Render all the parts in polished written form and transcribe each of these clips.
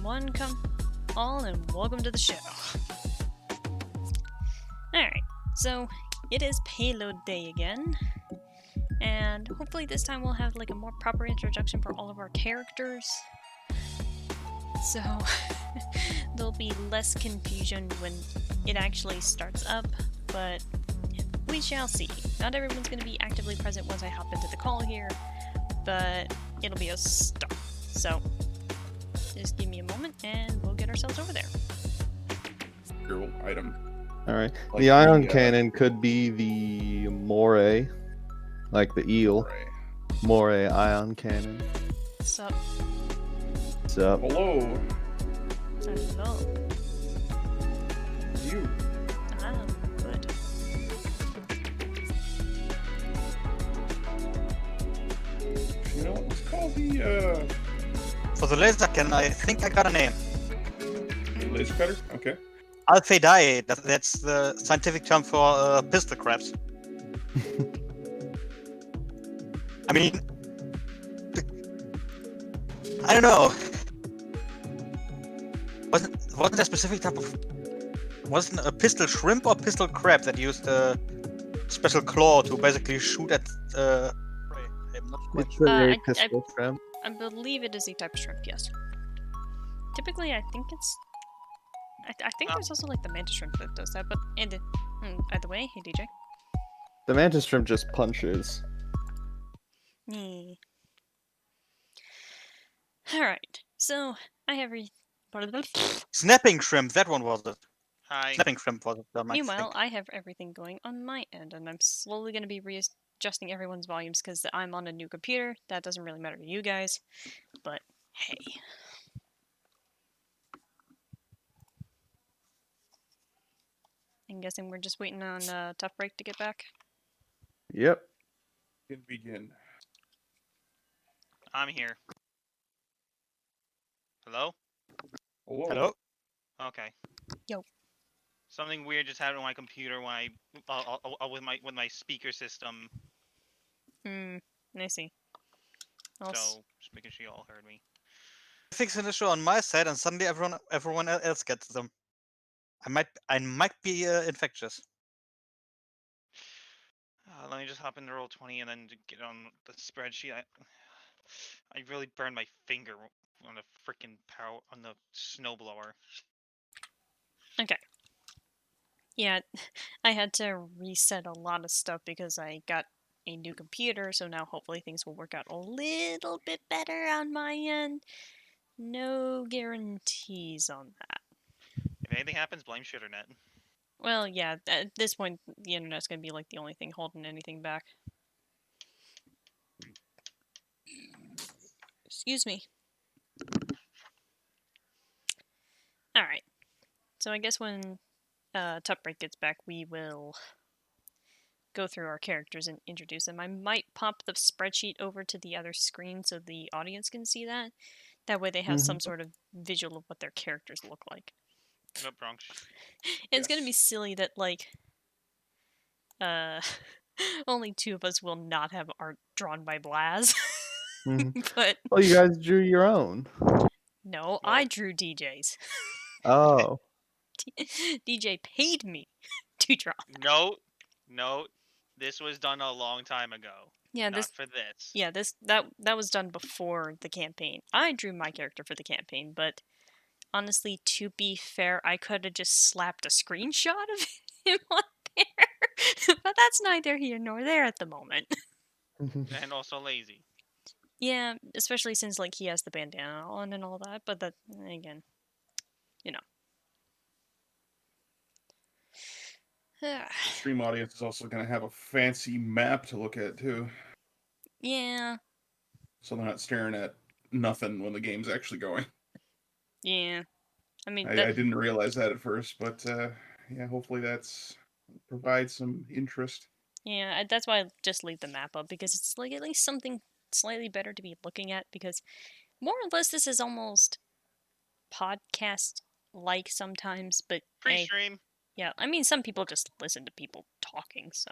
one, come all, and welcome to the show. Alright, so it is payload day again, and hopefully this time we'll have like a more proper introduction for all of our characters. So there'll be less confusion when it actually starts up, but we shall see. Not everyone's going to be actively present once I hop into the call here, but it'll be a start. So just give me a moment and we'll get ourselves over there. Cool item. Alright. Like the ion the, cannon could be the moray, like the eel. Moray ion cannon. What's up? What's up? Hello. Hello. You. I'm good. You know, let's call the For the laser cannon, I think I got a name. laser cutter. Okay. Alphidae, that's the scientific term for pistol crabs. I mean, I don't know. Wasn't there a specific type of... Wasn't a pistol shrimp or pistol crab that used a special claw to basically shoot at prey? I'm not quite It's sure. a pistol shrimp. I believe it is a type of shrimp, yes. Typically, I think it's... I think there's also like the mantis shrimp that does that, but either way, hey DJ. The mantis shrimp just punches. Alright, so I have Snapping shrimp, that one was it. Hi. Snapping shrimp was it. Meanwhile, I have everything going on my end, and I'm slowly going to be readjusting everyone's volumes because I'm on a new computer. That doesn't really matter to you guys, but hey. I'm guessing we're just waiting on Toughbreak to get back. Yep. Can begin. I'm here. Hello? Hello. Hello? Okay. Yo. Something weird just happened on my computer when with my speaker system. I see. So just making sure you all heard me. Fix an issue on my side, and suddenly everyone else gets them. I might be infectious. Let me just hop into Roll20 and then get on the spreadsheet. I really burned my finger on the freaking power on the snowblower. Okay. Yeah, I had to reset a lot of stuff because I got a new computer, so now hopefully things will work out a little bit better on my end. No guarantees on that. If anything happens, blame Shitternet. Well, yeah, at this point, the internet's gonna be like the only thing holding anything back. Excuse me. Alright. So I guess when Toughbreak gets back, we will go through our characters and introduce them. I might pop the spreadsheet over to the other screen so the audience can see that. That way they have some sort of visual of what their characters look like. No Bronx. It's gonna be silly that, like, only two of us will not have art drawn by Blaz. But Well, you guys drew your own. no, I drew DJ's. Oh. DJ paid me to draw. No, this was done a long time ago. Yeah, Not for this. Yeah, that was done before the campaign. I drew my character for the campaign, but honestly, to be fair, I could have just slapped a screenshot of him on there. But that's neither here nor there at the moment. And also lazy. Yeah, especially since like he has the bandana on and all that, but that again, you know. The stream audience is also going to have a fancy map to look at too. Yeah. So they're not staring at nothing when the game's actually going. Yeah. I mean, I didn't realize that at first, but yeah, hopefully that's provides some interest. Yeah, that's why I just leave the map up, because it's like at least something slightly better to be looking at, because more or less this is almost podcast-like sometimes, but Pre-stream. Yeah, I mean, some people just listen to people talking, so.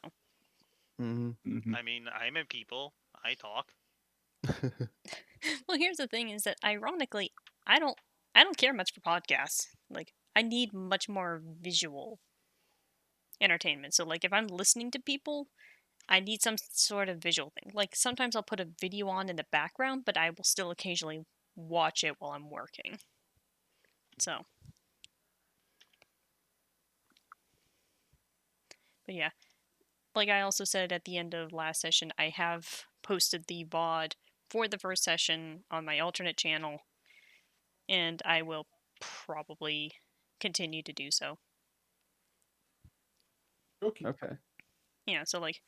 I mean, I'm a people. I talk. Well, here's the thing, is that ironically, I don't I don't care much for podcasts. Like, I need much more visual entertainment. So, like, if I'm listening to people, I need some sort of visual thing. Like, sometimes I'll put a video on in the background, but I will still occasionally watch it while I'm working. So. But yeah. Like I also said at the end of last session, I have posted the VOD for the first session on my alternate channel, and I will probably continue to do so. Okay. Okay. Yeah, so like,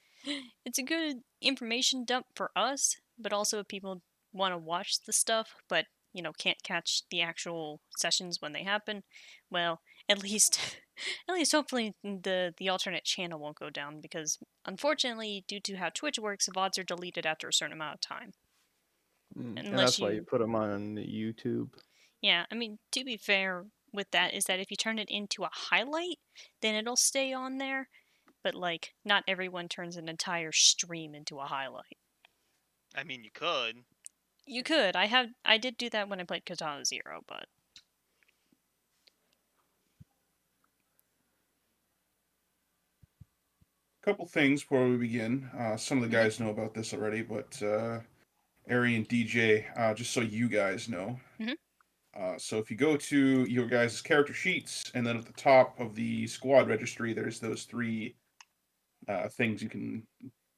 it's a good information dump for us, but also if people want to watch the stuff, but can't catch the actual sessions when they happen, well, at least hopefully the alternate channel won't go down, because unfortunately, due to how Twitch works, VODs are deleted after a certain amount of time. And Unless that's why you put them on YouTube. Yeah, I mean, to be fair with that is that if you turn it into a highlight, then it'll stay on there. But like, not everyone turns an entire stream into a highlight. I mean, you could. You could. I did do that when I played Katana Zero, but Couple things before we begin. Some of the guys know about this already, but Ari and DJ, just so you guys know. Mhm. So if you go to your guys' character sheets, and then at the top of the squad registry, there's those three things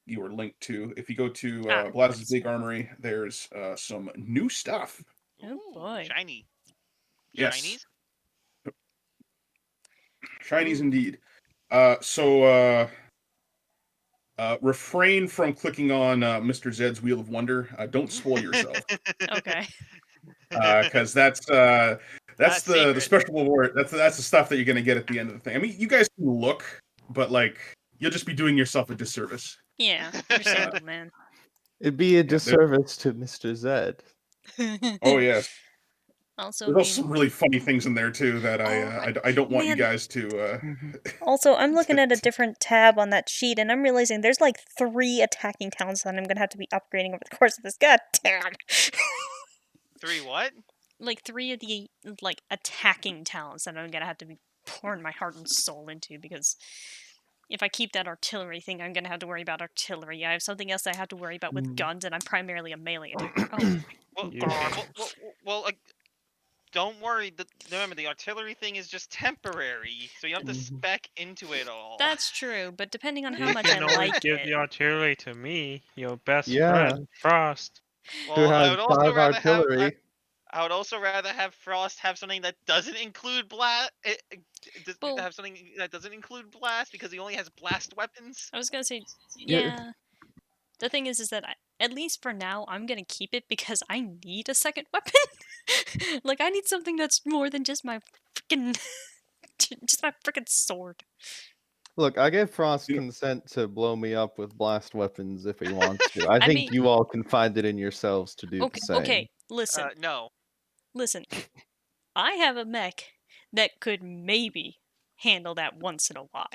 you are linked to. If you go to Blaz's yes. Big Armory, there's some new stuff. Oh, Ooh, boy. Shiny. Yes. Shinies? Shinies Ooh. indeed. Refrain from clicking on Mr. Zed's Wheel of Wonder. Don't spoil yourself. Okay. Because that's the secret. special reward. That's the stuff that you're gonna get at the end of the thing. I mean, you guys can look, but like you'll just be doing yourself a disservice. Yeah, understandable, man. It'd be a disservice to Mr. Zed. Oh yes, Also, there's also some really funny things in there too that I don't want you man. guys to. Also, I'm looking at a different tab on that sheet, and I'm realizing there's like 3 attacking talents that I'm gonna have to be upgrading over the course of this. God damn. 3 what? Like 3 of the like attacking talents that I'm gonna have to be pouring my heart and soul into, because if I keep that artillery thing, I'm gonna have to worry about artillery. I have something else I have to worry about with guns, and I'm primarily a melee attacker. Oh my Well, god. well, don't worry. Remember, the artillery thing is just temporary, so you have to spec into it all. That's true, but depending on how You much I can always like give it. the artillery to me, your best Yeah. friend, Frost. Who Well, I has would also 5 rather artillery? I would also rather have Frost have something that doesn't include blast. Well- Have something that doesn't include blast because he only has blast weapons. I was gonna say, Yeah. yeah. The thing is that at least for now, I'm gonna keep it because I need a second weapon. Like, I need something that's more than just my freaking, just my freaking sword. Look, I gave Frost You- consent to blow me up with blast weapons if he wants to. I I think mean- you all can find it in yourselves to do Okay, the same. okay, listen, No. listen. I have a mech that could maybe handle that once in a while.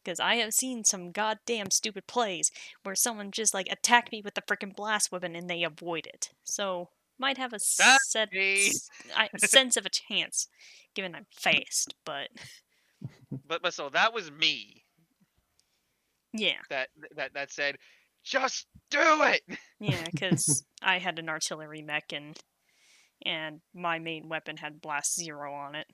Because I have seen some goddamn stupid plays where someone just like attacked me with the freaking blast weapon and they avoid it. So might have a me. sense of a chance, given I'm fast. But But so that was me yeah, that said, just do it. yeah, because I had an artillery mech and my main weapon had blast 0 on it.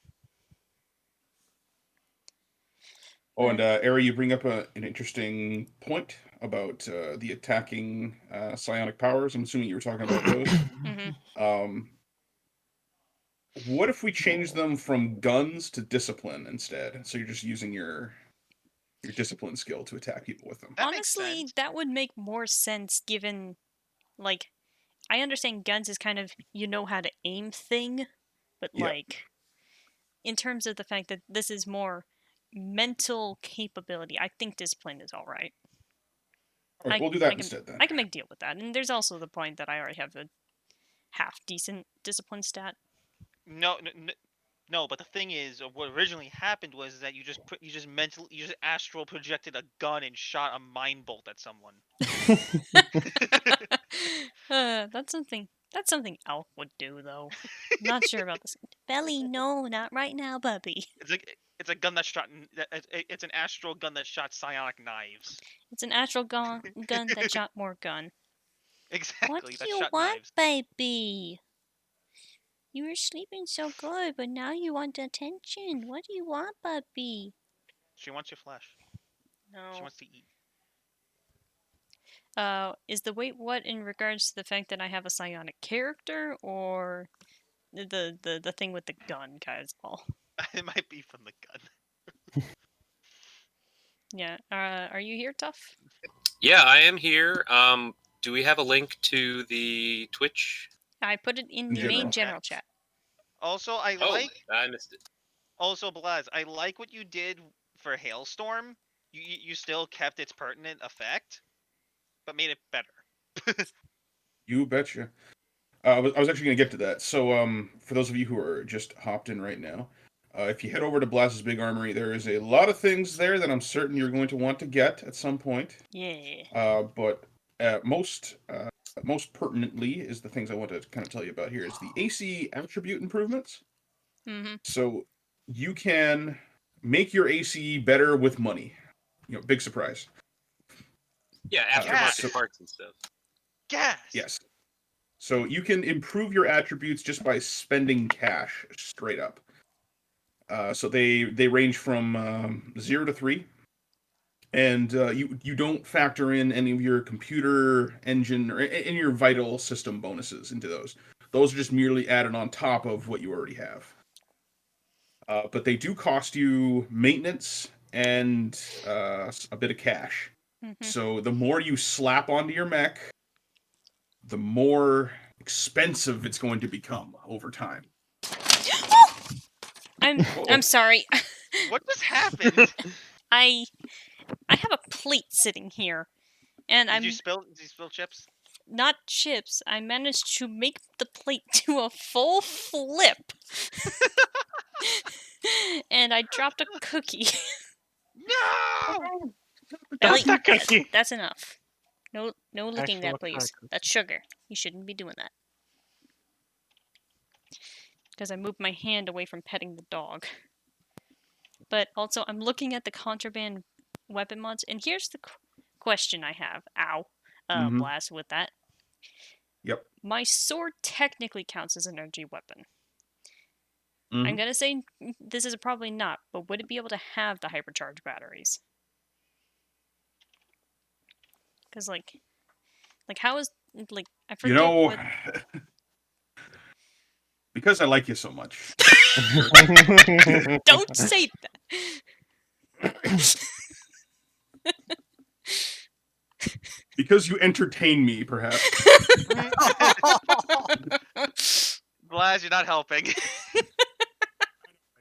Oh, and Ari, you bring up an interesting point about the attacking psionic powers. I'm assuming you were talking about those. Mm-hmm. What if we change them from guns to discipline instead? So you're just using your discipline skill to attack people with them. That makes Honestly, sense. that would make more sense given, like, I understand guns is kind of you know how to aim thing, but Yeah. like, in terms of the fact that this is more mental capability, I think discipline is all right. All right, we'll do that instead then. I can make deal with that, and there's also the point that I already have a half decent discipline stat. No, but the thing is, what originally happened was that you just astral projected a gun and shot a mine bolt at someone. That's something That's something Elf would do, though. Not sure about this. Belly, no, not right now, puppy. It's a gun that shot. It's an astral gun that shot psionic knives. It's an astral gun that shot more gun. Exactly. What do that you shot want, knives. baby? You were sleeping so good, but now you want attention. What do you want, puppy? She wants your flesh. She No. wants to eat. Is the wait what in regards to the fact that I have a psionic character, or the thing with the gun, Kai'sball? It might be from the gun. Yeah. Are you here, Tough? Yeah, I am here. Do we have a link to the Twitch? I put it in the main general chat. Also, I missed it. Also, Blaz, I like what you did for Hailstorm. You still kept its pertinent effect, but made it better. You betcha. I was actually going to get to that. So, for those of you who are just hopped in right now, if you head over to Blaz's Big Armory, there is a lot of things there that I'm certain you're going to want to get at some point. Yeah. But most pertinently is the things I want to kind of tell you about here is the AC attribute improvements. Mm-hmm. So you can make your AC better with money. You know, big surprise. Yeah, aftermarket parts and stuff. Gas. Yes. So you can improve your attributes just by spending cash straight up. So they range from 0 to 3. And you don't factor in any of your computer engine or any of your vital system bonuses into those. Those are just merely added on top of what you already have. But they do cost you maintenance and a bit of cash. Mm-hmm. So the more you slap onto your mech, the more expensive it's going to become over time. I'm sorry. What just happened? I have a plate sitting here, and Did you spill chips? Not chips. I managed to make the plate do a full flip, and I dropped a cookie. No! Belly, Not the cookie. That's enough. No licking Actually, that, what kind of please. cookie? That's sugar. You shouldn't be doing that. Because I moved my hand away from petting the dog. But also, I'm looking at the contraband weapon mods, and here's the question I have. Ow. Blast with that. Yep. My sword technically counts as an energy weapon. Mm-hmm. I'm gonna say this is probably not, but would it be able to have the hypercharged batteries? Because like how is I forget. You know, what... because I like you so much. Don't say that. Because you entertain me, perhaps. Blaz, you're not helping.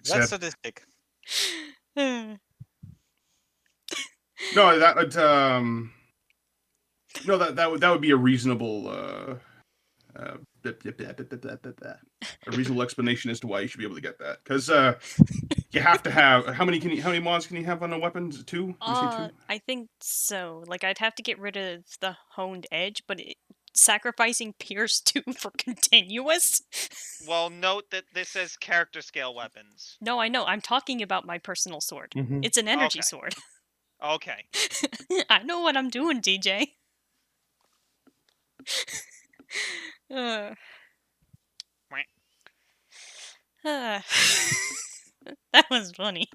That's sadistic. No, that would no, that would be a reasonable a reasonable explanation as to why you should be able to get that. Because you have to have how many mods can you have on a weapon? 2? You say 2? I think so. Like I'd have to get rid of the honed edge, but sacrificing Pierce 2 for continuous. Well, note that this says character scale weapons. No, I know. I'm talking about my personal sword. Mm-hmm. It's an energy sword. Okay. I know what I'm doing, DJ. That was funny.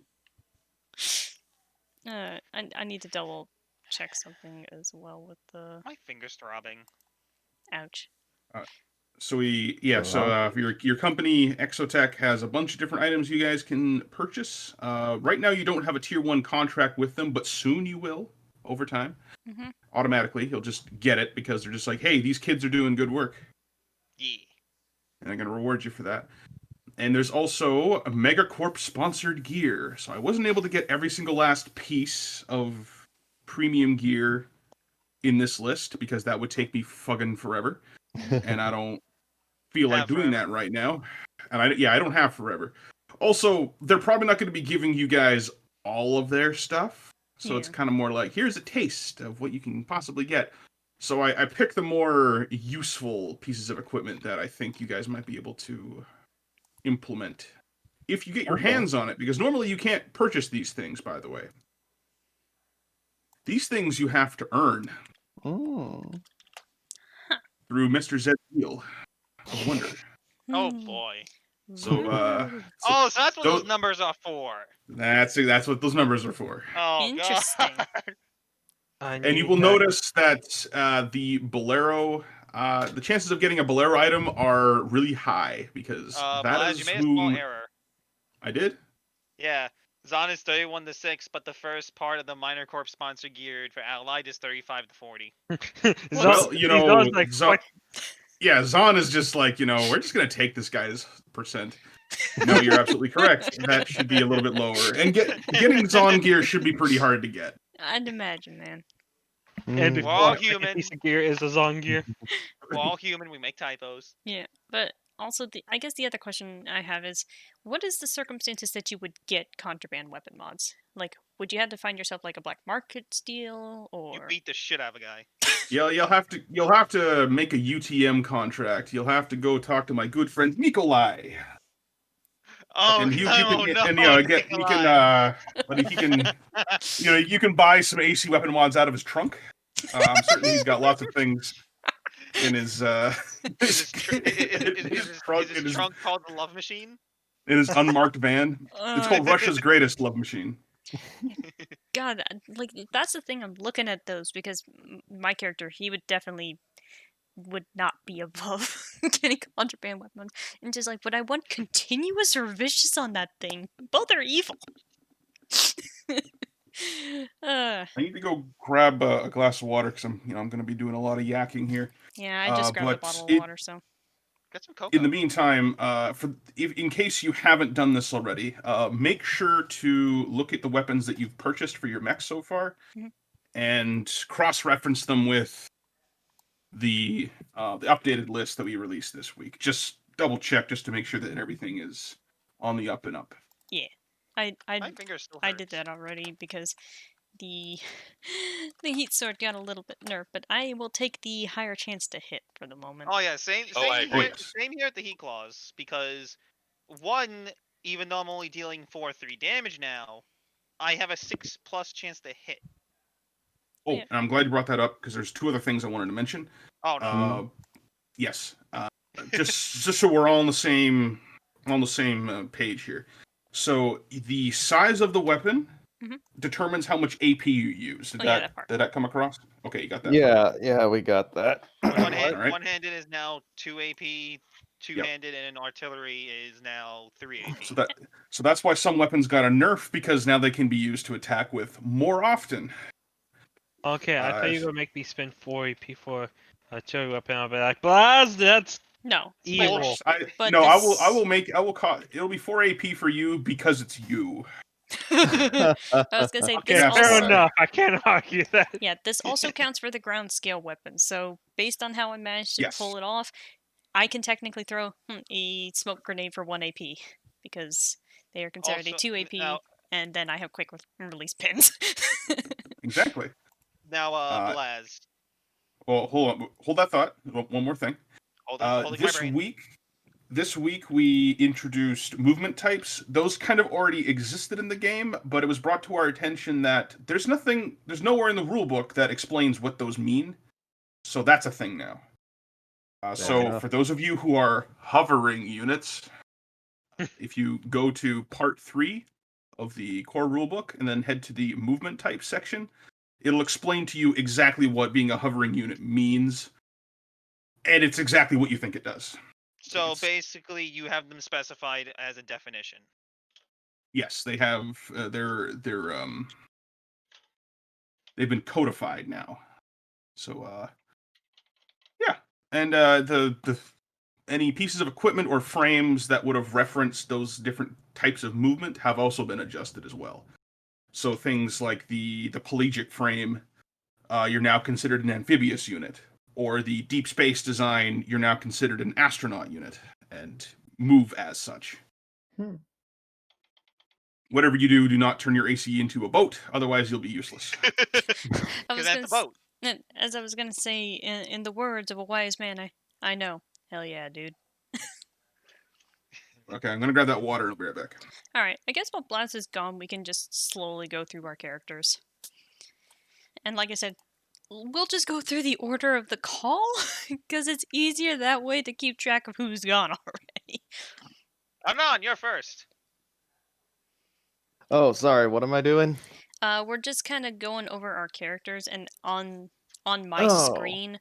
I need to double check something as well with the... My finger's throbbing. Ouch. So your company Exotech has a bunch of different items you guys can purchase. Right now you don't have a tier 1 contract with them, but soon you will over time. Mm-hmm. Automatically, you'll just get it because they're just like, hey, these kids are doing good work. Yeah. And I'm going to reward you for that. And there's also a Megacorp sponsored gear. So I wasn't able to get every single last piece of premium gear in this list because that would take me fucking forever. And I don't feel like doing that right now. And I don't have forever. Also, they're probably not going to be giving you guys all of their stuff. So it's kind of more like, here's a taste of what you can possibly get. So I picked the more useful pieces of equipment that I think you guys might be able to implement if you get your hands on it, because normally you can't purchase these things, by the way. These things you have to earn Mm. through Mr. Zed's Wheel of Wonder. Oh Hmm. boy. So, Oh, so that's what those- those numbers are for. that's what those numbers are for. Oh Interesting. god. And you will notice that the Bolero, the chances of getting a Bolero item are really high, because that Blaz, is you made a small whom error. I did. Yeah. Zon is 31-6, but the first part of the Minor Corps sponsor geared for Allied is 35-40. Well, you know, like, Zon, yeah, Zon is just like, we're just gonna take this guy's percent. No, you're absolutely correct. That should be a little bit lower, and getting Zon gear should be pretty hard to get. I'd imagine, man. Every We're all fucking human. piece of gear is a Zon gear. We're all human. We make typos. Yeah, but also I guess the other question I have is, what is the circumstances that you would get contraband weapon mods? Like, would you have to find yourself like a black market deal, You or beat the shit out of a guy. Yeah, you'll have to make a UTM contract. You'll have to go talk to my good friend Nikolai. Oh And no, he no, can, but he can, you can buy some AC weapon mods out of his trunk. I'm certain he's got lots of things in his Is his trunk called the Love Machine? in his unmarked van. It's called Russia's Greatest Love Machine. God, like that's the thing. I'm looking at those because my character, he would not be above getting contraband weapons, and just like, but I want continuous or vicious on that thing. Both are evil. I need to go grab a glass of water because I'm going to be doing a lot of yakking here. Yeah, I just grabbed a but bottle of water, so. Get some cocoa. In the meantime, in case you haven't done this already, make sure to look at the weapons that you've purchased for your mech so far, and cross-reference them with the updated list that we released this week. Just double check just to make sure that everything is on the up and up. Yeah, My finger still I hurts. did that already because the heat sword got a little bit nerfed, but I will take the higher chance to hit for the moment. Oh yeah, same I agree. here at the heat claws, because one, even though I'm only dealing 4/3 damage now, I have a 6+ chance to hit. Oh, Yeah. and I'm glad you brought that up because there's two other things I wanted to mention. Oh no. Yes, just so we're all on the same page here. So the size of the weapon determines how much AP you use. Did that come across? Okay, you got that. Yeah, we got that. Alright. One-handed is now 2 AP. Two-handed and an artillery is now 3 AP. So that's why some weapons got a nerf, because now they can be used to attack with more often. Okay, I thought you were gonna make me spend 4 AP for a cherry weapon. I'll be like, Blaz, that's No, evil. But It'll be 4 AP for you because it's you. I was gonna say Okay, this fair also. enough. I can't argue that. Yeah, this also counts for the ground scale weapons. So based on how I managed to pull it off, I can technically throw a smoke grenade for 1 AP because they are considered a 2 AP, and then I have quick release pins. Now, Exactly. Blaz. Well, hold that thought. One more thing. Holding my brain. This week we introduced movement types. Those kind of already existed in the game, but it was brought to our attention that there's nowhere in the rulebook that explains what those mean. So that's a thing now. So for those of you who are hovering units, if you go to part 3 of the core rulebook and then head to the movement type section, it'll explain to you exactly what being a hovering unit means, and it's exactly what you think it does. So basically, you have them specified as a definition. Yes, they have. They've been codified now. So yeah, and any pieces of equipment or frames that would have referenced those different types of movement have also been adjusted as well. So things like the pelagic frame, you're now considered an amphibious unit. Or the deep space design, you're now considered an astronaut unit and move as such. Whatever you do not turn your AC into a boat, otherwise you'll be useless. I was That's the boat. And as I was gonna say, in the words of a wise man, I know. Hell yeah, dude. Okay, I'm gonna grab that water and I'll be right back. Alright, I guess while Blaz is gone, we can just slowly go through our characters. And like I said, we'll just go through the order of the call, because it's easier that way to keep track of who's gone already. Anon, you're first. Oh, sorry. What am I doing? We're just kind of going over our characters, and on my Oh. screen,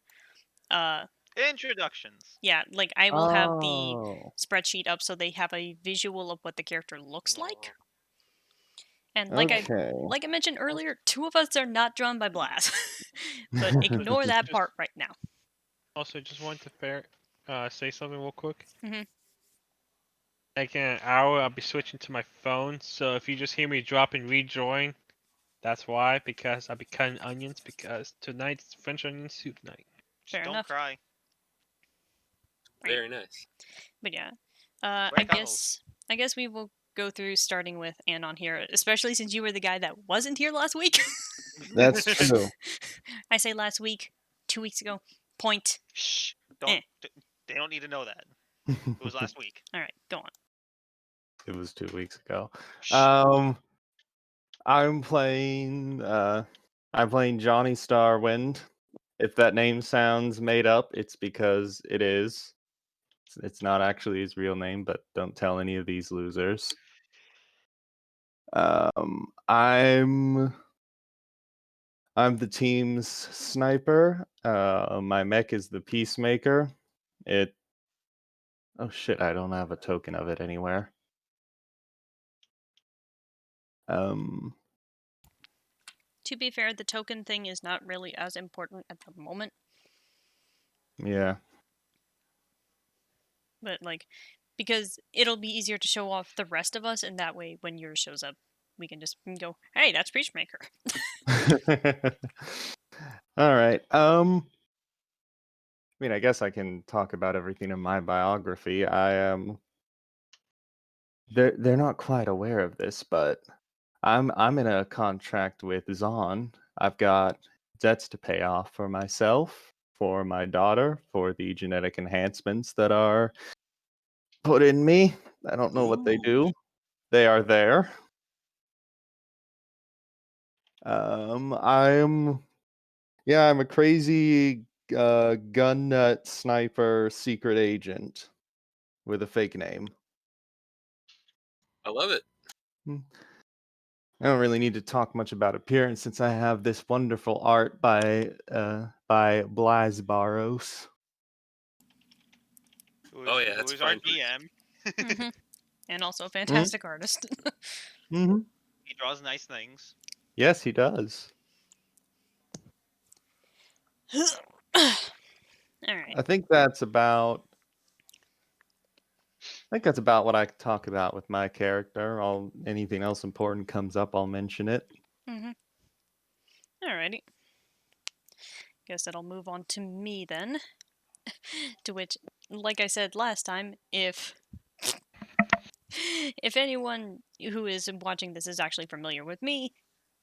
Introductions. yeah, like I will have the Oh. spreadsheet up so they have a visual of what the character looks like. And like Okay. I mentioned earlier, 2 of us are not drawn by Blaz. But ignore that part right now. Also, just wanted to say something real quick. Mhm. Like in an hour, I'll be switching to my phone, so if you just hear me drop and rejoin, that's why, because I'll be cutting onions, because tonight's French onion soup night. Fair Don't enough. cry. Very nice. But yeah, Break I guess we will go through starting with Anon here, especially since you were the guy that wasn't here last week. That's true. I say last week, 2 weeks ago. Point. Shh. Don't. They don't need to know that. It was last week. All right, go on. It was 2 weeks ago. Shh. I'm playing Johnny Starwind. If that name sounds made up, it's because it is. It's not actually his real name, but don't tell any of these losers. I'm the team's sniper. My mech is the Peacemaker. Oh shit, I don't have a token of it anywhere. To be fair, the token thing is not really as important at the moment. Yeah. But like, because it'll be easier to show off the rest of us, and that way when yours shows up, we can just go, hey, that's Peacemaker. All right. I mean, I guess I can talk about everything in my biography. I am. They're not quite aware of this, but I'm in a contract with Zon. I've got debts to pay off for myself, for my daughter, for the genetic enhancements that are put in me. I don't know what they do. They are there. I'm a crazy gun nut sniper secret agent with a fake name. I love it. I don't really need to talk much about appearance since I have this wonderful art by Blazbaros. Oh, yeah, that's Who's our fine. DM? Mhm. And also a fantastic artist. Mm-hmm. He draws nice things. Yes, he does. Alright. I think that's about what I could talk about with my character. Anything else important comes up, I'll mention it. Mm-hmm. Alrighty. Guess that'll move on to me then. To which, like I said last time, if anyone who is watching this is actually familiar with me,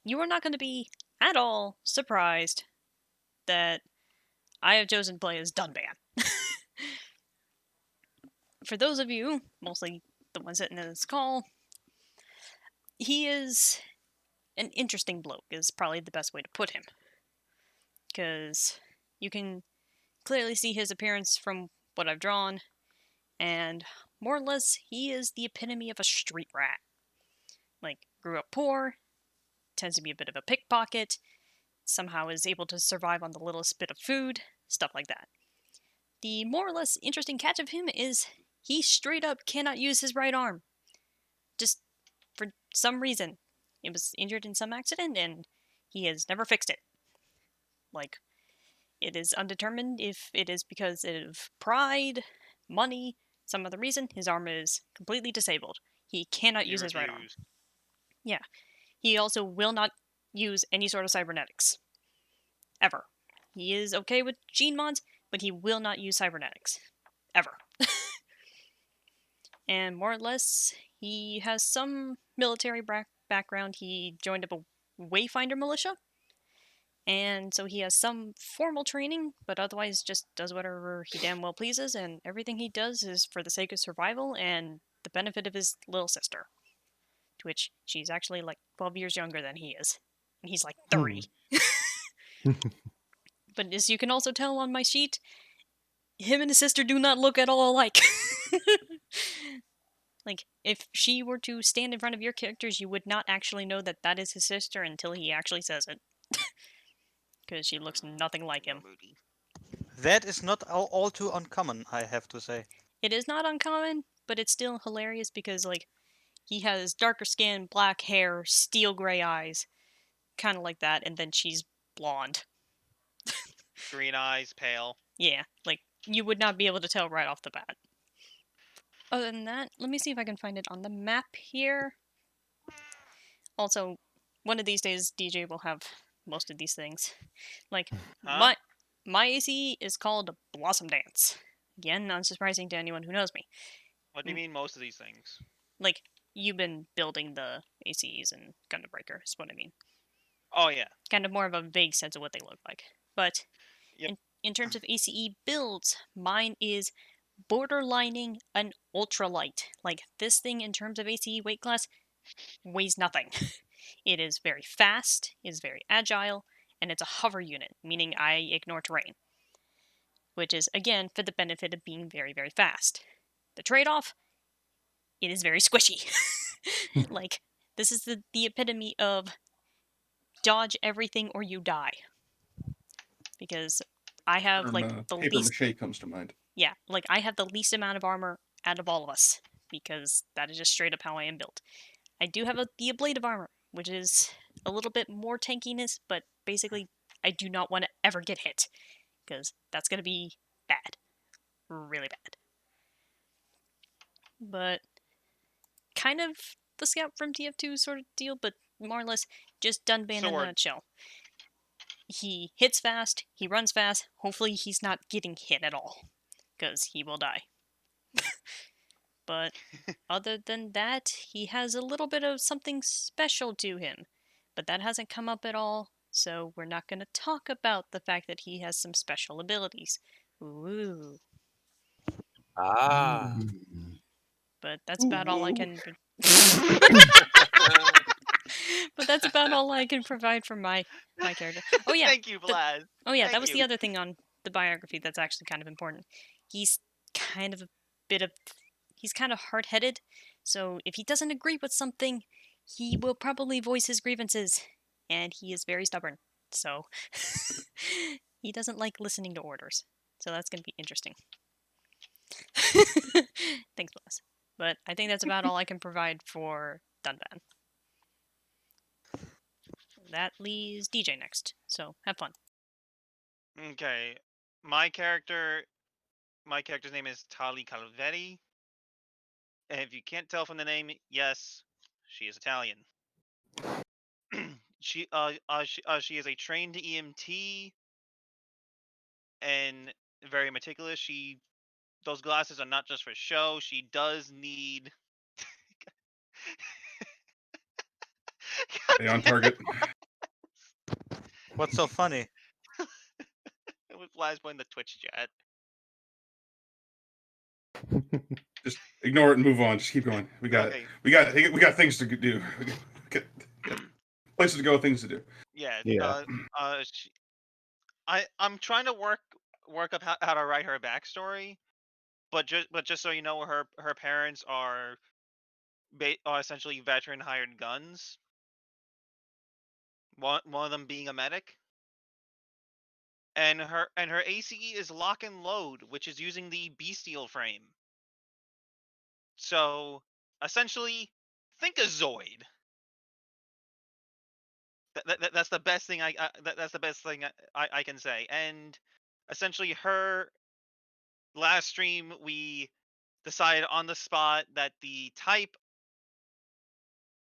you are not going to be at all surprised that I have chosen to play as Dunban. For those of you, mostly the ones sitting in this call, he is an interesting bloke, is probably the best way to put him. Because you can clearly see his appearance from what I've drawn, and more or less, he is the epitome of a street rat. Like, grew up poor, tends to be a bit of a pickpocket, somehow is able to survive on the littlest bit of food, stuff like that. The more or less interesting catch of him is he straight up cannot use his right arm. Just for some reason. It was injured in some accident, and he has never fixed it. Like, it is undetermined if it is because of pride, money, some other reason. His arm is completely disabled. He cannot use his right arm. Yeah. He also will not use any sort of cybernetics. Ever. He is okay with gene mods, but he will not use cybernetics. Ever. And more or less, he has some military background. He joined up a Wayfinder militia. And so he has some formal training, but otherwise just does whatever he damn well pleases, and everything he does is for the sake of survival and the benefit of his little sister. To which she's actually like 12 years younger than he is. And he's like 30. But as you can also tell on my sheet, him and his sister do not look at all alike. Like, if she were to stand in front of your characters, you would not actually know that that is his sister until he actually says it. Because she looks nothing like him. That is not all too uncommon, I have to say. It is not uncommon, but it's still hilarious because, like, he has darker skin, black hair, steel gray eyes, kind of like that, and then she's blonde. Green eyes, pale. Yeah, like, you would not be able to tell right off the bat. Other than that, let me see if I can find it on the map here. Also, one of these days, DJ will have most of these things. Like, Huh? my ACE is called Blossom Dance. Again, unsurprising to anyone who knows me. What do you mean most of these things? Like, you've been building the ACEs and Gundam Breaker, is what I mean. Oh, yeah. Kind of more of a vague sense of what they look like. But Yep. in terms of ACE builds, mine is borderlining an ultralight. Like, this thing in terms of ACE weight class weighs nothing. It is very fast, it is very agile, and it's a hover unit, meaning I ignore terrain. Which is, again, for the benefit of being very, very fast. The trade-off, it is very squishy. Like, this is the epitome of dodge everything or you die. Because I have, like, the paper least... mache comes to mind. Yeah, like, I have the least amount of armor out of all of us. Because that is just straight up how I am built. I do have the ablative armor, which is a little bit more tankiness, but basically, I do not want to ever get hit. Because that's going to be bad. Really bad. But kind of the scout from TF2 sort of deal, but more or less just Dunban in a nutshell. He hits fast, he runs fast, hopefully he's not getting hit at all, because he will die. But other than that, he has a little bit of something special to him, but that hasn't come up at all, so we're not going to talk about the fact that he has some special abilities. Ooh. Ah. But that's about all I can... But that's about all I can provide for my character. Oh yeah. Thank you, Blaz. That was the other thing on the biography that's actually kind of important. He's kind of he's kind of hard-headed, so if he doesn't agree with something, he will probably voice his grievances, and he is very stubborn. So he doesn't like listening to orders. So that's going to be interesting. Thanks, Blaz. But I think that's about all I can provide for Dunban. That leaves DJ next, so have fun. Okay, my character's name is Tali Calvetti. And if you can't tell from the name, yes, she is Italian. She is a trained EMT and very meticulous. Those glasses are not just for show. She does need. Stay on target. What's so funny? It was Blaz in the Twitch chat. Just ignore it and move on. Just keep going. We got things to do. We got places to go, things to do. Yeah. Yeah. I'm trying to work up how to write her backstory, but just so you know, her parents are essentially veteran hired guns. One of them being a medic. And her ACE is lock and load, which is using the bestial frame. So essentially, think a Zoid. That's the best thing that's the best thing I can say. And essentially, her last stream we decided on the spot that the type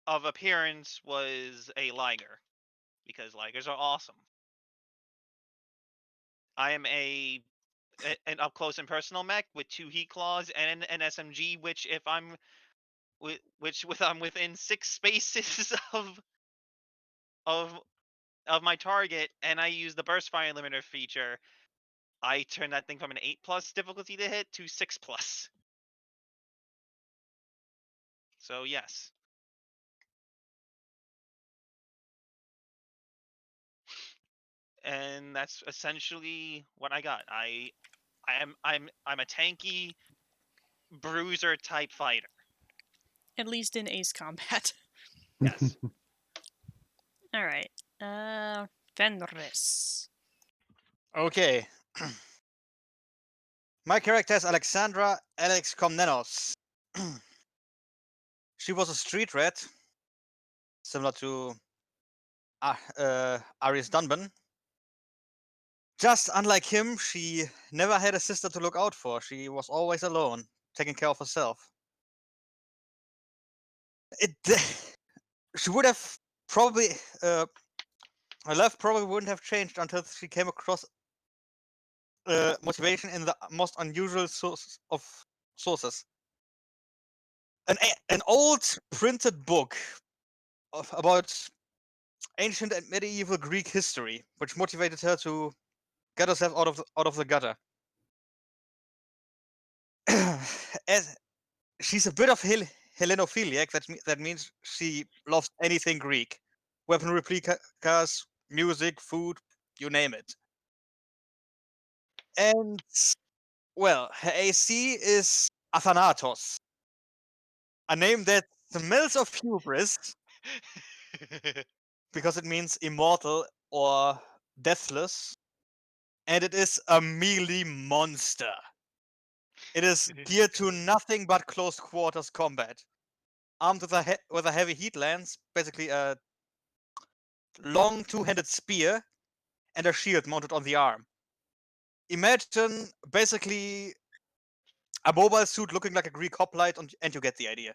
of appearance was a Liger, because Ligers are awesome. I am an up close and personal mech with 2 heat claws and an SMG, which if I'm I'm within 6 spaces of of my target, and I use the burst fire limiter feature, I turn that thing from an 8+ difficulty to hit to 6+. So yes. And that's essentially what I got. I'm a tanky bruiser type fighter. At least in Ace Combat. Yes. Alright. Fenris. Okay. My character is Alexandra Alex Komnenos. She was a street rat, similar to AriZonia. Just unlike him, she never had a sister to look out for. She was always alone, taking care of herself. She would have probably her life probably wouldn't have changed until she came across motivation in the most unusual sources. An old printed book about ancient and medieval Greek history, which motivated her to get herself out of the gutter. As she's a bit of Hellenophiliac, that means she loves anything Greek, weapon replicas, music, food, you name it. And well, her AC is Athanatos, a name that smells of hubris because it means immortal or deathless, and it is a melee monster. It is geared to nothing but close quarters combat. Armed with a heavy heat lance, basically a long two-handed spear, and a shield mounted on the arm. Imagine basically a mobile suit looking like a Greek hoplite, and you get the idea.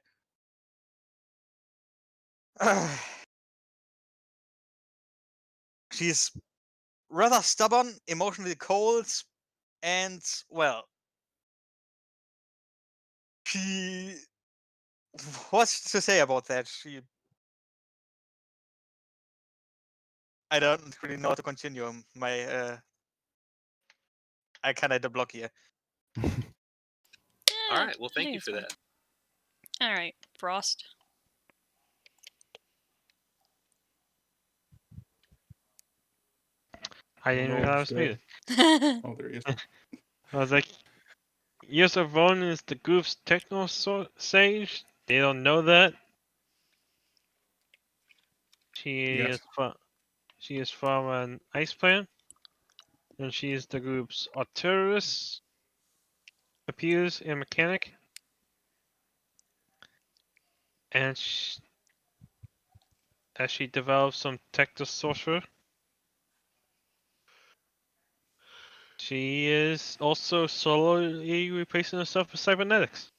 She's rather stubborn, emotionally cold, and, well, she... What's to say about that? I don't really know how to continue. I kinda had to block here. All right. Well, thank you for that. Alright, Frost. I didn't realize I was muted. Oh, there he is. I was like, Years of Ronin is the group's techno sage. They don't know that. She is from an ice planet, and she is the group's Arturus, appears and mechanic, and as she develops some techno sorcerer, she is also slowly replacing herself with cybernetics.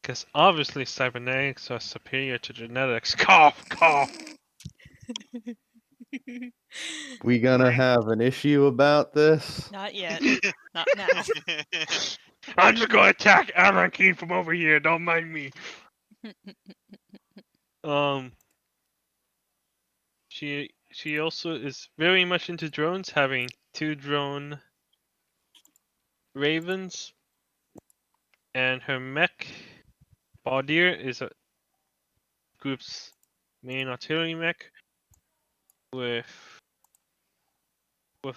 Because obviously cybernetics are superior to genetics. Cough, cough. We gonna have an issue about this? Not yet. Not now. I'm just gonna attack Anon King from over here. Don't mind me. She also is very much into drones, having 2 drone ravens, and her mech Baldir is a group's main artillery mech with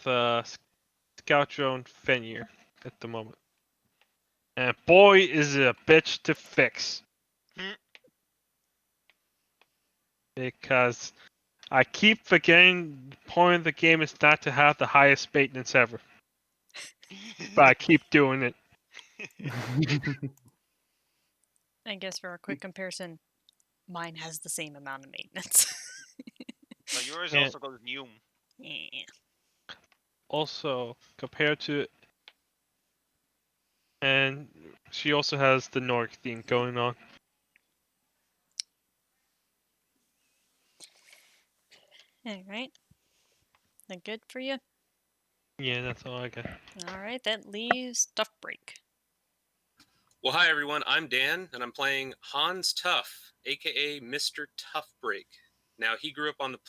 a scout drone Fenrir at the moment. And boy, is it a bitch to fix. Because I keep forgetting the point of the game is not to have the highest maintenance ever. But I keep doing it. I guess for a quick comparison, mine has the same amount of maintenance. So yours also goes Neum. Yeah. Also, compared to... And she also has the Nordic theme going on. Alright. That good for you? Yeah, that's all I got. Alright, that leaves Toughbreak. Well, hi everyone. I'm Dan, and I'm playing Hans Tough, aka Mr. Toughbreak. Now, he grew up on the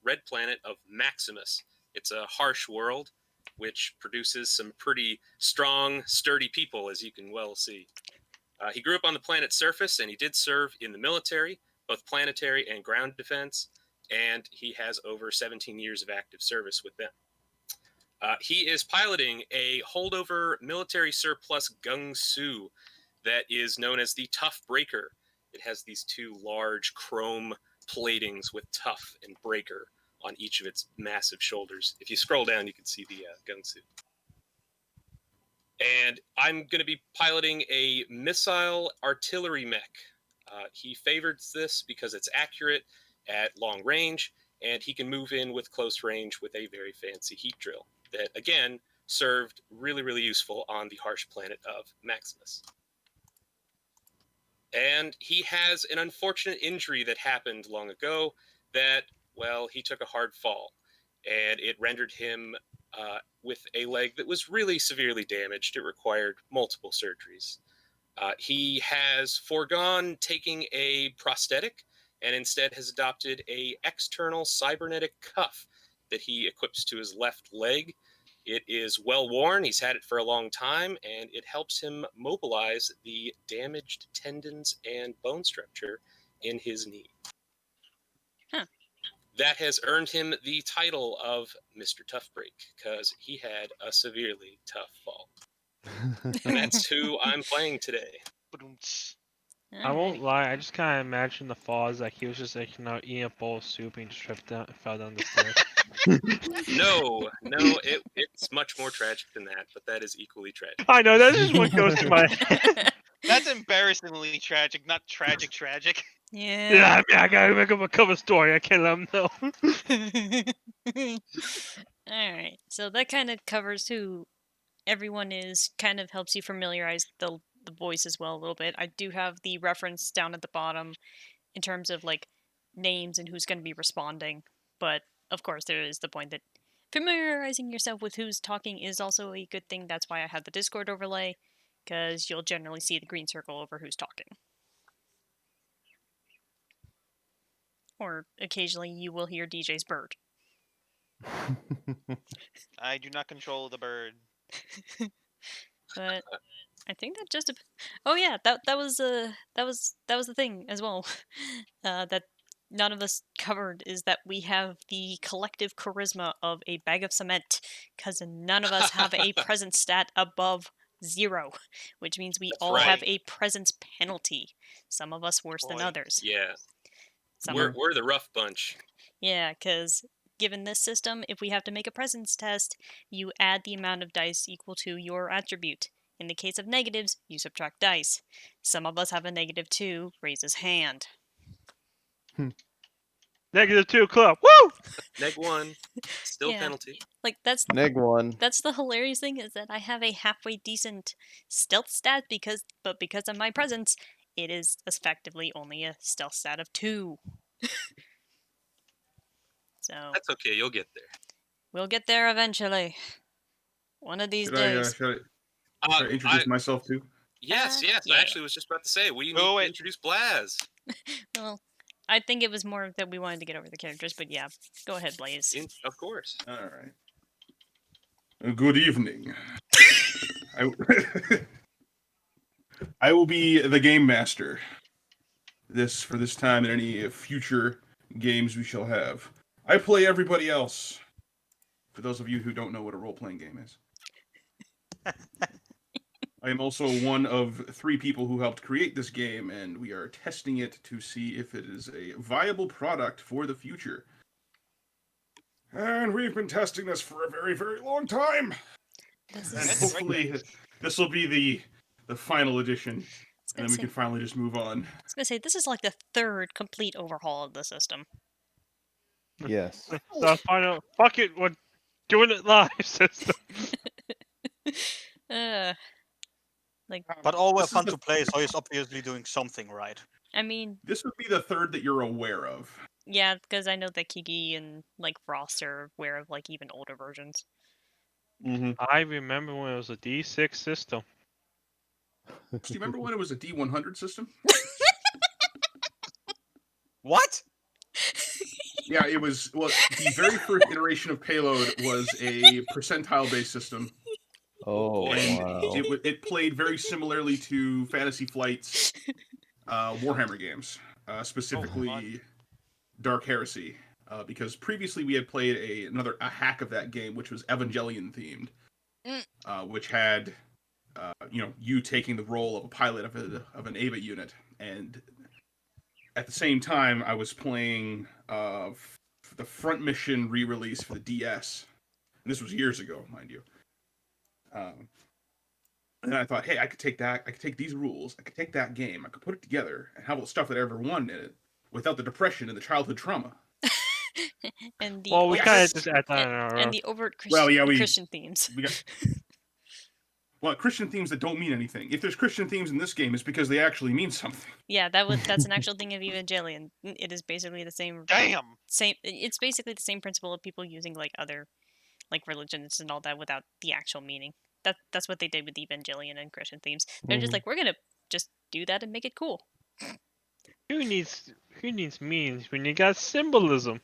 red planet of Maximus. It's a harsh world, which produces some pretty strong, sturdy people, as you can well see. He grew up on the planet's surface, and he did serve in the military, both planetary and ground defense, and he has over 17 years of active service with them. He is piloting a holdover military surplus Gung-Su that is known as the Toughbreaker. It has these two large chrome platings with Tough and Breaker on each of its massive shoulders. If you scroll down, you can see the Gung-Su. And I'm going to be piloting a missile artillery mech. He favors this because it's accurate at long range, and he can move in with close range with a very fancy heat drill that, again, served really, really useful on the harsh planet of Maximus. And he has an unfortunate injury that happened long ago that, well, he took a hard fall, and it rendered him with a leg that was really severely damaged. It required multiple surgeries. He has foregone taking a prosthetic and instead has adopted an external cybernetic cuff that he equips to his left leg. It is well worn. He's had it for a long time, and it helps him mobilize the damaged tendons and bone structure in his knee. Huh. That has earned him the title of Mr. Toughbreak because he had a severely tough fall. And that's who I'm playing today. I won't lie, I just kind of imagine the fall as like he was just like, eating a bowl of soup and just tripped down and fell down the stairs. No, it's much more tragic than that, but that is equally tragic. I know, that's just what goes through my head. That's embarrassingly tragic, not tragic. Yeah. I gotta make up a cover story, I can't let him know. Alright, so that kind of covers who everyone is, kind of helps you familiarize the voice as well a little bit. I do have the reference down at the bottom in terms of like names and who's going to be responding, but of course there is the point that familiarizing yourself with who's talking is also a good thing. That's why I have the Discord overlay, because you'll generally see the green circle over who's talking. Or occasionally you will hear DJ's bird. I do not control the bird. But I think that just oh yeah, that was the thing as well. That none of us covered is that we have the collective charisma of a bag of cement, because none of us have a presence stat above 0, which means we That's all right. have a presence penalty. Some of us worse than others. Yeah, Some we're the rough bunch. Yeah, because given this system, if we have to make a presence test, you add the amount of dice equal to your attribute. In the case of negatives, you subtract dice. Some of us have a -2, raise his hand. -2 club, woo! -1, still Yeah. penalty. Like, that's -1. that's the hilarious thing, is that I have a halfway decent stealth stat, because of my presence, it is effectively only a stealth stat of 2. So That's okay, you'll get there. we'll get there eventually. One of these days. Should I introduce myself too? Yes, yeah. I actually was just about to say, we need to introduce Blaz. Well, I think it was more that we wanted to get over the characters, but yeah, go ahead, Blaze. Of course. All right. Good evening. I will be the game master. For this time and any future games we shall have. I play everybody else. For those of you who don't know what a role-playing game is. I am also one of 3 people who helped create this game, and we are testing it to see if it is a viable product for the future. And we've been testing this for a very, very long time. And hopefully this will be the final edition, and then we can finally just move on. I was going to say, this is like the 3rd complete overhaul of the system. Yes. The final, fuck it, we're doing it live system. But all were fun to play, so he's obviously doing something right. I mean, this would be the 3rd that you're aware of. Yeah, because I know that Kiki and like Frost are aware of like even older versions. Mm-hmm. I remember when it was a D6 system. Do you remember when it was a D100 system? What? Yeah, it was. Well, the very first iteration of Payload was a percentile-based system, Oh, and wow. it played very similarly to Fantasy Flight's Warhammer games, specifically Dark Heresy. Because previously we had played a hack of that game, which was Evangelion themed, which had you taking the role of a pilot of an Ava unit, and at the same time I was playing the Front Mission re-release for the DS. And this was years ago, mind you. And I thought, hey, I could take that. I could take these rules. I could take that game. I could put it together and have all the stuff that I ever wanted in it, without the depression and the childhood trauma. And the Well, we overt, kind of just add that in our and the overt Christian themes. We got Christian themes that don't mean anything. If there's Christian themes in this game, it's because they actually mean something. Yeah, that's an actual thing of Evangelion. It is basically the same. Damn. It's basically the same principle of people using like other, like religions and all that without the actual meaning. That's what they did with Evangelion and Christian themes. They're just like, we're gonna just do that and make it cool. Who needs meanings when you got symbolism?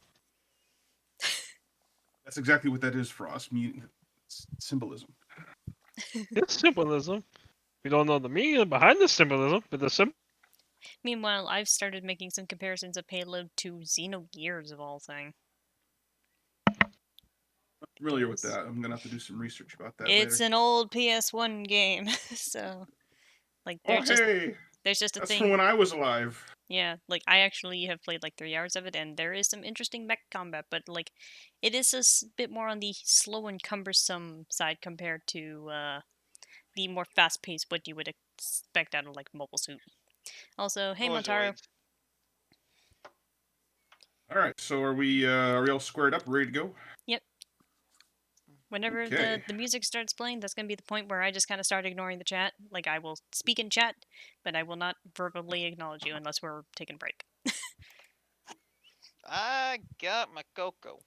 That's exactly what that is, Frost. Symbolism. It's symbolism. We don't know the meaning behind the symbolism, but the Meanwhile, I've started making some comparisons of Payload to Xenogears of all things. Not familiar with that. I'm gonna have to do some research about that. It's later. an old PS1 game, so like there's just a that's thing. from when I was alive. Yeah, like I actually have played like 3 hours of it, and there is some interesting mech combat, but like it is a bit more on the slow and cumbersome side compared to the more fast-paced what you would expect out of like Mobile Suit. Also, hey Motaro. All right, so are we all squared up, ready to go? Yep. Whenever Okay. the music starts playing, that's gonna be the point where I just kind of start ignoring the chat. Like I will speak in chat, but I will not verbally acknowledge you unless we're taking a break. I got my cocoa.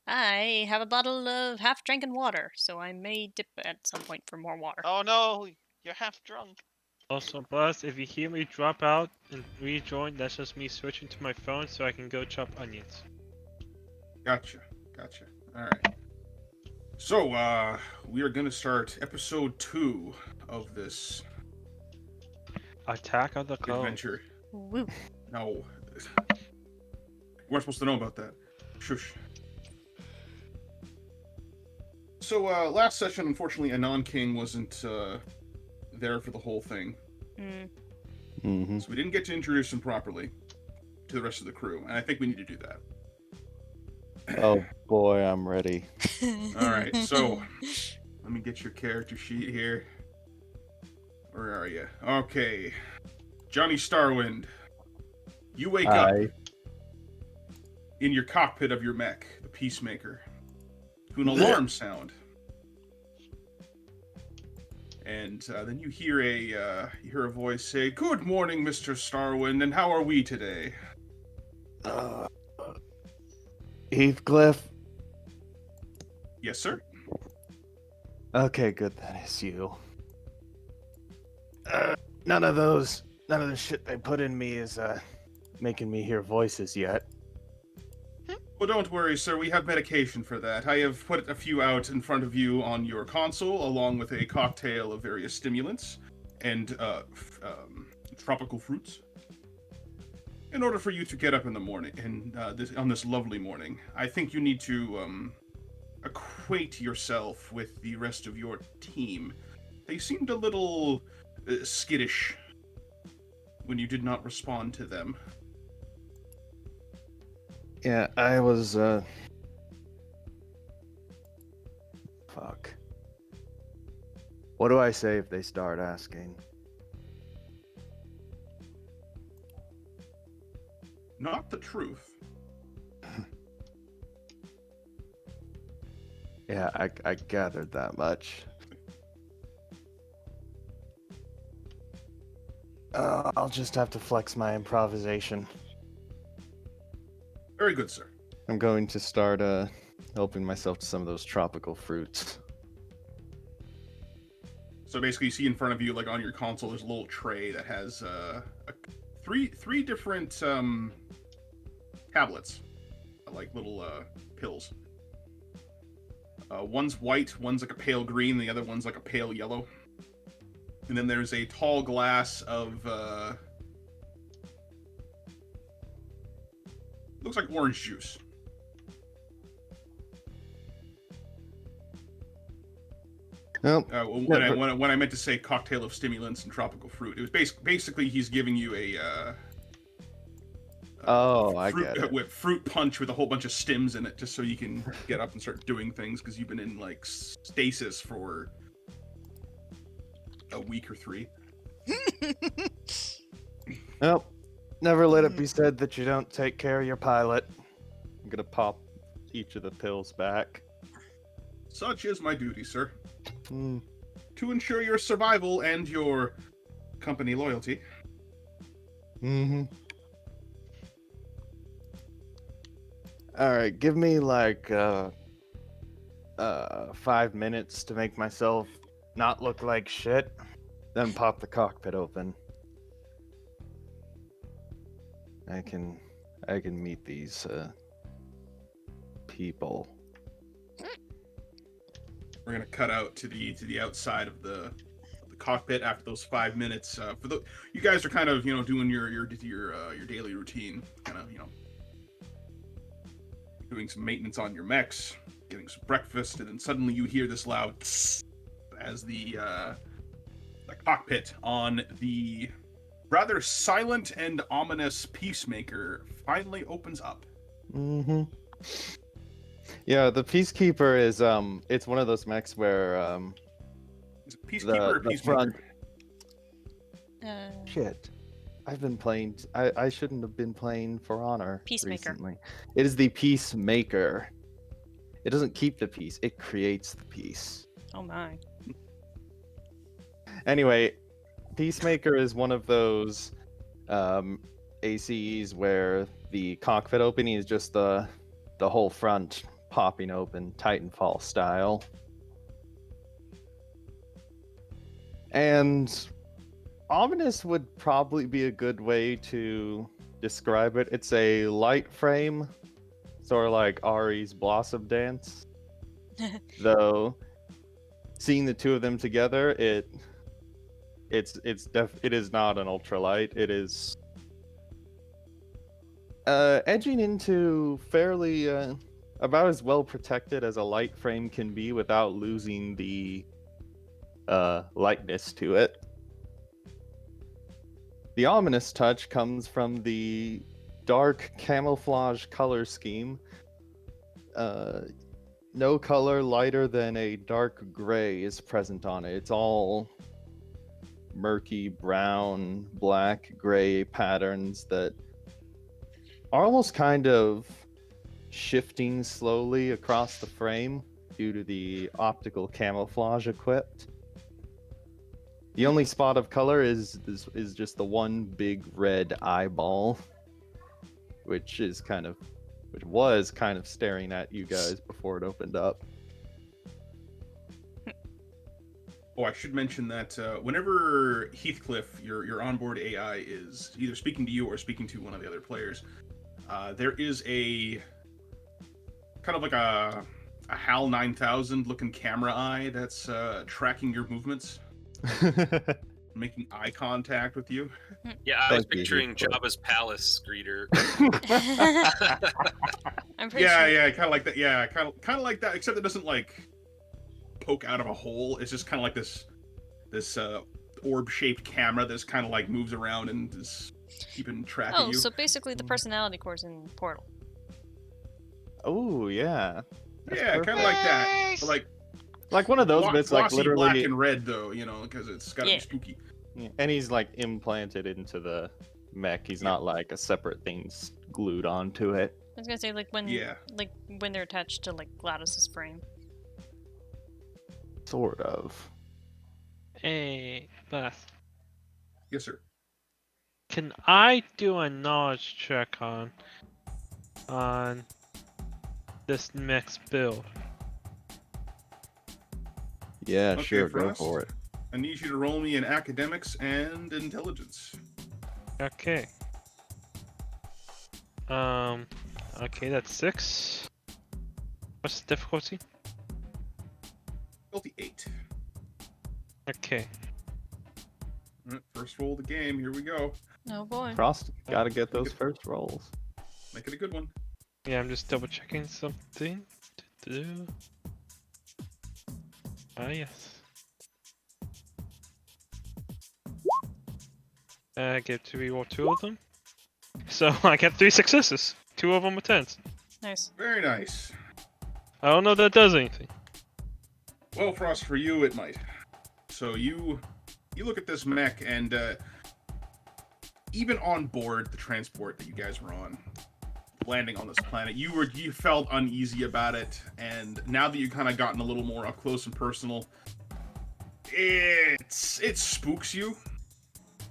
I have a bottle of half-drinking water, so I may dip at some point for more water. Oh no, you're half drunk. Also, Buzz, if you hear me drop out and rejoin, that's just me switching to my phone so I can go chop onions. Gotcha. All right. So, we are going to start episode 2 of this Attack of the Clones. adventure. Woo. No. We're supposed to know about that. Shush. So, last session, unfortunately, Anon King wasn't there for the whole thing. Mm-hmm. So we didn't get to introduce him properly to the rest of the crew, and I think we need to do that. Oh boy, I'm ready. All right, so let me get your character sheet here. Where are you? Okay, Johnny Starwind. You wake up in your cockpit of your mech, the Peacemaker, to an alarm sound, and then you hear a voice say, "Good morning, Mr. Starwind, and how are we today?" Heathcliff. Yes, sir. Okay, good. That is you. None of the shit they put in me is making me hear voices yet. Well, don't worry, sir. We have medication for that. I have put a few out in front of you on your console, along with a cocktail of various stimulants and tropical fruits, in order for you to get up in the morning and on this lovely morning. I think you need to acquaint yourself with the rest of your team. They seemed a little skittish when you did not respond to them. Yeah, I was, Fuck. What do I say if they start asking? Not the truth. Yeah, I gathered that much. I'll just have to flex my improvisation. Very good, sir. I'm going to start helping myself to some of those tropical fruits. So basically, you see in front of you, like on your console, there's a little tray that has three different tablets. like little pills. One's white, one's like a pale green, the other one's like a pale yellow. And then there's a tall glass of looks like orange juice. Nope. When I meant to say cocktail of stimulants and tropical fruit, it was basically he's giving you a I get it. with fruit punch with a whole bunch of stims in it, just so you can get up and start doing things because you've been in like stasis for a week or 3. Nope. Never let it be said that you don't take care of your pilot. I'm gonna pop each of the pills back. Such is my duty, sir. Mm. To ensure your survival and your company loyalty. Mm-hmm. Alright, give me like 5 minutes to make myself not look like shit, then pop the cockpit open. I can meet these people. We're gonna cut out to the outside of the cockpit after those 5 minutes. You guys are kind of doing your daily routine, kind of doing some maintenance on your mechs, getting some breakfast, and then suddenly you hear this loud tss as the cockpit on the rather silent and ominous Peacemaker finally opens up. Mm-hmm. Yeah, the Peacekeeper is it's one of those mechs where Is it Peacekeeper or Peacemaker? Shit. I've been playing. I shouldn't have been playing For Honor Peacemaker. recently. It is the Peacemaker. It doesn't keep the peace. It creates the peace. Oh my. Anyway, Peacemaker is one of those ACEs where the cockpit opening is just the whole front popping open, Titanfall style. And ominous would probably be a good way to describe it. It's a light frame, sort of like Ari's Blossom Dance. Though, seeing the two of them together, it is not an ultralight. It is edging into fairly about as well protected as a light frame can be without losing the lightness to it. The ominous touch comes from the dark camouflage color scheme. No color lighter than a dark gray is present on it. It's all murky brown, black, gray patterns that are almost kind of shifting slowly across the frame due to the optical camouflage equipped. The only spot of color is just the one big red eyeball, which was kind of staring at you guys before it opened up. Oh, I should mention that whenever Heathcliff, your onboard AI, is either speaking to you or speaking to one of the other players, there is a kind of like a HAL 9000 looking camera eye that's tracking your movements, making eye contact with you. Yeah, I was picturing Jabba's palace greeter. I'm pretty sure. Yeah, kind of like that. Yeah, kind of like that, except it doesn't like poke out of a hole. It's just kind of like this orb-shaped camera that's kind of like moves around and is keeping track of you. So basically the personality core's in Portal. Oh yeah. Yeah, kind of like that. But like one of those bits, like glossy literally black and red though, because it's gotta be spooky. Yeah, and he's like implanted into the mech. He's not like a separate thing glued onto it. I was gonna say when they're attached to like Gladys's frame. Sort of. Hey, Beth. Yes, sir. Can I do a knowledge check on this next build? Yeah, Okay, sure, go Frost. for it. I need you to roll me in academics and intelligence. Okay. I Okay, that's 6. What's the difficulty? Difficulty 8. Okay. Alright, first roll of the game. Here we go. Oh boy. Frost, gotta get those first rolls. Make it a good one. Yeah, I'm just double checking something. Ah, yes. I get to reroll 2 of them. So I get 3 successes. 2 of them with 10s. Nice. Very nice. I don't know if that does anything. Well, Frost, for you it might. So you look at this mech, and even on board the transport that you guys were on, landing on this planet, you felt uneasy about it, and now that you've kind of gotten a little more up close and personal, it spooks you.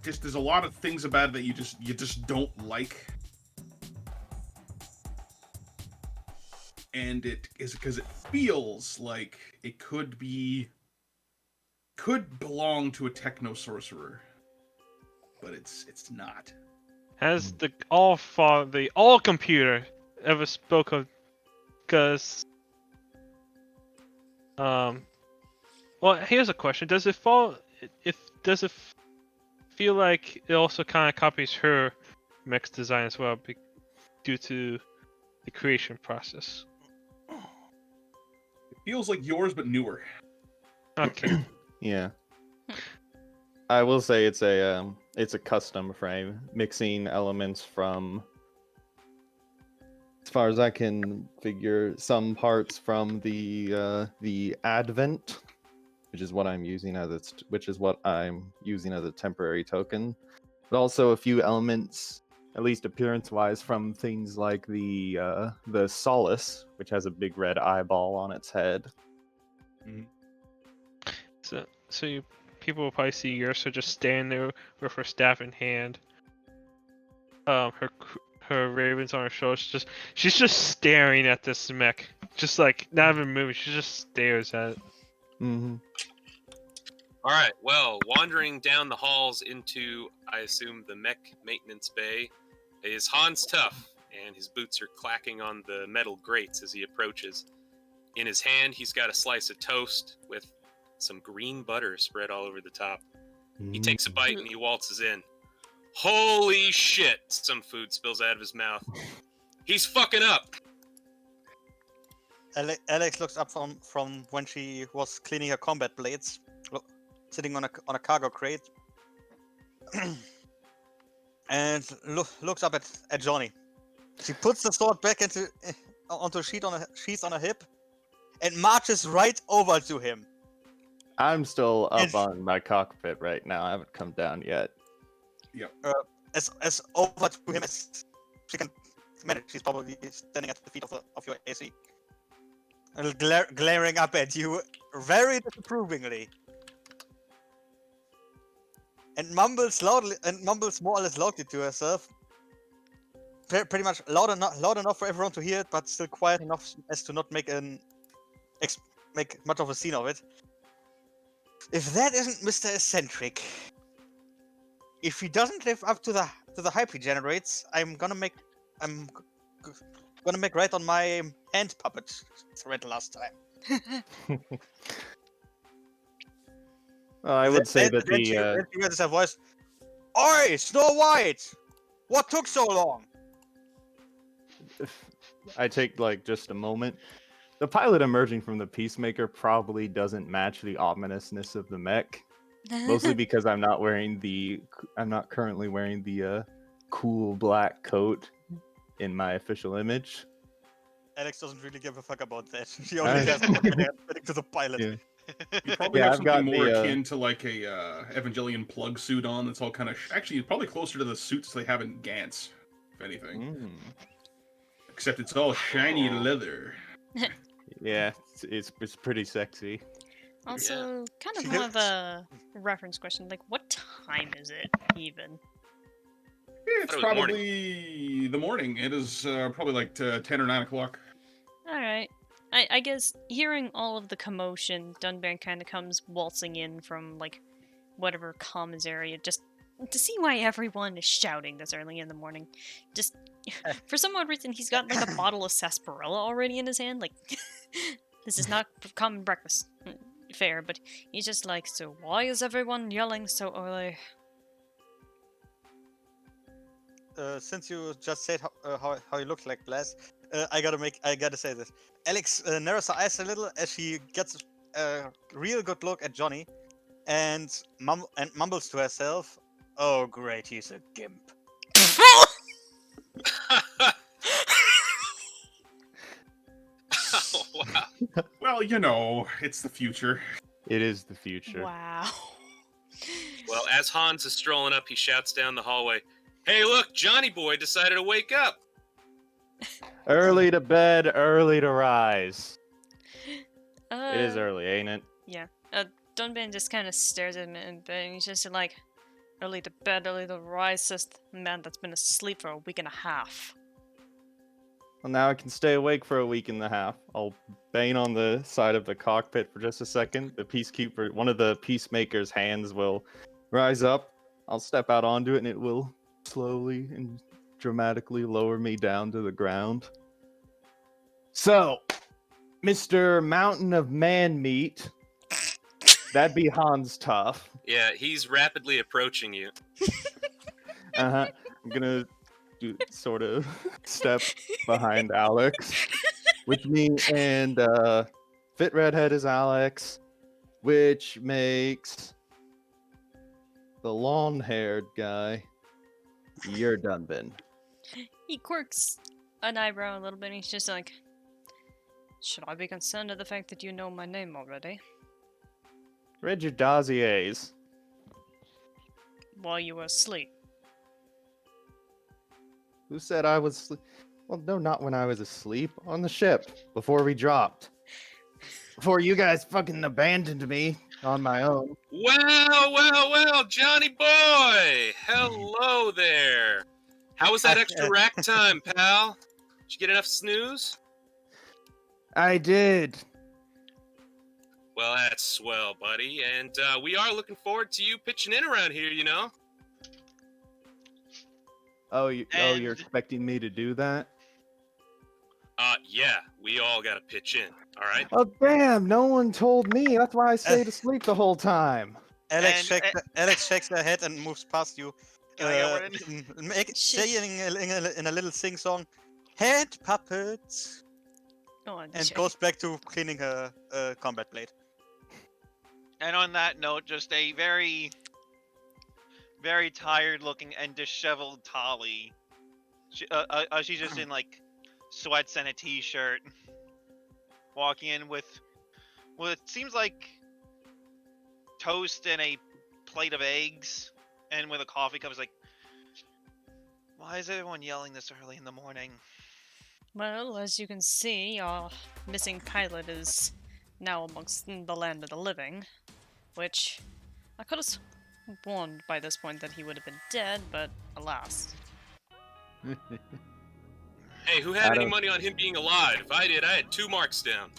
Just there's a lot of things about it that you just don't like. And it is because it feels like it could belong to a techno sorcerer, but it's not. Has the all computer ever spoke of? Because well, here's a question: does it feel like it also kind of copies her mech's design as well, due to the creation process? It feels like yours, but newer. Okay. Yeah. I will say it's a custom frame, mixing elements from, as far as I can figure, some parts from the Advent, which is what I'm using as a temporary token, but also a few elements, at least appearance-wise, from things like the Solace, which has a big red eyeball on its head. Mm-hmm. So people will probably see Ursa just standing there with her staff in hand. Her ravens on her shoulders. She's just staring at this mech, just like not even moving. She just stares at it. Mm-hmm. All right. Well, wandering down the halls into, I assume, the mech maintenance bay is Hans Tough, and his boots are clacking on the metal grates as he approaches. In his hand, he's got a slice of toast with some green butter spread all over the top. He takes a bite and he waltzes in. Holy shit! Some food spills out of his mouth. He's fucking up! Alex looks up from when she was cleaning her combat blades, sitting on a cargo crate, and looks up at Johnny. She puts the sword back onto a sheath on her hip, and marches right over to him. I'm still up on my cockpit right now. I haven't come down yet. Yep. As over to him as she can manage. She's probably standing at the feet of your AC, and glaring up at you very disapprovingly, and mumbles loudly and mumbles more or less loudly to herself. Pretty much loud enough for everyone to hear it, but still quiet enough as to not make much of a scene of it. If that isn't Mr. Eccentric, if he doesn't live up to the hype he generates, I'm gonna make right on my hand puppet thread last time. Well, I would say that then she raises her voice. Oi, Snow White! What took so long? I take just a moment. The pilot emerging from the Peacemaker probably doesn't match the ominousness of the mech, mostly because I'm not currently wearing the cool black coat in my official image. Alex doesn't really give a fuck about that. She only cares about getting to the pilot. Yeah. You probably Yeah, have I've got something more the, akin to like a Evangelion plug suit on. That's all kind of actually probably closer to the suits they have in Gantz, if anything. Except it's all shiny leather. Yeah, it's pretty sexy. Also, kind of more of a reference question. Like, what time is it even? It's probably the morning. It is probably like 10 or 9 o'clock. Alright. I guess hearing all of the commotion, Dunban kind of comes waltzing in from, like, whatever comms area, just to see why everyone is shouting this early in the morning. Just For some odd reason, he's got like a bottle of sarsaparilla already in his hand. Like, this is not common breakfast fare, but he's just like, so why is everyone yelling so early? Since you just said how you look like Blaz, I gotta say this. Alex narrows her eyes a little as she gets a real good look at Johnny, and mumbles to herself, "Oh great, he's a gimp." Oh, wow. Well, you know, it's the future. It is the future. Wow. Well, as Hans is strolling up, he shouts down the hallway, "Hey, look, Johnny boy decided to wake up." Early to bed, early to rise. It is Uh, early, ain't it? Yeah. Dunban just kind of stares at him and he's just like, early to bed, early to rise, says the man that's been asleep for a week and a half. Well, now I can stay awake for a week and a half. I'll bang on the side of the cockpit for just a second. The peacekeeper, one of the peacemaker's hands will rise up. I'll step out onto it, and it will slowly and dramatically lower me down to the ground. So, Mr. Mountain of Man Meat, that'd be Hans Tough. Yeah, he's rapidly approaching you. I'm gonna do sort of step behind Alex, which means Fit Redhead is Alex, which makes the long-haired guy you're Dunban. He quirks an eyebrow a little bit and he's just like, should I be concerned at the fact that you know my name already? Read your dossiers. While you were asleep. Who said I was asleep? Well, no, not when I was asleep. On the ship, before we dropped. Before you guys fucking abandoned me on my own. Well, Johnny boy! Hello there! How was that extra rack time, pal? Did you get enough snooze? I did. Well, that's swell, buddy. And we are looking forward to you pitching in around here, you know? Oh, you're And- expecting me to do that? Yeah, we all gotta pitch in, alright? Oh, damn, no one told me. That's why I stayed asleep the whole time. Alex And- shakes her head and moves past you, Can I get one in? saying in a little sing-song, "Head puppets," Oh, and goes back to cleaning her combat blade. And on that note, just a very, very tired-looking and disheveled Tali. She's just in like sweats and a t-shirt, walking in with what seems like toast and a plate of eggs, and with a coffee cup. It's like, why is everyone yelling this early in the morning? Well, as you can see, our missing pilot is now amongst the land of the living, which I could have warned by this point that he would have been dead, but alas. Hey, who had I any don't- money on him being alive? If I did, I had 2 marks down.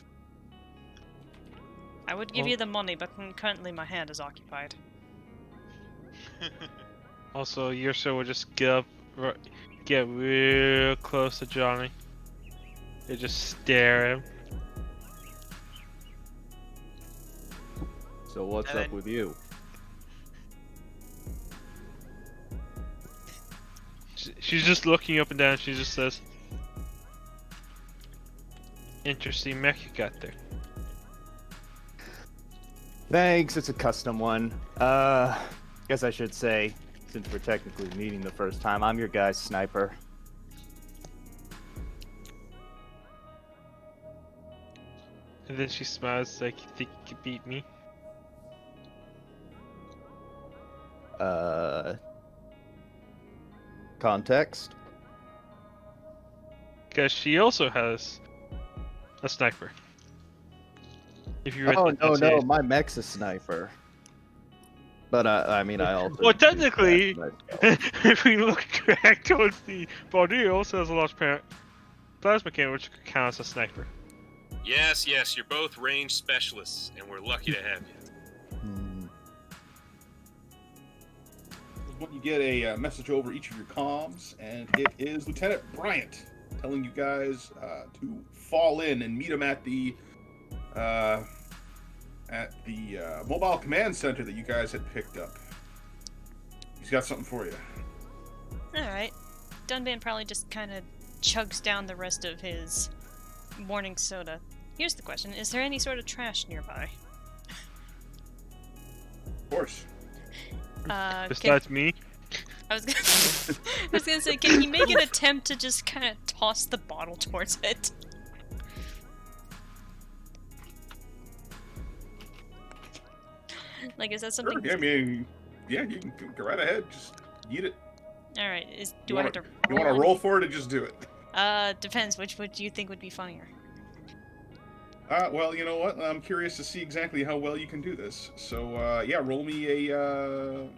I would give Well- you the money, but currently my hand is occupied. Also, Yurso will just get real close to Johnny. They just stare at him. So what's And up then- with you? She's just looking up and down. She just says, "Interesting mech you got there." Thanks, it's a custom one. Guess I should say, since we're technically meeting the first time, I'm your guy's sniper. And then she smiles like, "You think you could beat me?" Context? Because she also has a sniper. If you read Oh, the no, dossier. my mech's a sniper. But, I mean, I also... Well, do technically, that myself. if we look back towards the body, it also has a large plasma cannon, which could count as a sniper. Yes, you're both range specialists, and we're lucky to have you. when you get a message over each of your comms, and it is Lieutenant Bryant telling you guys to fall in and meet him at the mobile command center that you guys had picked up. He's got something for you. Alright. Dunban probably just kind of chugs down the rest of his morning soda. Here's the question, is there any sort of trash nearby? Of course. Besides me? I was gonna say, can he make an attempt to just kind of toss the bottle towards it? Like, is that something? Sure. Yeah, I mean, yeah, you can go right ahead. Just eat it. All right. Do You I wanna- have to? You want to roll for it, or just do it? Depends. Which would you think would be funnier? Well, you know what? I'm curious to see exactly how well you can do this. So, yeah, roll me a.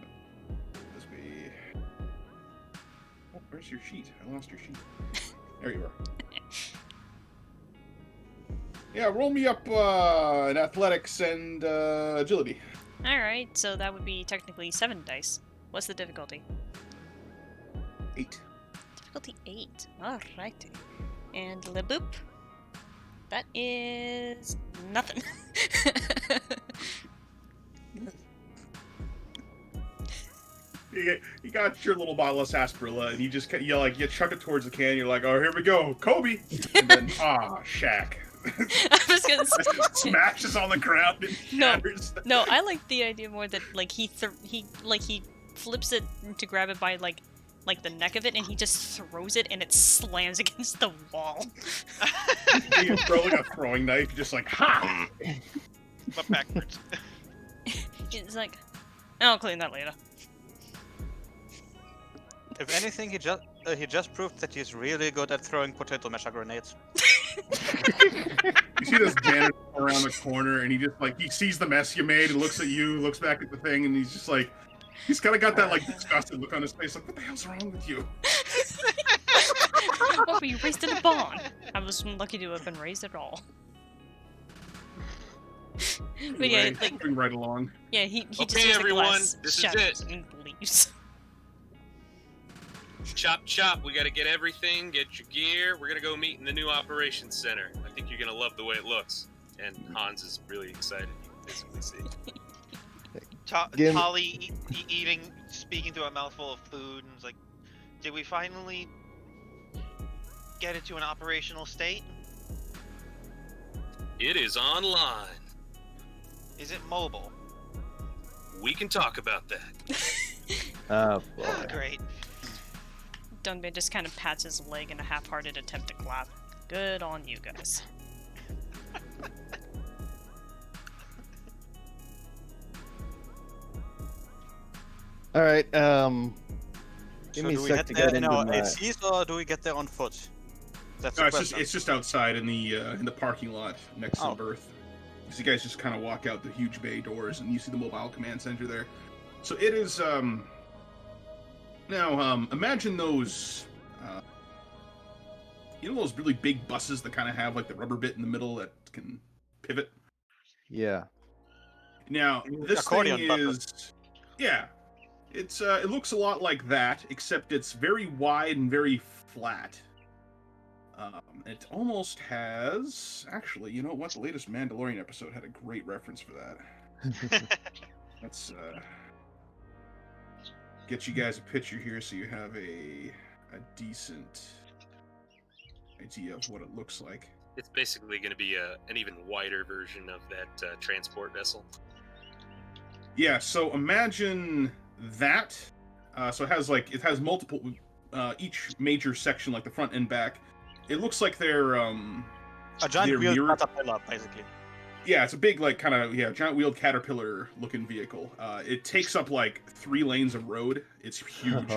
This be. Oh, where's your sheet? I lost your sheet. There you are. Yeah, roll me up in athletics and agility. All right. So that would be technically 7 dice. What's the difficulty? 8. Difficulty 8. Alrighty. And Le Boop? That is nothing. You got your little bottle of sarsaparilla, and you just you chuck it towards the can. You're like, oh, here we go, Kobe, and then Shaq. I was gonna say. Smashes on the ground and shatters. No, I like the idea more that like he flips it to grab it by like the neck of it, and he just throws it, and it slams against the wall. You throw like a throwing knife, just like ha. But backwards. It's like, I'll clean that later. If anything, he just proved that he's really good at throwing potato masher grenades. You see this janitor around the corner, and he just he sees the mess you made, and looks at you, looks back at the thing, and he's just like, he's kind of got that disgusted look on his face, like, what the hell's wrong with you? What, were you raised in a barn? I was lucky to have been raised at all. But yeah, Anyway, moving right along. yeah, he just Okay, takes everyone, the glass, this is shatters, it. and leaves. Chop, chop. We got to get everything, get your gear. We're going to go meet in the new operations center. I think you're going to love the way it looks. And Hans is really excited. You can basically see. Holly speaking through a mouthful of food, and was like, did we finally get it to an operational state? It is online. Is it mobile? We can talk about that. Oh, boy. Oh, great. Dunban just kind of pats his leg in a half-hearted attempt to clap. Good on you guys. All right. Give So me a do we sec get to there get in into our my. ACs, or do we get there on foot? That's No, the question. it's just outside in the parking lot next to Oh. the berth. So you guys just kind of walk out the huge bay doors, and you see the mobile command center there. So it is now imagine those you know those really big buses that kind of have like the rubber bit in the middle that can pivot. Yeah. Now this Accordion thing buses. is yeah, it's it looks a lot like that, except it's very wide and very flat. It almost has actually, you know what? The latest Mandalorian episode had a great reference for that. Let's get you guys a picture here so you have a decent idea of what it looks like. It's basically going to be an even wider version of that transport vessel. Yeah, so imagine that. So it has multiple, each major section, like the front and back. It looks like they're a giant they're wheeled mirrored. caterpillar, basically. Yeah, it's a big, giant wheeled caterpillar looking vehicle. It takes up like 3 lanes of road. It's huge.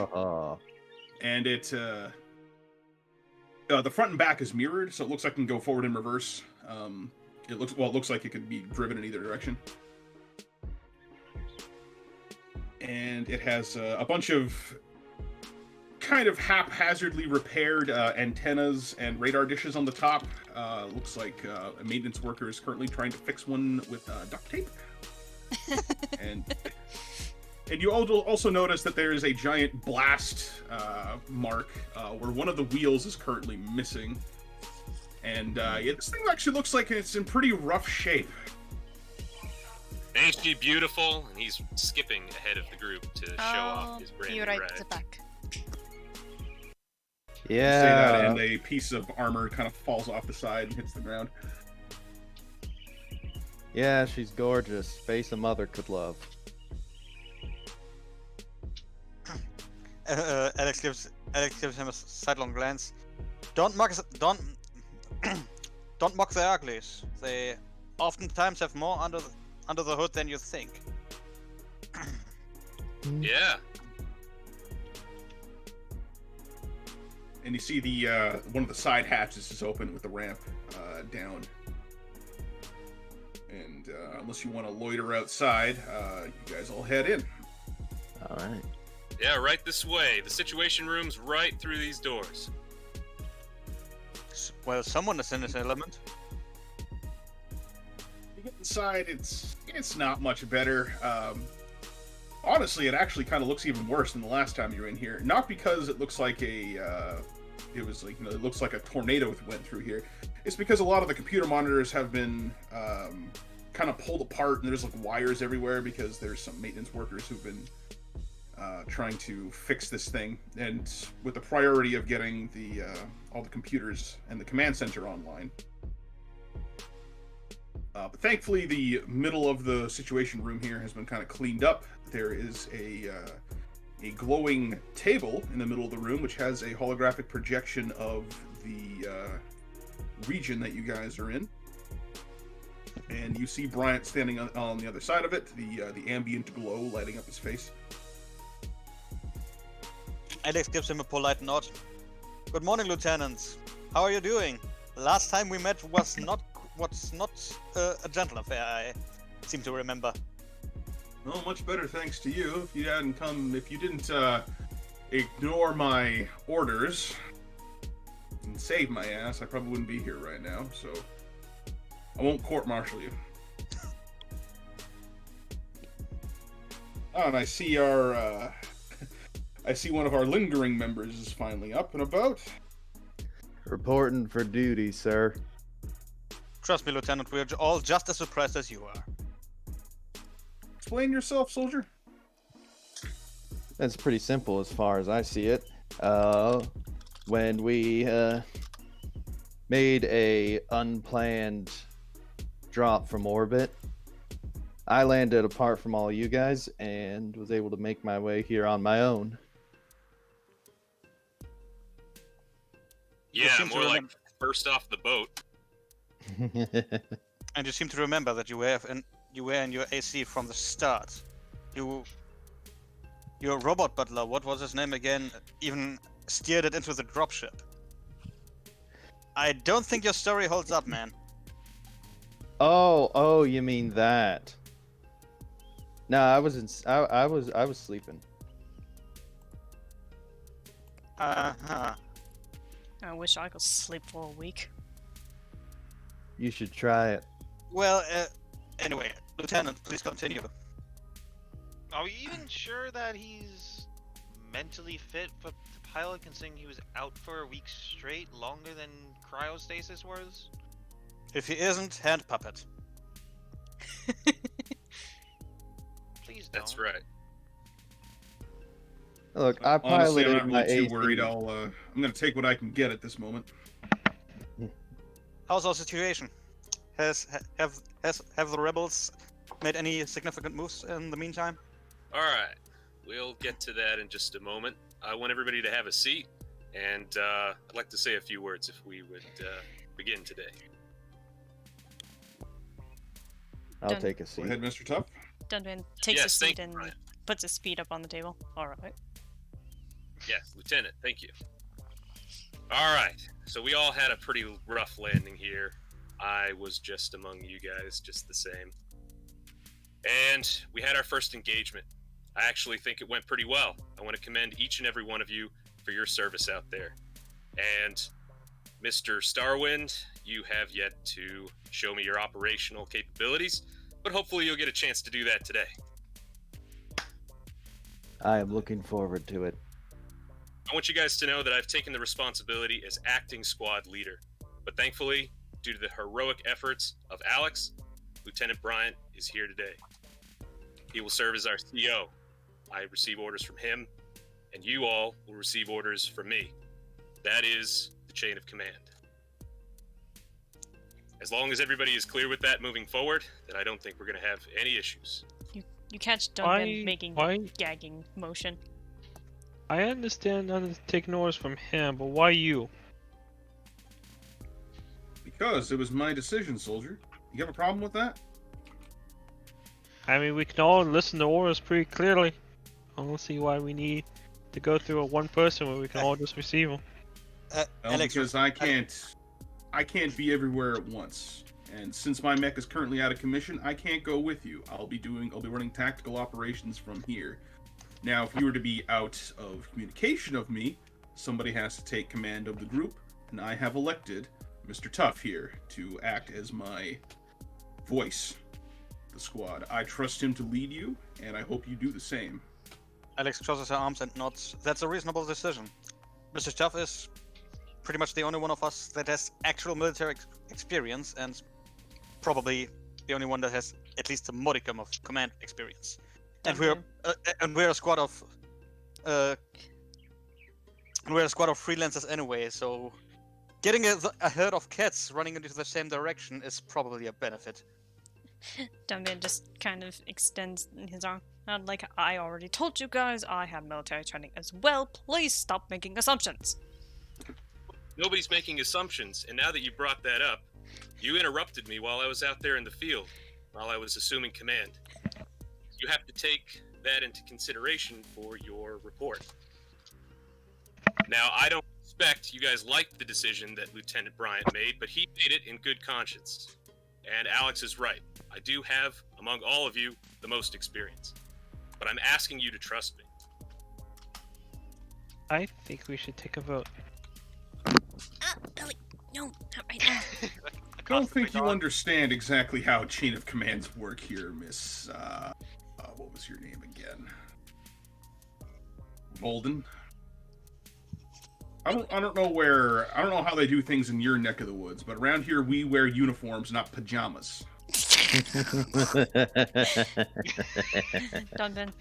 And it, the front and back is mirrored, so it looks like it can go forward and reverse. It looks like it can be driven in either direction. And it has a bunch of kind of haphazardly repaired antennas and radar dishes on the top. Looks like a maintenance worker is currently trying to fix one with duct tape. And And you also notice that there is a giant blast mark where one of the wheels is currently missing. And yeah, this thing actually looks like it's in pretty rough shape. Ain't she beautiful? And he's skipping ahead of the group to show off his brand new right ride. at the back. You say that, Yeah. and a piece of armor kind of falls off the side and hits the ground. Yeah, she's gorgeous. Face a mother could love. Alex gives him a sidelong glance. Don't mock don't mock the uglies. They oftentimes have more under the hood than you think. Yeah. And you see the one of the side hatches is open with the ramp down. And unless you want to loiter outside, you guys all head in. All right. Yeah, right this way. The situation room's right through these doors. Well, someone is in this element. You get inside, it's not much better. Honestly, it actually kind of looks even worse than the last time you were in here. Not because it looks like it looks like a tornado went through here. It's because a lot of the computer monitors have been kind of pulled apart, and there's like wires everywhere because there's some maintenance workers who've been trying to fix this thing, and with the priority of getting the all the computers and the command center online. But thankfully, the middle of the situation room here has been kind of cleaned up. There is a glowing table in the middle of the room, which has a holographic projection of the region that you guys are in. And you see Bryant standing on the other side of it, the ambient glow lighting up his face. Alex gives him a polite nod. Good morning, Lieutenant. How are you doing? The last time we met was not a gentle affair, I seem to remember. Well, much better thanks to you. If you didn't ignore my orders and save my ass, I probably wouldn't be here right now, so I won't court-martial you. Oh, and I see I see one of our lingering members is finally up and about. Reporting for duty, sir. Trust me, Lieutenant, we're all just as surprised as you are. Explain yourself, soldier. That's pretty simple as far as I see it. When we made a unplanned drop from orbit, I landed apart from all you guys and was able to make my way here on my own. Yeah, seem to more like remember- first off the boat. And you seem to remember that you were in your AC from the start. Your robot butler, what was his name again, even steered it into the dropship. I don't think your story holds up, man. Oh, you mean that? No, I was sleeping. Uh-huh. I wish I could sleep for a week. You should try it. Well, anyway, Lieutenant, please continue. Are we even sure that he's mentally fit for the pilot, considering he was out for a week straight, longer than cryostasis was? If he isn't, hand puppet. Please don't. That's right. Look, I Honestly, I'm piloted not my really too AC. worried. I'm gonna take what I can get at this moment. How's our situation? Have the rebels made any significant moves in the meantime? All right, we'll get to that in just a moment. I want everybody to have a seat, and I'd like to say a few words if we would begin today. I'll Done. take a Go seat. ahead, Mr. Tough. Dunban takes a Yes, thank seat you, and Brian. puts his feet up on the table. Alright. Yes, Lieutenant, thank you. All right, so we all had a pretty rough landing here. I was just among you guys, just the same. And we had our first engagement. I actually think it went pretty well. I want to commend each and every one of you for your service out there. And Mr. Starwind, you have yet to show me your operational capabilities, but hopefully you'll get a chance to do that today. I am looking forward to it. I want you guys to know that I've taken the responsibility as acting squad leader. But thankfully, due to the heroic efforts of Alex, Lieutenant Bryant is here today. He will serve as our CO. I receive orders from him, and you all will receive orders from me. That is the chain of command. As long as everybody is clear with that moving forward, then I don't think we're going to have any issues. You catch Duncan making the gagging motion. I understand taking orders from him, but why you? Because it was my decision, soldier. You have a problem with that? I mean, we can all listen to orders pretty clearly. I don't see why we need to go through a one person where we can all just receive them. Well, Alex, because I can't be everywhere at once. And since my mech is currently out of commission, I can't go with you. I'll be running tactical operations from here. Now, if you were to be out of communication of me, somebody has to take command of the group, and I have elected Mr. Tough here to act as my voice, the squad. I trust him to lead you, and I hope you do the same. Alex crosses her arms and nods. That's a reasonable decision. Mr. Tuff is pretty much the only one of us that has actual military experience, and probably the only one that has at least a modicum of command experience. And we're a squad of freelancers anyway. So getting a herd of cats running into the same direction is probably a benefit. Duncan just kind of extends his arm. Like I already told you guys, I have military training as well. Please stop making assumptions. Nobody's making assumptions, and now that you brought that up, you interrupted me while I was out there in the field, while I was assuming command. You have to take that into consideration for your report. Now, I don't expect you guys liked the decision that Lieutenant Bryant made, but he made it in good conscience. And Alex is right. I do have, among all of you, the most experience. But I'm asking you to trust me. I think we should take a vote. Billy, no, not right now. I don't think you understand exactly how chain of commands work here, Miss. What was your name again? Bolden. I don't know how they do things in your neck of the woods, but around here we wear uniforms, not pajamas. Duncan,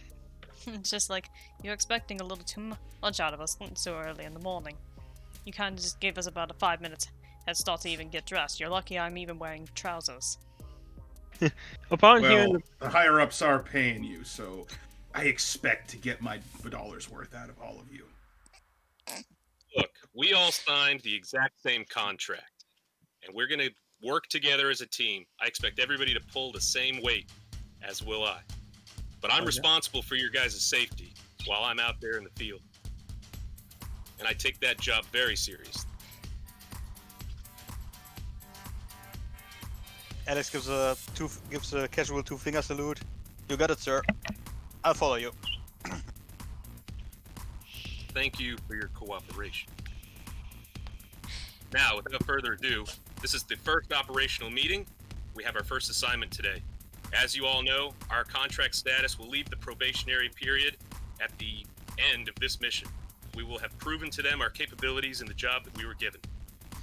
it's just like you're expecting a little too much out of us so early in the morning. You kind of just gave us about a 5 minutes head start to even get dressed. You're lucky I'm even wearing trousers. Upon Well, hearing the higher ups are paying you, so I expect to get my dollar's worth out of all of you. Look, we all signed the exact same contract, and we're going to work together as a team. I expect everybody to pull the same weight, as will I. But I'm responsible for your guys' safety while I'm out there in the field. And I take that job very seriously. Alex gives a casual two-finger salute. You got it, sir. I'll follow you. Thank you for your cooperation. Now, without further ado, this is the first operational meeting. We have our first assignment today. As you all know, our contract status will leave the probationary period at the end of this mission. We will have proven to them our capabilities in the job that we were given.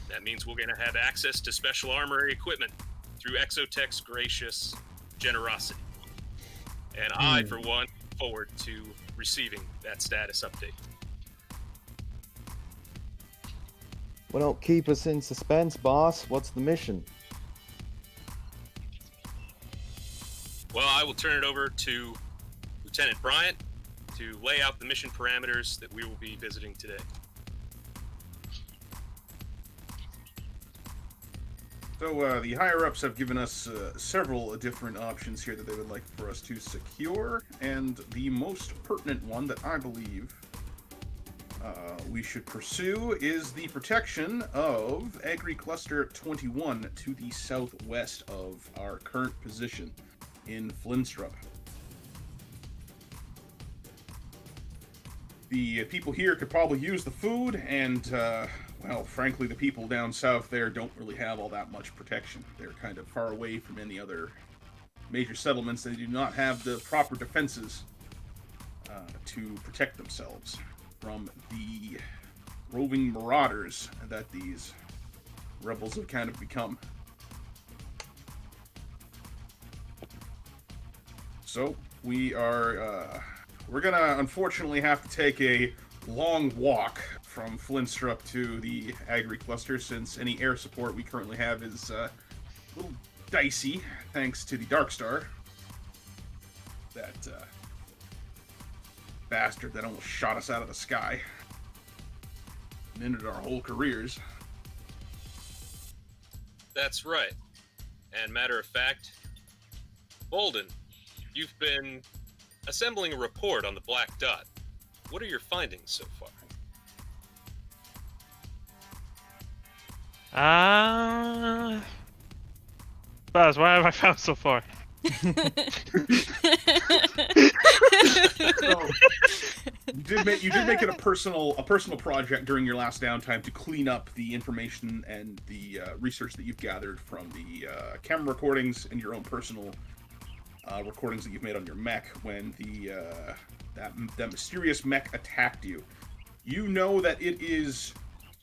That means we're going to have access to special armory equipment through Exotech's gracious generosity. And I, for one, look forward to receiving that status update. Well, don't keep us in suspense, boss. What's the mission? Well, I will turn it over to Lieutenant Bryant to lay out the mission parameters that we will be visiting today. So the higher-ups have given us several different options here that they would like for us to secure, and the most pertinent one that I believe we should pursue is the protection of Agri Cluster 21 to the southwest of our current position in Flintstrup. The people here could probably use the food, and well, frankly, the people down south there don't really have all that much protection. They're kind of far away from any other major settlements. They do not have the proper defenses to protect themselves from the roving marauders that these rebels have kind of become. So we are we're gonna unfortunately have to take a long walk from Flintstrup to the Agri Cluster, since any air support we currently have is a little dicey thanks to the Dark Star. That bastard that almost shot us out of the sky and ended our whole careers. That's right. And matter of fact, Bolden, you've been assembling a report on the Black Dot. What are your findings so far? Buzz, what have I found so far? So, you did make it a personal project during your last downtime to clean up the information and the research that you've gathered from the camera recordings and your own personal recordings that you've made on your mech when that mysterious mech attacked you. You know that it is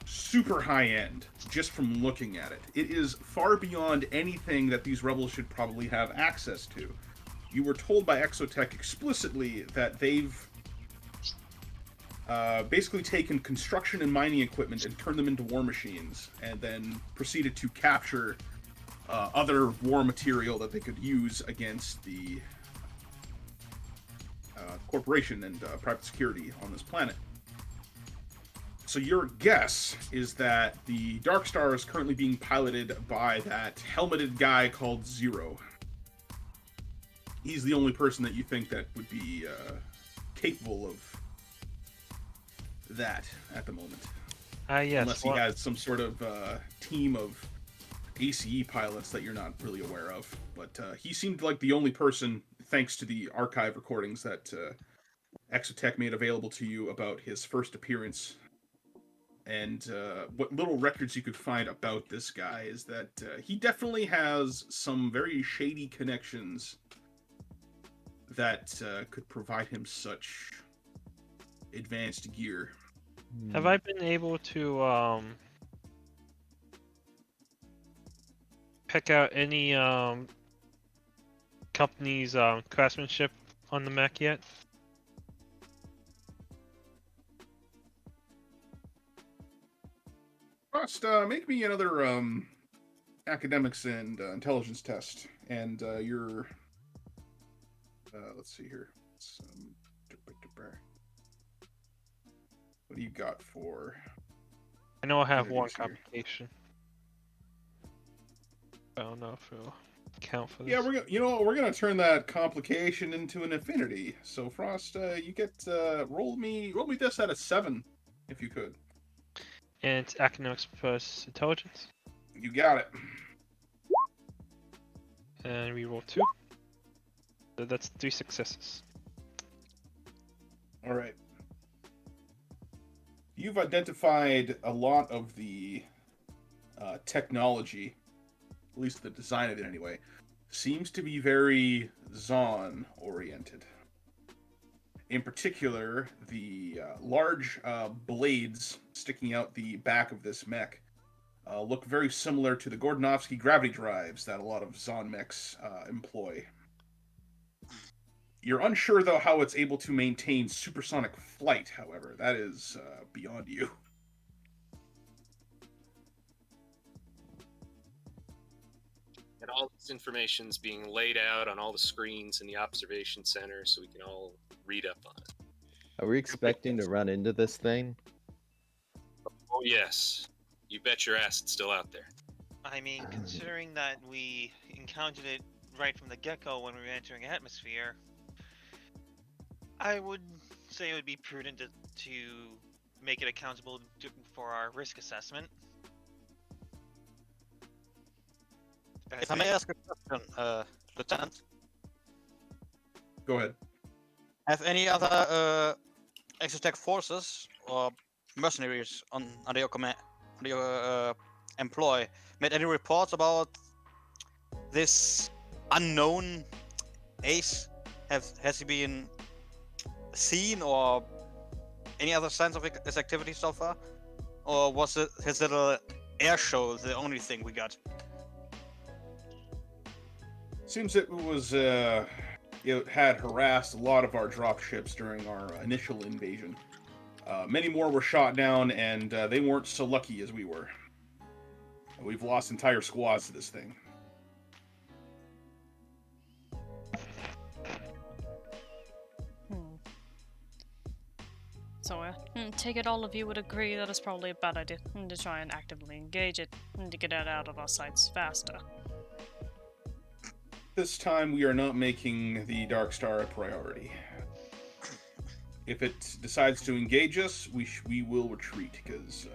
super high-end, just from looking at it. It is far beyond anything that these rebels should probably have access to. You were told by Exotech explicitly that they've basically taken construction and mining equipment and turned them into war machines, and then proceeded to capture other war material that they could use against the corporation and private security on this planet. So your guess is that the Dark Star is currently being piloted by that helmeted guy called Zero. He's the only person that you think that would be capable of that at the moment. Yes. Unless he has some sort of team of ACE pilots that you're not really aware of. But he seemed like the only person, thanks to the archive recordings that Exotech made available to you about his first appearance. And what little records you could find about this guy is that he definitely has some very shady connections that could provide him such advanced gear. Have I been able to pick out any company's craftsmanship on the mech yet? Frost, make me another academics and intelligence test, and your let's see here. What do you got for? I know I have one entities here? complication. I don't know if it'll count for this. Yeah, we're gonna turn that complication into an affinity. So Frost, you get roll me this at a 7, if you could. And it's academics plus intelligence. You got it. And we roll 2. So that's 3 successes. All right. You've identified a lot of the technology, at least the design of it anyway, seems to be very Zon oriented. In particular, the large blades sticking out the back of this mech look very similar to the Gordonovsky gravity drives that a lot of Zon mechs employ. You're unsure, though, how it's able to maintain supersonic flight, however. That is beyond you. And all this information's being laid out on all the screens in the observation center so we can all read up on it. Are we expecting to run into this thing? Oh, yes. You bet your ass it's still out there. I mean, considering that we encountered it right from the get-go when we were entering atmosphere, I would say it would be prudent to make it accountable for our risk assessment. If I may ask a question, Lieutenant. Go ahead. Have any other Exotech forces or mercenaries under your employ made any reports about this unknown ace? Has he been seen or any other signs of his activity so far? Or was it his little air show the only thing we got? Seems it was it had harassed a lot of our drop ships during our initial invasion. Many more were shot down, and they weren't so lucky as we were. We've lost entire squads to this thing. So, take it all of you would agree that it's probably a bad idea to try and actively engage it to get it out of our sights faster. This time, we are not making the Dark Star a priority. If it decides to engage us, we will retreat, because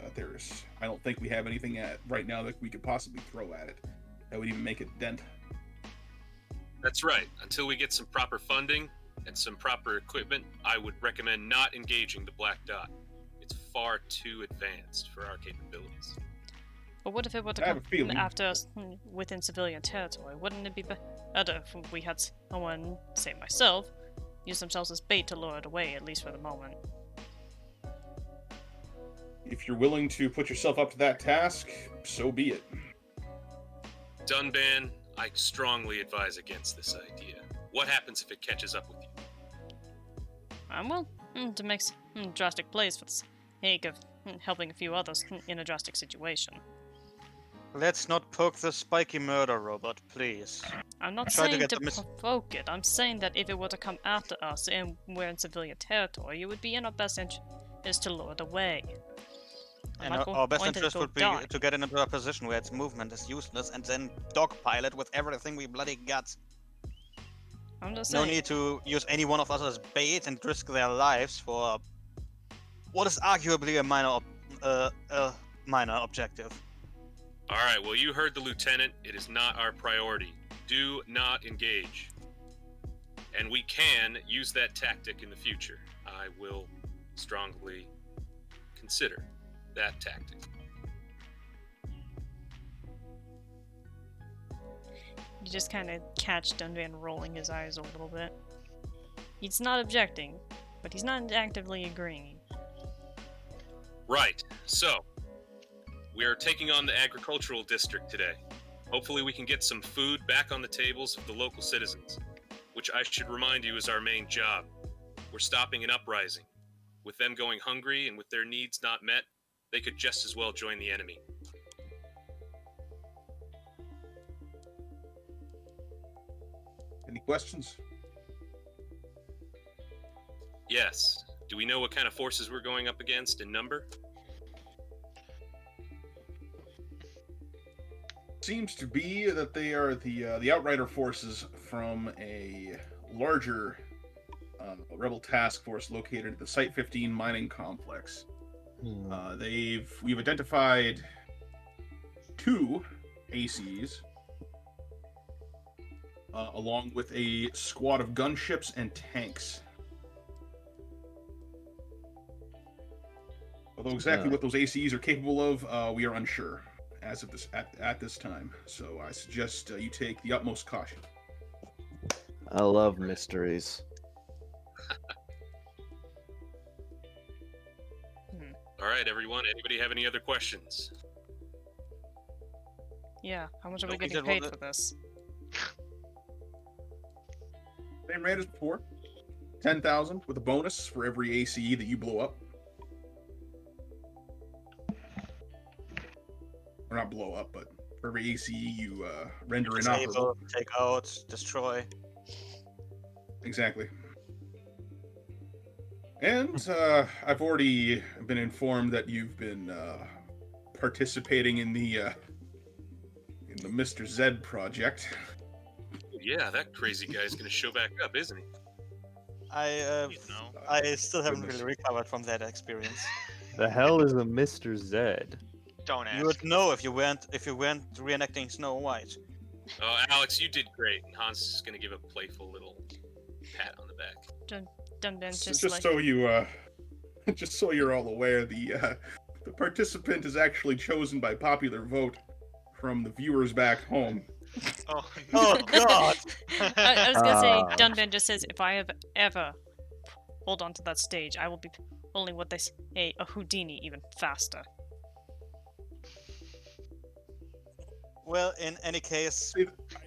I don't think we have anything right now that we could possibly throw at it that would even make it dent. That's right. Until we get some proper funding and some proper equipment, I would recommend not engaging the Black Dot. It's far too advanced for our capabilities. But what if it were to come after us within civilian territory? Wouldn't it be better if we had someone, say myself, use themselves as bait to lure it away, at least for the moment? If you're willing to put yourself up to that task, so be it. Dunban, I strongly advise against this idea. What happens if it catches up with you? I'm willing to make some drastic plays for the sake of helping a few others in a drastic situation. Let's not poke the spiky murder robot, please. I'm not saying to provoke it. I'm saying that if it were to come after us and we're in civilian territory, it would be in our best interest to lure it away. And our best interest would be to get it into a position where its movement is useless and then dogpile it with everything we bloody got. I'm just no saying. Need to use any one of us as bait and risk their lives for what is arguably a minor objective. Alright, well you heard the Lieutenant. It is not our priority. Do not engage. And we can use that tactic in the future. I will strongly consider that tactic. You just kind of catch Dunban rolling his eyes a little bit. He's not objecting, but he's not actively agreeing. Right, so we are taking on the agricultural district today. Hopefully we can get some food back on the tables of the local citizens, which I should remind you is our main job. We're stopping an uprising. With them going hungry and with their needs not met, they could just as well join the enemy. Any questions? Yes. Do we know what kind of forces we're going up against in number? Seems to be that they are the Outrider forces from a larger rebel task force located at the Site 15 mining complex. We've identified 2 ACs, along with a squad of gunships and tanks. Although exactly what those ACs are capable of, we are unsure as of at this time. So I suggest you take the utmost caution. I love mysteries. All right, everyone. Anybody have any other questions? Yeah, how much are we getting paid for this? Same rate as before. 10,000 with a bonus for every ACE that you blow up. Or not blow up, but for every ACE you render inoperable. Take out, destroy. Exactly. And I've already been informed that you've been participating in the Mr. Zed project. Yeah, that crazy guy's gonna show back up, isn't he? I still haven't really recovered from that experience. The hell is a Mr. Zed? Don't ask. You would know if you weren't reenacting Snow White. Oh, Alex, you did great. And Hans is gonna give a playful little pat on the back. Dunban just so you're all aware, the participant is actually chosen by popular vote from the viewers back home. Oh, Oh God! I was gonna say, Dunban just says, if I have ever hold on to that stage, I will be pulling what they say a Houdini even faster. Well, in any case, I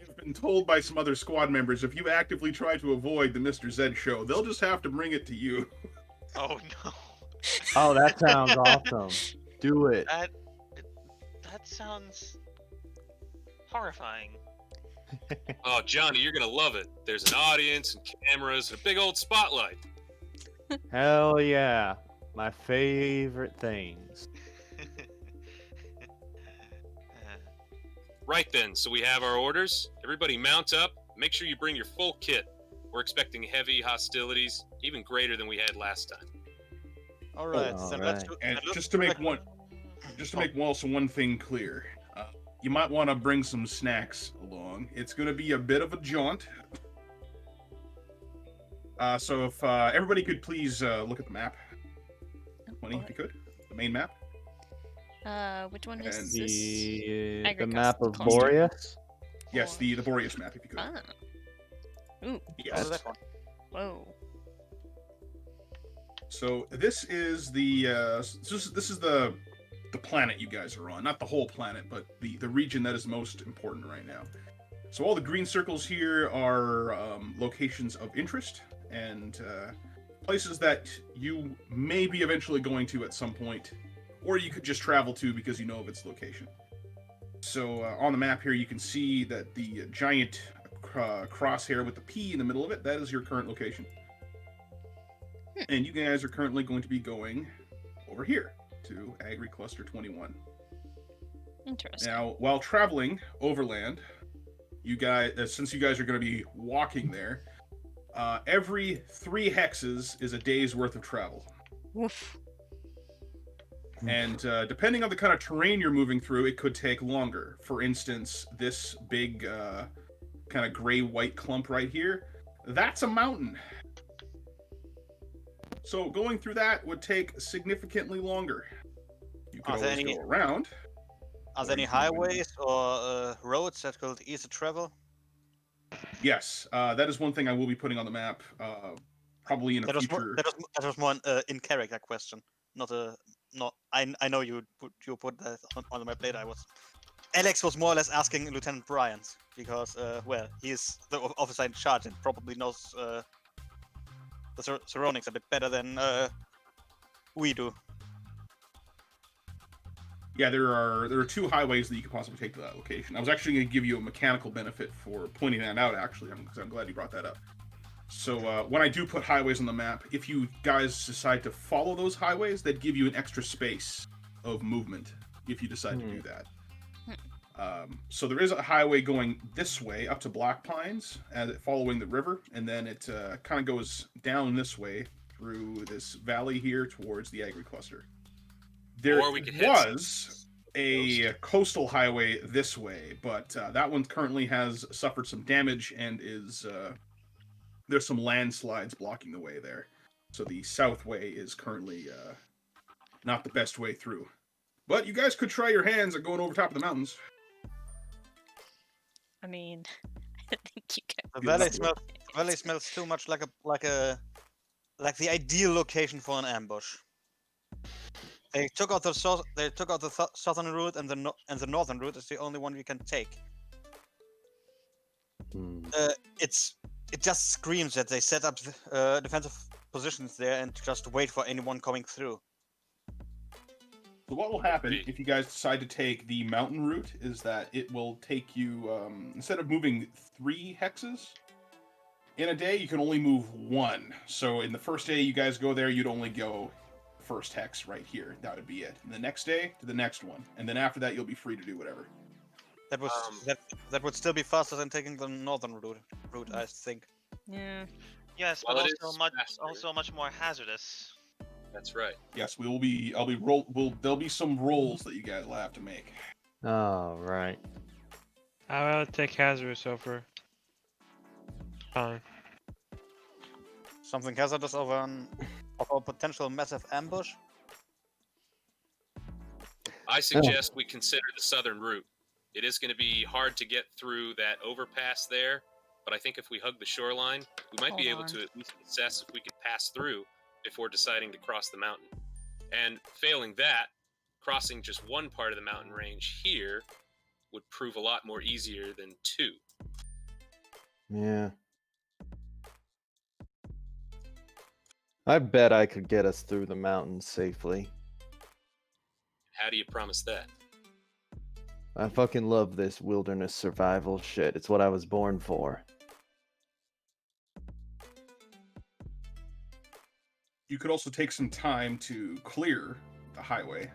have been told by some other squad members, if you actively try to avoid the Mr. Zed show, they'll just have to bring it to you. Oh no. Oh, that sounds awesome. Do it. That sounds horrifying. Oh, Johnny, you're gonna love it. There's an audience and cameras and a big old spotlight. Hell yeah. My favorite things. Right then, so we have our orders. Everybody mount up. Make sure you bring your full kit. We're expecting heavy hostilities, even greater than we had last time. all right. all Then right. let's And let's just to make like- one thing clear, you might want to bring some snacks along. It's going to be a bit of a jaunt. So if everybody could please look at the map. 20, if you could. The main map. Which one And is this? The map of Cluster. Boreas. Yes, the Boreas map, if you could. Ah. Ooh. oh, Yes. that one. Whoa. So this is the this is the planet you guys are on, not the whole planet, but the region that is most important right now. So all the green circles here are locations of interest and places that you may be eventually going to at some point, or you could just travel to because you know of its location. So on the map here, you can see that the giant crosshair with the P in the middle of it, that is your current location. And you guys are currently going to be going over here to Agri Cluster 21. Interesting. Now, while traveling overland, you guys, since you guys are going to be walking there, every 3 hexes is a day's worth of travel. Woof. And depending on the kind of terrain you're moving through, it could take longer. For instance, this big kind of gray-white clump right here, that's a mountain. So going through that would take significantly longer. You could Are there always any- go around. Are there any Or you can even- highways or roads that could ease the travel? Yes, that is one thing I will be putting on the map, probably in a That was future. that was more an in character question, not a not. I know you put that on the map later. Alex was more or less asking Lieutenant Bryant because well, he's the officer in charge and probably knows the surroundings a bit better than we do. Yeah, there are 2 highways that you could possibly take to that location. I was actually going to give you a mechanical benefit for pointing that out, actually, because I'm glad you brought that up. So when I do put highways on the map, if you guys decide to follow those highways, they'd give you an extra space of movement if you decide to do that. So there is a highway going this way up to Black Pines, following the river, and then it kind of goes down this way through this valley here towards the Agri Cluster. There Or we could hit was a coastal highway this way, but that one currently has suffered some damage and is there's some landslides blocking the way there. So the south way is currently not the best way through. But you guys could try your hands at going over top of the mountains. I mean, I think you can. The Yeah. valley smells too much like the ideal location for an ambush. They took out the southern route, and the northern route is the only one we can take. It just screams that they set up defensive positions there and just wait for anyone coming through. So what will happen if you guys decide to take the mountain route is that it will take you, instead of moving 3 hexes in a day, you can only move 1. So in the first day you guys go there, you'd only go first hex right here. That would be it. And the next day to the next one. And then after that, you'll be free to do whatever. That was that would still be faster than taking the northern route, I think. Yeah. Yes, Well, but it also is much faster. much more hazardous. That's right. Yes, there'll be some rolls that you guys will have to make. All right. I will take hazardous over. Fine. Something hazardous of a potential massive ambush. I suggest we consider the southern route. It is going to be hard to get through that overpass there, but I think if we hug the shoreline, we might be Hold able on. to at least assess if we could pass through before deciding to cross the mountain. And failing that, crossing just one part of the mountain range here would prove a lot more easier than two. Yeah. I bet I could get us through the mountains safely. How do you promise that? I fucking love this wilderness survival shit. It's what I was born for. You could also take some time to clear the highway.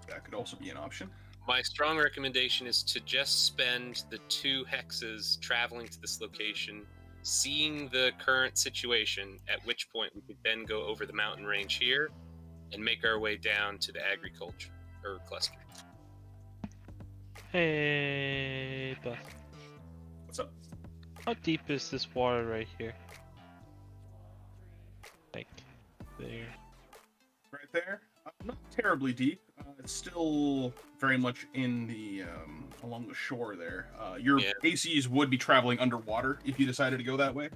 That could also be an option. My strong recommendation is to just spend the 2 hexes traveling to this location, seeing the current situation, at which point we could then go over the mountain range here and make our way down to the agriculture cluster. Hey, Buff. What's up? How deep is this water right here? Like, there. Right there. Not terribly deep. It's still very much in the along the shore there. Your ACs would be traveling underwater if you decided to go that way.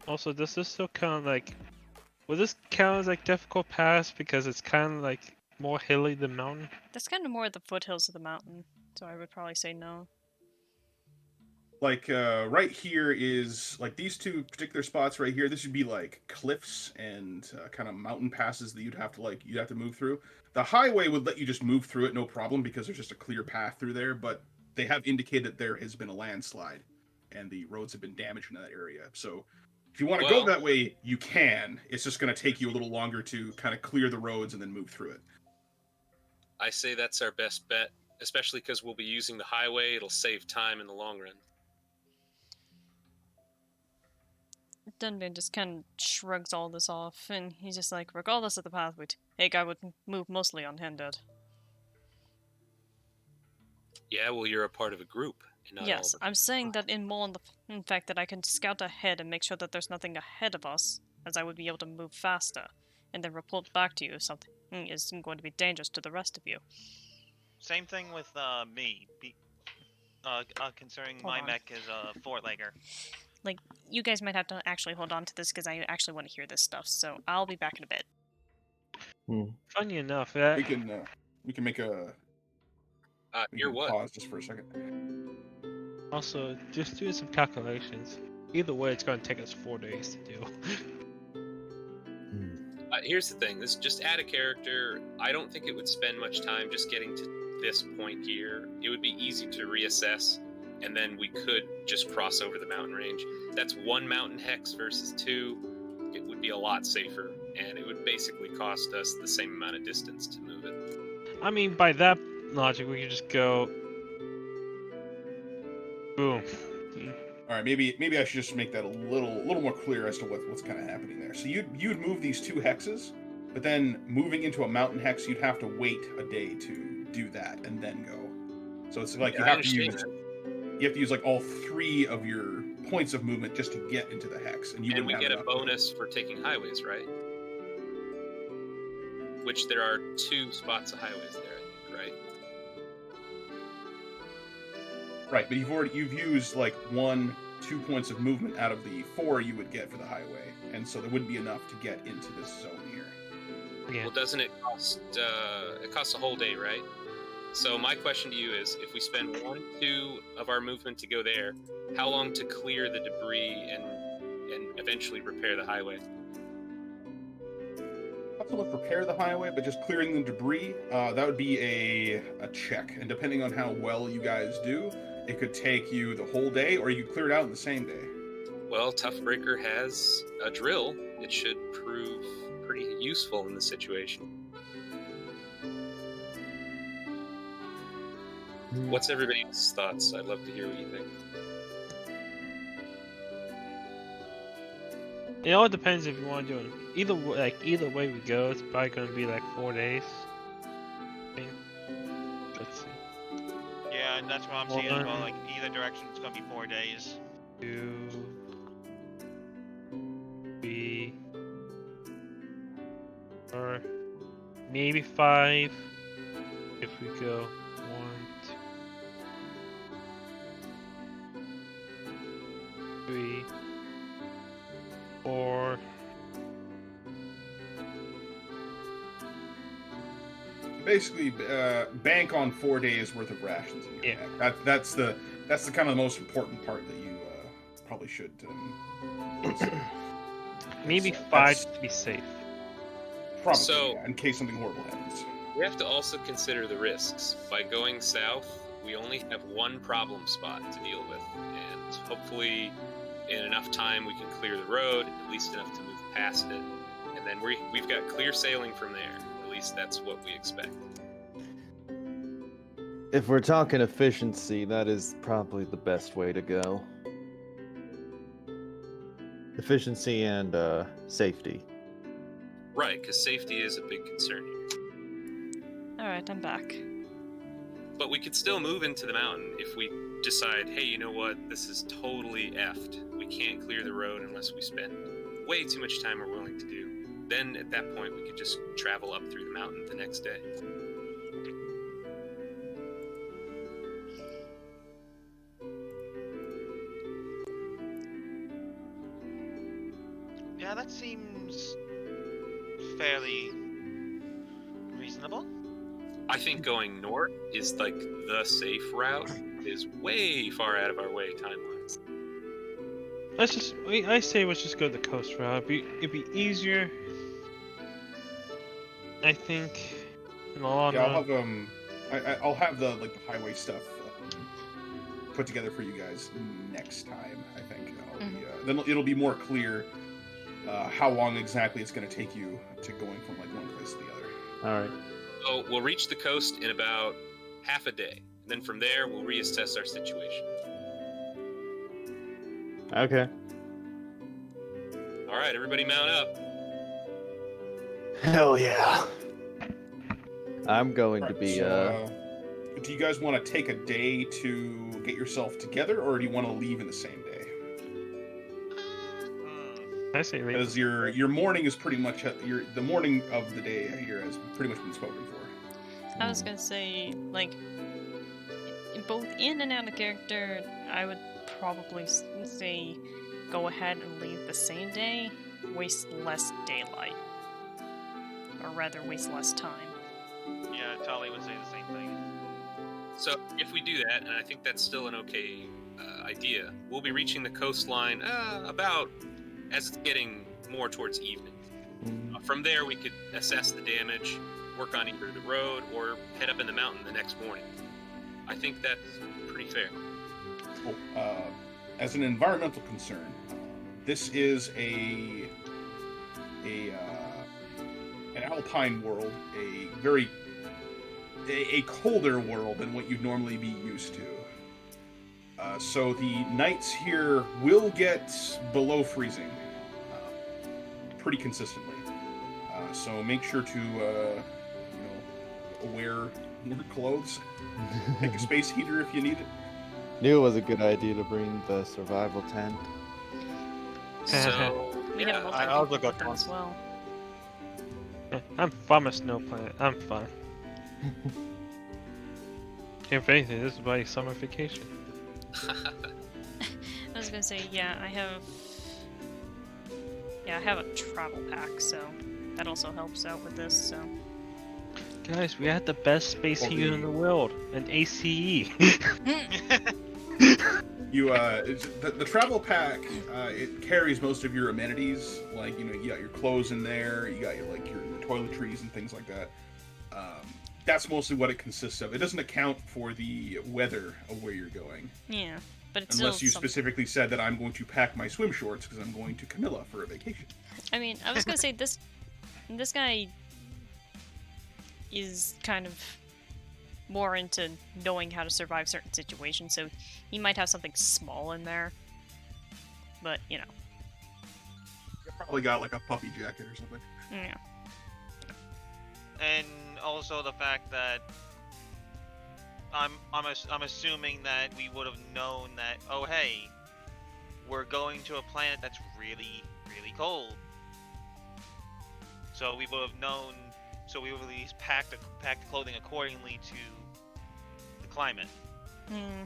Also, does this still count like... Would this count as like difficult pass because it's kind of like more hilly than mountain? That's kind of more at the foothills of the mountain, so I would probably say no. Like right here is like these 2 particular spots right here. This would be like cliffs and kind of mountain passes that you'd have to move through. The highway would let you just move through it no problem because there's just a clear path through there. But they have indicated there has been a landslide and the roads have been damaged in that area. So if you want to go that way, you can. It's just going to take you a little longer to kind of clear the roads and then move through it. I say that's our best bet, especially because we'll be using the highway. It'll save time in the long run. Dunban just kind of shrugs all this off, and he's just like, regardless of the path, I would move mostly unhindered. Yeah, well, you're a part of a group. And not Yes, all I'm saying that in fact that I can scout ahead and make sure that there's nothing ahead of us, as I would be able to move faster, and then report back to you if something is going to be dangerous to the rest of you. Same thing with me. Considering Hold my on. mech is a 4-legger. Like, you guys might have to actually hold on to this because I actually want to hear this stuff, so I'll be back in a bit. Funny enough, We can make a you're what? pause just for a second. also, just doing some calculations. Either way, it's going to take us 4 days to do. Here's the thing. Just add a character. I don't think it would spend much time just getting to this point here. It would be easy to reassess, and then we could just cross over the mountain range. That's 1 mountain hex versus 2. It would be a lot safer, and it would basically cost us the same amount of distance to move it. I mean, by that logic, we could just go... Boom. All right, maybe I should just make that a little more clear as to what's kind of happening there. So you'd move these 2 hexes, but then moving into a mountain hex, you'd have to wait a day to do that and then go. So it's like you have to use like all 3 of your points of movement just to get into the hex, and we get a bonus for taking highways, right? Which there are 2 spots of highways there, I think, right? Right, but you've used like 1-2 points of movement out of the 4 you would get for the highway, and so there wouldn't be enough to get into this zone here. Yeah. Well, doesn't it cost? It costs a whole day, right? So my question to you is, if we spend 1-2 of our movement to go there, how long to clear the debris and eventually repair the highway? Not so much repair the highway, but just clearing the debris. That would be a check, and depending on how well you guys do, it could take you the whole day, or you could clear it out in the same day. Well, Toughbreaker has a drill. It should prove pretty useful in this situation. What's everybody's thoughts? I'd love to hear what you think. It all depends if you want to do it. Either way we go, it's probably going to be like 4 days. Let's see. Yeah, and that's what I'm seeing as well. Like, either direction, it's going to be 4 days. 2, 3, or maybe 5 if we go 1, 3, 4. Basically, bank on 4 days worth of rations in your pack. That's the kind of the most important part that you probably should. Maybe so 5 to be safe. Probably, So- in case something horrible happens. We have to also consider the risks. By going south, we only have one problem spot to deal with, and hopefully in enough time we can clear the road, at least enough to move past it, and then we've got clear sailing from there. At least that's what we expect. If we're talking efficiency, that is probably the best way to go. Efficiency and safety. Right, because safety is a big concern here. Alright, I'm back. But we could still move into the mountain if we decide, hey, you know what, this is totally effed. We can't clear the road unless we spend way too much time we're willing to do. Then at that point we could just travel up through the mountain the next day. Yeah, that seems fairly reasonable. I think going north is like the safe route. Is way far out of our way time-wise. I say let's just go the coast route. It'd be easier. I think in the long Yeah, run. I'll have the highway stuff put together for you guys next time. I think then it'll be more clear how long exactly it's going to take you to going from one place to the other. All right. So we'll reach the coast in about half a day. And then from there, we'll reassess our situation. Okay. All right, everybody mount up. Hell yeah. I'm going to be do you guys want to take a day to get yourself together, or do you want to leave in the same day? I say leave. Because your morning is pretty much the morning of the day here has pretty much been spoken for. I was gonna say, both in and out of character, I would probably say go ahead and leave the same day, waste less daylight. Or rather, waste less time. Yeah, Tali would say the same thing. So if we do that, and I think that's still an okay idea, we'll be reaching the coastline about as it's getting more towards evening. From there, we could assess the damage, work on either the road, or head up in the mountain the next morning. I think that's pretty fair. As an environmental concern, this is an alpine world, a colder world than what you'd normally be used to. So the nights here will get below freezing pretty consistently. So make sure to wear warm clothes. Take a space heater if you need it. Knew it was a good idea to bring the survival tent. So We have a I also multi got one. as well. I'm a snow planet. I'm fine. If anything, this is my summer vacation. I was gonna say, I have a travel pack, so that also helps out with this, so. Guys, we had the best space heater in the world, an ACE. The travel pack, it carries most of your amenities, you got your clothes in there, you got your toiletries and things like that. That's mostly what it consists of. It doesn't account for the weather of where you're going. Yeah, but it's unless still you specifically said that I'm going to pack my swim shorts because I'm going to Camilla for a vacation. I mean, I was gonna say this guy is kind of more into knowing how to survive certain situations, so he might have something small in there. But, You probably got a puppy jacket or something. yeah. And also the fact that I'm assuming that we would have known that, oh hey, we're going to a planet that's really, really cold. So we would have known, so we would at least pack the clothing accordingly to the climate. Hmm.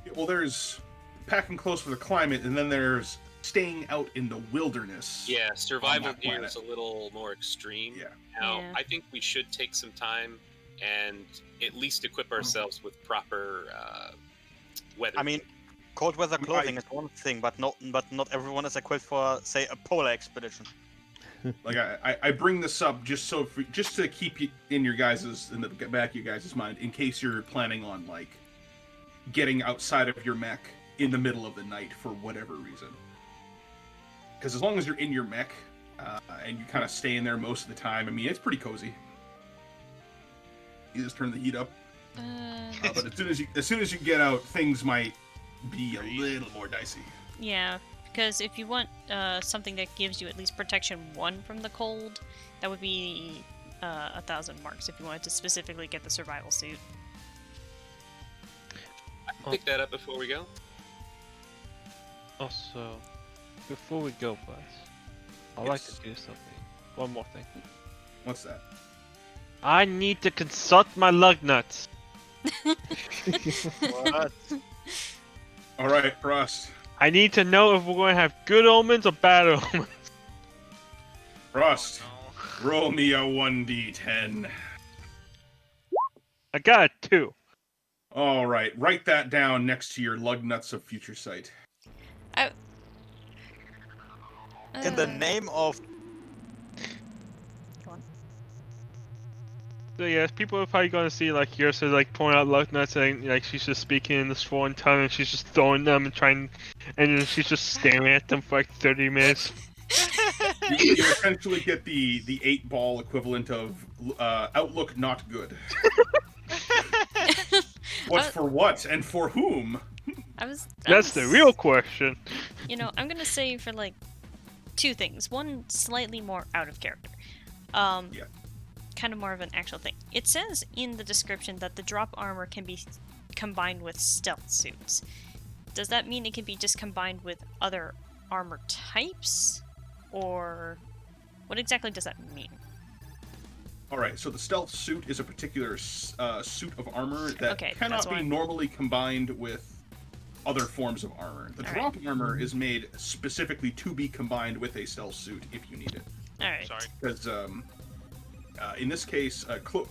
Yeah, well, there's packing close for the climate, and then there's staying out in the wilderness. Yeah, survival that gear planet. is a little more extreme. Yeah. Now, Yeah. I think we should take some time and at least equip ourselves with proper weather. I mean, cold weather I mean, clothing is one thing, but not everyone is equipped for, say, a polar expedition. Like I bring this up just to keep you in your guys's in the back of your guys' mind in case you're planning on like getting outside of your mech in the middle of the night for whatever reason. Because as long as you're in your mech and you kind of stay in there most of the time, I mean it's pretty cozy. You just turn the heat up, but as soon as you get out, things might be a little more dicey. Yeah, because if you want something that gives you at least protection 1 from the cold, that would be 1,000 marks if you wanted to specifically get the survival suit. I can pick that up before we go. Also, before we go, Buzz, I'd like to do something. One more thing. What's that? I need to consult my lug nuts. What? All right, Frost. I need to know if we're going to have good omens or bad omens. Frost, Oh, no. roll me a 1d10. I got a 2. All right, write that down next to your lug nuts of future sight. In the name of... Go on. So yeah, people are probably going to see like Yursa like pulling out lug nuts and like she's just speaking in the sworn tongue and she's just throwing them and trying, and then she's just staring at them for like 30 minutes. You essentially get the 8-ball equivalent of outlook not good. What for what and for whom? That's the real question. You know, I'm gonna say for like 2 things. One slightly more out of character. Yeah. Kind of more of an actual thing. It says in the description that the drop armor can be combined with stealth suits. Does that mean it can be just combined with other armor types? Or what exactly does that mean? Alright, so the stealth suit is a particular suit of armor that Okay, cannot that's be why- normally combined with other forms of armor. The Alright. drop armor is made specifically to be combined with a stealth suit if you need it. Alright. Sorry. Because in this case,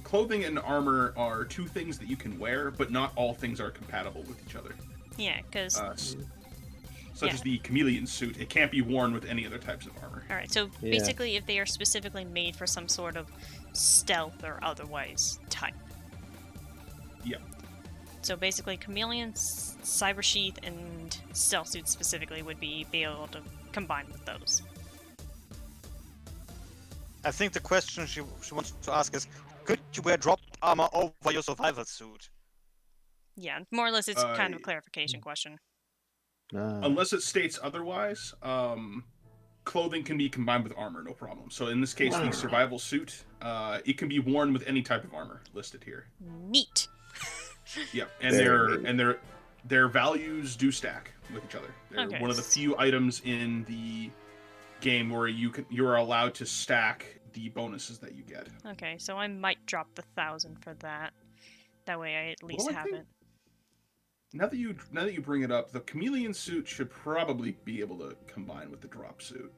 clothing and armor are 2 things that you can wear, but not all things are compatible with each other. Yeah, because... Such Yeah. as the chameleon suit, it can't be worn with any other types of armor. Alright, so Yeah. basically if they are specifically made for some sort of stealth or otherwise type. Yeah. So basically chameleon, cyber sheath, and stealth suit specifically would be able to combine with those. I think the question she wants to ask is, could you wear drop armor over your survival suit? Yeah, more or less it's kind of a Uh, clarification question. Unless it states otherwise, clothing can be combined with armor, no problem. So in this case, the survival suit, it can be worn with any type of armor listed here. Neat! Yep, and their values do stack with each other. They're Okay. one of the few items in the game where you're allowed to stack the bonuses that you get. Okay, so I might drop the 1,000 for that. That way I at least Well, I have think- it. Now that you bring it up, the chameleon suit should probably be able to combine with the drop suit.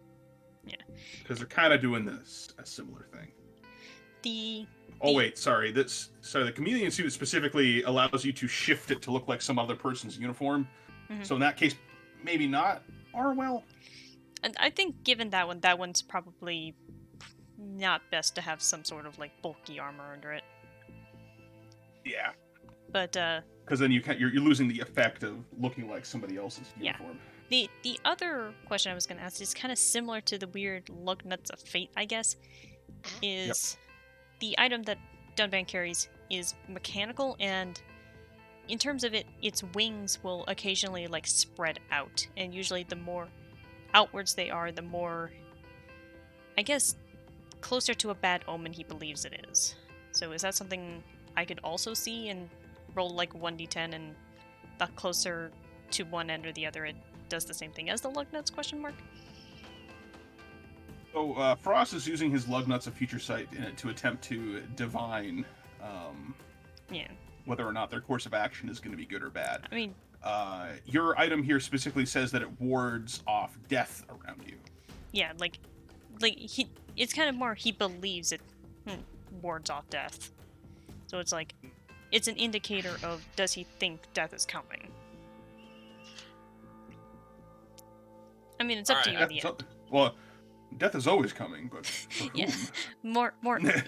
Yeah. Because they're kind of doing a similar thing. Oh wait, sorry. The chameleon suit specifically allows you to shift it to look like some other person's uniform. Mhm. So in that case, maybe not. Or well, And I think given that one's probably not best to have some sort of like bulky armor under it. yeah. But Because then you're losing the effect of looking like somebody else's Yeah. uniform. the other question I was gonna ask is kind of similar to the weird lug nuts of fate, I guess. Is the item that Dunban carries is mechanical, and in terms of it, its wings will occasionally like spread out, and usually the more outwards they are, the more, I guess, closer to a bad omen he believes it is. So is that something I could also see and roll like 1d10, and the closer to one end or the other it does the same thing as the lug nuts, question mark? So Frost is using his lug nuts of future sight to attempt to divine Yeah. whether or not their course of action is going to be good or bad. I mean, Your item here specifically says that it wards off death around you. Yeah, like he. It's kind of more he believes it wards off death. So it's like, it's an indicator of does he think death is coming. I mean, it's up to you in the end. Well, death is always coming, but for whom? Yeah, more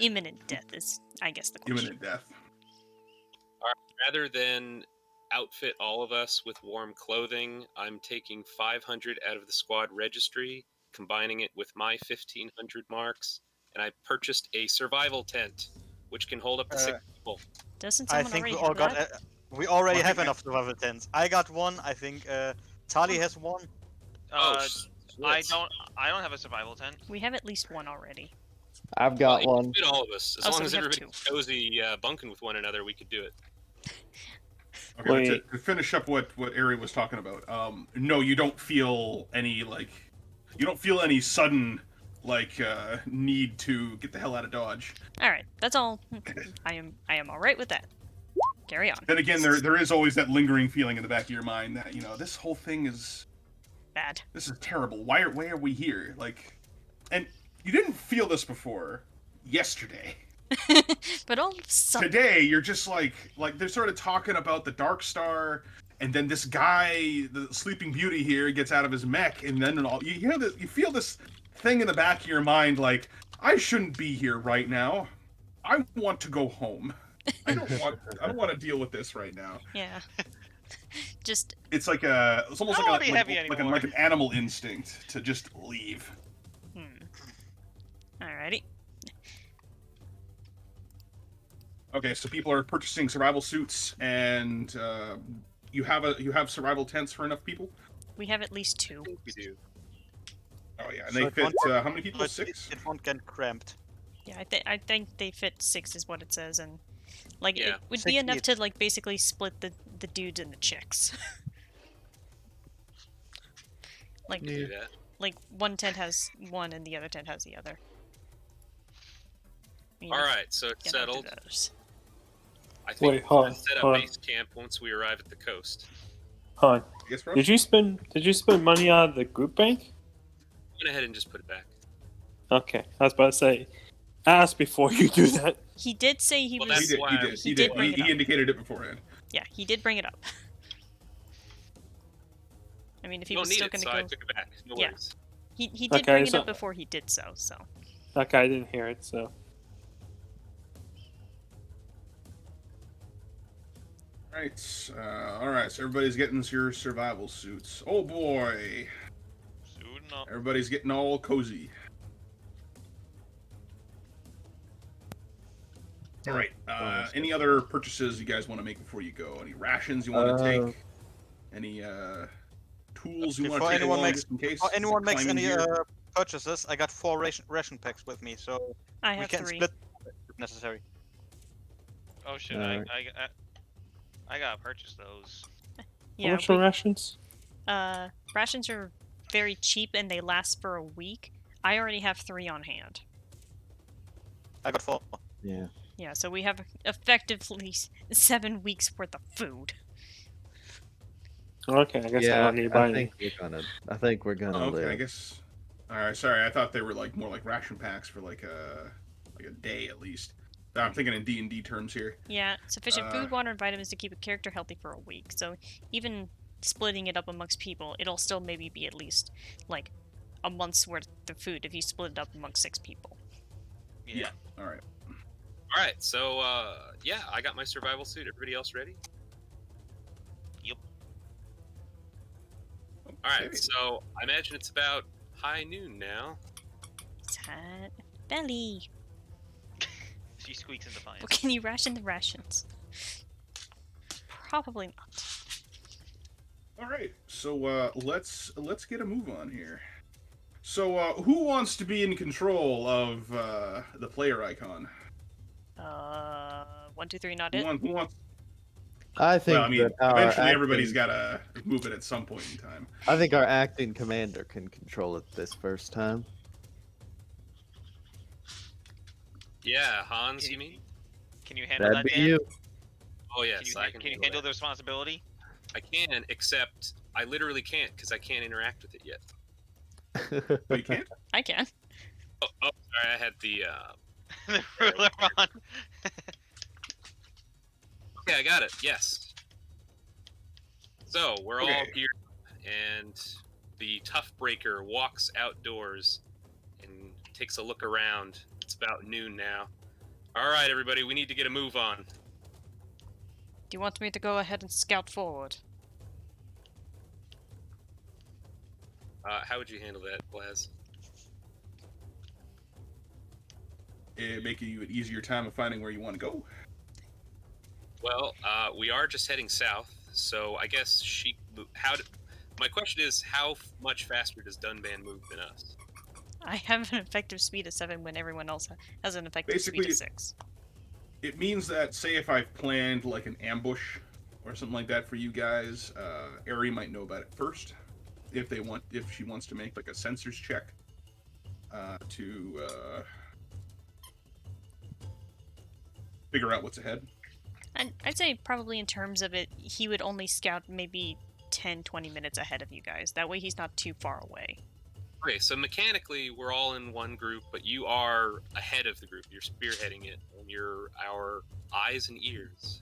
imminent death is, I guess, the question. Imminent death. Rather than outfit all of us with warm clothing, I'm taking 500 out of the squad registry, combining it with my 1,500 marks, and I purchased a survival tent, which can hold up to 6 people. Doesn't I someone think already we all have got. that? We already Well, I have think enough survival tents. I got one. I think Tali has one. I Shit. I don't have a survival tent. We have at least one already. I've got Well, one. fit all of us. As Oh, long so as we have everybody's cozy bunking with one another, we could do it. Okay, Wait. to finish up what Ari was talking about, no, you don't feel any you don't feel any sudden need to get the hell out of Dodge. All right, that's all. I am all right with that. Carry on. Then again, there is always that lingering feeling in the back of your mind that this whole thing is Bad. this is terrible. Why are we here? And you didn't feel this before yesterday. But all of a sudden, Today you're just like they're sort of talking about the Dark Star, and then this guy, the Sleeping Beauty here, gets out of his mech, and then you feel this thing in the back of your mind like, I shouldn't be here right now. I want to go home. I don't want to deal with this right now. yeah. Just It's almost I don't like wanna be heavy like anymore. an animal instinct to just leave. alrighty. Okay, so people are purchasing survival suits, and you have survival tents for enough people. We have at least 2. I think we do. Oh yeah, and So they it fit won't- how many people? But 6. it won't get cramped. Yeah, I think they fit 6 is what it says, and like Yeah. it would 6 be enough each. to like basically split the dudes and the chicks. like Do that. like one tent has one and the other tent has the other. All right, so it's Get onto settled. those. I think Wait, we're hold gonna on, set up hold on. base camp once we arrive at the coast. Huh. Yes, bro. Did you spend money out of the group bank? Went ahead and just put it back. Okay, I was about to say, ask before you do that. He did say he Well, was. that's He did. why He I did. was- He did did. bring it He up. indicated it beforehand. Yeah, he did bring it up. I mean, if he You was don't need still it, gonna so go, I took it back. No Yeah. worries. he did Okay, bring it so- up before he did so. So Okay, I didn't hear it, so. Right. All right. So everybody's getting your survival suits. Oh boy, Soon enough. everybody's getting all cozy. All right. Any other purchases you guys want to make before you go? Any rations you want to take? Any tools you want Before to take anyone along makes- just in case? Before anyone makes Climbing any gear? purchases, I got 4 ration packs with me, so I we have can 3. split if necessary. Oh shit! Alright. I gotta purchase those. How Yeah, much are rations? rations are very cheap and they last for a week. I already have 3 on hand. I got 4. Yeah. Yeah, so we have effectively 7 weeks worth of food. Okay, I guess I Yeah, don't need to buy I any. think we're gonna Oh, okay, live. I guess. All right, sorry. I thought they were more like ration packs for like a day at least. I'm thinking in D&D terms here. Yeah, sufficient Uh, food, water, and vitamins to keep a character healthy for a week. So even splitting it up amongst people, it'll still maybe be at least like a month's worth of food if you split it up amongst 6 people. Yeah. All right. All right, so yeah, I got my survival suit. Everybody else ready? Yep. All right, Okay. so I imagine it's about high noon now. Sad belly. She squeaks in defiance. Well, can you ration the rations? Probably not. All right. So let's get a move on here. So who wants to be in control of the player icon? 1, 2, 3, not Who it. wants? I think Well, I mean, that our eventually everybody's acting- got to move it at some point in time. I think our acting commander can control it this first time. Yeah, Hans, you mean? Can you handle That'd that, be Dan? you. Oh yes, I can. Can you handle handle that. the responsibility? I can, except I literally can't because I can't interact with it yet. But you can't? I can. Oh, sorry, I had the. The ruler on. Okay, I got it. Yes. So we're all Okay. here, and the Toughbreaker walks outdoors and takes a look around. It's about noon now. All right, everybody, we need to get a move on. Do you want me to go ahead and scout forward? How would you handle that, Blaz? Making you an easier time of finding where you want to go. Well, we are just heading south, so I guess my question is, how much faster does Dunban move than us? I have an effective speed of 7 when everyone else has an effective speed Basically, of 6. It means that, say if I've planned like an ambush or something like that for you guys, Ari might know about it first. If she wants to make like a sensors check to figure out what's ahead. I'd say probably in terms of it, he would only scout maybe 10-20 minutes ahead of you guys. That way he's not too far away. Okay, so mechanically, we're all in one group, but you are ahead of the group. You're spearheading it, and you're our eyes and ears.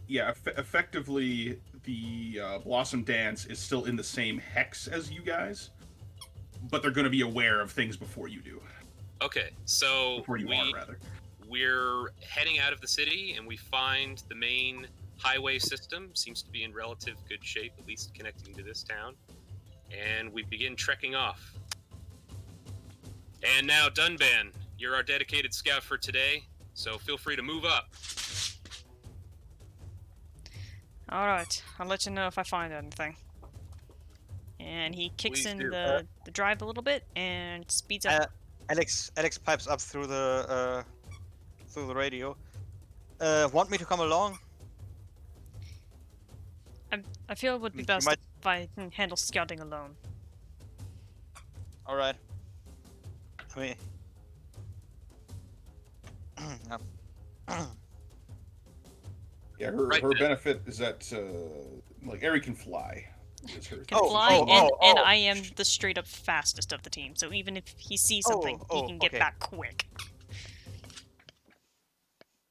Yeah, effectively, the Blossom Dance is still in the same hex as you guys, but they're going to be aware of things before you do. Okay, so Before you are, rather. We're heading out of the city, and we find the main highway system. Seems to be in relative good shape, at least connecting to this town. And we begin trekking off. And now, Dunban, you're our dedicated scout for today, so feel free to move up. Alright, I'll let you know if I find anything. And he kicks Please in do. the drive a little bit and speeds up. Alex pipes up through the radio. Want me to come along? I feel it would be You best might- if I can handle scouting alone. All right. I mean, Yeah, her Right her then. benefit is that like Ari can fly. Is hers. Can Oh, fly, oh, and oh. I am the straight up fastest of the team. So even if he sees something, he can get okay. back quick.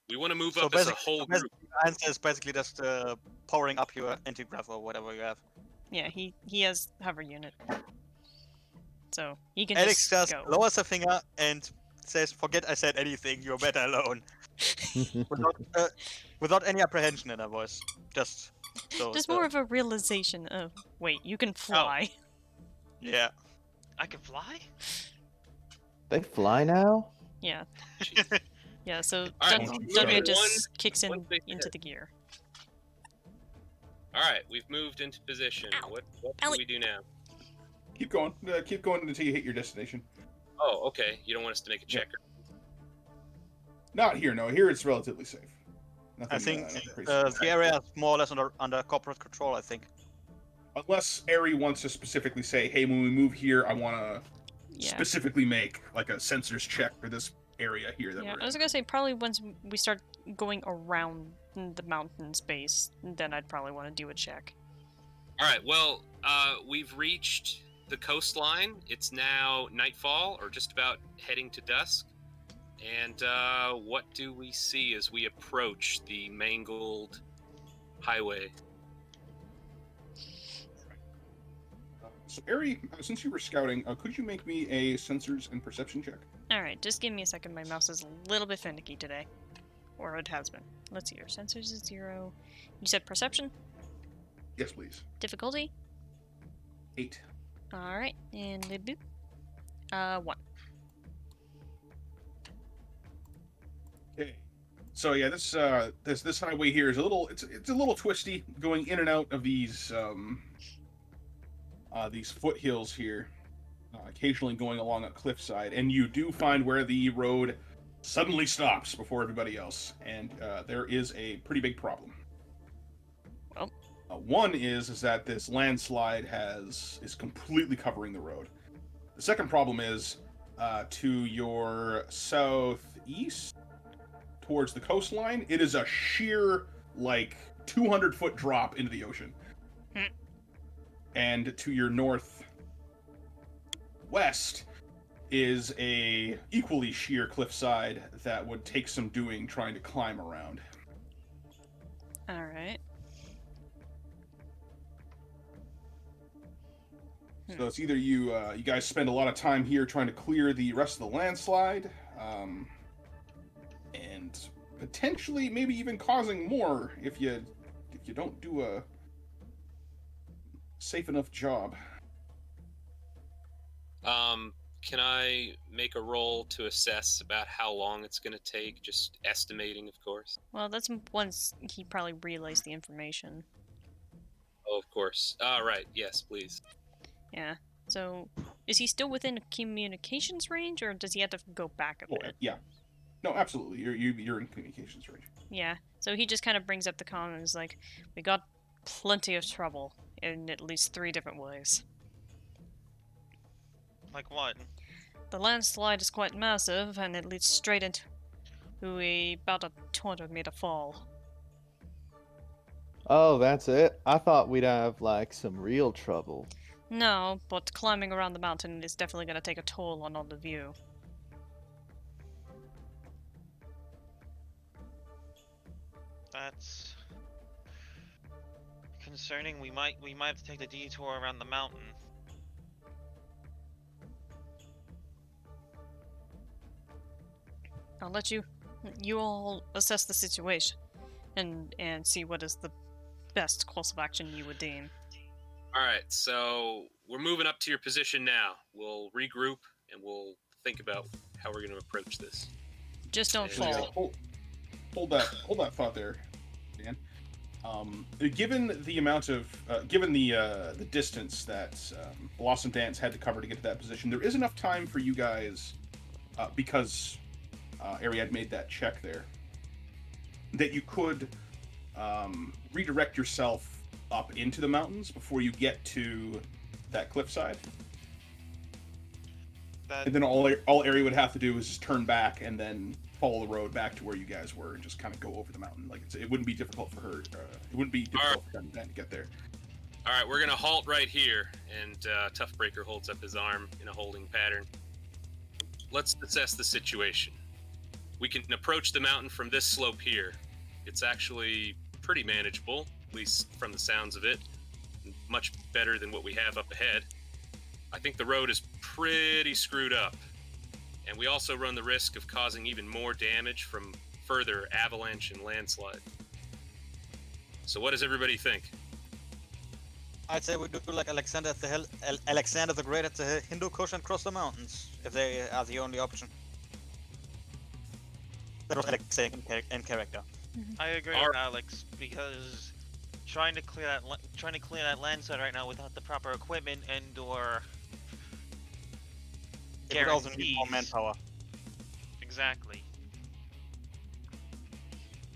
We want to move So up as a basically- whole group. the answer is basically just powering up your anti-grav or whatever you have. Yeah, he has hover unit, so he can Alex just just go. lowers a finger and says, "Forget I said anything. You're better alone." Without any apprehension in her voice. Just so. Just more of a realization of, wait, you can fly. Yeah. I can fly? They fly now? Yeah, Jeez. yeah. So Alright, Dunga one- just kicks in one big into hit. the gear. All right, we've moved into position. Ow. What do Owie. we do now? Keep going until you hit your destination. Oh, okay. You don't want us to make a check. Not here, no. Here it's relatively safe. Nothing, I think nothing crazy. the area is more or less under corporate control. I think. Unless Ari wants to specifically say, hey, when we move here, I want to Yeah, specifically make like a sensors check for this area here that yeah. we're I was in. gonna say probably once we start going around the mountain space, then I'd probably want to do a check. All right. Well, we've reached the coastline. It's now nightfall, or just about heading to dusk. And what do we see as we approach the mangled highway? So, Ari, since you were scouting, could you make me a sensors and perception check? Alright, just give me a second. My mouse is a little bit finicky today. Or it has been. Let's see here. Sensors is 0. You said perception? Yes, please. Difficulty? 8. Alright, and the boop. 1. Okay. So yeah, this highway here is a little it's a little twisty, going in and out of these foothills here, occasionally going along a cliffside, and you do find where the road suddenly stops before everybody else, and there is a pretty big problem. Well. One is that this landslide is completely covering the road. The second problem is to your southeast, towards the coastline, it is a sheer, like, 200-foot drop into the ocean. And to your northwest is a equally sheer cliffside that would take some doing trying to climb around. All right. So it's either you guys spend a lot of time here trying to clear the rest of the landslide, and potentially maybe even causing more if you don't do a safe enough job. Can I make a roll to assess about how long it's going to take? Just estimating, of course. Well, that's once he probably relays the information. Oh, of course. Right. Yes, please. Yeah. So, is he still within communications range, or does he have to go back a bit? Yeah. No, absolutely. You're in communications range. Yeah. So he just kind of brings up the comm and is like, "We got plenty of trouble in at least 3 different ways. Like what? The landslide is quite massive, and it leads straight into about a 200-meter fall. Oh, that's it? I thought we'd have, like, some real trouble. No, but climbing around the mountain is definitely going to take a toll on all the view. That's concerning. We might have to take the detour around the mountain. I'll let you all assess the situation and see what is the best course of action you would deem. All right, so we're moving up to your position now. We'll regroup and we'll think about how we're going to approach this. Just don't Yeah. fall. Hold that thought there, Dan. Given the amount of given the distance that Blossom Dance had to cover to get to that position, there is enough time for you guys because Ariad made that check there that you could redirect yourself up into the mountains before you get to that cliffside. And then all Ari would have to do is just turn back and then follow the road back to where you guys were and just kind of go over the mountain. Like it wouldn't be difficult for her. It wouldn't be difficult for them to get there. All right, we're going to halt right here, and Toughbreaker holds up his arm in a holding pattern. Let's assess the situation. We can approach the mountain from this slope here. It's actually pretty manageable, at least from the sounds of it. Much better than what we have up ahead. I think the road is pretty screwed up. And we also run the risk of causing even more damage from further avalanche and landslide. So what does everybody think? I'd say we do like Alexander the Great at the Hindu Kush and cross the mountains, if they are the only option. That was Alex saying in character. I agree with Alex, because trying to clear that landslide right now without the proper equipment and or It would also need more manpower. Exactly.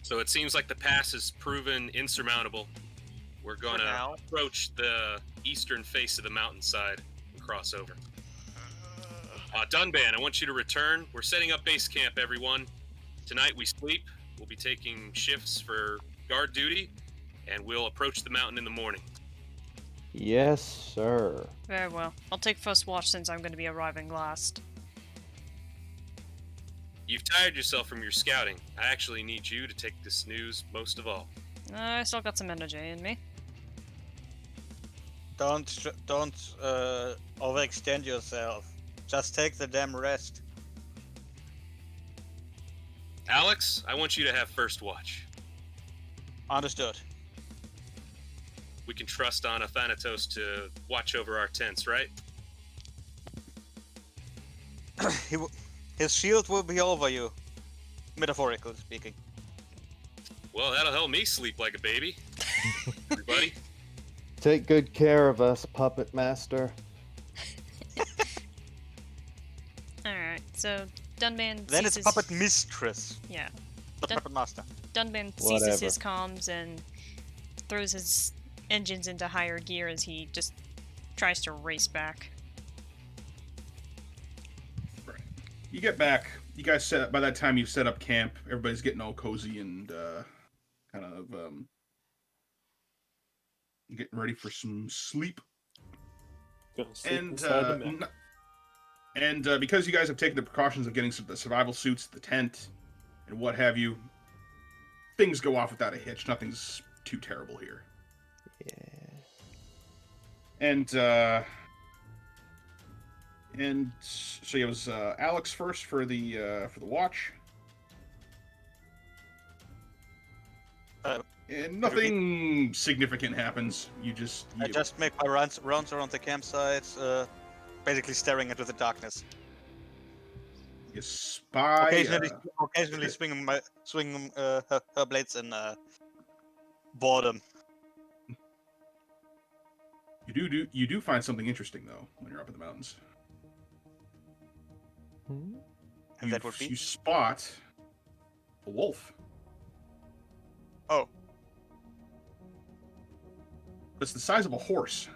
So it seems like the pass is proven insurmountable. We're going to approach the eastern face of the mountainside and cross over. Dunban, I want you to return. We're setting up base camp, everyone. Tonight we sleep. We'll be taking shifts for guard duty, and we'll approach the mountain in the morning. Yes, sir. Very well. I'll take first watch since I'm going to be arriving last. You've tired yourself from your scouting. I actually need you to take the snooze most of all. I still got some energy in me. Don't overextend yourself. Just take the damn rest. Alex, I want you to have first watch. Understood. We can trust on Athanatos to watch over our tents, right? His shield will be over you, metaphorically speaking. Well, that'll help me sleep like a baby. Everybody. Take good care of us, Puppet Master. Alright, so Dunban Then ceases... it's Puppet Mistress. Yeah. Not Puppet Master. Dunban ceases his comms and throws his engines into higher gear as he just tries to race back. Right. You get back. You guys set up. By that time, you've set up camp. Everybody's getting all cozy and kind of getting ready for some sleep. Gonna sleep inside the map. And because you guys have taken the precautions of getting the survival suits, the tent, and what have you, things go off without a hitch. Nothing's too terrible here. Yeah. And so it was Alex first for the watch. And nothing significant happens. I just make my rounds around the campsite, basically staring into the darkness. You spy. Occasionally swinging her blades in boredom. You do find something interesting though when you're up in the mountains. And that would be? You spot a wolf. Oh. It's the size of a horse.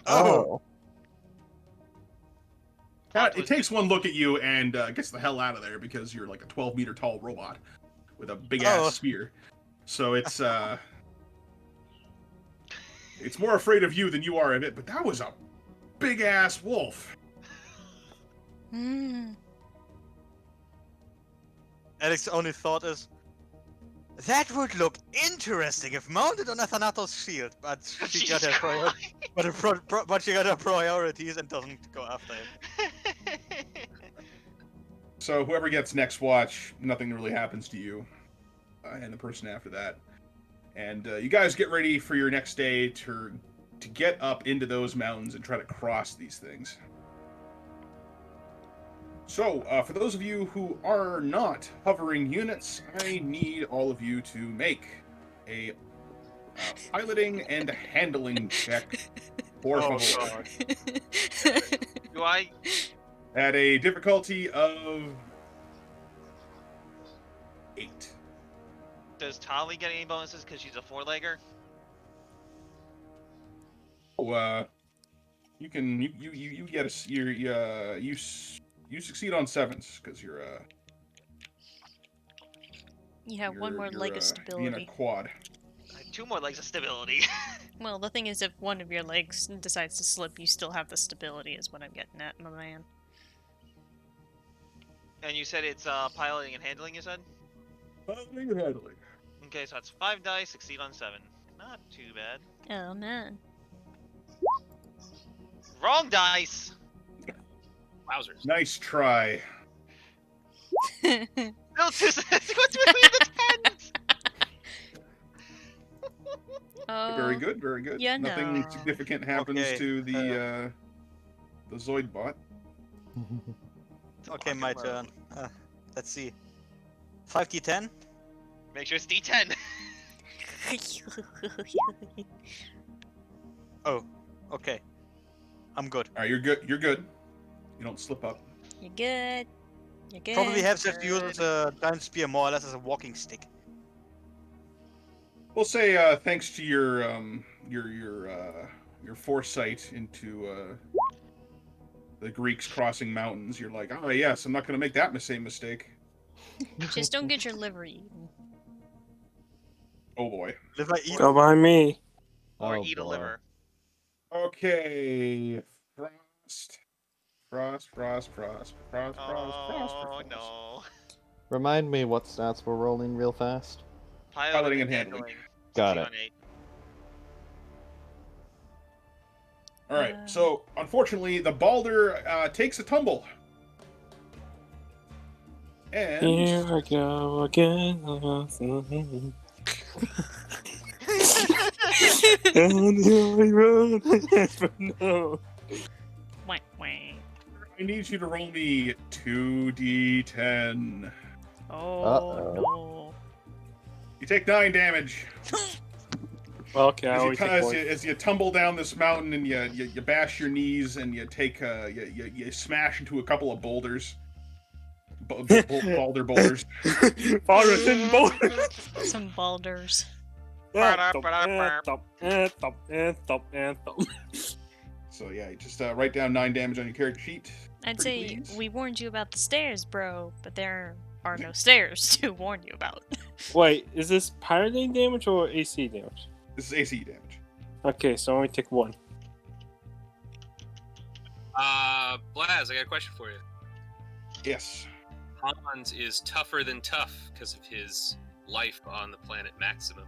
Oh. It takes one look at you and gets the hell out of there because you're like a 12-meter tall robot with a big ass spear. So it's more afraid of you than you are of it. But that was a big ass wolf. Alex's only thought is, that would look interesting if mounted on a Thanatos shield, but she got her but she got her priorities and doesn't go after him. So whoever gets next watch, nothing really happens to you, and the person after that. And you guys get ready for your next day to get up into those mountains and try to cross these things. So, for those of you who are not hovering units, I need all of you to make a piloting and handling check. Por favor. Do I? At a difficulty of 8. Does Tali get any bonuses because she's a 4-legger? Oh, you can you get a you succeed on 7s because you're You have one more leg of stability. in a quad. I have 2 more legs of stability. Well, the thing is, if one of your legs decides to slip, you still have the stability, is what I'm getting at, my man. And you said it's piloting and handling, you said? Piloting and handling. Okay, so that's 5 dice, succeed on 7. Not too bad. Oh, man. Wrong dice! Wowzers. Nice try. No, what's between the 10s? Very good, very good. Yeah, Nothing no. significant happens to the Zoid bot. Okay, my turn. Let's see. 5d10? Make sure it's D10. Oh, okay. I'm good. Alright, you're good. You're good. You don't slip up. You're good. You're good. Probably have to use the giant spear more or less as a walking stick. We'll say thanks to your foresight into the Greeks crossing mountains, you're like, oh yes, I'm not going to make that same mistake. Just don't get your liver eaten. Oh boy. Liver eat. Go by me. Or Oh, eat a boy. liver. Okay. Frost. Oh, no. Remind me what stats we're rolling real fast. Piloting and handling. Got Succeed it. on 8. Alright, so unfortunately the Balder takes a tumble. And Here I go again. And here I run. No. Wah, wah. I need you to roll me 2d10. Oh, Uh-oh. no. You take 9 damage. Okay, I always take As you tumble down this mountain and you bash your knees and you take you smash into a couple of boulders. Balder boulders. Forest and boulder. Some balders. So yeah, you just write down 9 damage on your character sheet. I'd Pretty say please. we warned you about the stairs, bro, but there are no stairs to warn you about. Wait, is this piloting damage or AC damage? This is AC damage. Okay, so I only take one. Blaz, I got a question for you. Yes. Hans is tougher than tough because of his life on the planet Maximum.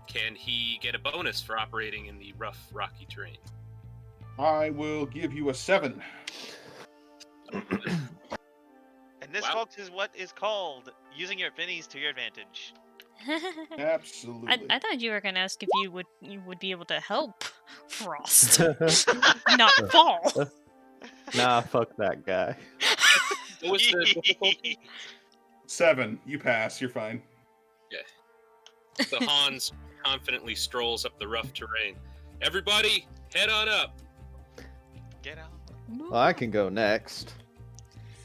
Can he get a bonus for operating in the rough, rocky terrain? I will give you a 7. And this, folks, is what is called using your finnies to your advantage. Absolutely. I thought you were gonna ask if you would be able to help Frost, not fall. Nah, fuck that guy. What was the difficulty? 7. You pass. You're fine. So Hans confidently strolls up the rough terrain. Everybody, head on up. Get out. Well, I can go next.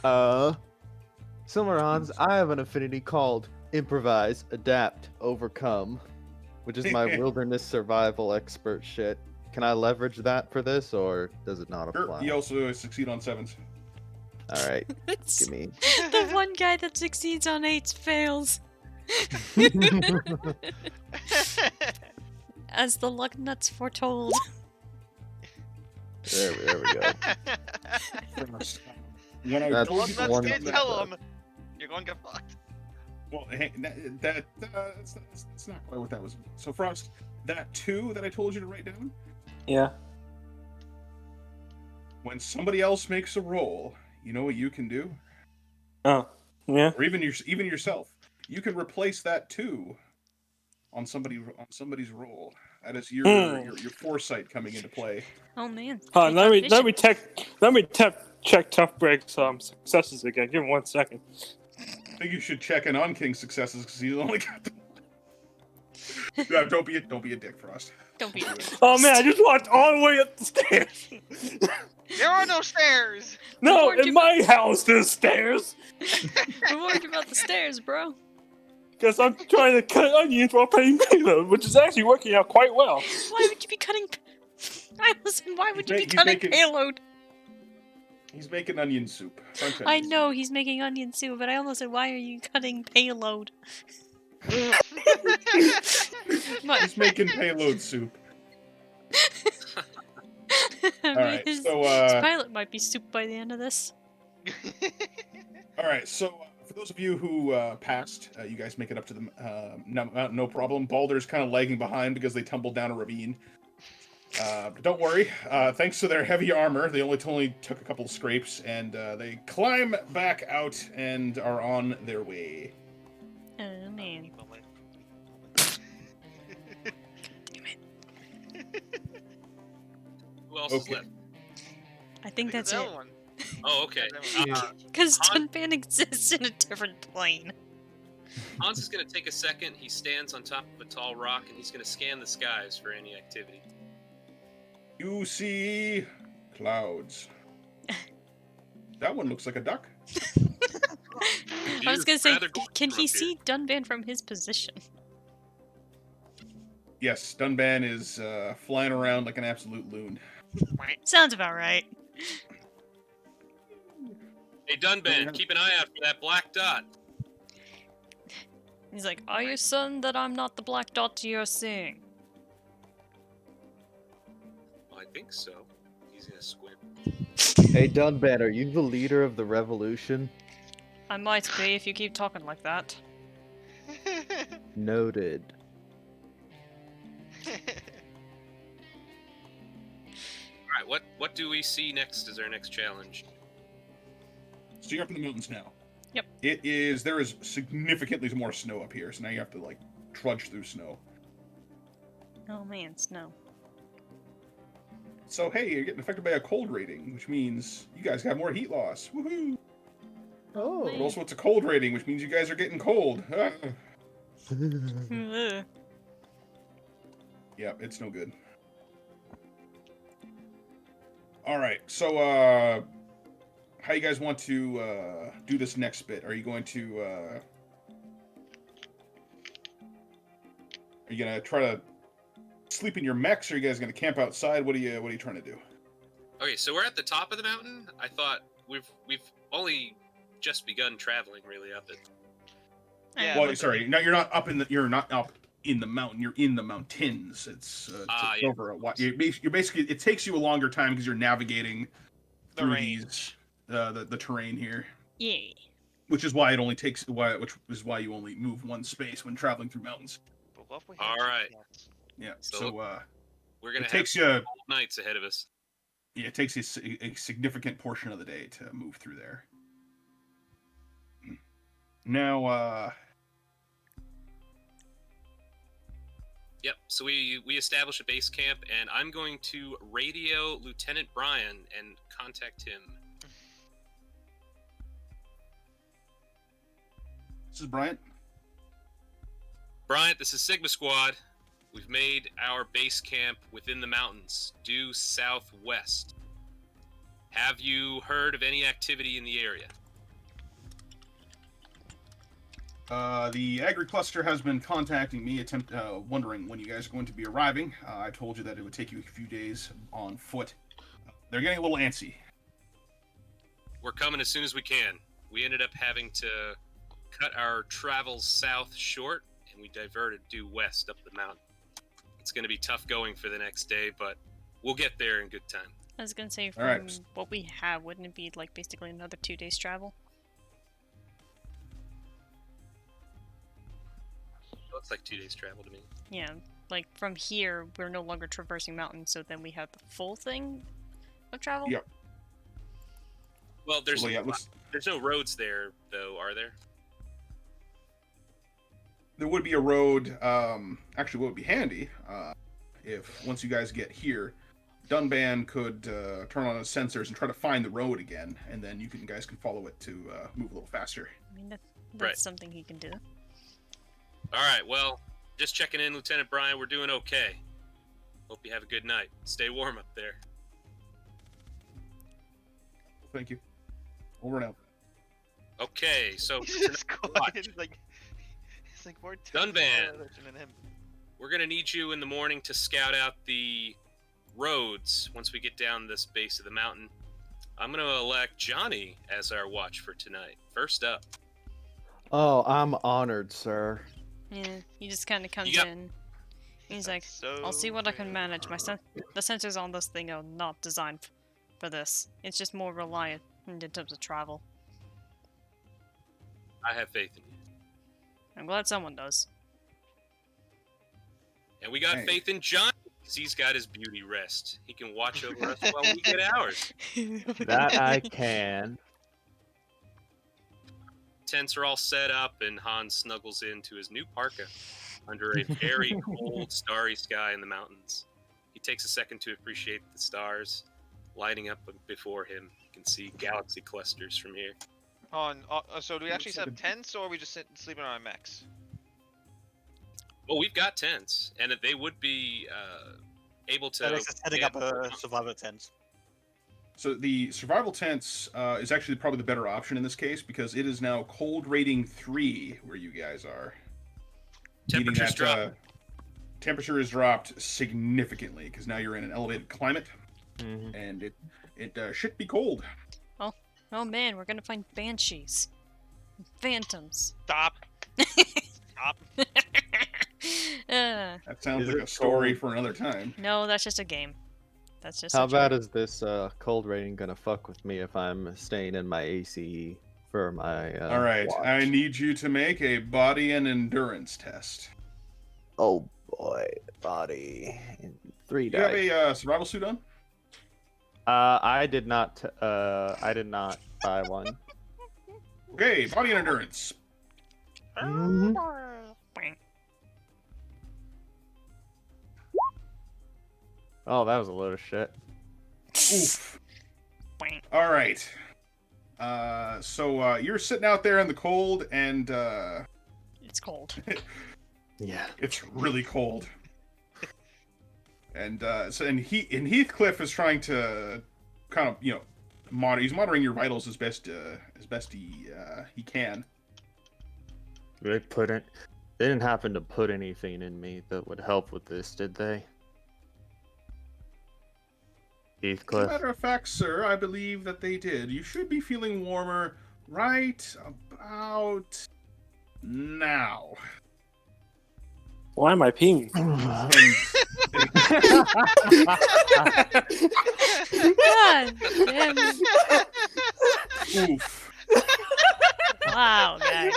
Similar Hans, I have an affinity called Improvise, Adapt, Overcome, which is my wilderness survival expert shit. Can I leverage that for this, or does it not apply? Sure. You also succeed on 7s. All right, give me. The one guy that succeeds on 8s fails. As the luck nuts foretold. There we go. When I That's The luck told you nuts one did that tell does. him, you're going to get fucked. Well, hey, that's not quite what that was. So, Frost, that 2 that I told you to write down, Yeah. when somebody else makes a roll, you know what you can do? Oh, yeah. Or even yourself. You can replace that 2 on somebody's roll. That is your foresight coming into play. Oh man. Hold on, let me Vision. check Toughbreak's successes again. Give me 1 second. I think you should check Anon King's successes because he's only got. No, don't be a dick, Frost. Don't be. Oh man, I just walked all the way up the stairs. There are no stairs! No, warned in you my house there's stairs. We warned you about the stairs, bro. Because I'm trying to cut onions while playing payload, which is actually working out quite well. Why would you be cutting? I listen. Why would you be He's cutting making- payload? He's making onion soup. French I onions. know he's making onion soup, but I almost said, why are you cutting payload? He's making payload soup. I mean, Alright, his so, pilot might be soup by the end of this. Alright, so for those of you who passed, you guys make it up to the no problem. Baldur's kind of lagging behind because they tumbled down a ravine. But don't worry, thanks to their heavy armor, they only took a couple of scrapes, and they climb back out and are on their way. Oh man. Who else is Okay. left? I think that's the it. other one. Oh, okay. Because Han- Dunban exists in a different plane. Hans is going to take a second. He stands on top of a tall rock, and he's going to scan the skies for any activity. You see clouds. That one looks like a duck. I was gonna say, Rather gorgeous can from he up here. see Dunban from his position? Yes, Dunban is flying around like an absolute loon. Sounds about right. Hey, Dunban, keep an eye out for that black dot. He's like, are you certain that I'm not the black dot you're seeing? Well, I think so. He's going to squint. Hey, Dunban, are you the leader of the revolution? I might be if you keep talking like that. Noted. All right, what do we see next as our next challenge? So you're up in the mountains now. Yep. There is significantly more snow up here, so now you have to like trudge through snow. Oh man, snow. So hey, you're getting affected by a cold rating, which means you guys have more heat loss. Woohoo! Oh. But also it's a cold rating, which means you guys are getting cold. Ah. Ugh. Yeah, it's no good. Alright, so how you guys want to do this next bit? Are you going to are you gonna try to sleep in your mechs, or are you guys gonna camp outside? What are you trying to do? Okay, so we're at the top of the mountain. I thought we've only just begun traveling really up it. Yeah, Well, but- sorry, no, you're not up in the mountain. You're in the mountains. It's yeah. over a while. You're basically. It takes you a longer time because you're navigating The through range. the terrain here. Yeah. Which is why it only takes which is why you only move one space when traveling through mountains. But what if we All had right. GPS? Yeah. So, So We're gonna it have takes you. cold nights ahead of us. Yeah, it takes you a significant portion of the day to move through there. Now, Yep. So we establish a base camp, and I'm going to radio Lieutenant Brian and contact him. this is Bryant. Bryant, this is Sigma Squad. We've made our base camp within the mountains, due southwest. Have you heard of any activity in the area? The Agri-Cluster has been contacting me, wondering when you guys are going to be arriving. I told you that it would take you a few days on foot. They're getting a little antsy. We're coming as soon as we can. We ended up having to cut our travels south short, and we diverted due west up the mountain. It's going to be tough going for the next day, but we'll get there in good time. I was gonna say, from Alright. what we have, wouldn't it be like basically another 2 days travel? Looks like 2 days travel to me. Yeah, like from here, we're no longer traversing mountains, so then we have the full thing of travel? Yep. Well, there's Well, yeah, there's no roads there, though, are there? there would be a road. Actually, what would be handy, if once you guys get here, Dunban could turn on his sensors and try to find the road again, and then you guys can follow it to move a little faster. I mean, that's Right. something he can do. All right, well, just checking in, Lieutenant Brian. We're doing okay. Hope you have a good night. Stay warm up there. Thank you. Over and out. Okay, so He's just watch. quiet. It's like more Dunban. than him. We're gonna need you in the morning to scout out the roads once we get down this base of the mountain. I'm gonna elect Johnny as our watch for tonight. First up. Oh, I'm honored, sir. Yeah, he just kind of comes got- in. He's like, So I'll see what I can real. manage. The sensors on this thing are not designed for this. It's just more reliant in terms of travel. I have faith in you. I'm glad someone does. And we got Hey. faith in Johnny, because he's got his beauty rest. He can watch over us while we get ours. That I can. Tents are all set up, and Hans snuggles into his new parka under a very cold, starry sky in the mountains. He takes a second to appreciate the stars lighting up before him. You can see galaxy clusters from here. So do we actually Looks set like up tents, or are we just sleeping on our mechs? Well, we've got tents, and they would be able to. Alex is setting up a survival tent. So the survival tents is actually probably the better option in this case because it is now cold rating 3 where you guys are. Meaning Temperatures that, drop. temperature has dropped significantly because now you're in an elevated climate Mhm. and it should be cold. Oh man, we're gonna find banshees. Phantoms. Stop. Stop. That sounds Is like it a story cold? for another time. No, that's just a game. That's just How a bad joke. is this cold rating gonna fuck with me if I'm staying in my ACE for my All right, watch? I need you to make a body and endurance test. Oh boy, body. 3 Do you have dice. a survival suit on? I did not. I did not buy one. Okay, body and endurance. Mhm. Oh, that was a load of shit. Oof. All right. So you're sitting out there in the cold, and It's cold. Yeah. it's really cold. And and Heathcliff is trying to kind of he's monitoring your vitals as best he can. They didn't happen to put anything in me that would help with this, did they? As a Heathcliff. matter of fact, sir, I believe that they did. You should be feeling warmer right about now. Why am I peeing? God damn it. Oof. Wow, guys.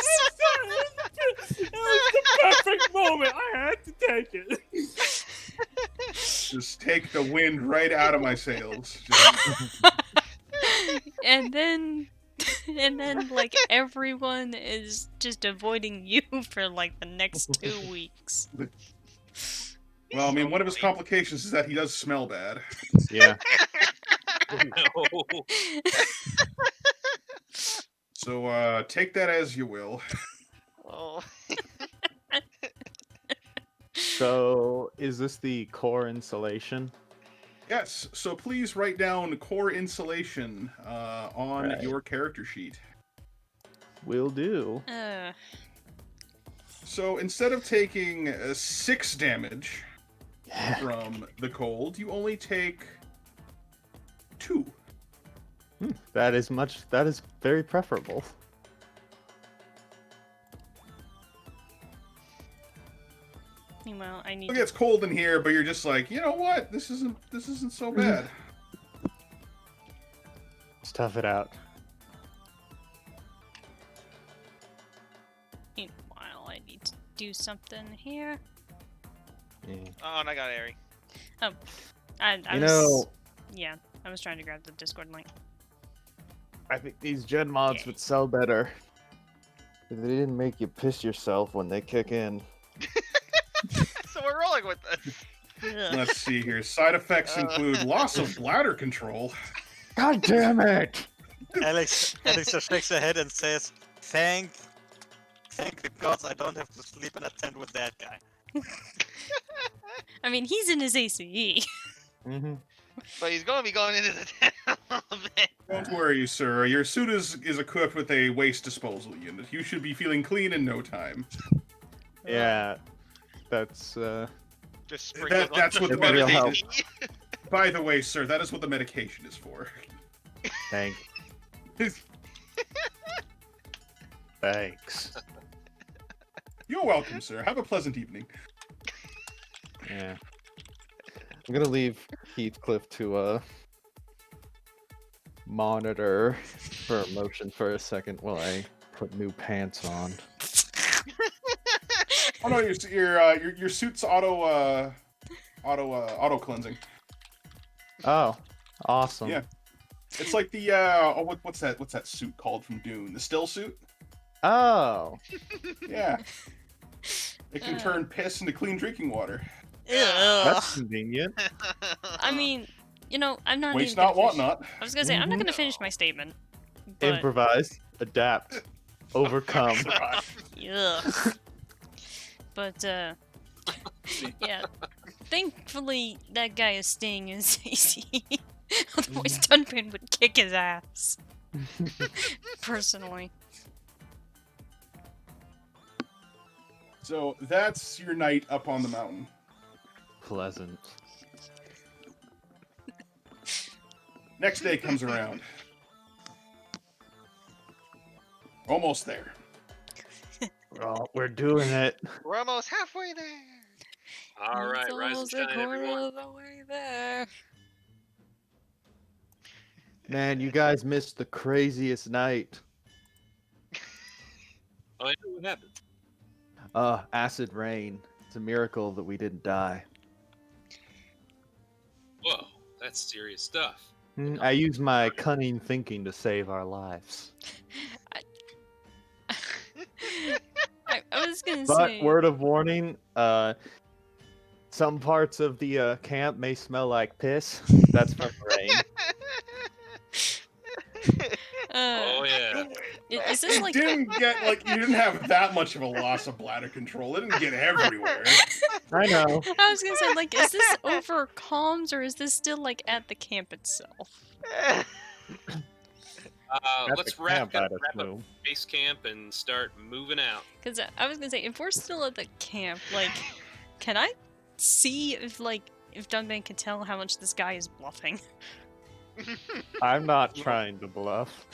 It was the perfect moment. I had to take it. Just take the wind right out of my sails. Just... and then like everyone is just avoiding you for like the next 2 weeks. Well, I mean, one of his complications is that he does smell bad. Yeah. No. So take that as you will. Oh. So, is this the core insulation? Yes, so please write down core insulation on Right. your character sheet. Will do. So instead of taking 6 damage from the cold, you only take 2. That is very preferable. Meanwhile, I need Look, it's cold in here, but you're just like, you know what? This isn't so bad. Let's tough it out. Meanwhile, I need to do something here. Yeah. Oh, and I got Ari. Yeah, I was trying to grab the Discord link. I think these gen mods would sell better if they didn't make you piss yourself when they kick in. So we're rolling with this. Ugh. Let's see here. Side effects include loss of bladder control. God damn it! Alex just shakes her head and says, Thank the gods I don't have to sleep in a tent with that guy. I mean, he's in his ACE. Mm-hmm. But he's going to be going into the tent a little bit. Don't worry, sir. Your suit is equipped with a waste disposal unit. You should be feeling clean in no time. Yeah, that's Just sprinkle that's what the It'll help. medication. By the way, sir, that is what the medication is for. Thanks. You're welcome, sir. Have a pleasant evening. Yeah. I'm gonna leave Heathcliff to monitor for emotion for a second while I put new pants on. Oh no, your suit's auto cleansing. Oh, awesome. Yeah. It's like the what's that suit called from Dune? The still suit? Oh. Yeah. It can turn piss into clean drinking water. That's convenient. I mean, I'm not Waste even not, gonna want finish- not. I was gonna say, I'm not gonna finish my statement. But, Improvise, adapt, overcome. ugh. But, yeah. Thankfully, that guy is staying in his AC. Otherwise, Dunpin would kick his ass. Personally. So that's your night up on the mountain. Pleasant. Next day comes around. Almost there. Oh, we're doing it. We're almost halfway there. All right, It's rise and almost a shine, quarter everyone. of the way there. Man, you guys missed the craziest night. Oh, I know what happened. Acid rain. It's a miracle that we didn't die. Whoa, that's serious stuff. I used my cunning thinking to save our lives. I was gonna But say. word of warning, some parts of the camp may smell like piss. That's from the rain. Oh yeah. Is this like? You didn't have that much of a loss of bladder control. It didn't get everywhere. I know. I was gonna say, like, is this over comms or is this still like at the camp itself? At Let's the wrap camp, I'd up assume. base camp and start moving out. Because I was gonna say, if we're still at the camp, like, can I see if Dunban can tell how much this guy is bluffing? I'm not trying to bluff.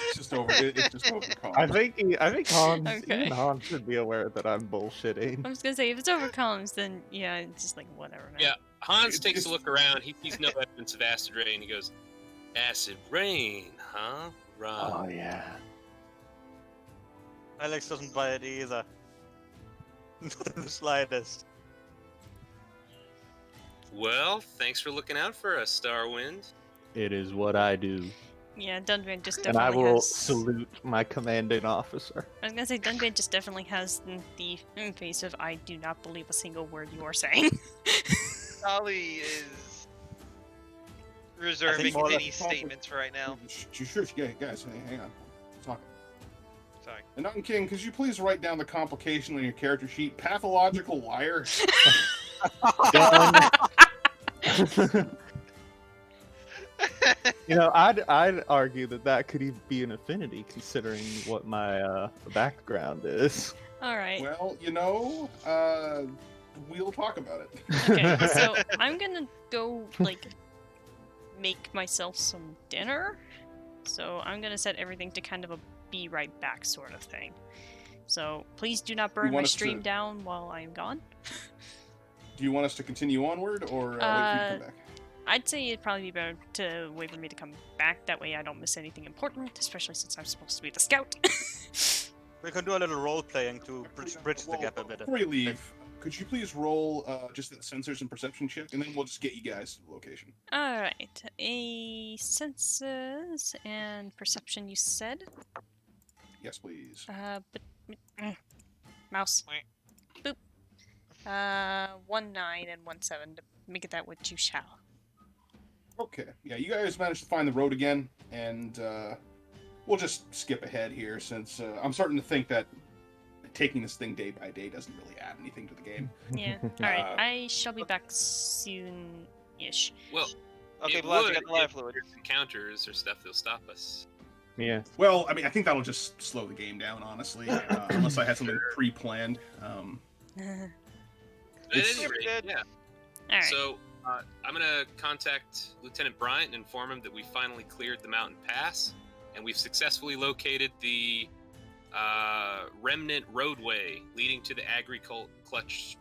It's just over. It's just over. I think Hans, Okay. even Hans should be aware that I'm bullshitting. I was gonna say, if it's over comms, then yeah, it's just like whatever, man. Yeah. Hans It- takes it's- a look around. He sees no evidence of acid rain. He goes, "Acid rain, huh? Right." Oh yeah. Alex doesn't buy it either. Not in the slightest. Well, thanks for looking out for us, Starwind. It is what I do. Yeah, Dunban just And I definitely will has. salute my commanding officer. I was gonna say, Dunban just definitely has the face of I do not believe a single word you are saying. Ollie is reserving more or less any statements for right now. Sure, guys, hang on. Talking. Sorry. Anon King, could you please write down the complication on your character sheet? Pathological liar. Done. You know, I'd argue that could even be an affinity, considering what my background is. All right. Well, we'll talk about it. Okay, so I'm gonna go like make myself some dinner. So I'm gonna set everything to kind of a be right back sort of thing. So please do not burn my want us stream to- down while I'm gone. Do you want us to continue onward, or wait for you to come back? I'd say it'd probably be better to wait for me to come back. That way I don't miss anything important, especially since I'm supposed to be the scout. We can do a little role playing to bridge the gap a bit. Before you leave, could you please roll just that sensors and perception check, and then we'll just get you guys to the location. Alright, a senses and perception you said. Yes, please. Mouse. Boop. 1 9 and 1 7 to make it that which you shall. Okay. Yeah, you guys managed to find the road again, and we'll just skip ahead here since I'm starting to think that taking this thing day by day doesn't really add anything to the game. Yeah. Alright, I shall be back soon-ish. Well, Okay, it Blaz, would you got the life if fluid. there's encounters or stuff that'll stop us. Yeah. Well, I mean, I think that'll just slow the game down, honestly, unless I had something pre-planned. But at It's- any rate, yeah. Alright. So I'm gonna contact Lieutenant Bryant and inform him that we finally cleared the mountain pass, and we've successfully located the remnant roadway leading to the clutch.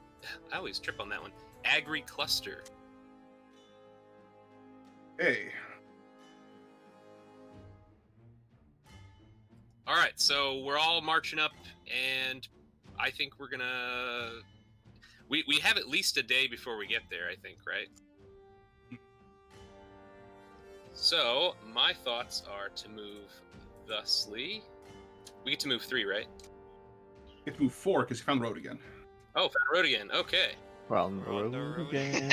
I always trip on that one. Agri-cluster. Hey, All right, so we're all marching up, and I think we're gonna. We have at least a day before we get there, I think, right? So my thoughts are to move thusly. We get to move 3, right? you get to move 4 because you found the road again. Oh, found the road again. Okay, We're on the We're on the road road. again.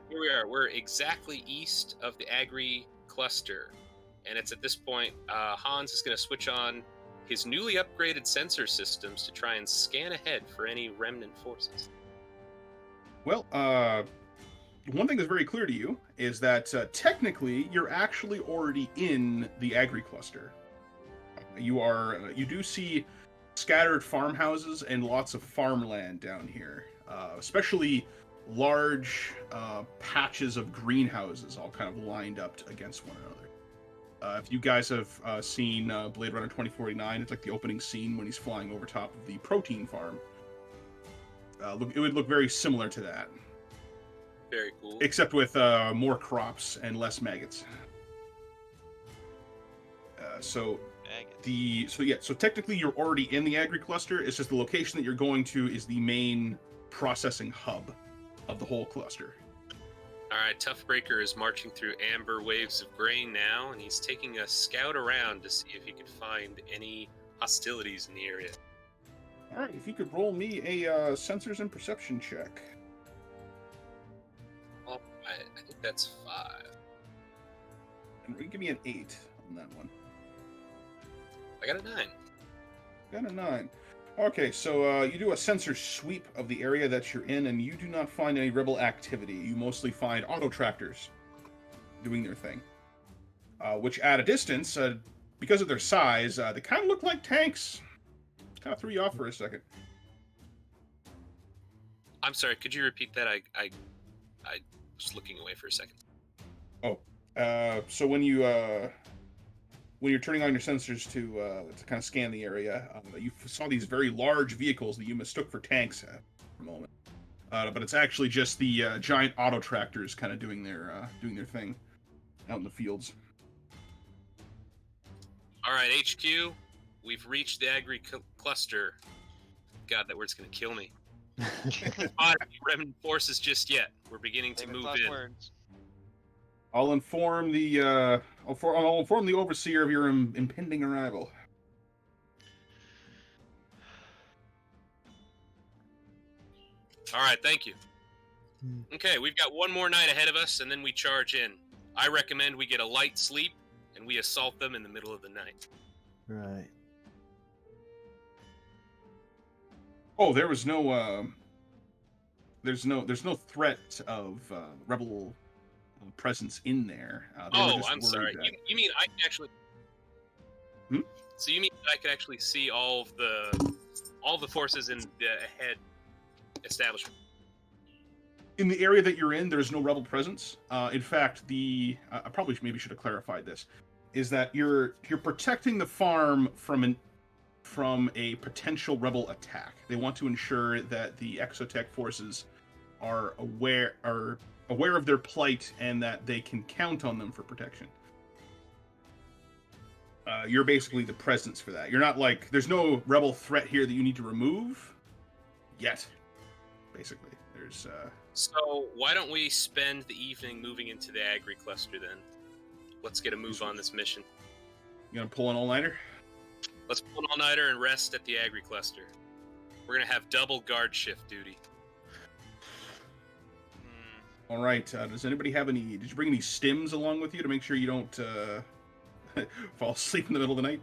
here we are. We're exactly east of the Agri cluster, and it's at this point Hans is going to switch on his newly upgraded sensor systems to try and scan ahead for any remnant forces. Well, one thing that's very clear to you is that technically you're actually already in the agri cluster. You do see scattered farmhouses and lots of farmland down here, especially large patches of greenhouses all kind of lined up against one another. If you guys have seen Blade Runner 2049, it's like the opening scene when he's flying over top of the protein farm. It would look very similar to that, Very cool. except with more crops and less maggots. So technically you're already in the agri cluster. It's just the location that you're going to is the main processing hub of the whole cluster. All right, Toughbreaker is marching through amber waves of grain now, and he's taking a scout around to see if he can find any hostilities in the area. All right, if you could roll me a sensors and perception check. All right, I think that's 5. And give me an 8 on that one. I got a 9. Got a 9. Okay, so you do a sensor sweep of the area that you're in, and you do not find any rebel activity. You mostly find auto tractors doing their thing, which at a distance, because of their size, they kind of look like tanks. Kind of threw you off for a second. I'm sorry, could you repeat that? I was looking away for a second. So when you when you're turning on your sensors to kind of scan the area, you saw these very large vehicles that you mistook for tanks for a moment. But it's actually just the giant auto tractors kind of doing their thing out in the fields. All right, HQ, we've reached the Agri cluster. God, that word's gonna kill me. Not remnant forces just yet. We're beginning to move in. Words. I'll inform the overseer of your impending arrival. All right, thank you. Okay, we've got one more night ahead of us, and then we charge in. I recommend we get a light sleep, and we assault them in the middle of the night. Right. Oh, there was no. There's no threat of rebel presence in there. I'm sorry. That... You mean I can actually? Hmm? So you mean I could actually see all the forces in the ahead establishment? In the area that you're in, there's no rebel presence. In fact, I probably maybe should have clarified this. Is that you're protecting the farm from a potential rebel attack. They want to ensure that the Exotech forces are aware of their plight and that they can count on them for protection. You're basically the presence for that. You're not like, there's no rebel threat here that you need to remove yet. Basically, there's. So why don't we spend the evening moving into the Agri cluster then? Let's get a move on this mission. You gonna pull an all-nighter? Let's pull an all-nighter and rest at the Agri cluster. We're gonna have double guard shift duty. All right. Does anybody have any? Did you bring any stims along with you to make sure you don't fall asleep in the middle of the night?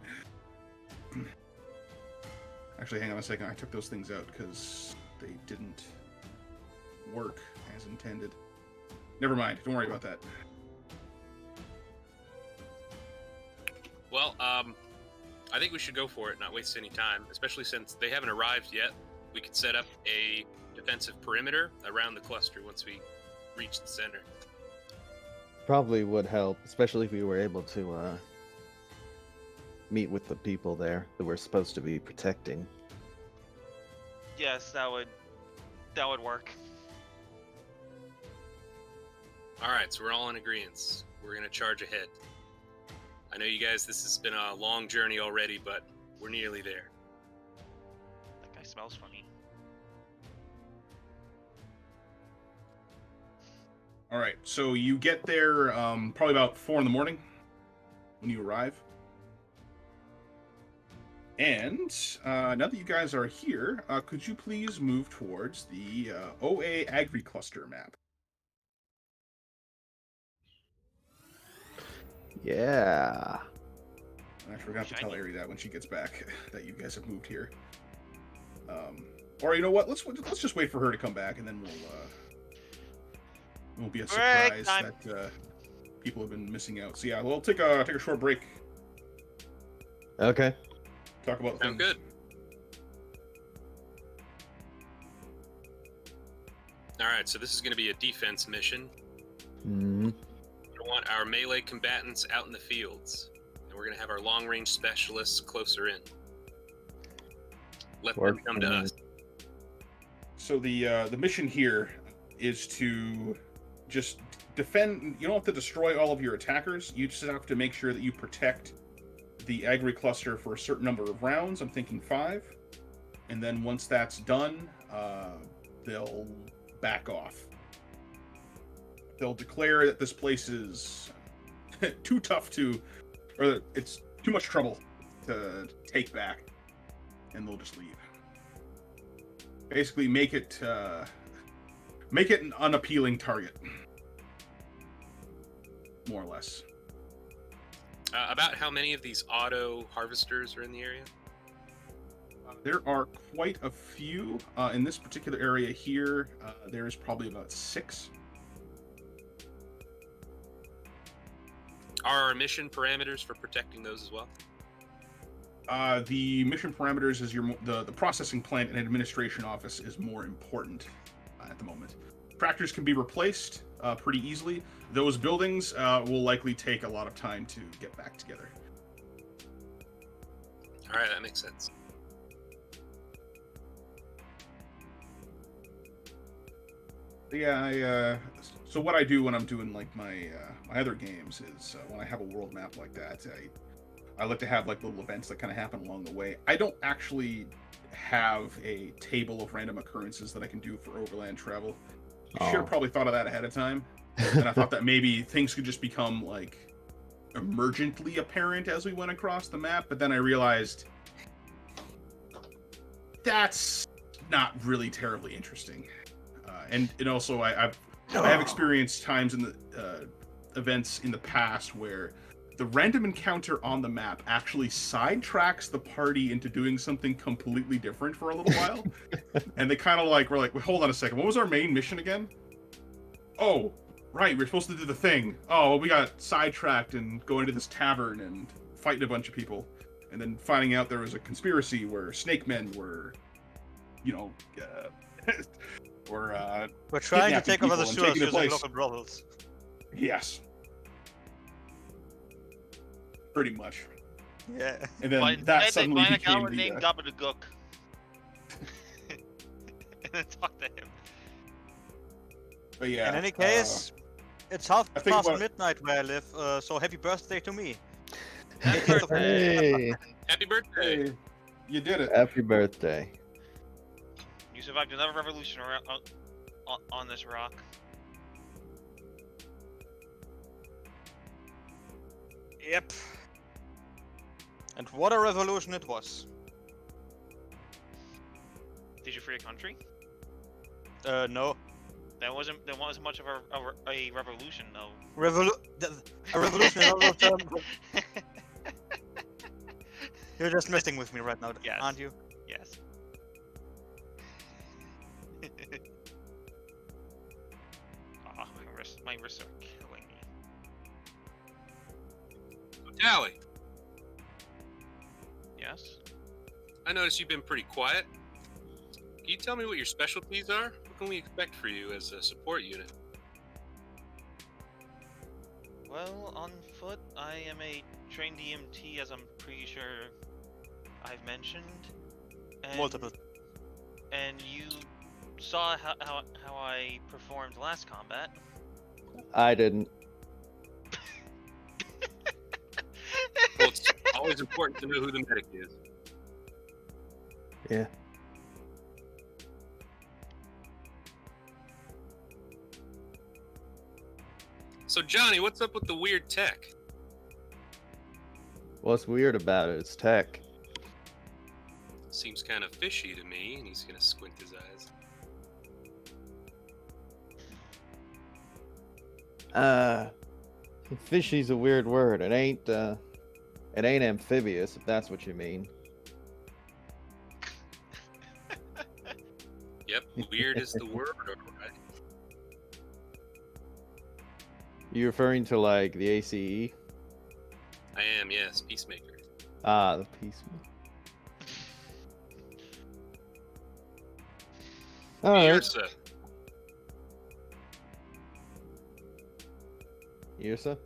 Actually, hang on a second. I took those things out because they didn't work as intended. Never mind. Don't worry about that. Well, I think we should go for it, not waste any time, especially since they haven't arrived yet. We could set up a defensive perimeter around the cluster once we reach the center. Probably would help, especially if we were able to meet with the people there that we're supposed to be protecting. Yes, that would work. All right, so we're all in agreement. We're gonna charge ahead. I know you guys, this has been a long journey already, but we're nearly there. That guy smells funny. All right. So you get there probably about 4 in the morning when you arrive. And now that you guys are here, could you please move towards the OA Agri Cluster map? Yeah. I forgot to tell Ari that when she gets back that you guys have moved here. Or you know what? Let's just wait for her to come back, and then we'll be a surprise that people have been missing out. So yeah, we'll take a short break. Okay. Talk about Sound things. good. All right, so this is going to be a defense mission. Mm-hmm. We want our melee combatants out in the fields, and we're going to have our long-range specialists closer in. Let them come to us. So the mission here is to just defend. You don't have to destroy all of your attackers. You just have to make sure that you protect the Agri cluster for a certain number of rounds. I'm thinking 5, and then once that's done, they'll back off. They'll declare that this place is too tough or it's too much trouble to take back, and they'll just leave. Basically, make it an unappealing target, more or less. About how many of these auto harvesters are in the area? There are quite a few. In this particular area here, there's probably about 6. Are our mission parameters for protecting those as well? The mission parameters is the processing plant and administration office is more important at the moment. Tractors can be replaced pretty easily. Those buildings will likely take a lot of time to get back together. All right, that makes sense. Yeah, so what I do when I'm doing like my other games is when I have a world map like that, I like to have like little events that kind of happen along the way. I don't actually have a table of random occurrences that I can do for overland travel. You should have probably thought of that ahead of time, and I thought that maybe things could just become like emergently apparent as we went across the map, but then I realized that's not really terribly interesting. And also, I have experienced times in the events in the past where the random encounter on the map actually sidetracks the party into doing something completely different for a little while. And they kind of like, we're like, hold on a second, what was our main mission again? Oh, right, we're supposed to do the thing. Oh, well, we got sidetracked and go into this tavern and fighting a bunch of people. And then finding out there was a conspiracy where snake men were, you know, we're trying to kidnapping take over the people and sewers taking their using place. local brothels. Yes. Pretty much. Yeah. And then But that instead suddenly they find a became coward the... named Gobbledygook. And then talk to him. but yeah. In any case, it's half I think past what- midnight where I live, so happy birthday to me. Happy birthday. Hey, Happy birthday! Hey, you did it. happy birthday. You survived another revolution on this rock. Yep. And what a revolution it was. Did you free a country? No. There wasn't much of a revolution though. A revolution is also term. You're just messing with me right now, Yes. aren't you? Yes. Ah, my wrists are killing me. Tally, Yes. I noticed you've been pretty quiet. Can you tell me what your specialties are? What can we expect for you as a support unit? Well, on foot, I am a trained EMT, as I'm pretty sure I've mentioned. And, Multiple. And you saw how I performed last combat. I didn't. Well, it's always important to know who the medic is. Yeah. So, Johnny, what's up with the weird tech? What's weird about it? It's tech. Seems kind of fishy to me, and he's gonna squint his eyes. Fishy's a weird word. It ain't amphibious, if that's what you mean. Yep, weird is the word, alright. You referring to like the ACE? I am, yes, Peacemaker. Ah, the peace. All right. Ursa. Ursa?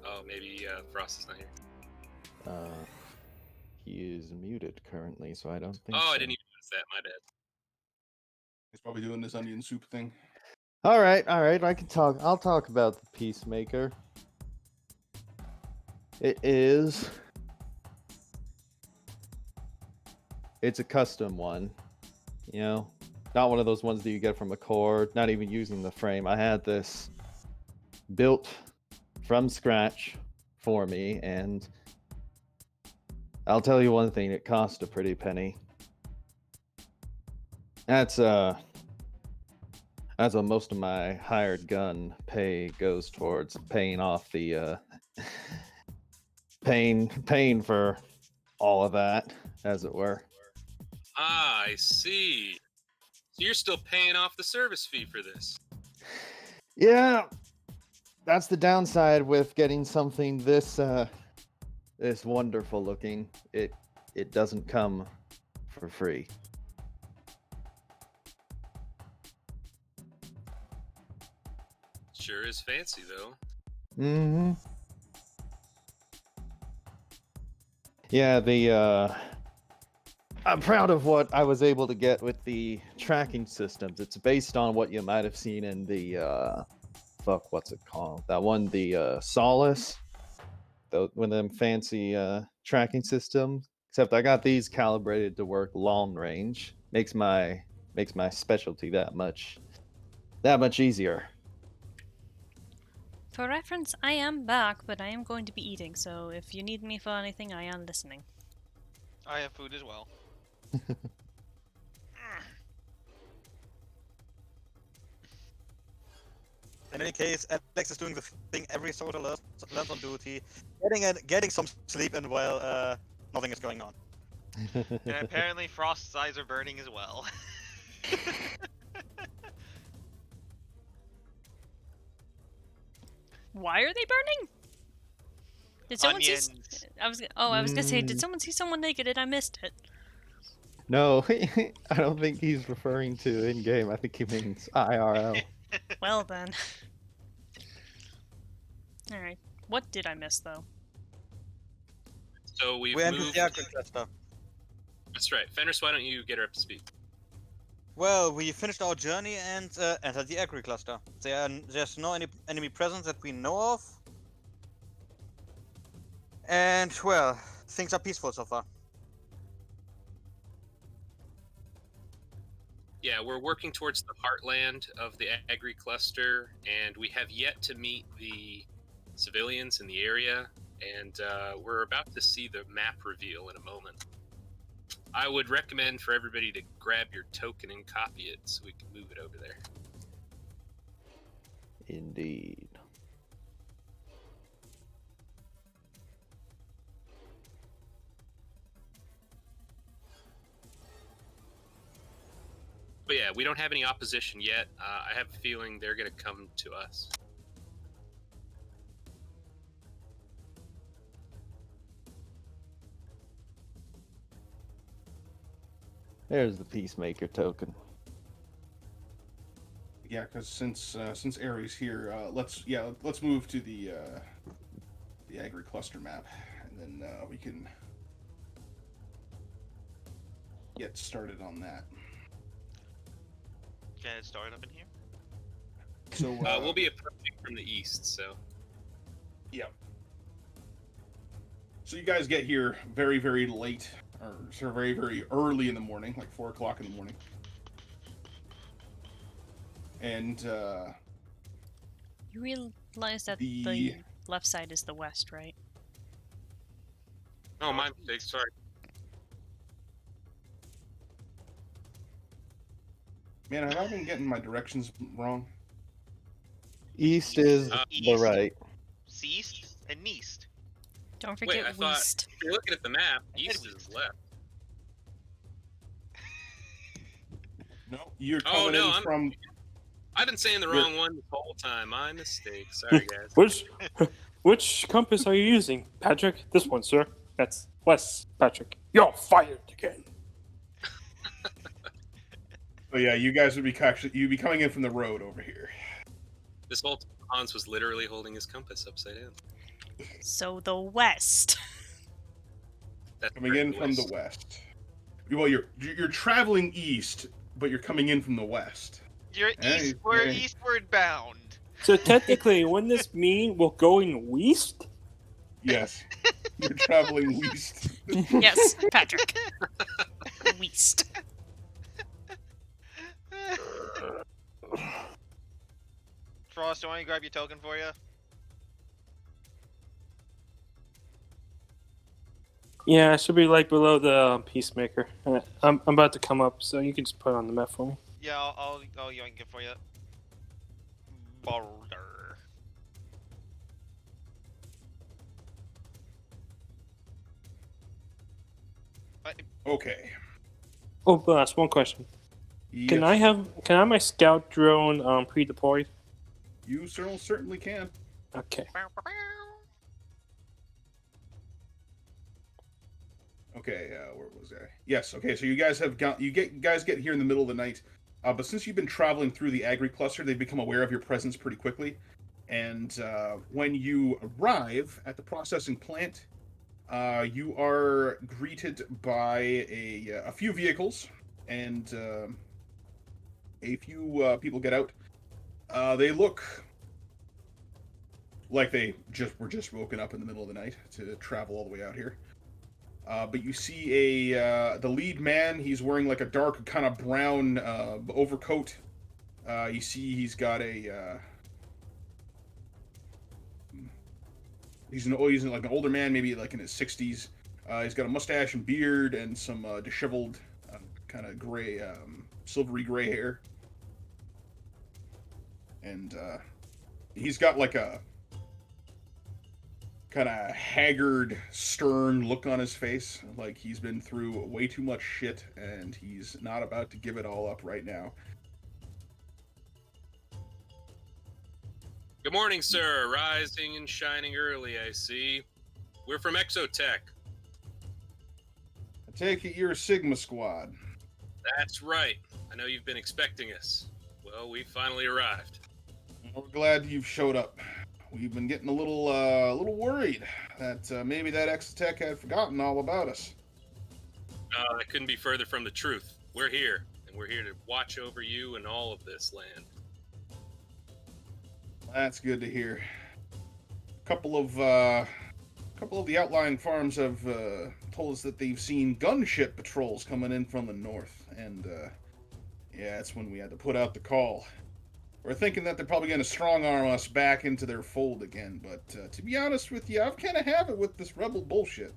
Oh, maybe Frost is not here. He is muted currently, so I don't think. Oh, so. I didn't even notice that. My bad. He's probably doing this onion soup thing. All right. I can talk. I'll talk about the Peacemaker. It's a custom one, you know, not one of those ones that you get from a core. Not even using the frame. I had this built from scratch for me, and I'll tell you one thing: it cost a pretty penny. That's what most of my hired gun pay goes towards, paying off the paying for all of that, as it were. Ah, I see. So you're still paying off the service fee for this? Yeah, that's the downside with getting something this wonderful looking. It doesn't come for free. Sure is fancy, though. Mm-hmm. Yeah, I'm proud of what I was able to get with the tracking systems. It's based on what you might have seen in the what's it called? That one, the Solace, one of them fancy tracking systems. Except I got these calibrated to work long range. Makes my specialty that much easier. For reference, I am back, but I am going to be eating, so if you need me for anything, I am listening. I have food as well. In any case, Alex is doing the thing every soldier learns on duty, getting some sleep, and well, nothing is going on. And apparently Frost's eyes are burning as well. Why are they burning? Did someone see? Onions. I was gonna say, did someone see someone naked and I missed it? No, I don't think he's referring to in game. I think he means IRL. Well then. All right. What did I miss though? So we've We entered moved. the agri cluster. That's right. Fenris, why don't you get her up to speed? Well, we finished our journey and entered the agri cluster. There's no enemy presence that we know of. And, well, things are peaceful so far. Yeah, we're working towards the heartland of the Agri cluster, and we have yet to meet the civilians in the area, and we're about to see the map reveal in a moment. I would recommend for everybody to grab your token and copy it so we can move it over there. Indeed. But yeah, we don't have any opposition yet. I have a feeling they're going to come to us. There's the Peacemaker token. Yeah, because since Ares here, let's move to the Agri cluster map, and then we can get started on that. Get it started up in here. So We'll be approaching from the east, so. Yeah. So you guys get here very, very late, or sort of very, very early in the morning, like 4 o'clock in the morning. And You realize that the left side is the west, right? Oh, my mistake. Sorry. man, have I been getting my directions wrong? East is the East. right. East and East. Don't Wait, forget I thought west. if you're looking at the map, east said is left. No, you're Oh, coming no, in I'm- from. I've been saying the wrong one this whole time. My mistake. Sorry, guys. Which compass are you using, Patrick? This one, sir. That's west, Patrick. You're fired again. Oh yeah, you guys would be you'd be coming in from the road over here. This whole time, Hans was literally holding his compass upside down. So the west. That's Coming correct, in from the west. Well, you're traveling east, but you're coming in from the west. You're Hey, we're hey. eastward bound. So technically, wouldn't this mean we're going west? Yes, you're traveling west. Yes, Patrick. West. Frost, do I want to grab your token for you? Yeah, it should be like below the Peacemaker. I'm about to come up, so you can just put it on the map for me. Yeah, I'll yoink it for you. Boulder. Okay. Oh, Blast, one question. Can I have my scout drone pre-deployed? You certainly can. Okay. Okay, where was I? Yes. Okay, so you guys get here in the middle of the night, but since you've been traveling through the Agri cluster, they've become aware of your presence pretty quickly. And when you arrive at the processing plant, You are greeted by a few vehicles, and a few people get out. They look like they were just woken up in the middle of the night to travel all the way out here. But you see the lead man. He's wearing like a dark kind of brown overcoat. You see he's got a he's like an older man, maybe like in his 60s. He's got a mustache and beard and some disheveled kind of gray, silvery gray hair. And he's got like a kind of haggard, stern look on his face, like he's been through way too much shit and he's not about to give it all up right now. Good morning, sir. Rising and shining early, I see. We're from Exotech. I take it you're a Sigma Squad. That's right. I know you've been expecting us. Well, we finally arrived. We're glad you've showed up. We've been getting a little worried that maybe that Exotech had forgotten all about us. That couldn't be further from the truth. We're here, and we're here to watch over you and all of this land. That's good to hear. A couple of the outlying farms have told us that they've seen gunship patrols coming in from the north, and yeah, that's when we had to put out the call. We're thinking that they're probably going to strong-arm us back into their fold again, but to be honest with you, I've kind of had it with this rebel bullshit.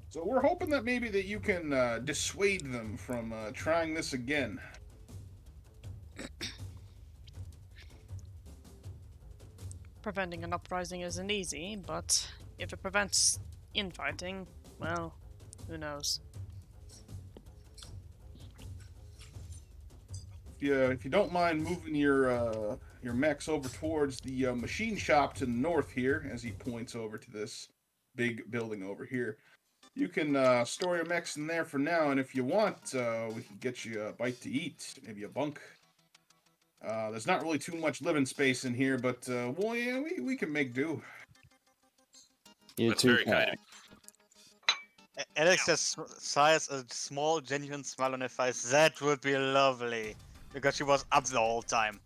So we're hoping that maybe that you can dissuade them from trying this again. Preventing an uprising isn't easy, but if it prevents infighting, well, who knows. If you don't mind moving your mechs over towards the machine shop to the north here, as he points over to this big building over here, you can store your mechs in there for now, and if you want, we can get you a bite to eat, maybe a bunk. There's not really too much living space in here, but well, yeah, we can make do. That's very kind of you. Alex just sighs a small, genuine smile on her face. That would be lovely. Because she was up the whole time.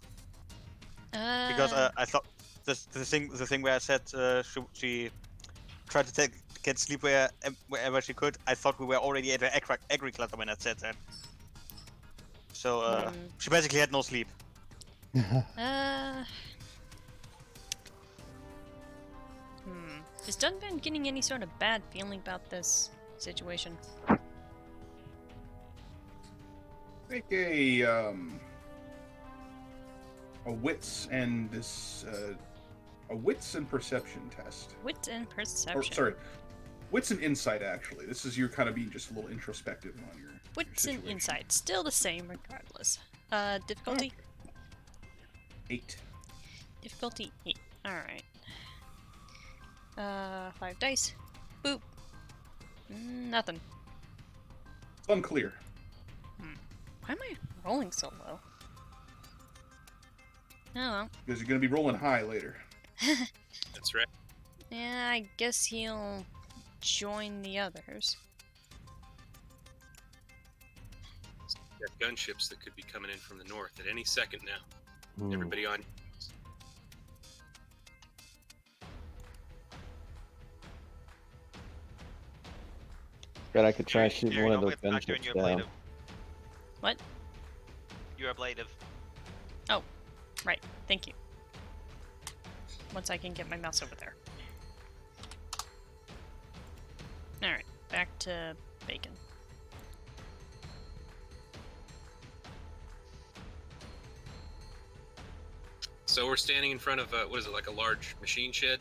Because I thought the thing where I said she tried to get sleep wherever she could. I thought we were already at the agri cluster when I said that. So she basically had no sleep. Is Dunban getting any sort of bad feeling about this situation? Make a wits and perception test. Wit and perception. Or, sorry, wits and insight. Actually, this is you kind of being just a little introspective on your. Wits and insight, still the same regardless. Difficulty? 8. Difficulty 8. Alright. 5 dice. Boop. Nothing. It's unclear. Why am I rolling so low? Oh well. Because you're going to be rolling high later. That's right. Yeah, I guess he'll join the others. We've got gunships that could be coming in from the north at any second now. Everybody on. Bet I could try shooting one of those gunships down. What? You're ablative. Oh, right. Thank you. Once I can get my mouse over there. Alright, back to bacon. So we're standing in front of, what is it, like a large machine shed?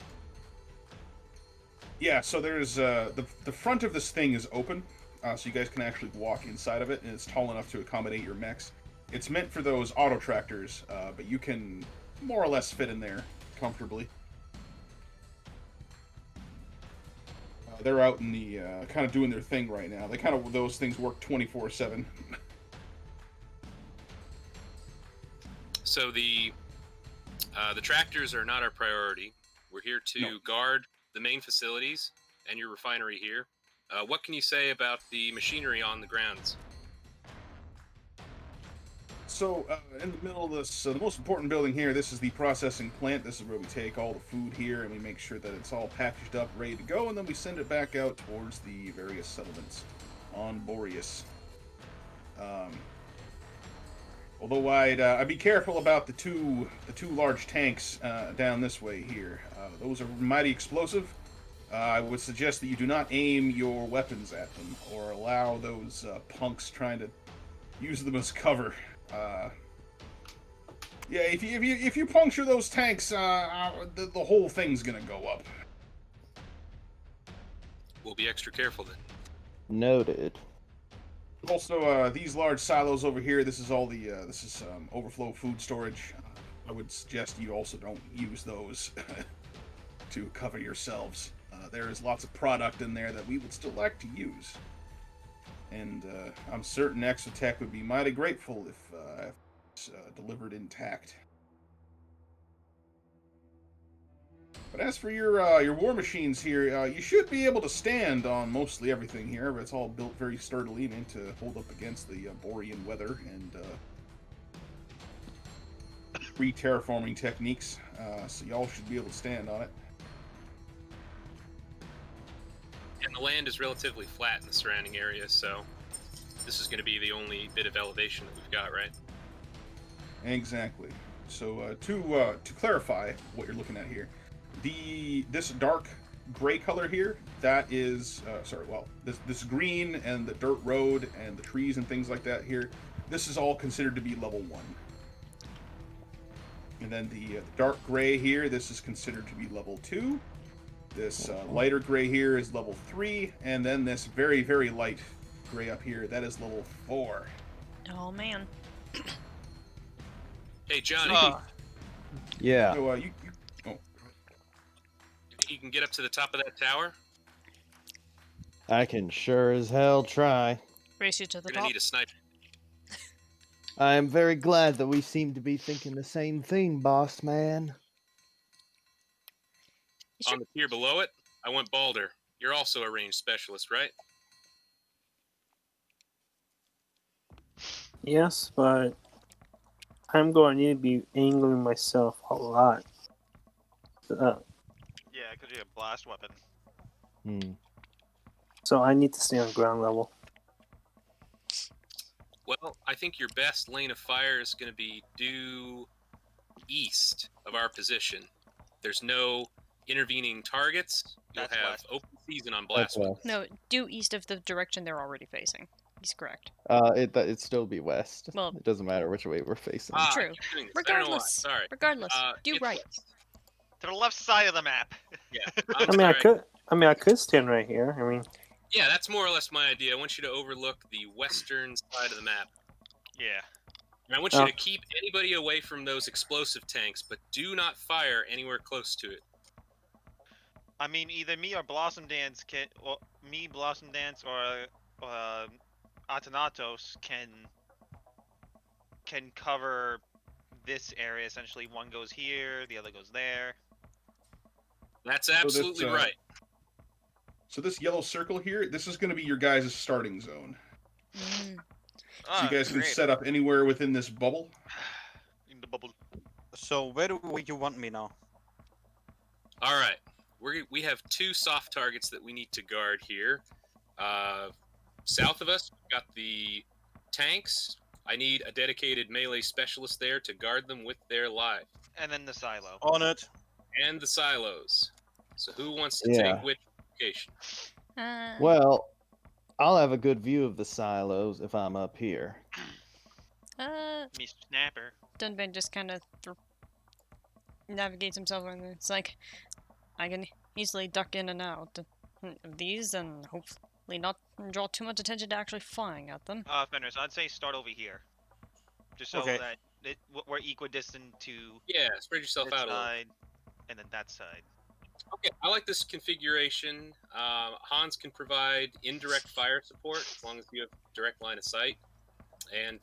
Yeah, so there's the front of this thing is open, so you guys can actually walk inside of it, and it's tall enough to accommodate your mechs. It's meant for those auto tractors, but you can more or less fit in there comfortably. They're out in the kind of doing their thing right now. They kind of those things work 24/7. So the The tractors are not our priority. We're here to No. guard the main facilities and your refinery here. What can you say about the machinery on the grounds? So, in the middle of this, the most important building here, this is the processing plant. This is where we take all the food here and we make sure that it's all packaged up, ready to go, and then we send it back out towards the various settlements on Boreas. Although I'd be careful about the two large tanks down this way here. Those are mighty explosive. I would suggest that you do not aim your weapons at them or allow those punks trying to use them as cover. Yeah, if you puncture those tanks, the whole thing's gonna go up. We'll be extra careful then. Noted. Also, these large silos over here. This is all the overflow food storage. I would suggest you also don't use those to cover yourselves. There is lots of product in there that we would still like to use, and I'm certain Exotech would be mighty grateful if it's delivered intact. But as for your war machines here, you should be able to stand on mostly everything here. It's all built very sturdily, meant to hold up against the Borean weather and re-terraforming techniques. So y'all should be able to stand on it. And the land is relatively flat in the surrounding area, so this is going to be the only bit of elevation that we've got, right? Exactly. So to clarify what you're looking at here, this dark gray color here, that is this green and the dirt road and the trees and things like that here, this is all considered to be level 1. And then the dark gray here, this is considered to be level 2. This lighter gray here is level 3, and then this very, very light gray up here, that is level 4. Oh man. Hey, John, Yeah. So, you can get up to the top of that tower. I can sure as hell try. Race you to the You're going top. to need a sniper. I am very glad that we seem to be thinking the same thing, boss man. On the tier below it, I want Balder. You're also a ranged specialist, right? Yes, but I'm going to need to be angling myself a lot. Yeah, because you have a blast weapon. So I need to stay on ground level. Well, I think your best lane of fire is going to be due east of our position. There's no intervening targets. You'll That's have west. open season on blast weapons. No, due east of the direction they're already facing. He's correct. It'd still be west. Well- it doesn't matter which way we're facing. Ah, True. I keep doing this. I don't know why. Regardless. Sorry. Regardless. Due It's right. west. To the left side of the map. Yeah. I I'm mean, sorry. I could stand right here. I mean, Yeah, that's more or less my idea. I want you to overlook the western side of the map. Yeah. And I want you to keep anybody away from those explosive tanks, but do not fire anywhere close to it. I mean, either me or Blossom Dance can, or me, Blossom Dance, or Atanatos can cover this area. Essentially, one goes here, the other goes there. That's absolutely right. So this yellow circle here, this is going to be your guys' starting zone. Mm. So you guys can set up anywhere within this bubble. In the bubble. So where do you want me now? All right. We have 2 soft targets that we need to guard here. South of us, we've got the tanks. I need a dedicated melee specialist there to guard them with their life. And then the silo. On it. And the silos. So who wants to Yeah. take which location? Well, I'll have a good view of the silos if I'm up here. Me Snapper. Dunban just kind of navigates himself, and it's like, I can easily duck in and out of these, and hopefully not draw too much attention to actually flying at them. Fenris, I'd say start over here. Just so Okay. that we're equidistant to Yeah, spread yourself this out a little. side, and then that side. Okay, I like this configuration. Hans can provide indirect fire support as long as you have direct line of sight. And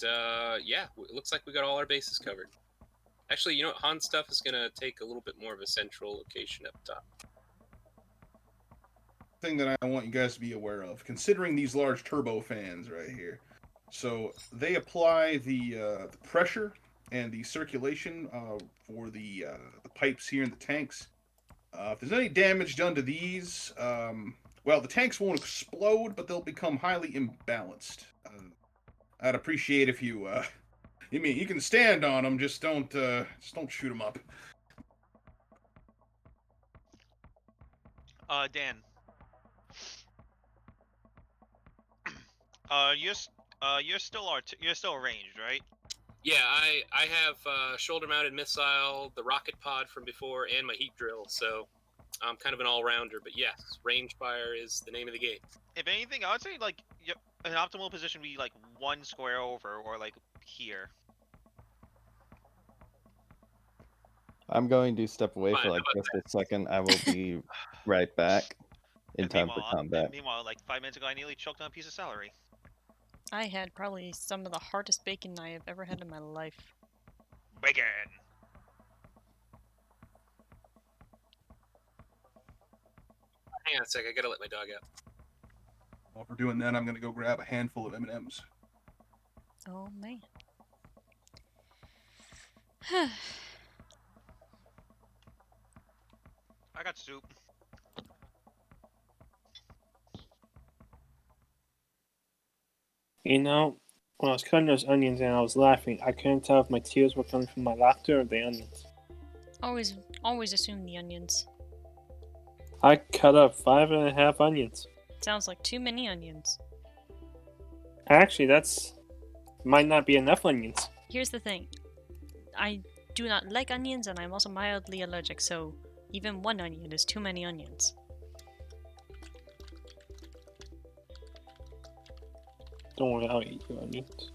yeah, it looks like we got all our bases covered. Actually, you know what? Han stuff is going to take a little bit more of a central location up top. Thing that I want you guys to be aware of, considering these large turbo fans right here. So they apply the pressure and the circulation for the pipes here in the tanks. If there's any damage done to these, well, the tanks won't explode, but they'll become highly imbalanced. I'd appreciate if you, you can stand on them, just don't shoot them up. Dan. You're still ranged, right? Yeah, I have shoulder-mounted missile, the rocket pod from before, and my heat drill, so I'm kind of an all-rounder. But yes, range fire is the name of the game. If anything, I would say like an optimal position would be like 1 square over, or like here. I'm going to step away Fine, for like how just a second. I will be right back in And time for combat. Meanwhile, like 5 minutes ago, I nearly choked on a piece of celery. I had probably some of the hardest bacon I have ever had in my life. Bacon. Hang on a sec, I gotta let my dog out. While we're doing that, I'm gonna go grab a handful of M&Ms. Oh man. I got soup. You know, when I was cutting those onions and I was laughing, I couldn't tell if my tears were coming from my laughter or the onions. Always assume the onions. I cut up 5.5 onions. Sounds like too many onions. Actually, might not be enough onions. Here's the thing. I do not like onions, and I'm also mildly allergic, so even 1 onion is too many onions. Don't worry, I'll eat your onions.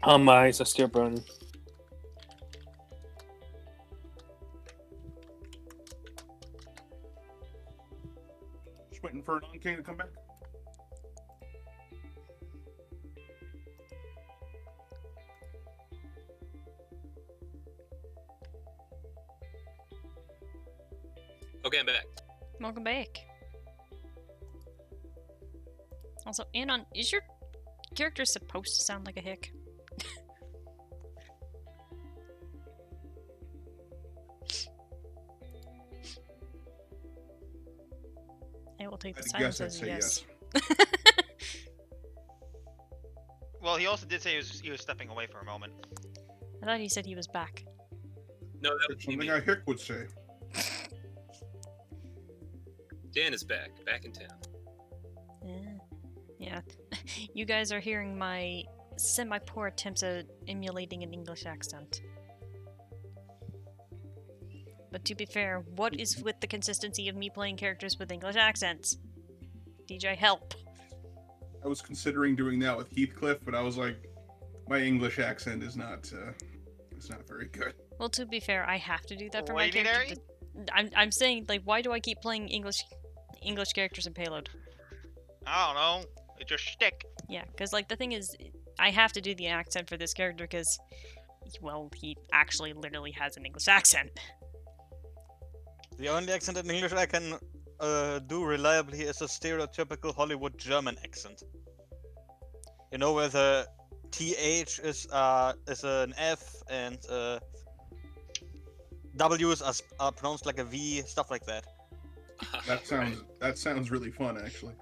Oh, my eyes are still burning. Just waiting for Anon King to come back. Okay, I'm back. Welcome back. Also, Anon, is your character supposed to sound like a hick? I will take the silence as a yes. Well, he also did say he was stepping away for a moment. I thought he said he was back. No, that That's would be something me. a hick would say. Dan is back in town. Yeah. You guys are hearing my semi-poor attempts at emulating an English accent. But to be fair, what is with the consistency of me playing characters with English accents? DJ, help! I was considering doing that with Heathcliff, but I was like, my English accent is not very good. Well, to be fair, I have to do that for my Wait, character. I'm saying, like, why do I keep playing English characters in Payload? I don't know. It's your shtick. Yeah, because, like, the thing is, I have to do the accent for this character because, well, he actually literally has an English accent. The only accent in English I can do reliably is a stereotypical Hollywood German accent. You know, where the TH is an F and W's are pronounced like a V, stuff like that. That sounds really fun, actually.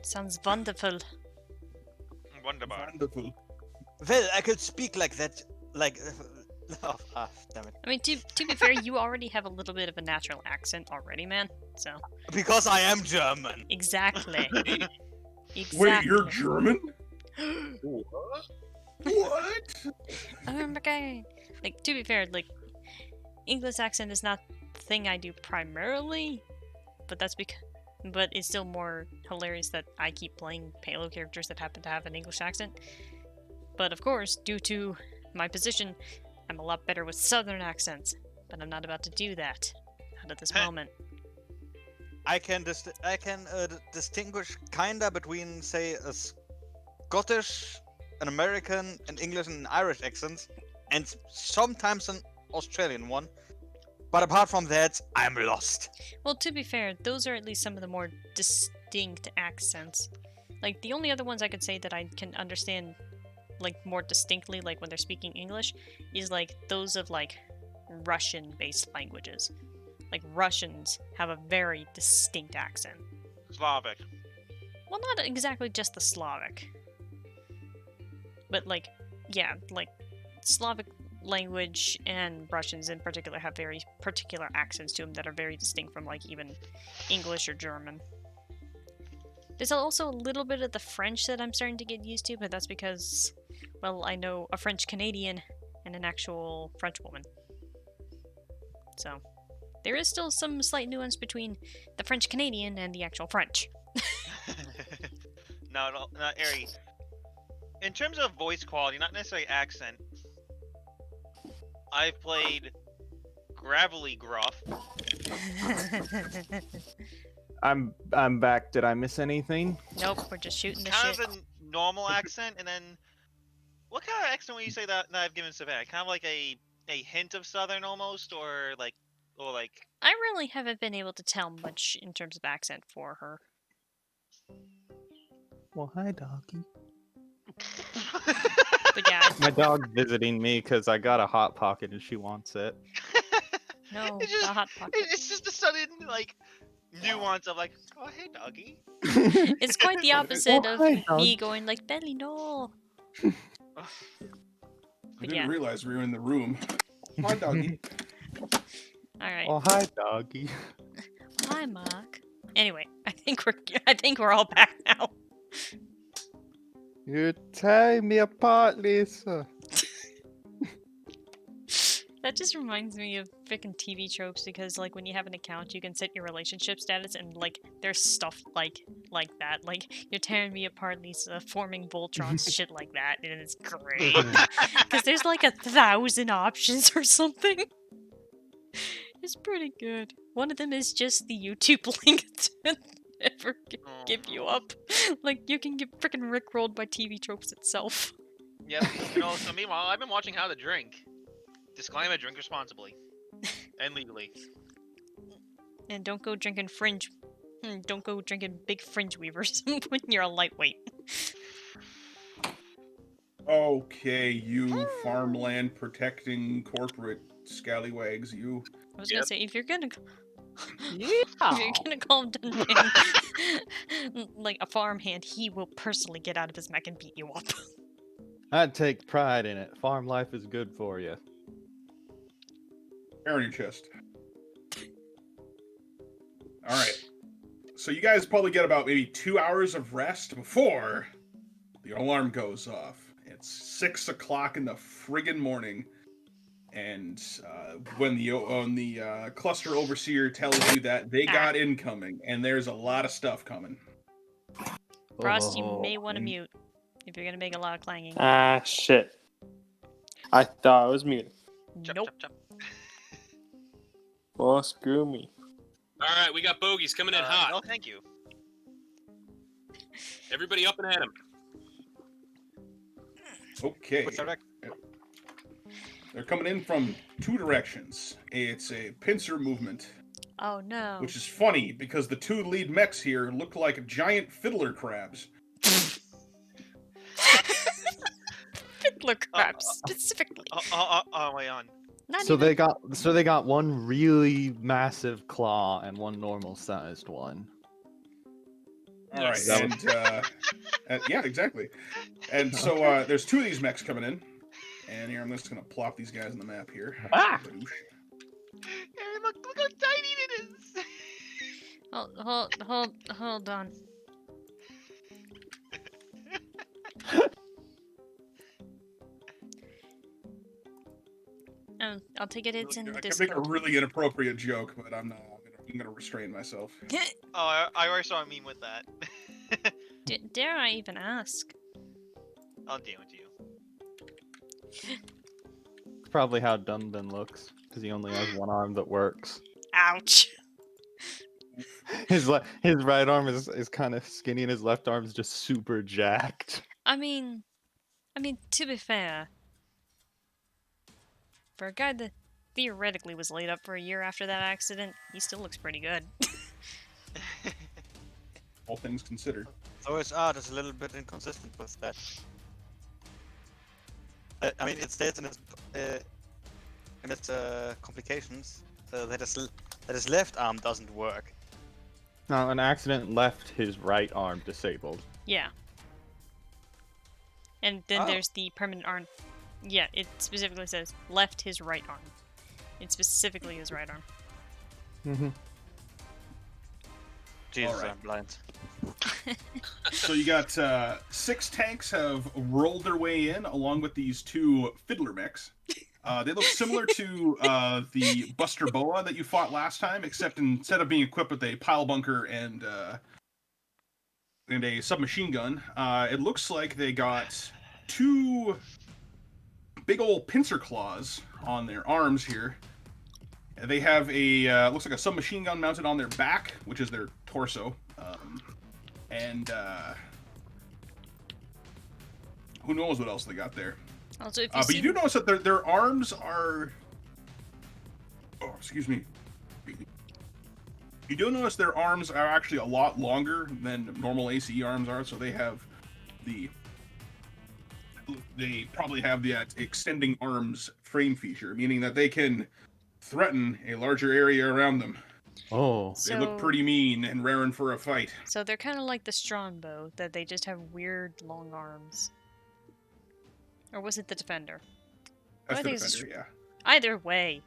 Sounds wonderful. Wunderbar. Wonderful. Well, I could speak like that, like... damn it. I mean, to be fair, you already have a little bit of a natural accent already, man. So. Because I am German! Exactly. Exactly. Wait, you're German? What? Oh my god. Like, to be fair, like, English accent is not the thing I do primarily, but that's because. But it's still more hilarious that I keep playing Payload characters that happen to have an English accent. But of course, due to my position, I'm a lot better with Southern accents. But I'm not about to do that. Not at this moment. I can distinguish kinda between, say, Scottish, an American, an English, and an Irish accent, and sometimes an Australian one. But apart from that, I'm lost. Well, to be fair, those are at least some of the more distinct accents. Like, the only other ones I could say that I can understand, like, more distinctly, like, when they're speaking English, is, like, those of, like, Russian-based languages. Like, Russians have a very distinct accent. Slavic. Well, not exactly just the Slavic. But, like, yeah, like, Slavic language and Russians in particular have very particular accents to them that are very distinct from, like, even English or German. There's also a little bit of the French that I'm starting to get used to, but that's because, well, I know a French Canadian and an actual French woman. So, there is still some slight nuance between the French Canadian and the actual French. No, Ari. In terms of voice quality, not necessarily accent, I've played Gravelly Gruff. I'm back. Did I miss anything? Nope, we're just shooting the Kind shit. of a normal accent, and then what kind of accent would you say that I've given Savannah? Kind of like a hint of Southern almost, or like. I really haven't been able to tell much in terms of accent for her. Well, hi, doggy. But yeah, My dog's visiting me because I got a hot pocket and she wants it. no, It's just- the hot pocket. It's just a sudden like nuance of like, oh hey doggy. It's quite the opposite Oh, of hi, me dog. going like, Belly, no. I But didn't yeah. realize we were in the room. Hi, doggy. Alright. Oh, hi, doggy. Hi, Mark. Anyway, I think we're all back now. You tear me apart, Lisa. That just reminds me of frickin' TV tropes because, like, when you have an account, you can set your relationship status, and, like, there's stuff like that. Like, you're tearing me apart, Lisa, forming Voltrons, shit like that, and it's great. Because there's, like, 1,000 options or something. It's pretty good. One of them is just the YouTube link to never give you up. Like, you can get frickin' rickrolled by TV tropes itself. Yep. And also, meanwhile, I've been watching How to Drink. Disclaimer: drink responsibly and legally. And don't go drinking fringe. Don't go drinking big fringe weavers when you're a lightweight. Okay, you farmland protecting corporate scallywags, you. I was gonna say, if you're gonna Yeah. if you're gonna call Dunban like a farmhand, he will personally get out of his mech and beat you up. I'd take pride in it. Farm life is good for you. Air in your chest. Alright. So you guys probably get about maybe 2 hours of rest before the alarm goes off. It's 6 o'clock in the friggin' morning. And when the cluster overseer tells you that they got incoming, and there's a lot of stuff coming. Frost, you Oh, may want to mute if you're gonna make a lot of clanging. Ah, shit. I thought I was muted. Chop, Nope. chop, chop. Well, screw me. All right, we got bogeys coming in hot. No, thank you. Everybody up and at 'em. Okay. What's that? They're coming in from 2 directions. It's a pincer movement, Oh no. which is funny because the 2 lead mechs here look like giant fiddler crabs. Fiddler crabs specifically. Oh, wait on. Not So even... they got one really massive claw and one normal sized one. All right, Yes. and yeah, exactly. And so there's 2 of these mechs coming in, and here I'm just gonna plop these guys on the map here. Ah! Badoosh. Hey, look how tiny it is. Hold on. I'll take it. It's in I can Discord. make a really inappropriate joke, but I'm not. I'm gonna restrain myself. Oh, I already saw a meme with that. Dare I even ask? I'll deal with you. It's probably how Dunban looks, because he only has one arm that works. Ouch. His right arm is kind of skinny, and his left arm is just super jacked. I mean, to be fair, for a guy that theoretically was laid up for a year after that accident, he still looks pretty good. All things considered. So his art is a little bit inconsistent with that. I mean, it states in its complications that his left arm doesn't work. Now, an accident left his right arm disabled. Yeah. And then Oh. there's the permanent arm. Yeah, it specifically says left his right arm. It's specifically his right arm. Mm-hmm. Jesus, Alright. I'm blind. So you got 6 tanks have rolled their way in, along with these 2 fiddler mechs. They look similar to the Buster Boa that you fought last time, except instead of being equipped with a pile bunker and a submachine gun, it looks like they got 2 big old pincer claws on their arms here. They have a looks like a submachine gun mounted on their back, which is their torso, and who knows what else they got there. Also, if you But see you do notice that their arms are. Oh, excuse me. You do notice their arms are actually a lot longer than normal ACE arms are, so they have the. They probably have the extending arms frame feature, meaning that they can threaten a larger area around them. Oh. They look pretty mean and raring for a fight. So they're kind of like the Strongbow, that they just have weird long arms. Or was it the Defender? That's I the think it's Defender, yeah. Either way.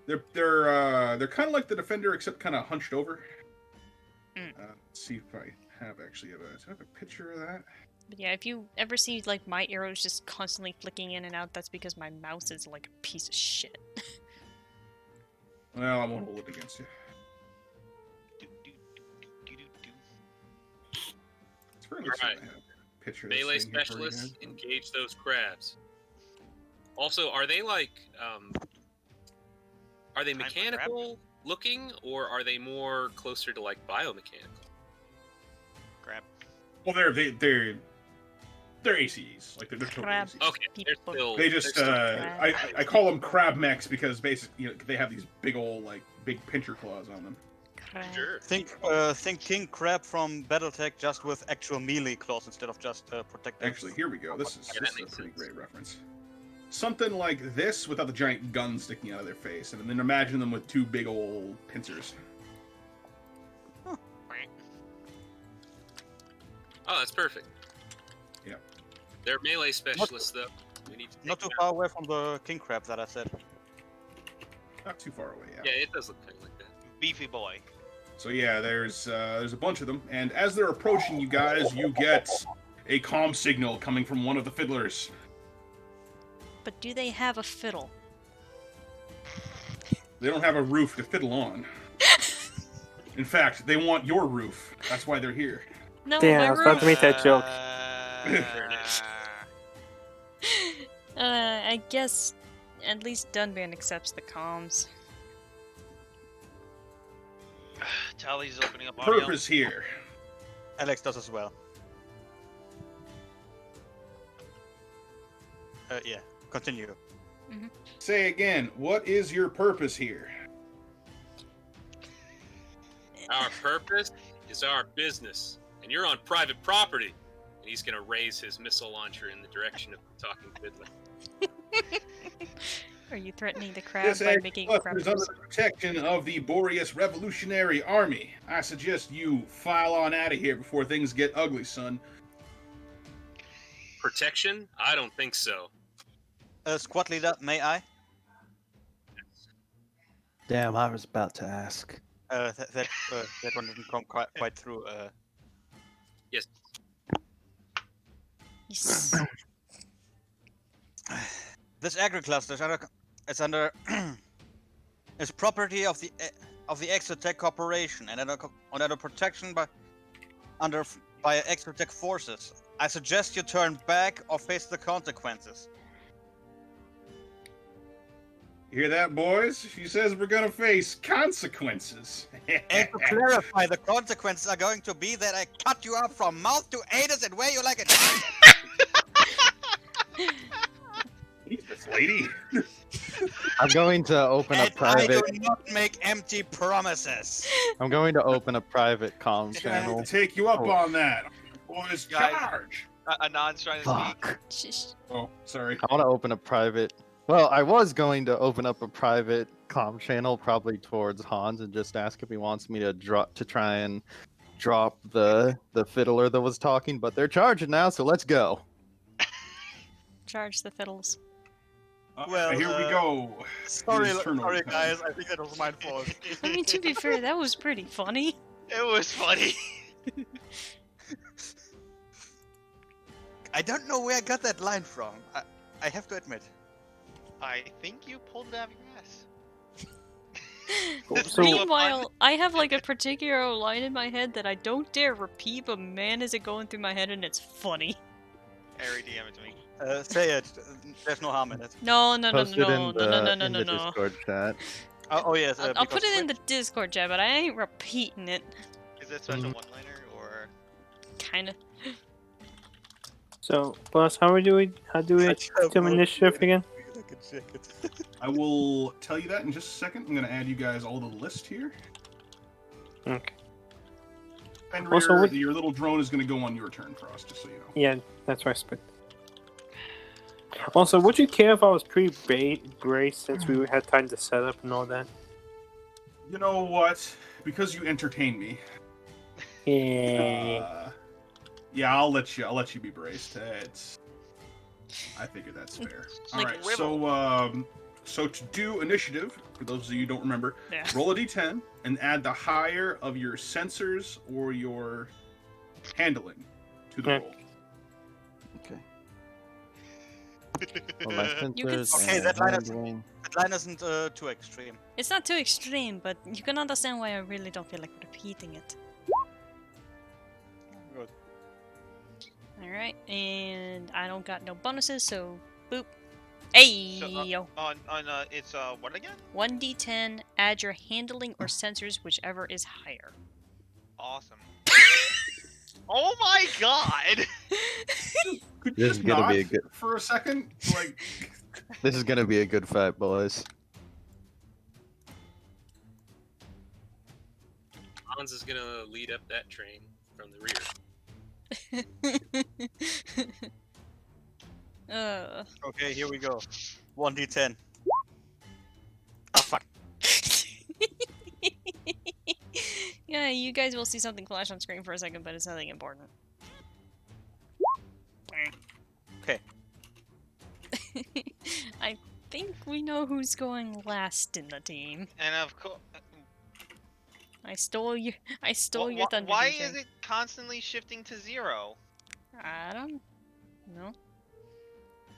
They're kind of like the Defender, except kind of hunched over. Let's see if I have actually do I have a picture of that? But yeah, if you ever see like my arrows just constantly flicking in and out, that's because my mouse is like a piece of shit. Well, I won't hold it against you. It's fairly soon Alright. I have a picture of this Melee thing here for you specialists, guys. engage those crabs. Also, are they like, are they Time for crab? mechanical looking, or are they more closer to like biomechanical? Crap. Well, they're ACEs. Like they're totally Crab. ACEs. Okay, they're People. still. They just crab. I call them crab mechs because basically they have these big old big pincher claws on them. Crap. Sure. Think King Crab from BattleTech, just with actual melee claws instead of just protective. Actually, here we go. This is Yeah, that a makes pretty sense. great reference. Something like this without the giant guns sticking out of their face, and then imagine them with 2 big old pincers. Oh, that's perfect. Yeah. They're melee specialists, though. We need to take Not too them far away from the King Crab that I said. Not too far away, out. Yeah, it does look kind of like that. Beefy boy. So yeah, there's a bunch of them, and as they're approaching you guys, you get a comm signal coming from one of the fiddlers. But do they have a fiddle? They don't have a roof to fiddle on. In fact, they want your roof. That's why they're here. No, Damn, my I was about to roof. make that joke. I guess at least Dunban accepts the comms. Tally's opening up audio. Purpose here. Alex does as well. Yeah, continue. Say again, what is your purpose here? Our purpose is our business, and you're on private property. And he's gonna raise his missile launcher in the direction of the talking fiddler. Are you threatening the crab This by making crab is under the protection of the Boreas Revolutionary Army. I suggest you file on out of here before things get ugly, son. Protection? I don't think so. Squad leader, may I? Damn, I was about to ask. That one didn't come quite through. Yes. Yes. This agri-cluster is under is property of the Exotech Corporation and under protection by Exotech forces. I suggest you turn back or face the consequences. You hear that, boys? She says we're gonna face consequences. And to clarify, the consequences are going to be that I cut you up from mouth to anus and wear you like a Jesus, lady. I'm going to open a and I private. do not make empty promises. I'm going to open a private comm channel. To take you up on that. Boys, Guys. charge. Anon's trying to speak. Fuck. Shish. Oh, sorry. I want to open a private. Well, I was going to open up a private comm channel, probably towards Hans, and just ask if he wants me to try and drop the fiddler that was talking. But they're charging now, so let's go. Charge the fiddles. Well, here we go. Sorry, It is turnover time. guys. I think that was my fault. I mean, to be fair, that was pretty funny. It was funny. I don't know where I got that line from. I have to admit. I think you pulled it out of your ass. So- Meanwhile, I have like a particular line in my head that I don't dare repeat, but man, is it going through my head and it's funny. Ari, DM it to me. Say it. There's no harm in it. No, no, no, Post it no, in no, the, no, no, no, in no, the no. Discord chat. Oh yes. I'll put it in the Discord chat, but I ain't repeating it. Is it special one-liner or? Kinda. So, boss, how do we do initiative again? I will tell you that in just a second. I'm going to add you guys all to the list here. Okay. And Also, what- your little drone is going to go on your turn, Frost, just so you know. Yeah, that's what I expect. Also, would you care if I was pre-braced since we had time to set up and all that? You know what? Because you entertain me. Yeah. Yeah, I'll let you be braced. I figured that's fair. All Like right, Wibble. so to do initiative, for those of you who don't remember, Yeah. roll a d10 and add the higher of your sensors or your handling to the Yeah. roll. Okay. Well, my You can sensors Okay, and that line is- handling. That line isn't too extreme. It's not too extreme, but you can understand why I really don't feel like repeating it. Good. Alright, and I don't got no bonuses, so boop. Hey So, yo. On it's what again? 1d10, add your handling or sensors, whichever is higher. Awesome. Oh my god! Could This you is just gonna be not a good- for a second? Like, This is gonna be a good fight, boys. Hans is gonna lead up that train from the rear. Okay, here we go. 1d10. Oh fuck. Yeah, you guys will see something flash on screen for a second, but it's nothing important. Okay. I think we know who's going last in the team. And of course, I stole your thunder. why DJ. is it constantly shifting to 0? I don't know.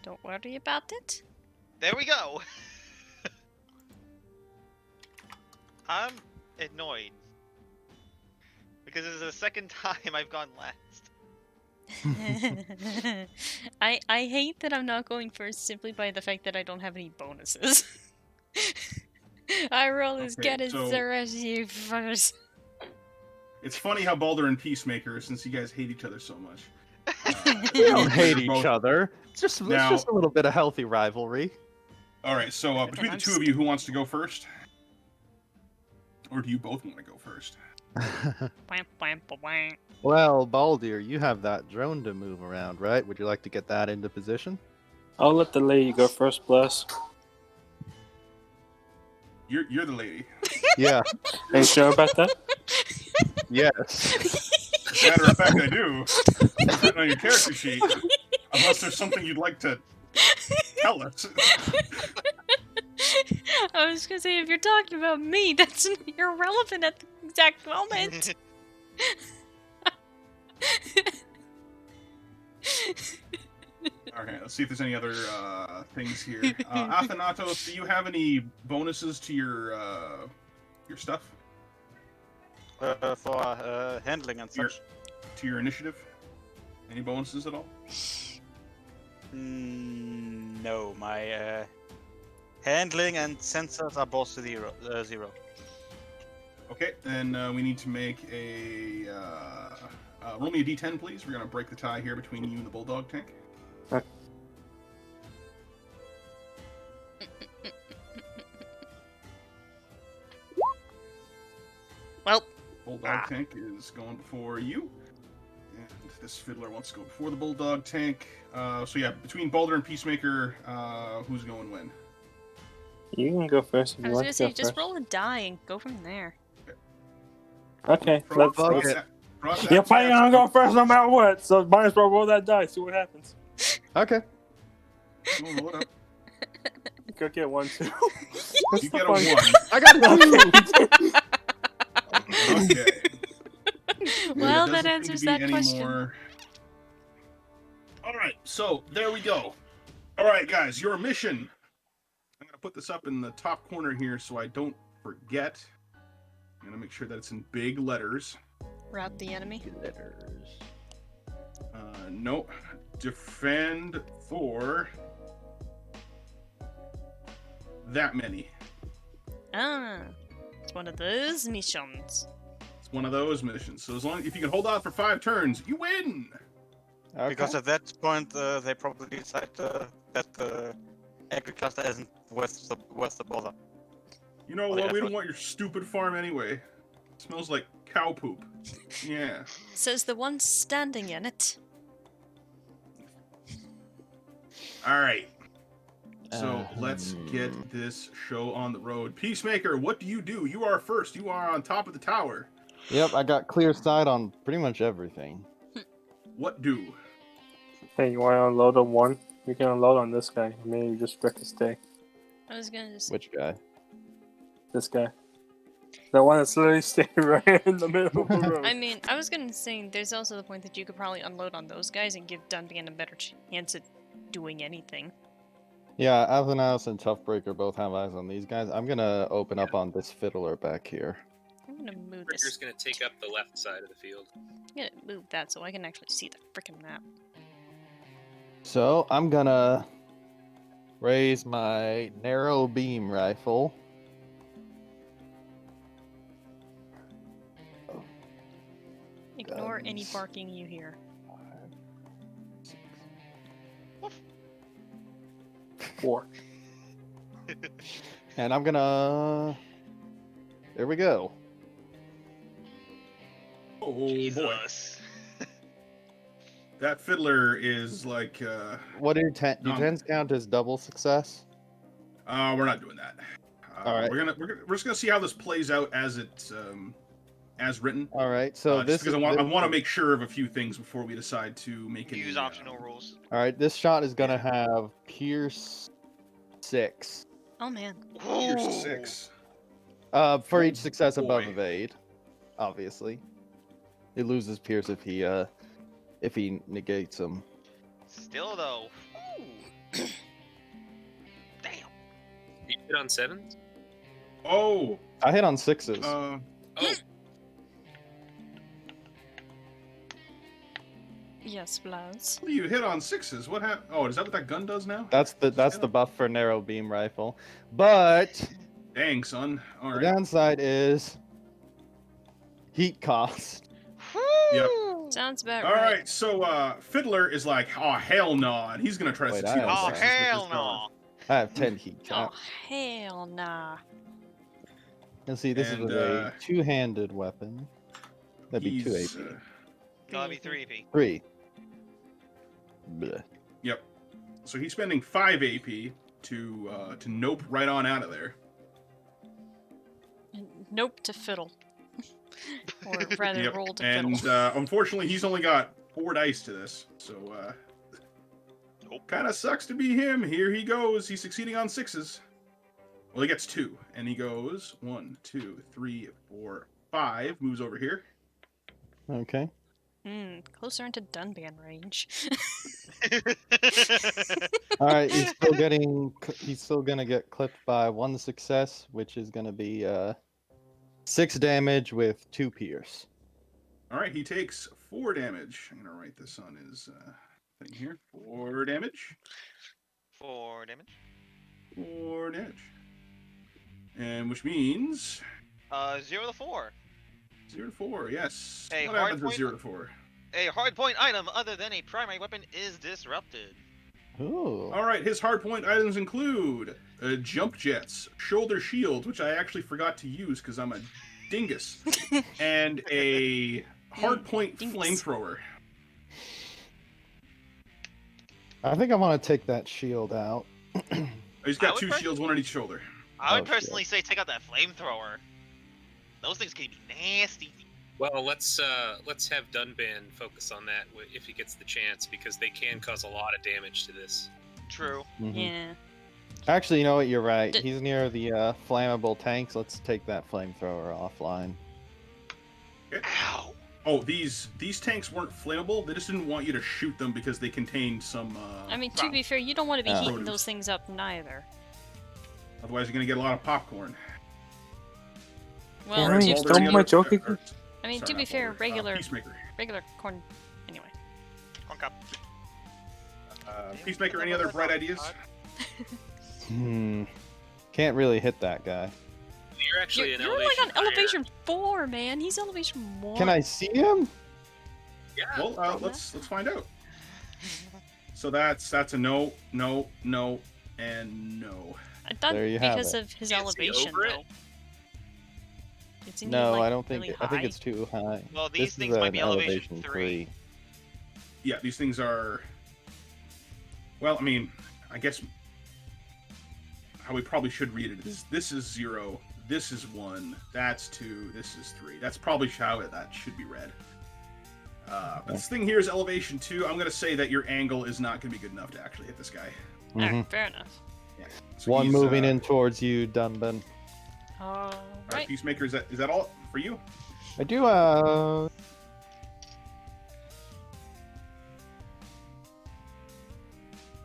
Don't worry about it. There we go. I'm annoyed because this is the second time I've gone last. I hate that I'm not going first simply by the fact that I don't have any bonuses. I roll as Okay, good as so- the rest of you fuckers. it's funny how Baldur and Peacemaker, since you guys hate each other so much. We don't you're hate both- each other. It's just a little bit of healthy rivalry. All right, so between the I'm two of you, who wants to go first? Or do you both want to go first? Wham, wham, wham. Well, Baldur, you have that drone to move around, right? Would you like to get that into position? I'll let the lady go first, bless. You're the lady. Yeah. Are you sure about that? Yes. Matter of fact, I do. It's written on your character sheet. Unless there's something you'd like to tell us. I was gonna say, if you're talking about me, that's irrelevant at the exact moment. Okay, let's see if there's any other things here. Athanatos, do you have any bonuses to your stuff? For handling and Your- such. To your initiative? Any bonuses at all? No, my Handling and sensors are both zero. Okay, then we need to make a roll me a d10, please. We're gonna break the tie here between you and the bulldog tank. Well, Bulldog tank is going before you, and this fiddler wants to go before the bulldog tank. So yeah, between Baldur and Peacemaker, who's going when? You can go first if I you was want gonna to say, go just first. roll a die and go from there. Okay, Frost let's. that- Frost You're that planning stats. on going first no matter what, so might as well roll that die, see what happens. Okay. Oh, hold up. Go get 1, 2. You get a 1. I got a 2! Okay. Well, There that doesn't seem answers to be that any question. more. All right, so there we go. All right, guys, your mission. I'm gonna put this up in the top corner here so I don't forget. I'm gonna make sure that it's in big letters. Route the enemy. Letters. Nope. Defend for that many. Ah, it's one of those missions. It's one of those missions. So if you can hold out for 5 turns, you win. Okay. Because at that point, they probably decide that the agriculture isn't worth the bother. You know Oh, yeah, what? We don't but- want your stupid farm anyway. It smells like cow poop. Yeah. Says the one standing in it. All right. So let's get this show on the road. Peacemaker, what do? You are first. You are on top of the tower. Yep, I got clear sight on pretty much everything. What do? Hey, you want to unload on one? We can unload on this guy. Maybe you just wreck his day. I was gonna just. Which guy? This guy. The one that's literally staying right in the middle of the road. I mean, I was gonna say there's also the point that you could probably unload on those guys and give Dunban a better chance at doing anything. Yeah, Athenaeus and Toughbreak both have eyes on these guys. I'm gonna open up on this fiddler back here. I'm gonna move Breaker's this. going to take up the left side of the field. I'm gonna move that so I can actually see the frickin' map. So I'm gonna raise my narrow beam rifle. Ignore any Guns. barking you hear. 4. And I'm gonna. There we go. Oh boy, Jesus. that fiddler is like. What do do Um, 10s count as double success? We're not doing that. All right. We're just gonna see how this plays out as it's as written. All right. So Just this because I want to make sure of a few things before we decide to make it. Use optional rules. All right. This shot is gonna have Pierce 6. Oh man. Here's Ooh. 6. For each success above boy. evade, obviously. It loses Pierce if he negates them. Still though. Ooh. Damn. You hit on 7s? Oh. I hit on 6s. Oh, Yes, Blaz. You hit on 6s. What happened? Oh, is that what that gun does now? That's the buff for narrow beam rifle. But Dang, son. All the right. downside is heat cost. Yep. Sounds about All right. right. So Fiddler is like, oh hell no, and he's gonna try to Wait, succeed I on have Oh 6s with hell this gun. no. I have 10 heat Oh count. hell nah. And see, this And, is a two-handed weapon. That'd be 2 He's, AP. That'll be 3 AP. 3. Bleh. Yep. So he's spending 5 AP to nope right on out of there. Nope to fiddle. Or rather, Yep. roll to And fiddle. unfortunately, he's only got 4 dice to this. So kind of sucks to be him. Here he goes. He's succeeding on 6s. Well, he gets 2, and he goes 1, 2, 3, 4, 5. Moves over here. Okay. Closer into Dunban range. All right, he's still gonna get clipped by 1 success, which is gonna be 6 damage with 2 pierce. All right, he takes 4 damage. I'm gonna write this on his thing here. 4 damage. 4 damage. 4 damage. And which means 0 to 4. 0 to 4. Yes. A What hard happens at point- 0 to 4? A hardpoint item other than a primary weapon is disrupted. Ooh. All right, his hardpoint items include jump jets, shoulder shield, which I actually forgot to use because I'm a dingus, and a hardpoint Dingus. flamethrower. I think I want to take that shield out. He's I got would 2 shields, one on each shoulder. I would Oh, shit. personally say take out that flamethrower. Those things can be nasty. Well, let's have Dunban focus on that if he gets the chance, because they can cause a lot of damage to this. True. Mhm. Yeah. Actually, you know what? You're right. D- He's near the flammable tanks. Let's take that flamethrower offline. Ow. Oh, these tanks weren't flammable. They just didn't want you to shoot them because they contained some. I mean, to be fair, you don't want to be heating Produce. those things up neither. Otherwise, you're gonna get a lot of popcorn. Well, Alright, to, Baldur, don't any my other- joking. I mean, sorry, to be not fair, Baldur, regular Peacemaker. corn. Anyway. Corn cup. Peacemaker. Any other bright ideas? Can't really hit that guy. You're actually You're, an you're like on higher. elevation 4, man. He's elevation 1. Can I see him? Yeah. Well, let's find out. So that's a no, and no. I thought There you have because it. of his Can't see elevation, over it? though. Isn't he, No, like, I don't think. really I think high? it's too high. Well, these This things is might an be elevation 3. Yeah, these things are. Well, I mean, I guess how we probably should read it is: this is 0, this is 1, that's 2, this is 3. That's probably how that should be read. But this thing here is elevation 2. I'm gonna say that your angle is not gonna be good enough to actually hit this guy. Alright, Mhm. fair enough. Yeah. So One he's, moving in towards you, Dunban. All right, Alright. Peacemaker, is that all for you? I do. I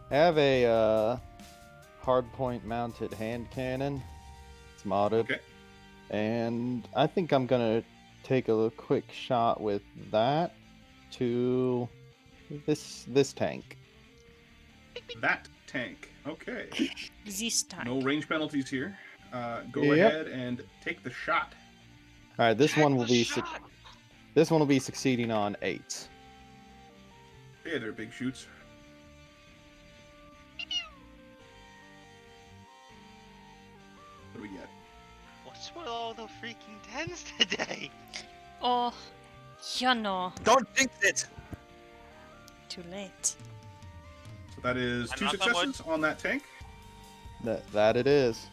have a hardpoint mounted hand cannon. It's modded. Okay. And I think I'm gonna take a quick shot with that to this tank. That tank. Okay. This time. No range penalties here. Go Yep. ahead and take the shot. All right, this Take one will the be shot. this one will be succeeding on 8. Hey there, big shoots. What do we get? What's with all the freaking 10s today? Oh, you know. Don't jinx it! Too late. So that is I'm 2 knock on wood. successes on that tank. That it is.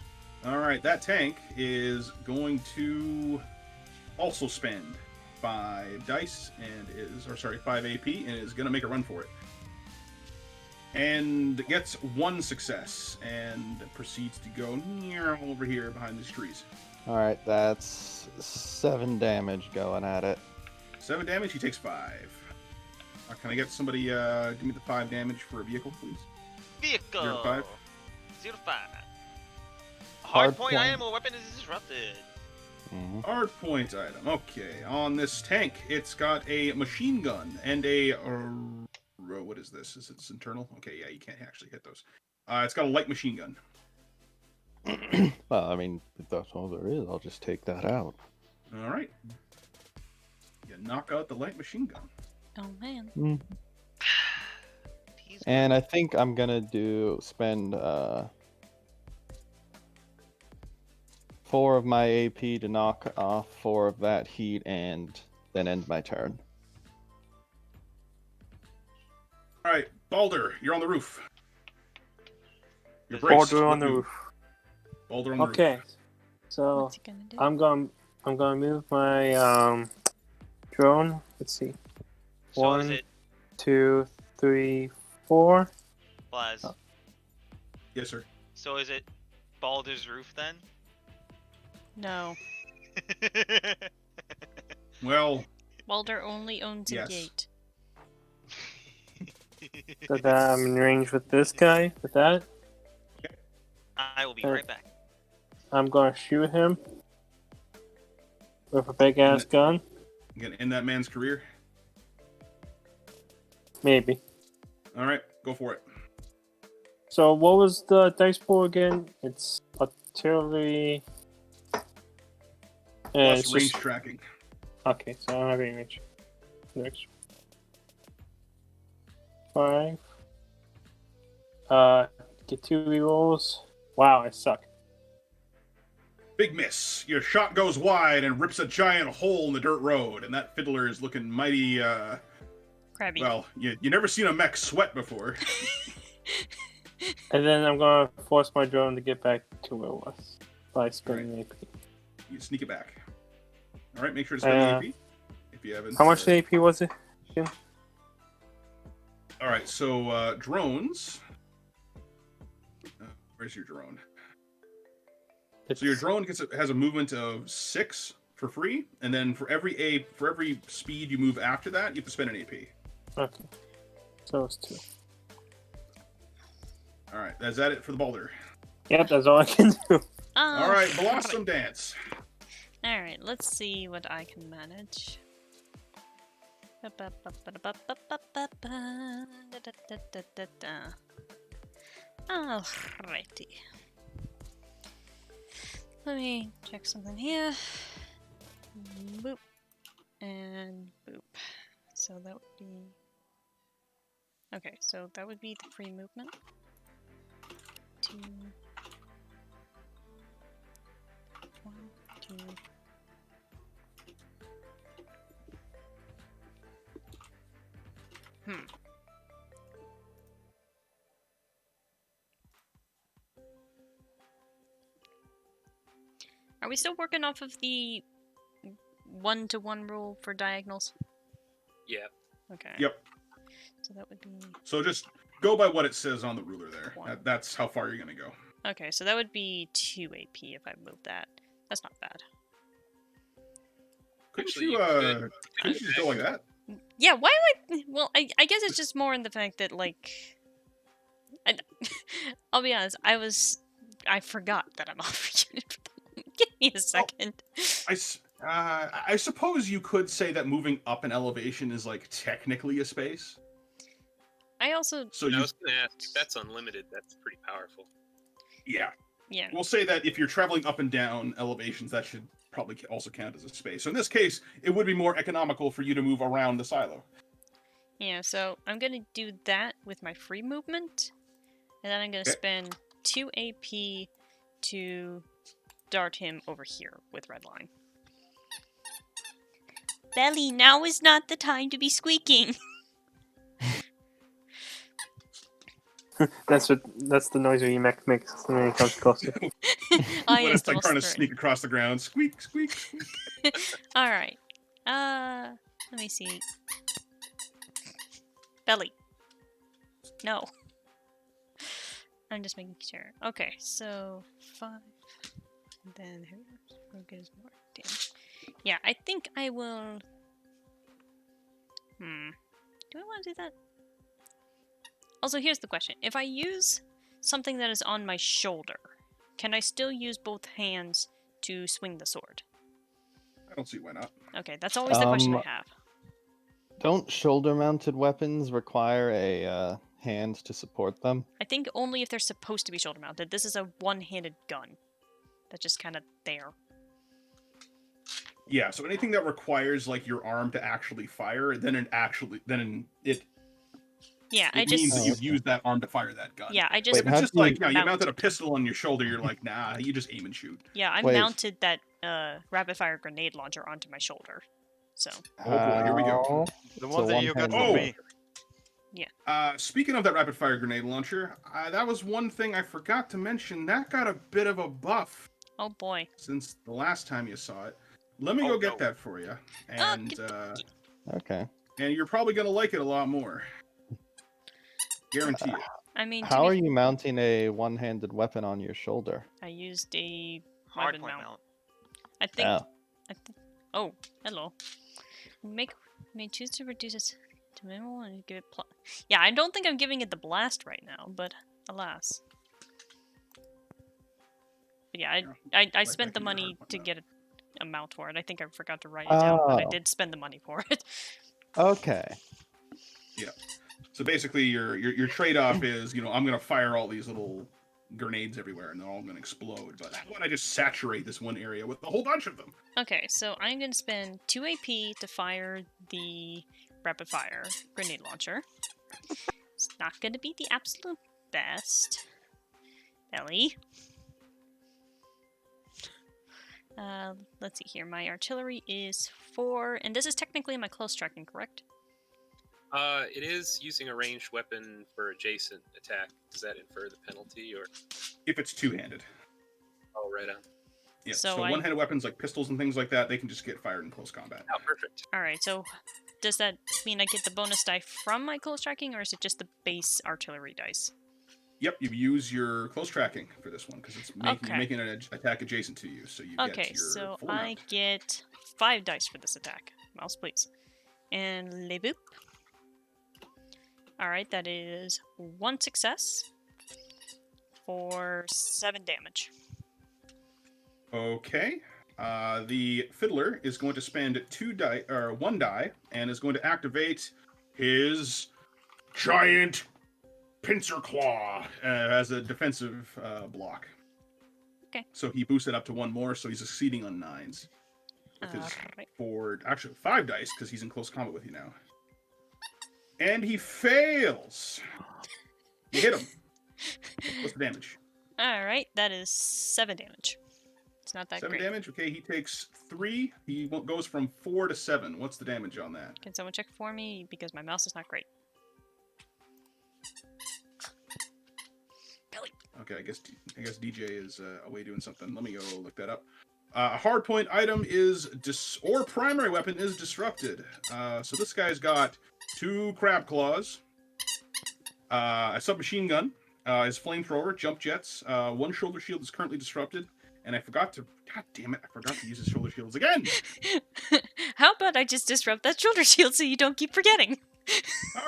All right, that tank is going to also spend 5 dice and 5 AP and is going to make a run for it. And gets 1 success and proceeds to go over here behind these trees. All right, that's 7 damage going at it. 7 damage, he takes 5. Can I get somebody, give me the 5 damage for a vehicle, please? Vehicle. 0 to 5. 0 to 5. Hard Hardpoint point. item or weapon is disrupted. Mhm. Hard point item. Okay, on this tank, it's got a machine gun and a. What is this? Is it internal? Okay, yeah, you can't actually hit those. It's got a light machine gun. Well, I mean, if that's all there is, I'll just take that out. All right. You knock out the light machine gun. Oh, man. He's And I think I'm gonna spend 4 of my AP to knock off 4 of that heat and then end my turn. All right, Baldur, you're on the roof. Your brakes. Baldur on What the do? roof. Baldur on the Okay, roof. so What's he gonna do? I'm gonna move my drone. Let's see, So is 1, it 2, 3, 4. Blaz? Oh. Yes, sir. So is it Baldur's roof then? No. Well, Baldur only owns a Yes. gate. So that I'm in range with this guy. With that, I will be Okay. right back. I'm gonna shoot him with a big ass gun. you gonna end that man's career. Maybe. All right, go for it. So what was the dice pool again? It's artillery. And Plus range tracking. Okay, so I don't have any range. Next. 5. Get 2 rerolls. Wow, I suck. Big miss. Your shot goes wide and rips a giant hole in the dirt road, and that fiddler is looking mighty, Crabby. well, you never seen a mech sweat before. And then I'm gonna force my drone to get back to where it was by spending AP. You sneak it back. All right, make sure to spend the AP. If you haven't. How much AP was it? Again? All right, so drones. Where's your drone? So your drone has a movement of 6 for free, and then for every speed you move after that, you have to spend an AP. Okay. So it's 2. All right, is that it for the boulder? Yep, that's all I can do. All right, Blossom Dance. All right, let's see what I can manage. Alrighty. Let me check something here. Boop. And boop. So that would be... Okay, so that would be the free movement. 2... 1, 2... Are we still working off of the 1-to-1 rule for diagonals? Yeah. Okay. Yep. So that would be... So just go by what it says on the ruler there. 1. That's how far you're going to go. Okay, so that would be 2 AP if I move that. That's not bad. Couldn't Actually, you could just go like that? Yeah, why would... Well, I guess it's just more in the fact that, like... I'll be honest, I forgot that I'm off unit. Give me a second. I suppose you could say that moving up an elevation is, like, technically a space. I also... So I was going to ask, if that's unlimited, that's pretty powerful. Yeah. Yeah. We'll say that if you're traveling up and down elevations, that should probably also count as a space. So in this case, it would be more economical for you to move around the silo. Yeah, so I'm gonna do that with my free movement, and then I'm gonna spend 2 AP to dart him over here with redline. Belly, now is not the time to be squeaking. That's the noise your mech makes when it comes closer. When it's like trying to sneak across the ground. Squeak, squeak, squeak. Alright. Let me see. Belly. No. I'm just making sure. Okay, so 5. And then who gives more damage? Yeah, I think I will... Do I want to do that? Also, here's the question. If I use something that is on my shoulder, can I still use both hands to swing the sword? I don't see why not. Okay, that's always the question I have. Don't shoulder-mounted weapons require a hand to support them? I think only if they're supposed to be shoulder-mounted. This is a one-handed gun. That's just kind of there. Yeah, so anything that requires like your arm to actually fire, it Yeah, means that you've used that arm to fire that gun. Yeah, I just... But if it's just like, you mounted a pistol on your shoulder, you're like, nah, you just aim and shoot. Yeah, I mounted that rapid-fire grenade launcher onto my shoulder. So... Oh boy, here we go. The one that you got from me. Yeah. Speaking of that rapid-fire grenade launcher, that was one thing I forgot to mention. That got a bit of a buff. Oh boy. Since the last time you saw it. Let me go get that for you. And, okay. And you're probably going to like it a lot more. Guarantee it. I mean, how are you mounting a one-handed weapon on your shoulder? I used a Hardpoint mount. mount. I think. Oh. Oh, hello. May choose to reduce it to minimal and give it plus. Yeah, I don't think I'm giving it the blast right now, but alas. But yeah, I spent the money to get a mount for it. I think I forgot to write it down, but I did spend the money for it. Okay. Yeah. So basically, your trade-off is, I'm going to fire all these little grenades everywhere, and they're all going to explode. But how about I just saturate this one area with a whole bunch of them? Okay, so I'm going to spend 2 AP to fire the rapid-fire grenade launcher. It's not going to be the absolute best. Ellie. Let's see here. My artillery is 4, and this is technically my close tracking, correct? It is using a ranged weapon for adjacent attack. Does that infer the penalty, or? If it's two-handed. Oh, right on. Yeah, So so one-handed weapons like pistols and things like that, they can just get fired in close combat. Oh, perfect. Alright, so does that mean I get the bonus die from my close tracking, or is it just the base artillery dice? Yep, you use your close tracking for this one, because it's making an attack adjacent to you, so you get Okay, your so full I amount. get 5 dice for this attack. Mouse, please. And le boop. Alright, that is 1 success for 7 damage. Okay. The Fiddler is going to spend 1 die, and is going to activate his giant pincer claw as a defensive block. Okay. So he boosted up to 1 more, so he's succeeding on 9s. With his Alright. actually 5 dice, because he's in close combat with you now. And he fails. You hit him. What's the damage? Alright, that is 7 damage. It's not that 7 great. damage. Okay, he takes 3. He goes from 4 to 7. What's the damage on that? Can someone check for me? Because my mouse is not great. Billy. Okay, I guess DJ is away doing something. Let me go look that up. A hardpoint item is or primary weapon is disrupted. So this guy's got 2 crab claws, a submachine gun, his flamethrower, jump jets, 1 shoulder shield is currently disrupted, and I forgot to. God damn it! I forgot to use his shoulder shields again. How about I just disrupt that shoulder shield so you don't keep forgetting?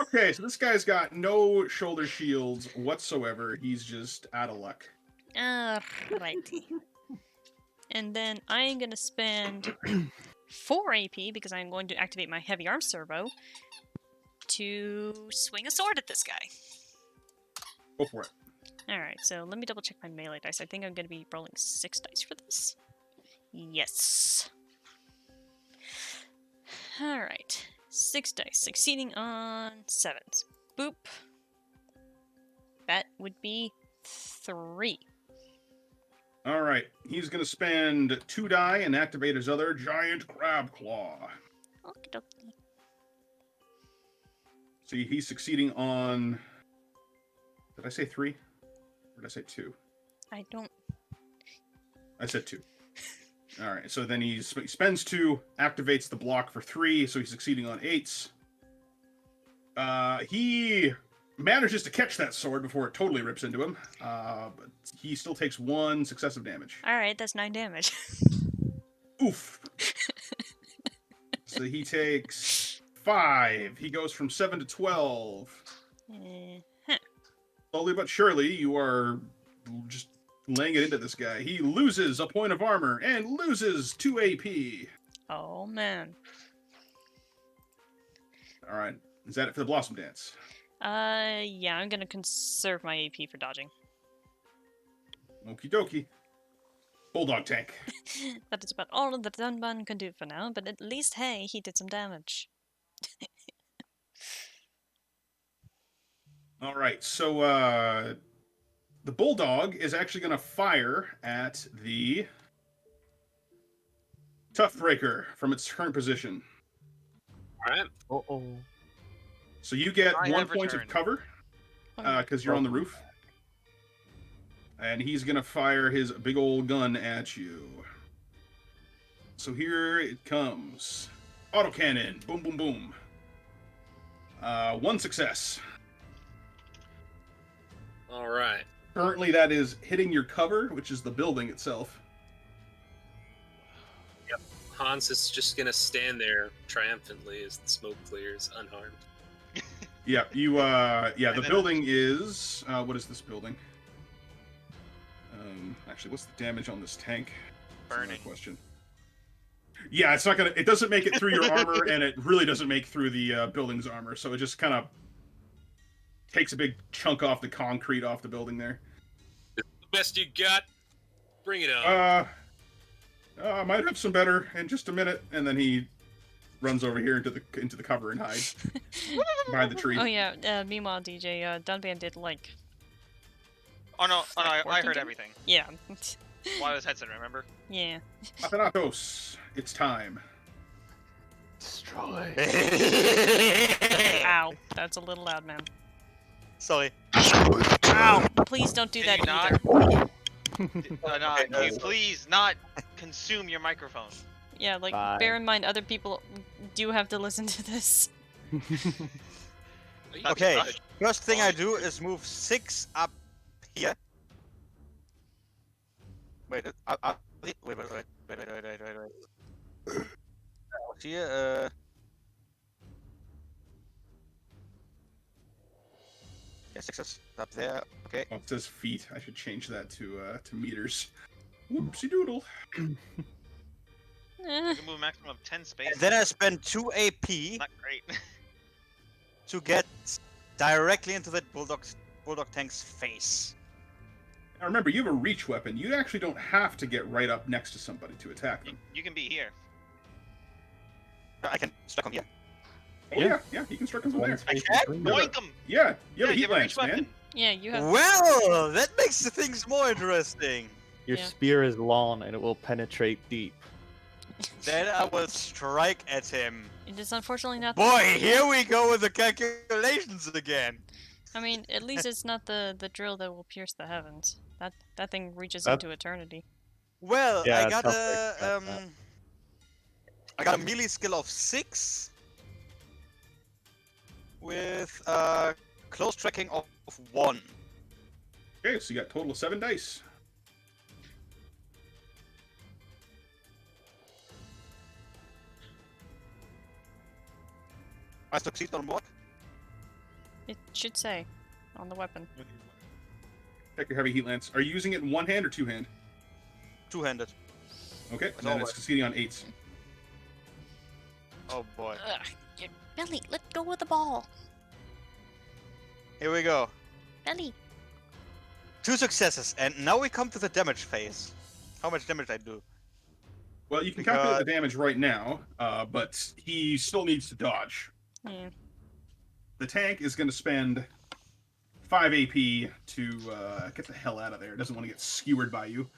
Okay, so this guy's got no shoulder shields whatsoever. He's just out of luck. Alrighty. And then I'm going to spend 4 AP, because I'm going to activate my heavy arm servo, to swing a sword at this guy. Go for it. Alright, so let me double check my melee dice. I think I'm going to be rolling 6 dice for this. Yes. Alright. 6 dice, succeeding on 7s. Boop. That would be 3. All right, he's going to spend 2 die and activate his other giant crab claw. Okie dokie. See, he's succeeding on. Did I say 3? Or did I say 2? I don't. I said 2. All right, so then he spends 2, activates the block for 3, so he's succeeding on 8s. He manages to catch that sword before it totally rips into him, but he still takes 1 successive damage. Alright, that's 9 damage. Oof. So he takes 5. He goes from 7 to 12. Slowly but surely, you are just laying it into this guy. He loses a point of armor and loses 2 AP. Oh, man. All right. Is that it for the Blossom Dance? Yeah, I'm gonna conserve my AP for dodging. Okie dokie. Bulldog tank. That is about all that Dunban can do for now, but at least, hey, he did some damage. All right, so the Bulldog is actually going to fire at the Toughbreaker from its current position. All right. Uh-oh. So you get I 1 have point of returned. cover because you're on the roof. And he's going to fire his big old gun at you. So here it comes. Autocannon. Boom, boom, boom. 1 success. All right. Currently, that is hitting your cover, which is the building itself. Hans is just gonna stand there triumphantly as the smoke clears, unharmed. Yeah, you. Yeah, the And then- building is. What is this building? Actually, what's the damage on this tank? That's another Burning. question. Yeah, it's not gonna. It doesn't make it through your armor, and it really doesn't make through the building's armor. So it just kind of takes a big chunk off the concrete off the building there. The best you got? Bring it on. I might have some better in just a minute, and then he runs over here into the cover and hides behind the tree. Oh yeah. Meanwhile, DJ Dunban did like. Oh no, I working heard game? everything. Yeah. Wireless headset, remember? Yeah. Athanatos, it's time. Destroy. Ow. That's a little loud, man. Sorry. Ow! Please don't do Can that you either. Can you please not consume your microphone? Yeah, like, Bye. bear in mind, other people do have to listen to this. Okay, first thing I do is move 6 up here. Wait, wait. Here, yeah, 6 is up there. Okay. Oh, it says feet. I should change that to meters. Whoopsie doodle. Eh. You can move a maximum of 10 spaces. And then I spend 2 AP Not great. to get directly into that bulldog tank's face. Now remember, you have a reach weapon. You actually don't have to get right up next to somebody to attack them. You can be here. I can strike on here. Oh yeah, you can strike them from there. Boink them! Yeah, you have a you heat lance, man. Yeah, you have. Well, that makes the things more interesting. Your Yeah. spear is long and it will penetrate deep. Then I will strike at him. It is unfortunately not. Boy, here we go with the calculations again. I mean, at least it's not the drill that will pierce the heavens. That thing reaches That- into eternity. Well, Yeah, I got Toughbreak a got that. I got a melee skill of 6 with close tracking of 1. Okay, so you got a total of 7 dice. I succeed on what? It should say on the weapon. Check your heavy heat lance. Are you using it in one hand or two hand? 2-handed. Okay, As and then always. it's succeeding on 8s. Oh boy. Ugh, Belly, let go of the ball. Here we go. Belly. 2 successes, and now we come to the damage phase. How much damage I do? Well, you can calculate the damage right now, but he still needs to dodge. Yeah. The tank is going to spend 5 AP to get the hell out of there. It doesn't want to get skewered by you.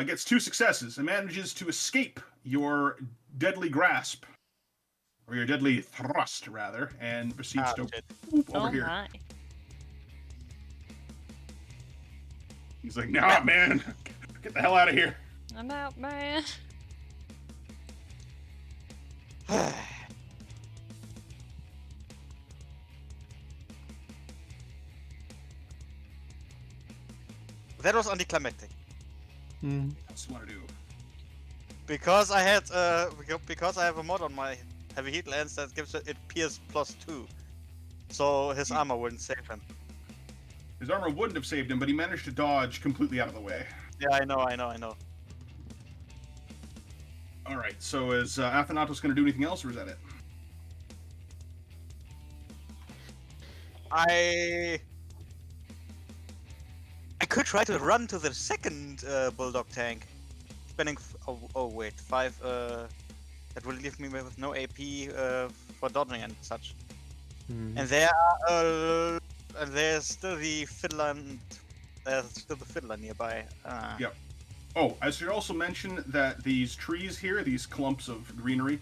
Gets 2 successes and manages to escape your deadly grasp. Or your deadly thrust, rather, and proceeds to shit. whoop over Oh here. my. He's like, nah, man, get the hell out of here. I'm out, man. That was anticlimactic. What's you want to do? Because I had because I have a mod on my heavy heat lance that gives it pierce +2. So his armor wouldn't save him. His armor wouldn't have saved him, but he managed to dodge completely out of the way. Yeah, I know. All right, so is Athanatos going to do anything else, or is that it? I could try to run to the second bulldog tank, spending oh wait 5. That will leave me with no AP for dodging and such. And there's still the fiddler. There's still the fiddler nearby. Yep. Oh, I should also mention that these trees here, these clumps of greenery,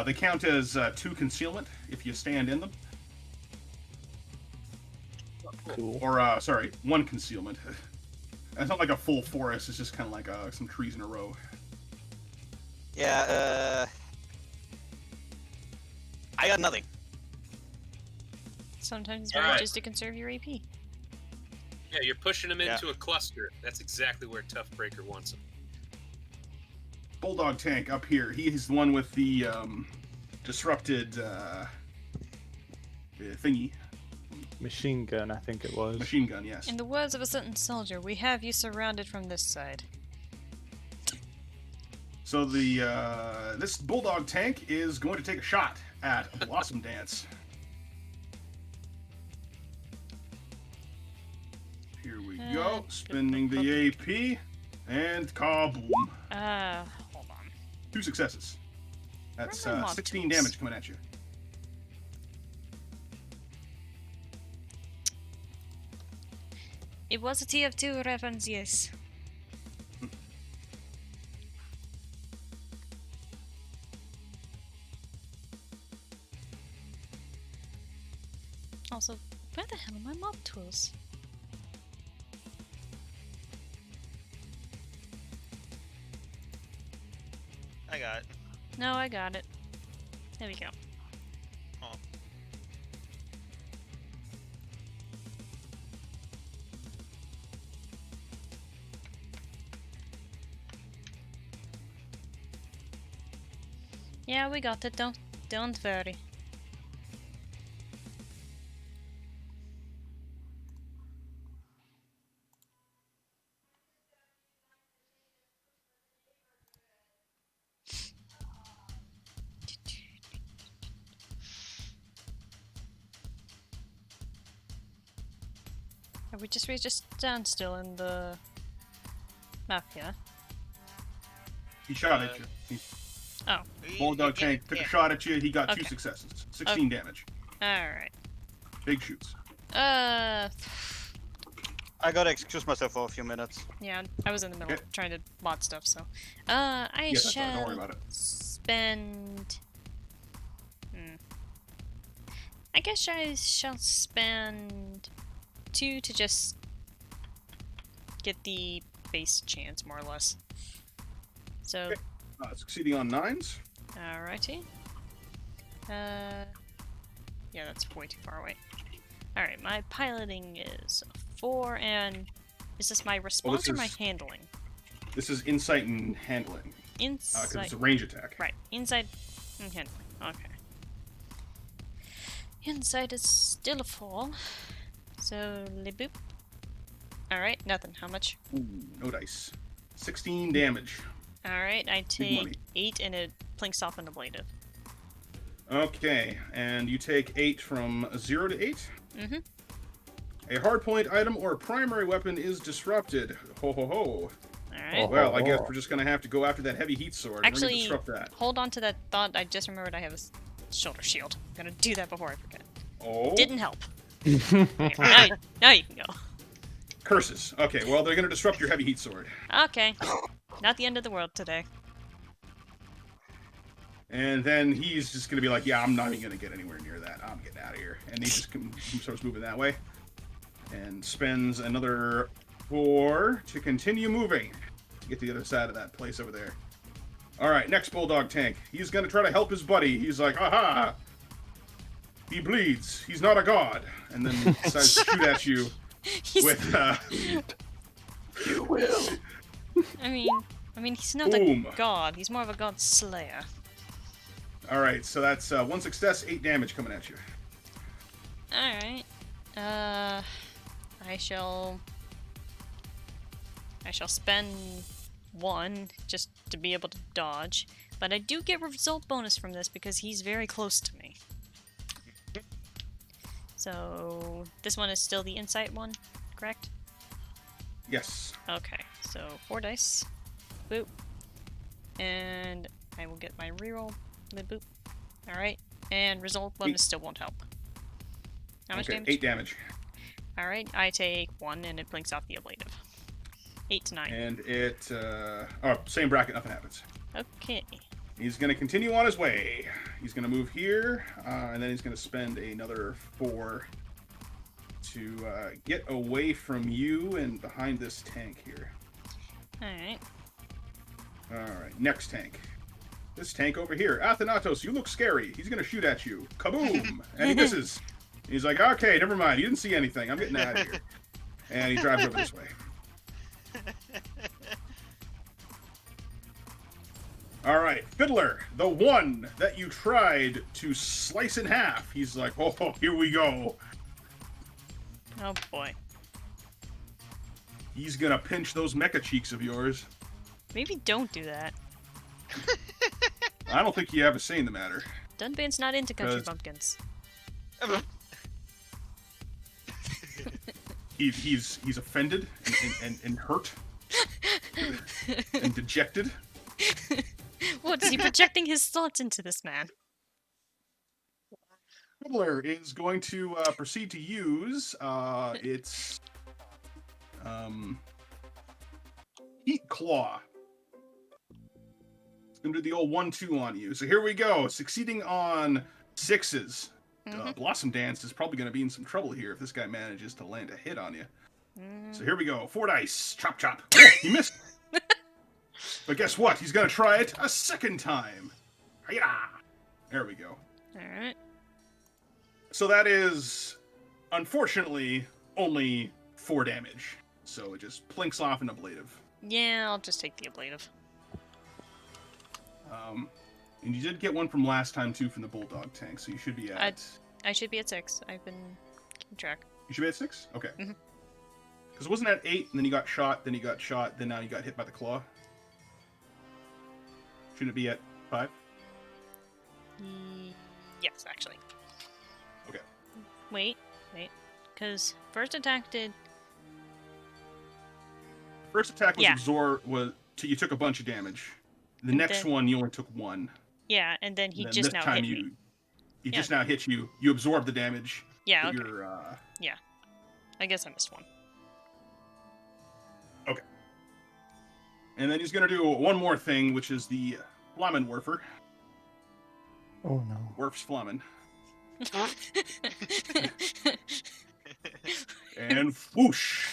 they count as 2 concealment if you stand in them. Cool. Or, sorry, 1 concealment. It's not like a full forest, it's just kind of like some trees in a row. Yeah. I got nothing. Sometimes it's better Alright. just to conserve your AP. Yeah, you're pushing him Yeah. into a cluster. That's exactly where Toughbreaker wants him. Bulldog tank up here. He is the one with the disrupted thingy. Machine gun, I think it was. Machine gun, yes. In the words of a certain soldier, we have you surrounded from this side. So the this bulldog tank is going to take a shot at a Blossom Dance. Here we go. Spending the AP. And kaboom. Hold on. 2 successes. That's Where are my 16 modules? damage coming at you. It was a TF2 reference, yes. Also, where the hell are my mob tools? I got it. No, I got it. There we go. Oh. Yeah, we got it. Don't worry. We just stand still in the map here. He shot at you. He, Oh, Bulldog Tank took a shot at you. He got 2 Okay. successes. 16 damage. alright. Big shoots. I gotta excuse myself for a few minutes. Yeah, I was in the middle Okay. of trying to mod stuff, so. I Yes, that's all right. Don't worry shall about it. spend. I guess I shall spend 2 to just get the base chance, more or less. So, Okay. Succeeding on 9s. alrighty. Yeah, that's way too far away. Alright, my piloting is 4, and is this my response or my is- handling? This is insight and handling. Because Insight. it's a range attack. Right, inside and handling. Okay. Inside is still a 4. So, boop. Alright, nothing. How much? Ooh, no dice. 16 damage. Alright, I Big money. take 8 and it plinks off an ablative. Okay, and you take 8 from 0 to 8. Mm-hmm. A hardpoint item or primary weapon is disrupted. Ho ho ho. Alright. Oh. Well, I guess we're just gonna have to go after that heavy heat sword. We're Actually, gonna disrupt that. hold on to that thought. I just remembered I have a shoulder shield. I'm gonna do that before I forget. Oh, Didn't help. now you can go. curses. Okay, well they're gonna disrupt your heavy heat sword, Okay. Not the end of the world today. and then he's just gonna be like, "Yeah, I'm not even gonna get anywhere near that. I'm getting out of here." And he just starts moving that way, and spends another 4 to continue moving to get to the other side of that place over there. All right, next Bulldog Tank. He's gonna try to help his buddy. He's like, "Aha! He bleeds. He's not a god." And then decides to shoot at you He's, with You will. I mean, he's not Boom. a god. He's more of a god slayer. All right, so that's 1 success, 8 damage coming at you. Alright. I shall spend 1 just to be able to dodge, but I do get result bonus from this because he's very close to me. So this one is still the insight one, correct? Yes. Okay, so 4 dice. Boop. And I will get my reroll. Boop. Alright. And result bonus still won't help. How much Okay, damage? 8 damage. Alright, I take 1 and it blinks off the ablative. 8 to 9. And it, same bracket, nothing happens. Okay. He's going to continue on his way. He's going to move here, and then he's going to spend another 4 to get away from you and behind this tank here. Alright. Alright, next tank. This tank over here. Athanatos, you look scary. He's going to shoot at you. Kaboom! And he misses. He's like, okay, never mind. You didn't see anything. I'm getting out of here. And he drives over this way. Alright, Fiddler, the one that you tried to slice in half. He's like, oh, here we go. Oh boy. He's gonna pinch those mecha cheeks of yours. Maybe don't do that. I don't think you have a say in the matter. Dunban's not into country 'Cause- bumpkins. He's offended and hurt and dejected. What, is he projecting his thoughts into this man? Fiddler is going to proceed to use its Heat Claw. It's going to do the old 1-2 on you. So here we go. Succeeding on 6s. Blossom Dance is probably going to be in some trouble here if this guy manages to land a hit on you. So here we go. 4 dice. Chop, chop. Oh, he missed. But guess what? He's going to try it a second time. Hi-ya! There we go. Alright. So that is, unfortunately, only 4 damage. So it just plinks off an ablative. Yeah, I'll just take the ablative. And you did get one from last time, too, from the Bulldog tank, so you should be at... I should be at 6. I've been keeping track. You should be at 6? Okay. Mhm. Because it wasn't at 8, and then you got shot, then now you got hit by the claw. Shouldn't it be at 5? Yes, actually. Okay. Wait. Because first attack did... First attack was you took a bunch of damage. The next one, you only took 1. Yeah, and then he and then just this now time hit me. He just now hit you. You absorb the damage. Yeah, but okay. You're, Yeah. I guess I missed one. Okay. And then he's going to do one more thing, which is the Flammenwerfer. Oh no. Werf's Flammen. And whoosh!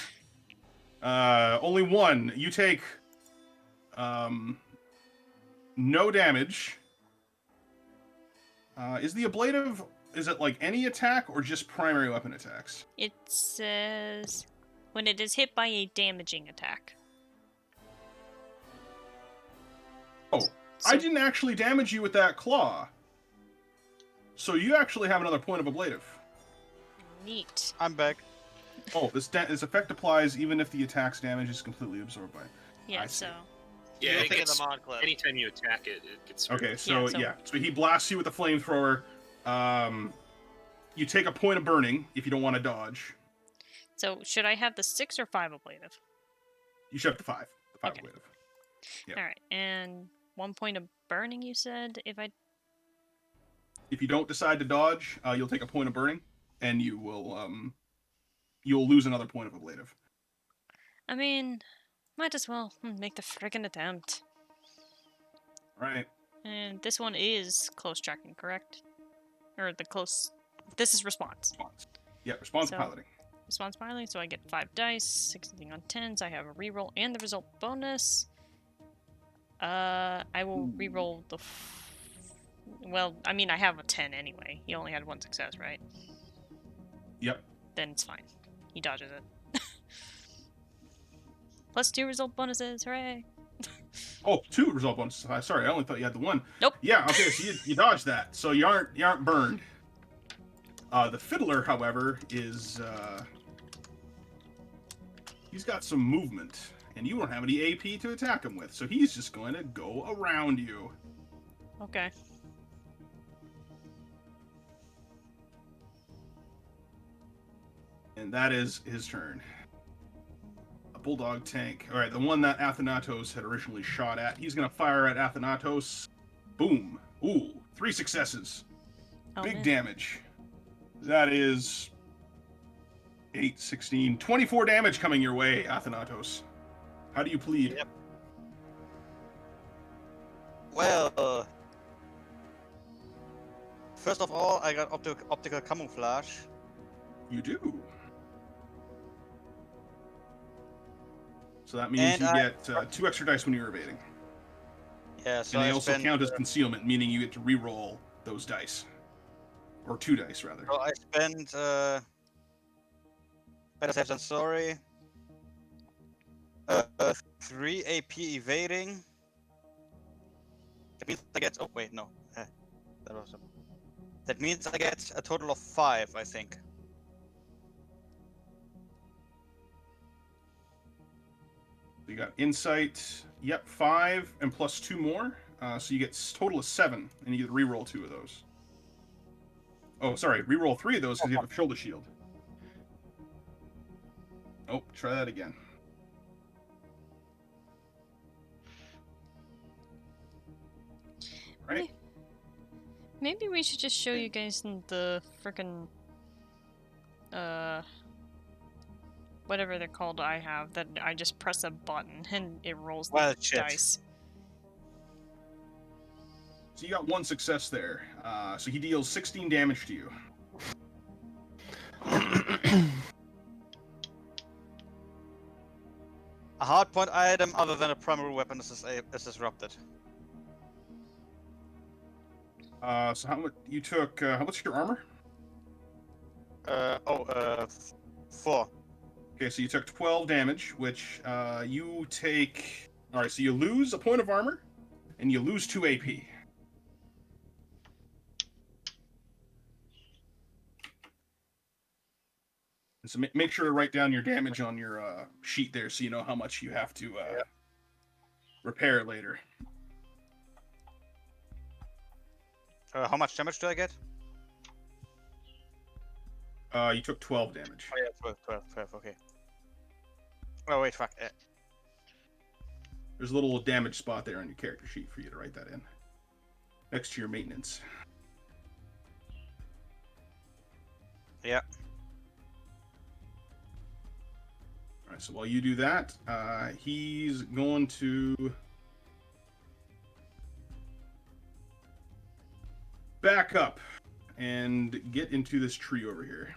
Only 1. You take no damage. Is the ablative, is it like any attack or just primary weapon attacks? It says when it is hit by a damaging attack. Oh, So, I didn't actually damage you with that claw. So you actually have another point of ablative. Neat. I'm back. Oh, this effect applies even if the attack's damage is completely absorbed by it. Yeah, I see. so Yeah, You'll it think of gets, the mod clip. anytime you attack it, it gets. Okay, so so- yeah, so he blasts you with a flamethrower. You take a point of burning if you don't want to dodge. So should I have the 6 or 5 ablative? You should have the 5. The 5 Okay. ablative. Yep. Alright, and 1 point of burning you said if I... If you don't decide to dodge, you'll take a point of burning, and you'll lose another point of ablative. I mean, might as well make the friggin' attempt. All right. And this one is close tracking, correct? Or the close... This is response. Response. Yeah, response So- piloting. Response piloting, so I get 5 dice, 16 on 10s, I have a reroll and the result bonus. I will reroll the... Well, I mean, I have a 10 anyway. He only had 1 success, right? Yep. Then it's fine. He dodges it. Plus 2 result bonuses, hooray! Oh, 2 result bonuses. Sorry, I only thought you had the 1. Nope. Yeah. Okay. So you dodged that. So you aren't burned. The fiddler, however, is he's got some movement, and you don't have any AP to attack him with, so he's just going to go around you. Okay. And that is his turn. A bulldog tank. All right, the one that Athanatos had originally shot at. He's going to fire at Athanatos. Boom. Ooh, 3 successes. Oh, Big man. damage. That is 8, 16, 24 damage coming your way, Athanatos. How do you plead? Yep. Well, first of all, I got optical camouflage. You do. So that means And you I- get 2 extra dice when you're evading. Yeah, so And they I also spent, count as concealment, meaning you get to re-roll those dice. Or 2 dice, rather. So I spent better safe than sorry. 3 AP evading. That means I get. Oh wait, no. That means I get a total of 5, I think. You got insight, yep, 5, and plus 2 more. So you get a total of 7, and you get to re-roll 2 of those. Oh, sorry, re-roll 3 of those because you have a shoulder shield. Nope, try that again. Right. Maybe we should just show you guys the frickin' whatever they're called I have, that I just press a button and it rolls the dice. So you got one success there. So he deals 16 damage to you. A hardpoint item other than a primary weapon is disrupted. So how much you took? How much your armor? 4. Okay, so you took 12 damage, which you take. All right, so you lose a point of armor, and you lose 2 AP. And so make sure to write down your damage on your sheet there, so you know how much you have to repair later. How much damage do I get? You took 12 damage. Oh yeah, 12, okay. Oh wait, fuck. There's a little damage spot there on your character sheet for you to write that in. Next to your maintenance. Yeah. Alright, so while you do that, he's going to back up and get into this tree over here.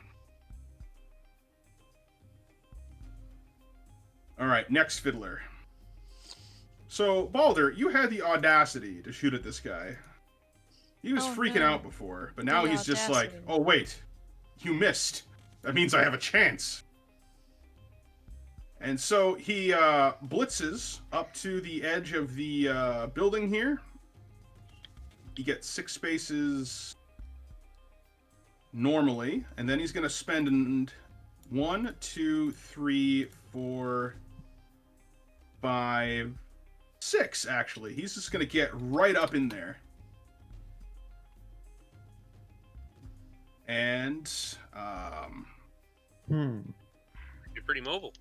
Alright, next fiddler. So, Balder, you had the audacity to shoot at this guy. He was freaking out before, but now he's just like, oh wait, you missed. That means I have a chance. And so he blitzes up to the edge of the building here. He gets 6 spaces normally, and then he's going to spend 1, 2, 3, 4, 5, 6, actually. He's just going to get right up in there. And, You're pretty mobile.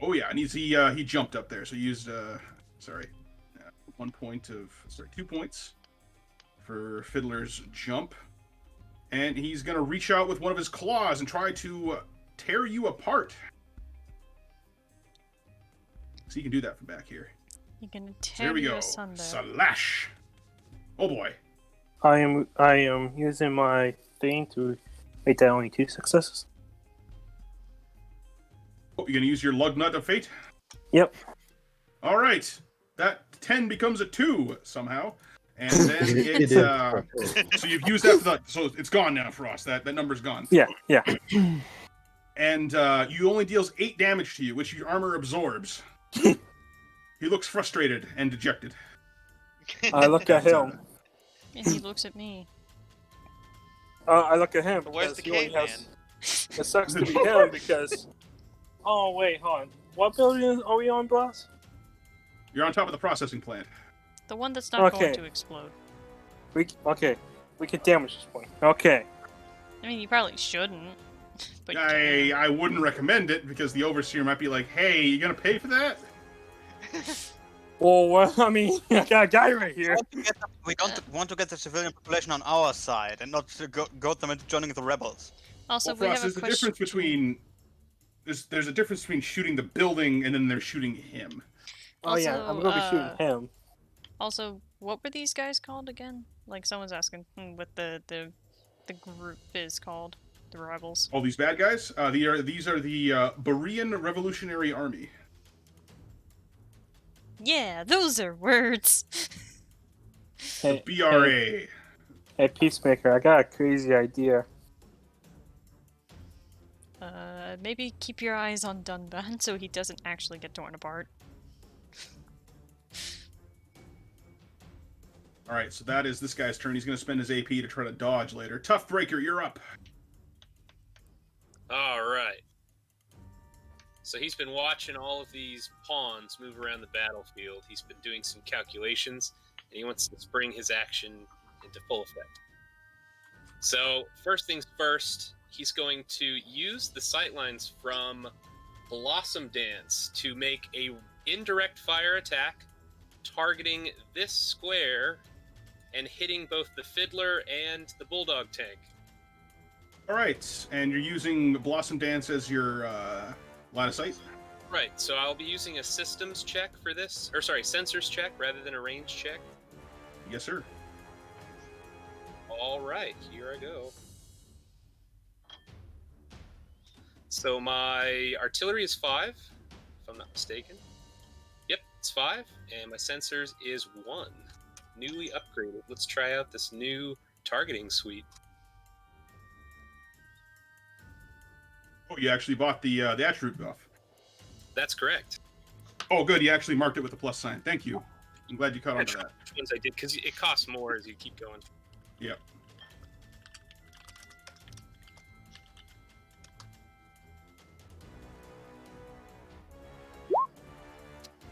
Oh yeah, and he jumped up there, so he used 2 points for Fiddler's jump, and he's gonna reach out with one of his claws and try to tear you apart. So you can do that from back here. You can So tear here we go. asunder. Slash. Oh boy. I am using my thing to make that only 2 successes. Oh, you're gonna use your lug nut of fate? Yep. All right. That 10 becomes a 2 somehow. And then so you've used that for the, so it's gone now, Frost. That number's gone. Yeah. And you only deals 8 damage to you, which your armor absorbs. He looks frustrated and dejected. I look at him. And he looks at me. I look at him. Where's the because he only caveman? It sucks to be him because. Oh wait, hold on. What building are we on, boss? You're on top of the processing plant. The one that's not going Okay. to explode. We can damage this one. Okay. I mean, you probably shouldn't. But you can. I wouldn't recommend it because the overseer might be like, "Hey, you gonna pay for that?" Well, I mean, I got a guy right here. We want to get the civilian population on our side and not to goad them into joining the rebels. Also, Well, we Frost, have a there's a question. difference between there's a difference between shooting the building and then they're shooting him. Oh yeah, I'm gonna be shooting him. Also, what were these guys called again? Like, someone's asking what the group is called. The rebels. All these bad guys. These are the Berean Revolutionary Army. Yeah, those are words. Hey, BRA. Hey, Peacemaker, I got a crazy idea. Maybe keep your eyes on Dunban so he doesn't actually get torn apart. All right, so that is this guy's turn. He's going to spend his AP to try to dodge later. Toughbreaker, you're up. All right. So he's been watching all of these pawns move around the battlefield. He's been doing some calculations, and he wants to spring his action into full effect. So first things first, he's going to use the sightlines from Blossom Dance to make a indirect fire attack targeting this square and hitting both the Fiddler and the Bulldog tank. All right, and you're using Blossom Dance as your line of sight? Right, so I'll be using a systems check for this, or sorry, sensors check rather than a range check. Yes, sir. All right, here I go. So my artillery is 5, if I'm not mistaken. Yep, it's 5, and my sensors is 1. Newly upgraded. Let's try out this new targeting suite. Oh, you actually bought the attribute buff. That's correct. Oh, good. You actually marked it with a plus sign. Thank you. I'm glad you caught on to that. Which ones I did, because it costs more as you keep going. Yep.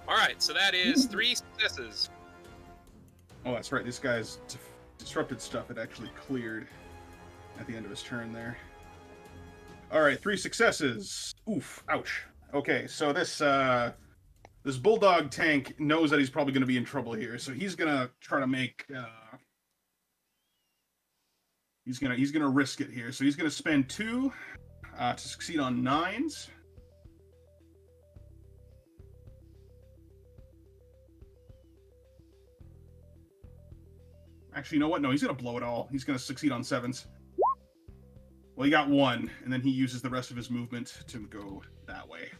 All right, so that is 3 successes. Oh, that's right. This guy's disrupted stuff had actually cleared at the end of his turn there. All right, 3 successes. Oof, ouch. Okay, so this Bulldog tank knows that he's probably going to be in trouble here, so he's going to try to make he's going to risk it here. So he's going to spend 2 to succeed on 9s. Actually, you know what? No, he's going to blow it all. He's going to succeed on 7s. Well, he got 1, and then he uses the rest of his movement to go that way.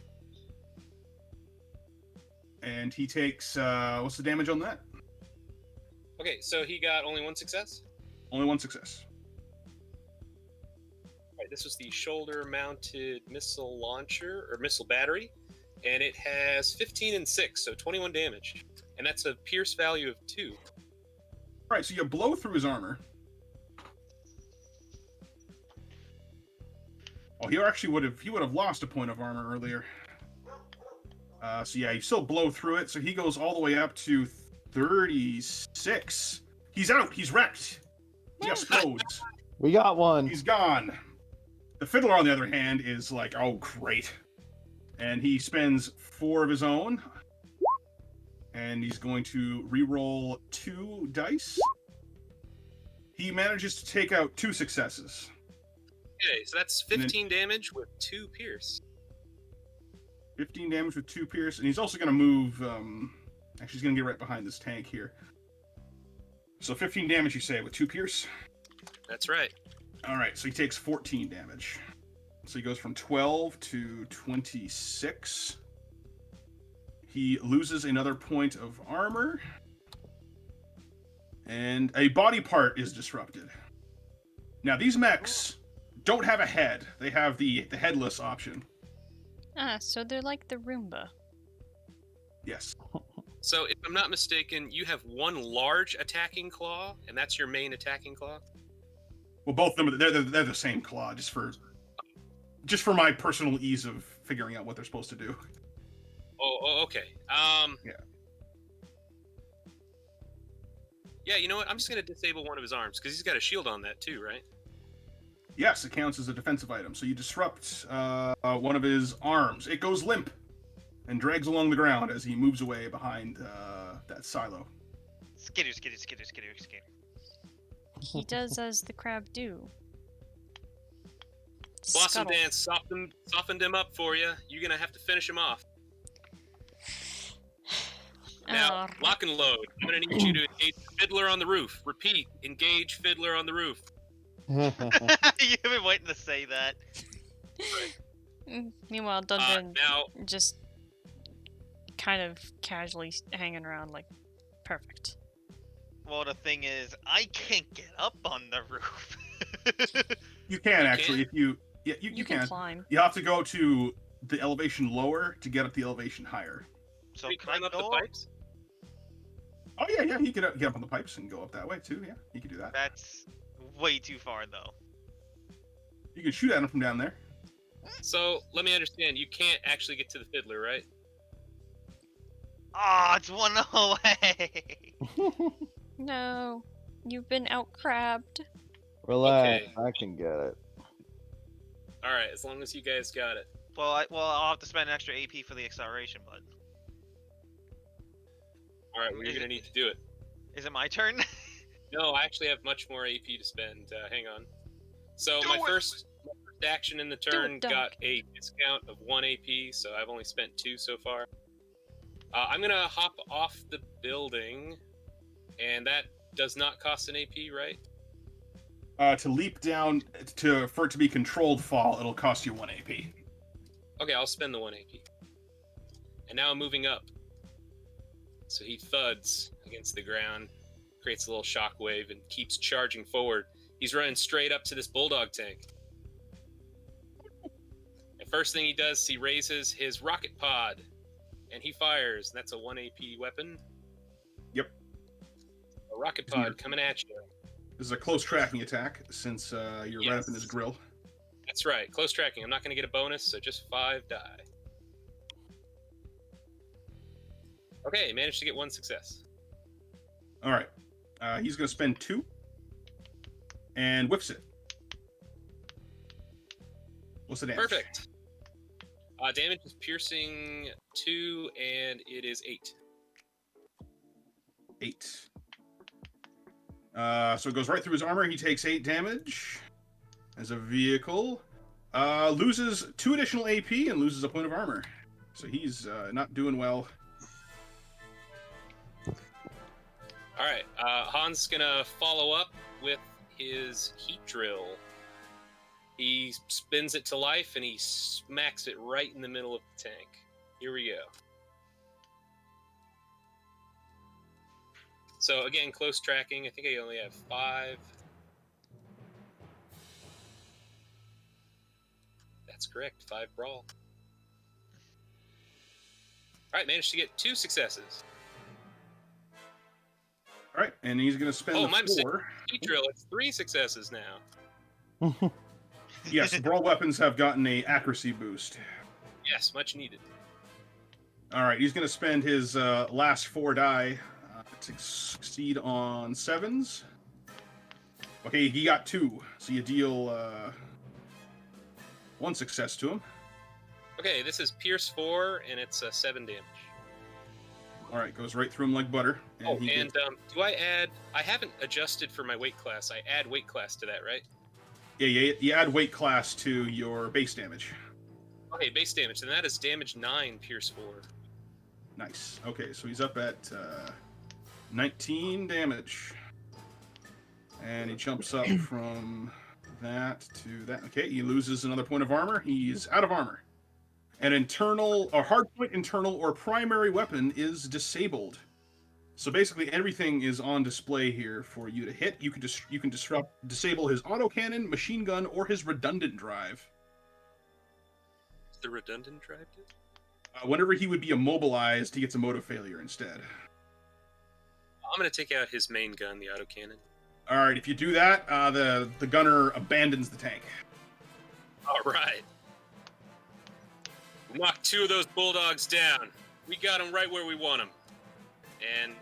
And he takes, what's the damage on that? Okay, so he got only 1 success? Only 1 success. All right, this was the shoulder-mounted missile launcher, or missile battery, and it has 15 and 6, so 21 damage. And that's a pierce value of 2. All right, so you blow through his armor. Oh, he actually would have lost a point of armor earlier. So yeah, you still blow through it. So he goes all the way up to 36. He's out. He's wrecked. He explodes. We got one. He's gone. The Fiddler, on the other hand, is like, oh, great. And he spends 4 of his own. And he's going to re-roll 2 dice. He manages to take out 2 successes. Okay, so that's 15 damage with 2 pierce. 15 damage with 2 pierce, and he's also going to move. Actually, he's going to get right behind this tank here. So 15 damage, you say, with 2 pierce? That's right. All right, so he takes 14 damage. So he goes from 12 to 26. He loses another point of armor. And a body part is disrupted. Now, these mechs don't have a head. They have the headless option. Ah, so they're like the Roomba. Yes. So, if I'm not mistaken, you have 1 large attacking claw, and that's your main attacking claw? Well, both of them, they're the same claw, just for my personal ease of figuring out what they're supposed to do. Oh, okay. Yeah. Yeah, you know what? I'm just going to disable one of his arms, because he's got a shield on that too, right? Yes, it counts as a defensive item. So you disrupt one of his arms. It goes limp and drags along the ground as he moves away behind that silo. Skitter, skitter, skitter, skitter, skitter. He does as the crab do. Blossom Scuttle. Dance softened him up for you. You're going to have to finish him off. Now, lock and load. I'm going to need you to engage Fiddler on the roof. Repeat, engage Fiddler on the roof. You've been waiting to say that. Meanwhile, Dungeon now, just kind of casually hanging around like, perfect. Well, the thing is, I can't get up on the roof. You can actually, can? you can. Climb. You have to go to the elevation lower to get up the elevation higher. So can you can I climb up the go? pipes? Oh yeah, you can get up on the pipes and go up that way too. Yeah, you can do that. That's way too far, though. You can shoot at him from down there. So, let me understand. You can't actually get to the Fiddler, right? Ah, it's 1 away. No, you've been out-crabbed. Relax, Okay. I can get it. Alright, as long as you guys got it. Well, I'll have to spend an extra AP for the acceleration, but All right, well, you're Is gonna it- need to do it. is it my turn? No, I actually have much more AP to spend. Hang on. So Do my it! first action in the turn Doug. got a discount of 1 AP, so I've only spent 2 so far. I'm gonna hop off the building, and that does not cost an AP, right? To leap down for it to be controlled fall, it'll cost you 1 AP. Okay, I'll spend the 1 AP. And now I'm moving up. So he thuds against the ground, creates a little shockwave, and keeps charging forward. He's running straight up to this bulldog tank. And first thing he does is he raises his rocket pod, and he fires. And that's a 1 AP weapon. Yep. A rocket pod coming at you. This is a close tracking attack, since you're right up in his Yes. grill. That's right, close tracking. I'm not going to get a bonus, so just 5 die. Okay, managed to get 1 success. All right. He's going to spend 2 and whiffs it. What's the damage? Perfect. Damage is piercing 2, and it is 8. 8. So it goes right through his armor. He takes 8 damage as a vehicle. Loses 2 additional AP and loses a point of armor. So he's not doing well. All right, Han's gonna follow up with his heat drill. He spins it to life and he smacks it right in the middle of the tank. Here we go. So again, close tracking. I think I only have 5. That's correct, 5 brawl. All right, managed to get 2 successes. All right, and he's going to spend Oh, the my mistake. 4. Heat drill, it's 3 successes now. Yes, brawl weapons have gotten a accuracy boost. Yes, much needed. All right, he's going to spend his last 4 die to succeed on 7s. Okay, he got 2, so you deal 1 success to him. Okay, this is Pierce 4, and it's 7 damage. All right, goes right through him like butter. Oh, he and gets- do I add... I haven't adjusted for my weight class. I add weight class to that, right? yeah, you add weight class to your base damage. Okay, base damage, and that is damage 9, Pierce 4. Nice. Okay, so he's up at 19 damage. And he jumps up from that to that. Okay, he loses another point of armor. He's out of armor. An hardpoint internal or primary weapon is disabled. So basically, everything is on display here for you to hit. You can disable his autocannon, machine gun, or his redundant drive. The redundant drive do? Whenever he would be immobilized, he gets a mode of failure instead. I'm going to take out his main gun, the autocannon. All right, if you do that, the gunner abandons the tank. All right. Knock 2 of those bulldogs down. We got them right where we want them. And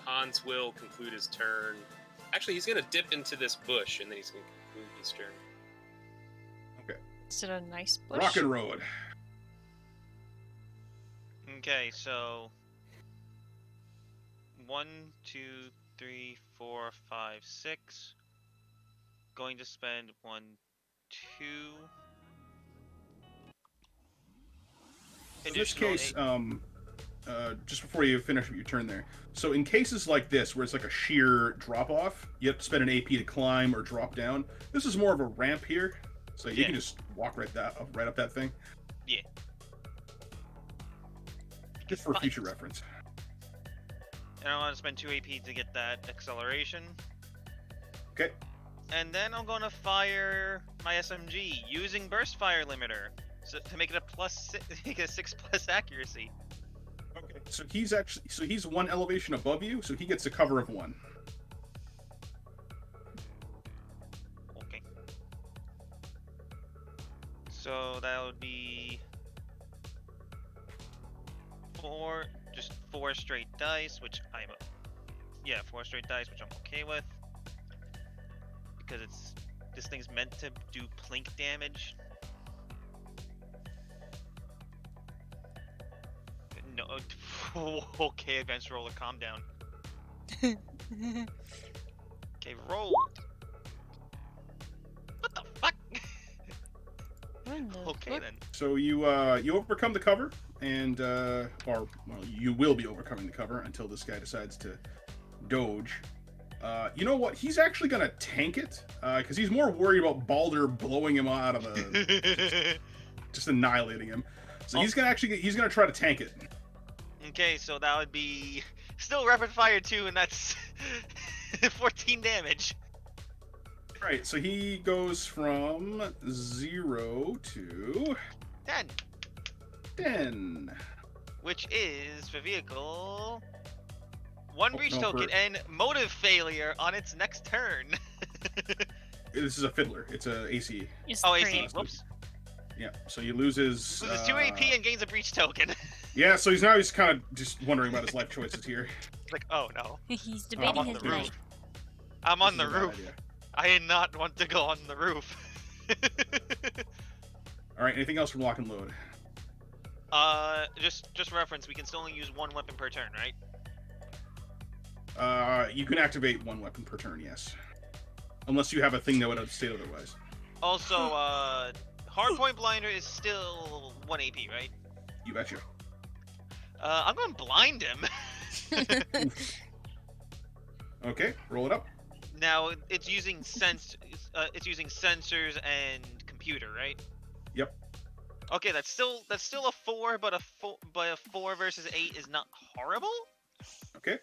Hans will conclude his turn. Actually, he's going to dip into this bush, and then he's going to conclude his turn. Is it a nice bush? Rock and Road. Okay, so 1, 2, 3, 4, 5, 6. Going to spend 1, 2. In this Additional case, eight- just before you finish your turn there, so in cases like this, where it's like a sheer drop-off, you have to spend an AP to climb or drop down. This is more of a ramp here, so you Yeah. can just walk right up that thing. Yeah. Just for Fine. future reference. And I want to spend 2 AP to get that acceleration. Okay. And then I'm going to fire my SMG using burst fire limiter to make it make it a 6+ accuracy. Okay. So he's 1 elevation above you, so he gets a cover of 1. Okay. So that would be 4 straight dice, which 4 straight dice, which I'm okay with, because this thing's meant to do plink damage. Okay, advanced roller, calm down. Okay, roll. What the fuck? Okay then. So you overcome the cover, and you will be overcoming the cover until this guy decides to doge. You know what? He's actually gonna tank it because he's more worried about Baldur blowing him out of the, just annihilating him. So he's gonna try to tank it. Okay, so that would be still rapid fire 2, and that's 14 damage. Right. So he goes from 0 to 10. 10. Which is for vehicle 1 breach no, token and motive failure on its next turn. This is a fiddler. It's a AC. Oh, AC. Whoops. Yeah. So he loses. Loses 2 AP and gains a breach token. Yeah. So he's kind of just wondering about his life choices here. Like, oh no. He's I'm debating on his the roof. life. I'm on This the is a bad roof. idea. I did not want to go on the roof. All right. Anything else from lock and load? Just reference. We can still only use 1 weapon per turn, right? You can activate 1 weapon per turn. Yes. Unless you have a thing that would state otherwise. Also, hardpoint blinder is still 1 AP, right? You betcha. I'm gonna blind him. Okay. Roll it up. Now it's using sensors and computer, right? Yep. Okay, that's still a 4, but a 4 versus 8 is not horrible. Okay.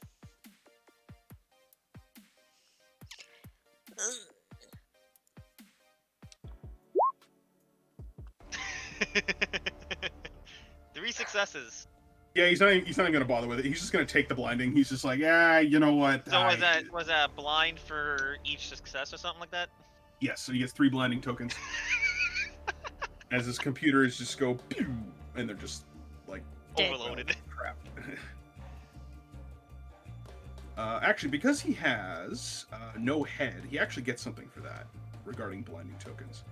Three successes. Yeah, he's not even gonna bother with it. He's just gonna take the blinding. He's just like, yeah, you know what? So was that blind for each success or something like that? Yes. So he gets 3 blinding tokens. As his computers just go, pew, and they're just like Overloaded. crap. Actually, because he has no head, he actually gets something for that regarding blinding tokens.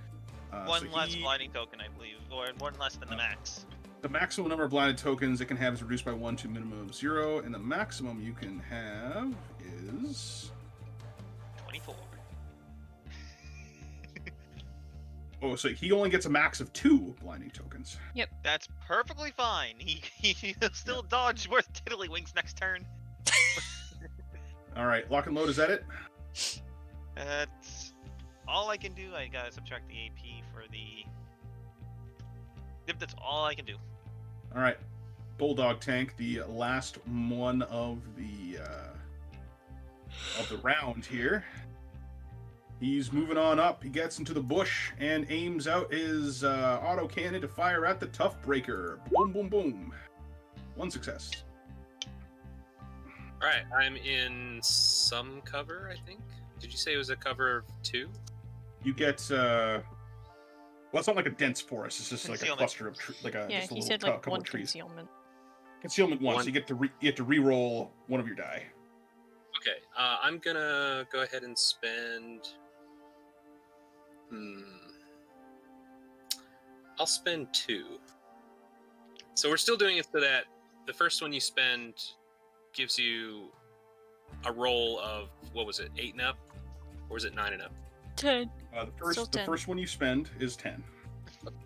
One less blinding token, I believe, or 1 less than the max. The maximum number of blinded tokens it can have is reduced by 1 to a minimum of 0, and the maximum you can have is 24. Oh, so he only gets a max of 2 blinding tokens. Yep. That's perfectly fine. He'll still dodge worth tiddlywinks next turn. All right, lock and load. Is that it? That's all I can do. I gotta subtract the AP for the. Yep, that's all I can do. All right, Bulldog Tank, the last one of the round here. He's moving on up. He gets into the bush and aims out his auto cannon to fire at the Toughbreaker. Boom, boom, boom. 1 success. All right, I'm in some cover, I think. Did you say it was a cover of 2? You get well, it's not like a dense forest. It's just like a Concealment. cluster of Yeah, just a he little said like couple 1 of trees. concealment. Concealment 1. One. So you have to re-roll one of your die. Okay, I'm gonna go ahead and spend. I'll spend 2. So we're still doing it so that the first one you spend gives you a roll of, what was it, 8 and up? Or was it 9 and up? 10. The first one you spend is 10.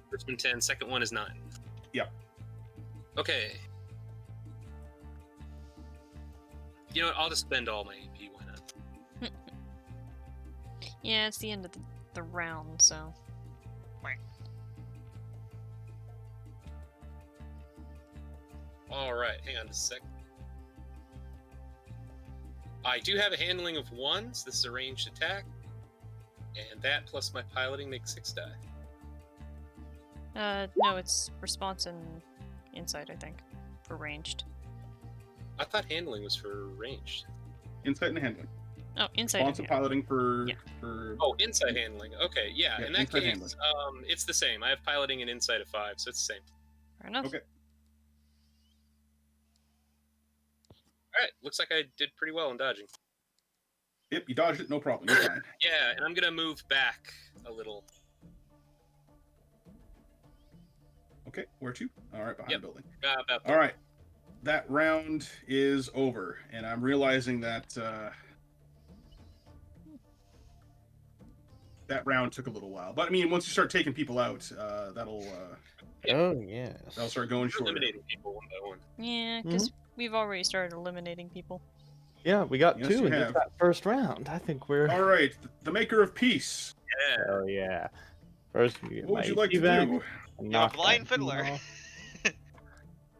First one 10, second one is 9. Yep. Okay. You know what, I'll just spend all my AP, why not? Yeah, it's the end of the round, so. Alright, hang on just a sec. I do have a handling of 1, so this is a ranged attack. And that plus my piloting makes 6 die. No, it's response and insight, I think, for ranged. I thought handling was for ranged. Insight and handling. Oh, insight. Responsive piloting for Yeah. for. Oh, insight handling. Okay, yeah. Yeah, In that insight case, it's the same. I have piloting and insight of 5, so it's the same. Fair enough. Okay. All right, looks like I did pretty well in dodging. Yep, you dodged it, no problem. You're fine. Yeah, and I'm gonna move back a little. Okay, where to? All right, behind Yep. the building. About All right. that round is over, and I'm realizing that that round took a little while. But I mean, once you start taking people out, that'll Oh yeah. that'll start going We're shorter. eliminating people one by one. Yeah, because we've already started eliminating people. Yeah, we got Yes, 2 you in just have. that first round. I think we're. All right, the maker of peace. Yeah. Oh yeah. First, we get What would my you like to evac, do? and You're a knock blind that fiddler. off.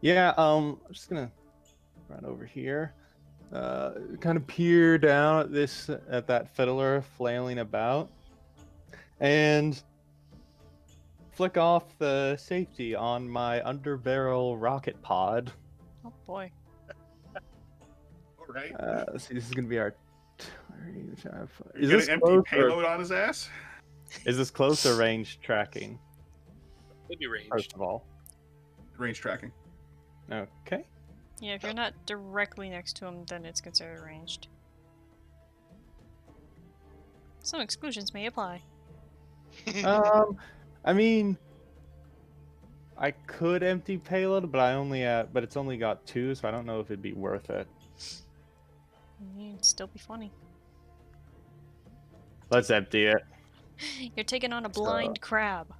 Yeah. I'm just gonna run over here. Kind of peer down at that fiddler flailing about, and flick off the safety on my underbarrel rocket pod. Oh boy. All right. Let's see, this is gonna be our. Is Is this this empty close or, payload on his ass? is this close or range tracking? Could be ranged. First of all, Range tracking. okay. Yeah, if you're not directly next to him, then it's considered ranged. Some exclusions may apply. I mean, I could empty payload, but it's only got 2, so I don't know if it'd be worth it. It'd still be funny. Let's empty it. You're taking on a blind crab.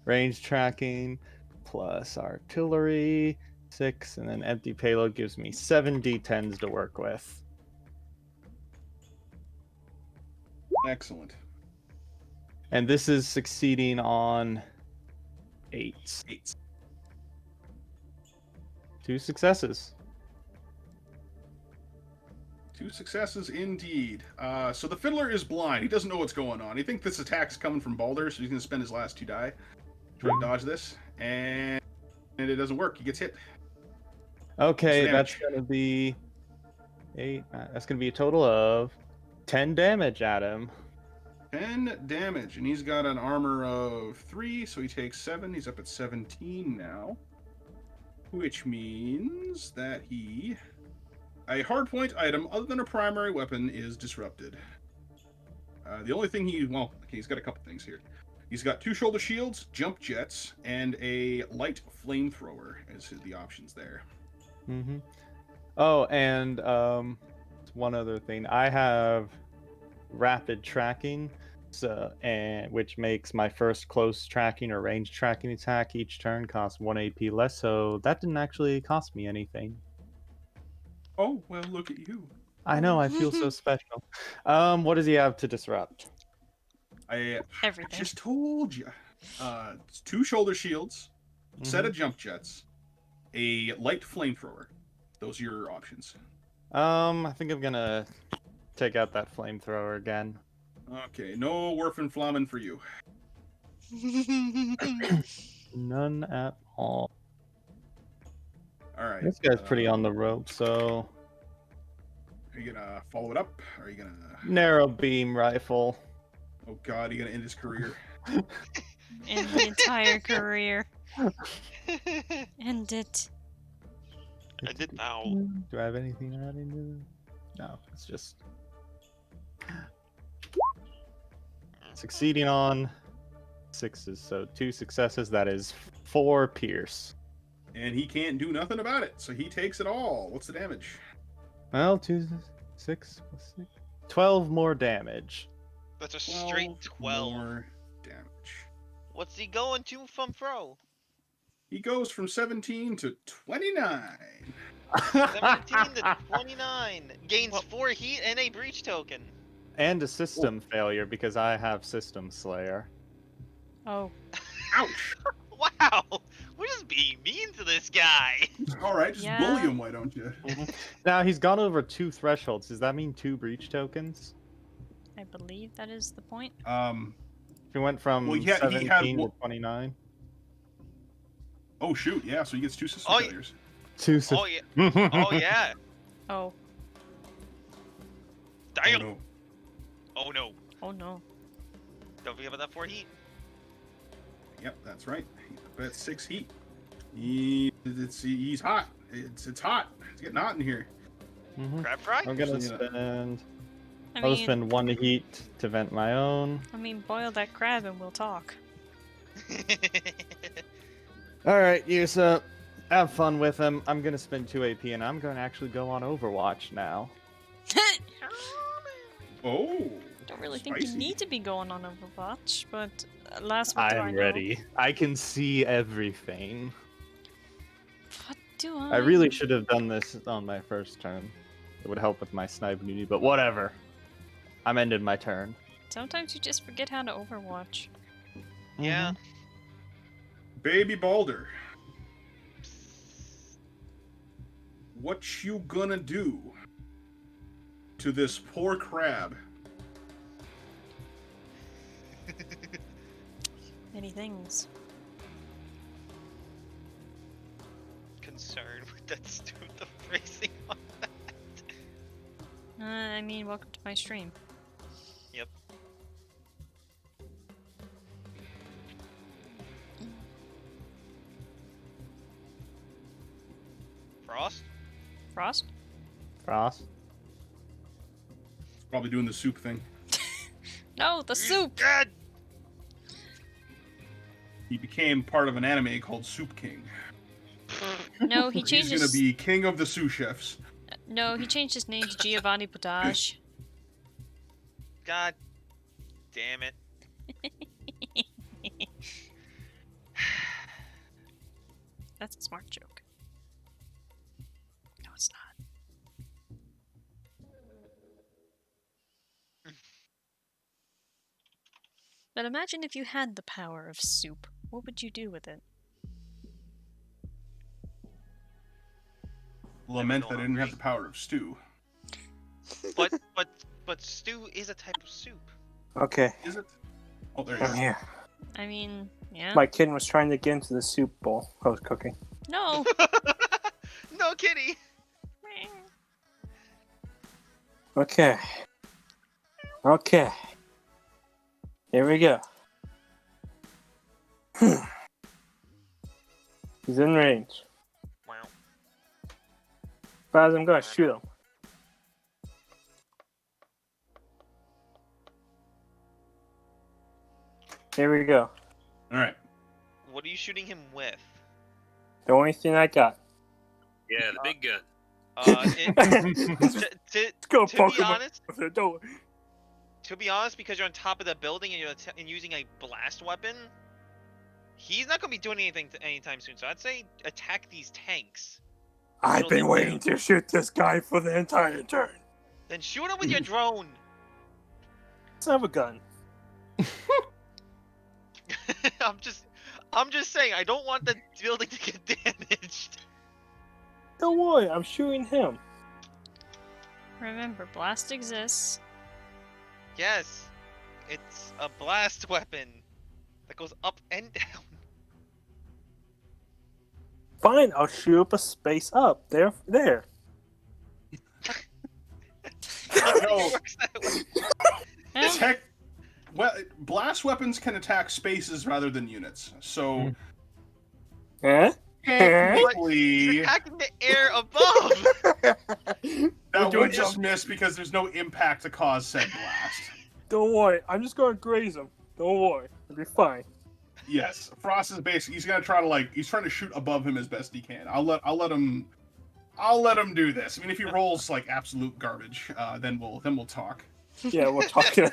Range tracking plus artillery 6, and then empty payload gives me 7 d10s to work with. Excellent. And this is succeeding on 8s. 8. 2 successes. 2 successes indeed. So the fiddler is blind. He doesn't know what's going on. He thinks this attack's coming from Balder, so he's going to spend his last 2 die trying to dodge this, and it doesn't work. He gets hit. Okay, What's the that's damage? going to be 8. That's going to be a total of 10 damage at him. 10 damage, and he's got an armor of 3, so he takes 7. He's up at 17 now, which means that a hardpoint item other than a primary weapon is disrupted. The only thing he's got a couple things here. He's got 2 shoulder shields, jump jets, and a light flamethrower as the options there. Mm-hmm. Oh, and one other thing. I have rapid tracking, which makes my first close tracking or range tracking attack each turn cost 1 AP less, so that didn't actually cost me anything. Oh, well, look at you. I know, I feel so special. What does he have to disrupt? I Everything. just told you. 2 shoulder shields, set of jump jets, a light flamethrower. Those are your options. I think I'm gonna take out that flamethrower again. Okay, no Werfen Flammen for you. None at all. All right. This guy's pretty on the rope, so Are you gonna follow it up? Or are you gonna? narrow beam rifle. Oh God, are you gonna end his career? In the entire career. End it. I did now. Do I have anything to add into this? No, it's just succeeding on 6s, so 2 successes. That is 4 pierce. And he can't do nothing about it, so he takes it all. What's the damage? Well, 2, 6 plus 6, 12 more damage. That's a straight 12. More damage. What's he going to from Fro? He goes from 17 to 29. 17 to 29. Gains 4 heat and a breach token. And a system failure because I have System Slayer. Oh. Ouch! Wow! We're just being mean to this guy. All right, just Yeah. bully him, why don't you? Now he's gone over 2 thresholds. Does that mean 2 breach tokens? I believe that is the point. If he went from Well, yeah, he had 17 to one- 29. Oh shoot, yeah, so he gets 2 system Oh, yeah. failures. 2 Oh yeah. Oh yeah. Oh. Damn. Oh, no. Oh no. Oh no. Don't forget about that 4 heat. Yep, that's right. He's up at 6 heat. He's hot. It's hot. It's getting hot in here. Crab fry? I'm gonna So, yeah. spend. I I'll mean, spend 1 heat to vent my own. boil that crab and we'll talk. All right, use up Have fun with him. I'm gonna spend 2 AP, and I'm gonna actually go on Overwatch now. Oh. Don't really think spicy. you need to be going on Overwatch, but what do I I'm know? ready. I can see everything. What do I? I really should have done this on my first turn. It would help with my snipe immunity, but whatever. I'm ending my turn. Sometimes you just forget how to Overwatch. Yeah. Baby Balder. What you gonna do to this poor crab? Many things. Concerned with that the phrasing on that. I mean, welcome to my stream. Yep. Frost? Frost? Frost? Probably doing the soup thing. No, the soup! Dead! He became part of an anime called Soup King. No, he He's changed gonna his. be king of the sous chefs. No, he changed his name to Giovanni Potage. God damn it. That's a smart joke. No, it's not. But imagine if you had the power of soup. What would you do with it? Lament go that I didn't have hungry. the power of stew. But stew is a type of soup. Okay, Is it? Oh, there you I'm go. here. I mean, yeah. My kid was trying to get into the soup bowl I was cooking. No! No kitty. Okay. Okay. Here we go. He's in range. Wow. But I'm gonna shoot him. Here we go. All right. What are you shooting him with? The only thing I got. Yeah, the big gun. Go To poke be him honest, with the door. because you're on top of the building and and using a blast weapon, he's not gonna be doing anything anytime soon. So I'd say attack these tanks. I've It'll been be waiting to shoot this guy for the entire turn. Then shoot him with your drone. Let's have a gun. I'm just saying I don't want the building to get damaged. Don't worry, I'm shooting him. Remember, blast exists. Yes, it's a blast weapon that goes up and down. Fine, I'll shoot up a space up. There. No. Works that way. Eh? Well, blast weapons can attack spaces rather than units. So Huh? technically, He's attacking the air above. that doing would just miss because there's no impact to cause said blast. Don't worry, I'm just gonna graze him. Don't worry, it'll be fine. Yes, Frost is basically he's gonna try to he's trying to shoot above him as best he can. I'll let him do this. I mean, if he rolls like absolute garbage, then we'll talk. Yeah, we're talking.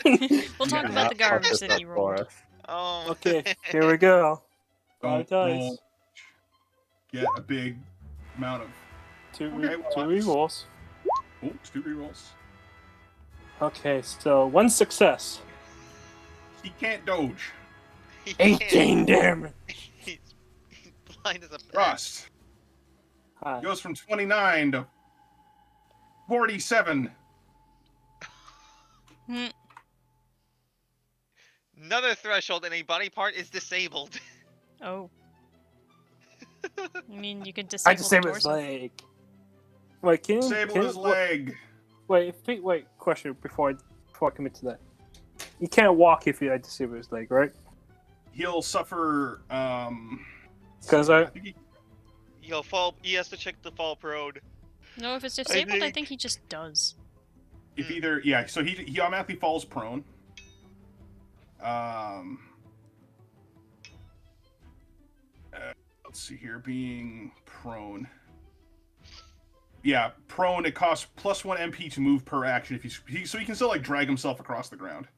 We'll talk Yeah, about the garbage that he rolled. Oh. Okay, here we go. Don't 5 dice. roll. Get a big amount of Two Okay, well, rerolls. oops, 2 rerolls. Okay, so 1 success. He can't dodge. He can't. 18 damage. He's blind as a bat. Frost Hi. goes from 29 to 47. Hmm. Another threshold and a body part is disabled. Oh. I mean, you could I disable the disabled his torso. leg. Wait, can you Disable his leg. Wait, question before I commit to that. You can't walk if you disable his leg, right? He'll suffer. Because I think He'll fall. He has to check the fall prone. No, if it's disabled, I think- think he just does. if either so he automatically falls prone. let's see here, being prone. Yeah, prone, it costs +1 MP to move per action. If so he can still like drag himself across the ground.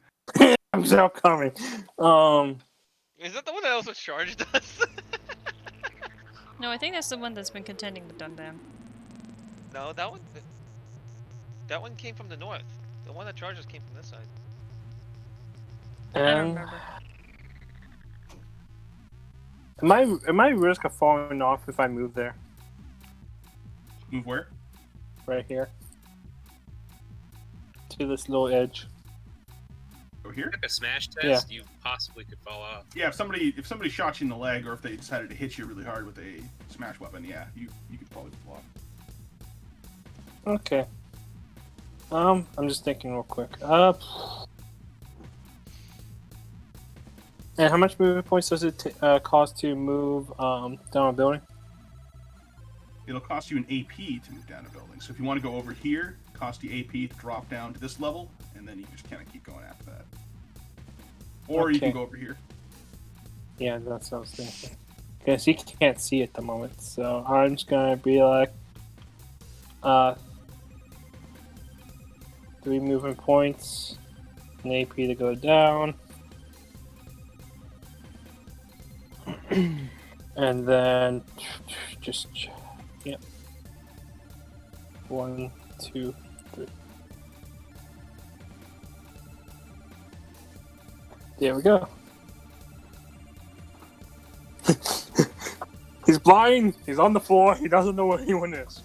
I'm so coming. Is that the one that also charged us? No, I think that's the one that's been contending with Dundam. No, that one came from the north. The one that charged us came from this side. I don't remember. Am I at risk of falling off if I move there? Move where? Right here. To this little edge. Over here? Like a smash test, you possibly could fall off. Yeah, if somebody shot you in the leg, or if they decided to hit you really hard with a smash weapon, yeah, you could probably fall off. Okay. I'm just thinking real quick. And how much movement points does it cost to move down a building? It'll cost you an AP to move down a building. So if you want to go over here, cost you AP to drop down to this level, and then you just kind of keep going after that. Or you can go over here. Yeah, that's what I was thinking. Because he can't see at the moment, so I'm just gonna be like, 3 movement points, an AP to go down, and then just yep. 1, 2, 3. There we go. He's blind. He's on the floor. He doesn't know where anyone is.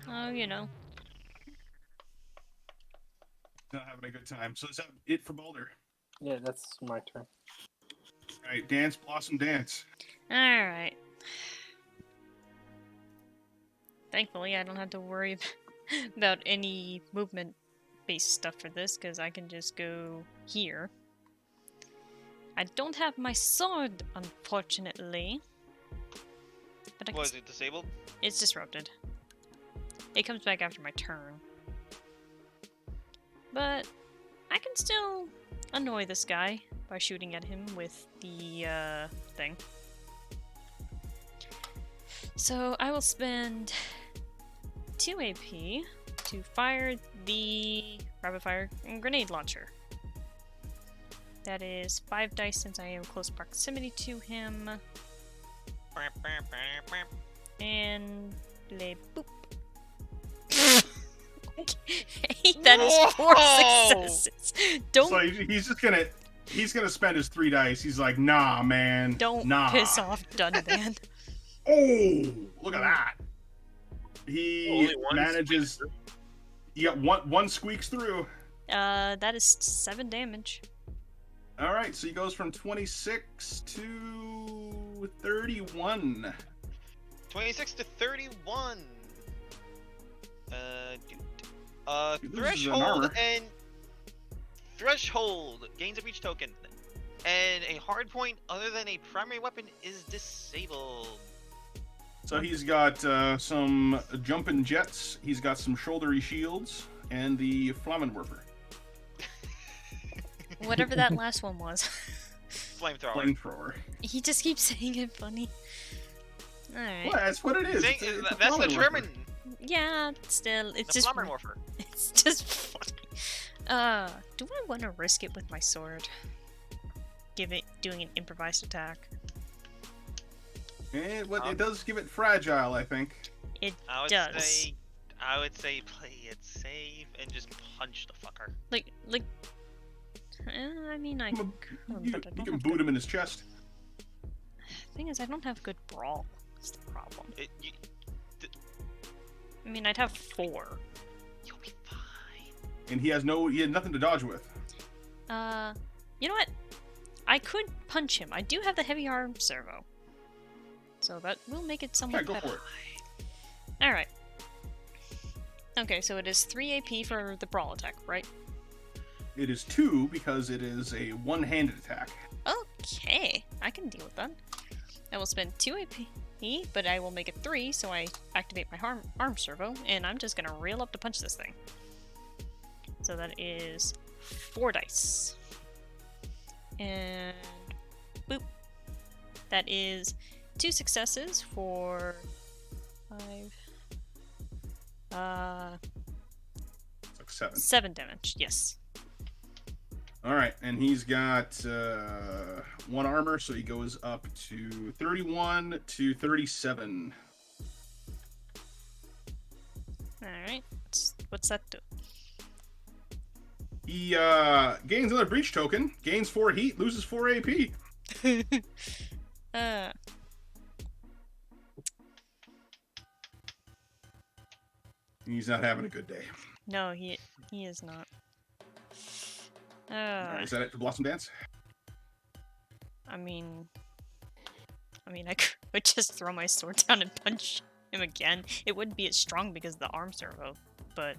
Oh, you know. Not having a good time. So is that it for Boulder? Yeah, that's my turn. All right, dance, Blossom, dance. Alright. Thankfully, I don't have to worry about any movement-based stuff for this, because I can just go here. I don't have my sword, unfortunately. But I can Was it disabled? It's disrupted. It comes back after my turn. But I can still annoy this guy by shooting at him with the thing. So I will spend 2 AP to fire the rapid fire grenade launcher. That is 5 dice since I am close proximity to him. And play boop. Okay, that is 4 successes. Don't. So he's gonna spend his 3 dice. He's like, nah, man. Don't piss off Dunban. Oh, look at that. He Only one manages. You got one squeaks through. That is 7 damage. All right, so he goes from 26 to 31. 26 to 31. He loses an armor. Threshold gains of each token, and a hard point other than a primary weapon is disabled. So he's got some jumping jets. He's got some shouldery shields and the Flammenwerfer. Whatever that last one was. Flamethrower. He just keeps saying it funny. Alright. Well, that's what it is. See, It's a that's the Flammenwerfer. German. Yeah, still, it's The just. Flammenwerfer. It's just funny. Do I want to risk it with my sword? Doing an improvised attack. And it does give it fragile, I think. It I does. would say play it safe and just punch the fucker. Like, I mean, I could, You but I don't can have boot good... him in his chest. Thing is, I don't have good brawl. That's the problem. You, I mean, I'd have 4. you'll be fine. And he had nothing to dodge with. You know what? I could punch him. I do have the heavy arm servo. So that will make it somewhat Okay, go better. for it. Alright. Okay, so it is 3 AP for the brawl attack, right? It is 2 because it is a one-handed attack. Okay, I can deal with that. I will spend 2 AP, but I will make it 3, so I activate my arm servo, and I'm just gonna reel up to punch this thing. So that is 4 dice. And boop. That is 2 successes for 5. It's like 7. 7 damage. Yes. All right, and he's got 1 armor, so he goes up to 31 to 37. All right. What's that do? He gains another breach token, gains 4 heat, loses 4 AP. He's not having a good day. No, he is not. All right, is that it for Blossom Dance? I mean, I could just throw my sword down and punch him again. It wouldn't be as strong because of the arm servo, but...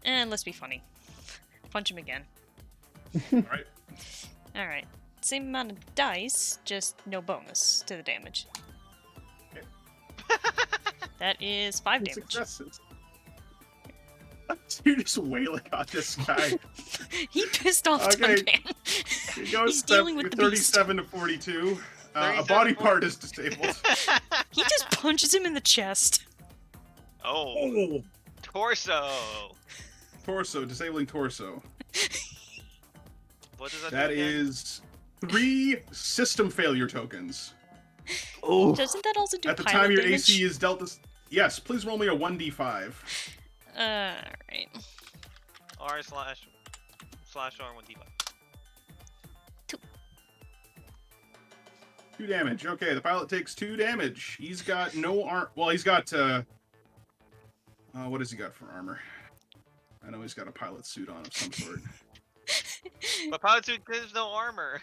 And let's be funny. Punch him again. Alright. Alright. Same amount of dice, just no bonus to the damage. Okay. That is 5 damage. Successes. You're just wailing on this guy. He pissed off Okay. Tunpan. He goes He's dealing with the 37 to 42. A 37 body to part is disabled. He just punches him in the chest. Oh, Oh! torso. Torso, disabling torso. What does that That do again? is 3 system failure tokens. Oh, Doesn't that also do At the pilot time your damage? AC is dealt this. Yes, please roll me a 1d5. Alright. R//R 1d5. 2 damage. Okay, the pilot takes 2 damage. He's got no arm. Well, he's got. What has he got for armor? I know he's got a pilot suit on of some sort. But pilot suit gives no armor.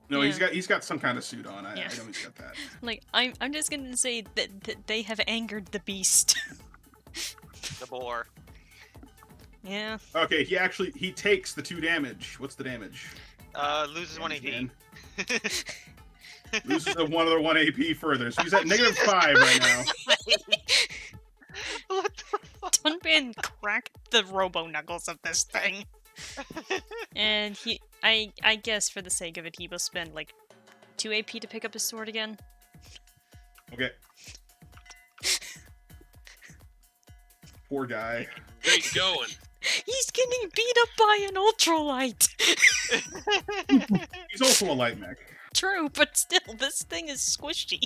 No, Yeah. he's got some kind of suit on. I Yeah. know he's got that. Like, I'm just gonna say that they have angered the beast. The boar. Yeah. Okay, he takes the 2 damage. What's the damage? Loses 1 AP. Man. Loses another 1 AP further, so he's at -5 right now. What the fuck? Tunpan cracked the robo knuckles of this thing. And I guess for the sake of it, he will spend like 2 AP to pick up his sword again. Okay. Poor guy. Great going. He's getting beat up by an ultralight. He's also a light mech. True, but still, this thing is squishy.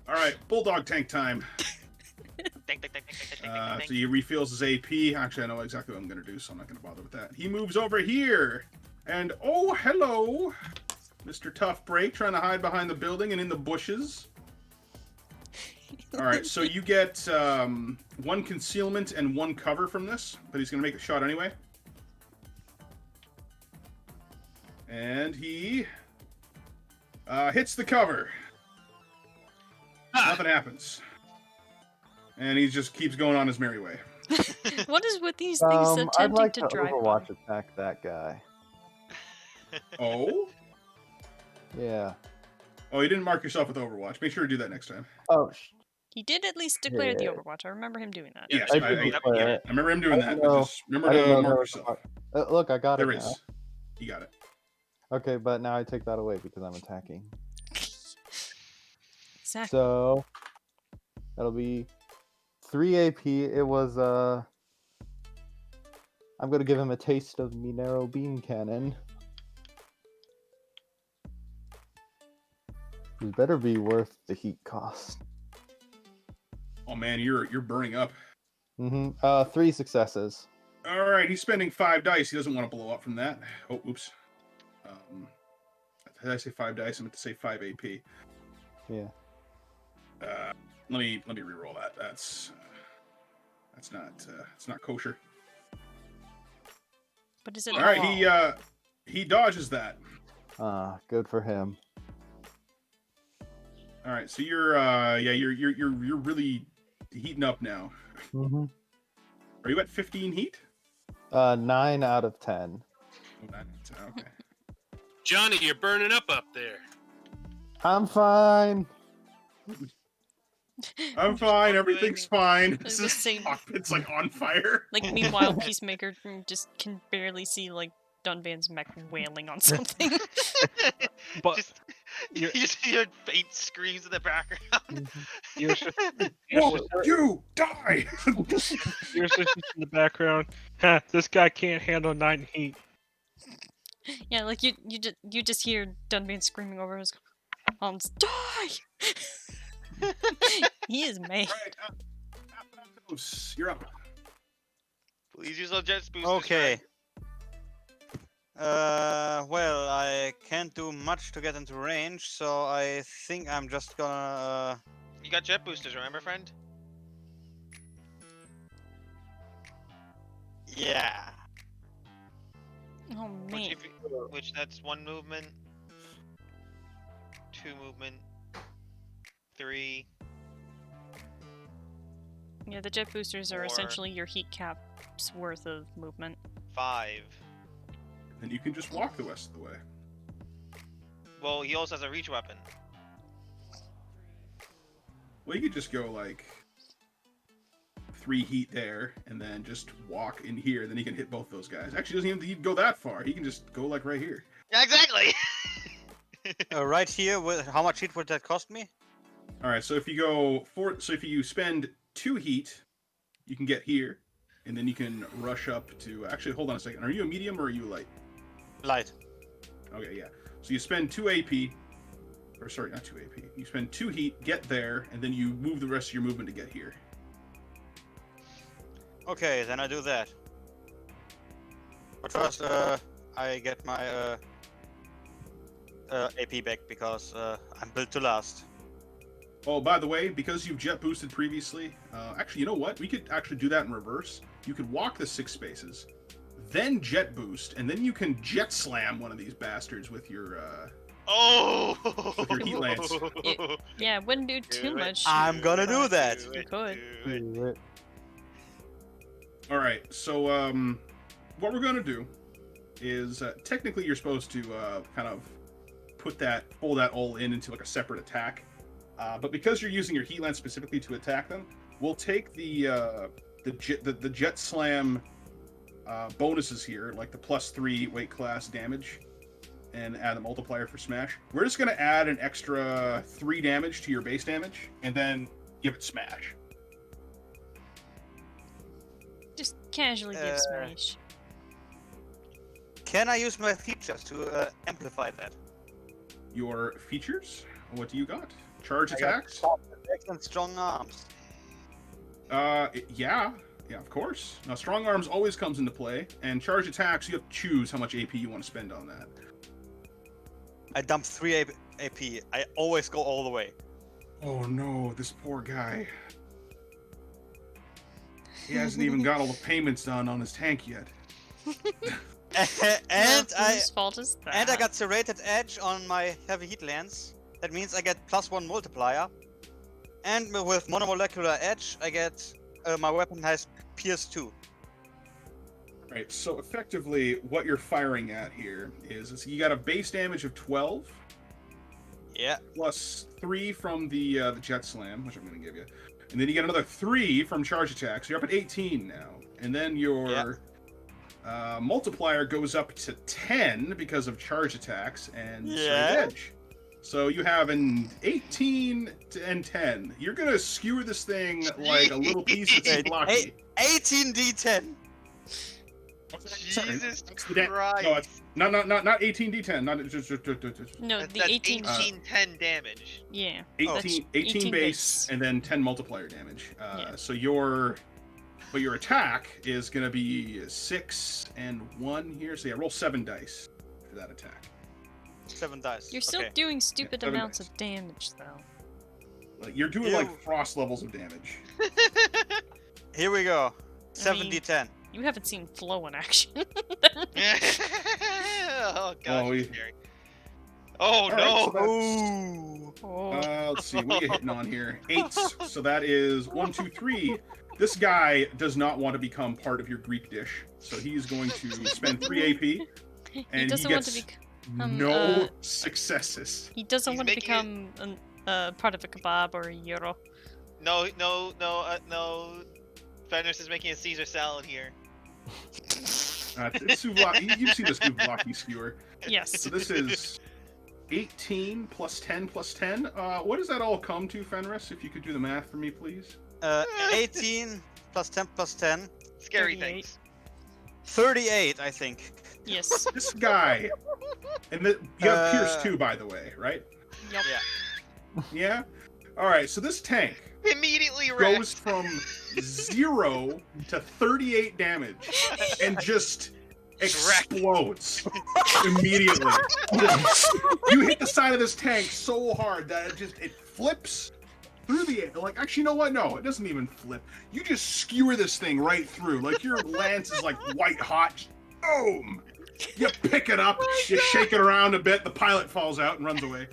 All right, bulldog tank time. Ding, ding, ding, ding, ding, ding, ding, ding. So he refills his AP. Actually, I know exactly what I'm going to do, so I'm not going to bother with that. He moves over here. And, oh, hello, Mr. Toughbreak, trying to hide behind the building and in the bushes. All right, so you get 1 concealment and 1 cover from this, but he's going to make a shot anyway. And he hits the cover. Nothing happens. And he just keeps going on his merry way. What is with these things I'd attempting like to to drive Overwatch by? attack that guy. Oh? Yeah. Oh, you didn't mark yourself with Overwatch. Make sure to do that next time. Oh, He did at least declare the Yeah. Overwatch. I remember him doing that. Yes, I I did declare it. remember him doing I that. didn't But know- just remember I didn't to know mark there was yourself. Look, I got There it is. now. You got it. Okay, but now I take that away because I'm attacking. Exactly. So that'll be 3 AP. It was I'm gonna give him a taste of Minero Beam Cannon. It better be worth the heat cost. Oh man, you're burning up. 3 successes. All right, he's spending 5 dice. He doesn't want to blow up from that. Oh, oops. Did I say 5 dice? I meant to say 5 AP. Yeah. Let me re-roll that. That's not kosher. But is it All right, he dodges that. Good for him. All right, so you're really heating up now. Are you at 15 heat? 9 out of 10. Oh, okay. Johnny, you're burning up there. I'm fine. I'm fine. Everything's fine. was This just saying- cockpit's like on fire. Like, meanwhile, Peacemaker just can barely see, like, Dunban's mech wailing on something. But Just, you're- you just hear faint screams in the background. you're just, Whoa, you die! you're just in the background. Ha! This guy can't handle 9 heat. Yeah, like you just hear Dunban screaming over his arms, die! He is mad. You're up. Please use those jet boosters. Okay. friend. Well, I can't do much to get into range, so I think I'm just gonna. You got jet boosters, remember, friend? Yeah. Oh man. Which that's 1 movement, 2 movement, 3. Yeah, the jet boosters are 4, essentially your heat cap's worth of movement. 5. And you can just walk the rest of the way. Well, he also has a reach weapon. Well, you could just go like 3 heat there, and then just walk in here. Then he can hit both those guys. Actually, doesn't even need to go that far. He can just go like right here. Yeah, exactly. Right here, how much heat would that cost me? All right. So if you go if you spend 2 heat, you can get here, and then you can rush up to. Actually, hold on a second. Are you a medium or are you light? Light. Okay, yeah. So you spend 2 AP, or sorry, not 2 AP. You spend 2 heat, get there, and then you move the rest of your movement to get here. Okay, then I do that. But first, I get my AP back because I'm built to last. Oh, by the way, because you've jet boosted previously, actually, you know what? We could actually do that in reverse. You could walk the 6 spaces, then jet boost, and then you can jet slam one of these bastards with your Oh! with your heat lance. Yeah, it wouldn't do too much. I'm gonna do that. You could. All right, so what we're gonna do is technically you're supposed to kind of pull that all into like a separate attack, but because you're using your heat lance specifically to attack them, we'll take the jet slam bonuses here, like the +3 weight class damage, and add a multiplier for smash. We're just gonna add an extra 3 damage to your base damage, and then give it smash. Just casually give smash. Can I use my features to amplify that? Your features? What do you got? Charge I got attacks? and strong arms. Yeah, of course. Now, strong arms always comes into play, and charge attacks, you have to choose how much AP you want to spend on that. I dump 3 AP. I always go all the way. Oh no, this poor guy. He hasn't even got all the payments done on his tank yet. and Whose fault is that? I got serrated edge on my heavy heat lance. That means I get +1 multiplier. And with monomolecular edge, I get my weapon has Pierce 2. Right, so effectively, what you're firing at here is you got a base damage of 12. Yeah. Plus 3 from the jet slam, which I'm going to give you. And then you get another 3 from charge attack, so you're up at 18 now. And then your multiplier goes up to 10 because of charge attacks and serrated edge. So you have an 18 and 10. You're going to skewer this thing like a little piece that's blocky. 18 D10. Jesus No, Christ. not 18 D10. Not just No, That's the 18. 10 damage. Yeah. 18 18 base and then 10 multiplier damage. So your attack is going to be 6 and 1 here. So yeah, roll 7 dice for that attack. 7 dice. You're still doing stupid 7 amounts dice. of damage, though. You're doing like frost levels of damage. Here we go. 7 mean- D10. You haven't seen Flow in action. Oh god, Oh, he's scary. Oh All no! right, so Oh. let's see, what are you hitting on here? 8. So that is 1, 2, 3. This guy does not want to become part of your Greek dish, so he's going to spend 3 AP, He and doesn't he want to gets become. no successes. He doesn't He's want to making become part of a kebab or a gyro. No. Fenris is making a Caesar salad here. It's souvlaki. You've seen the souvlaki skewer. Yes. So this is 18 plus 10 plus 10. What does that all come to, Fenris? If you could do the math for me, please. 18 plus 10 plus 10. Scary 38. things. 38, I think. Yes. This guy, and you have Pierce too, by the way, right? Yep. Yeah. Yeah. All right. So this tank Immediately wrecked. goes from 0 to 38 damage and just explodes immediately. You hit the side of this tank so hard that it flips through the air. Like, actually, you know what? No, it doesn't even flip. You just skewer this thing right through. Like, your lance is like white hot. Boom! You pick it up, you shake it around a bit, the pilot falls out and runs away.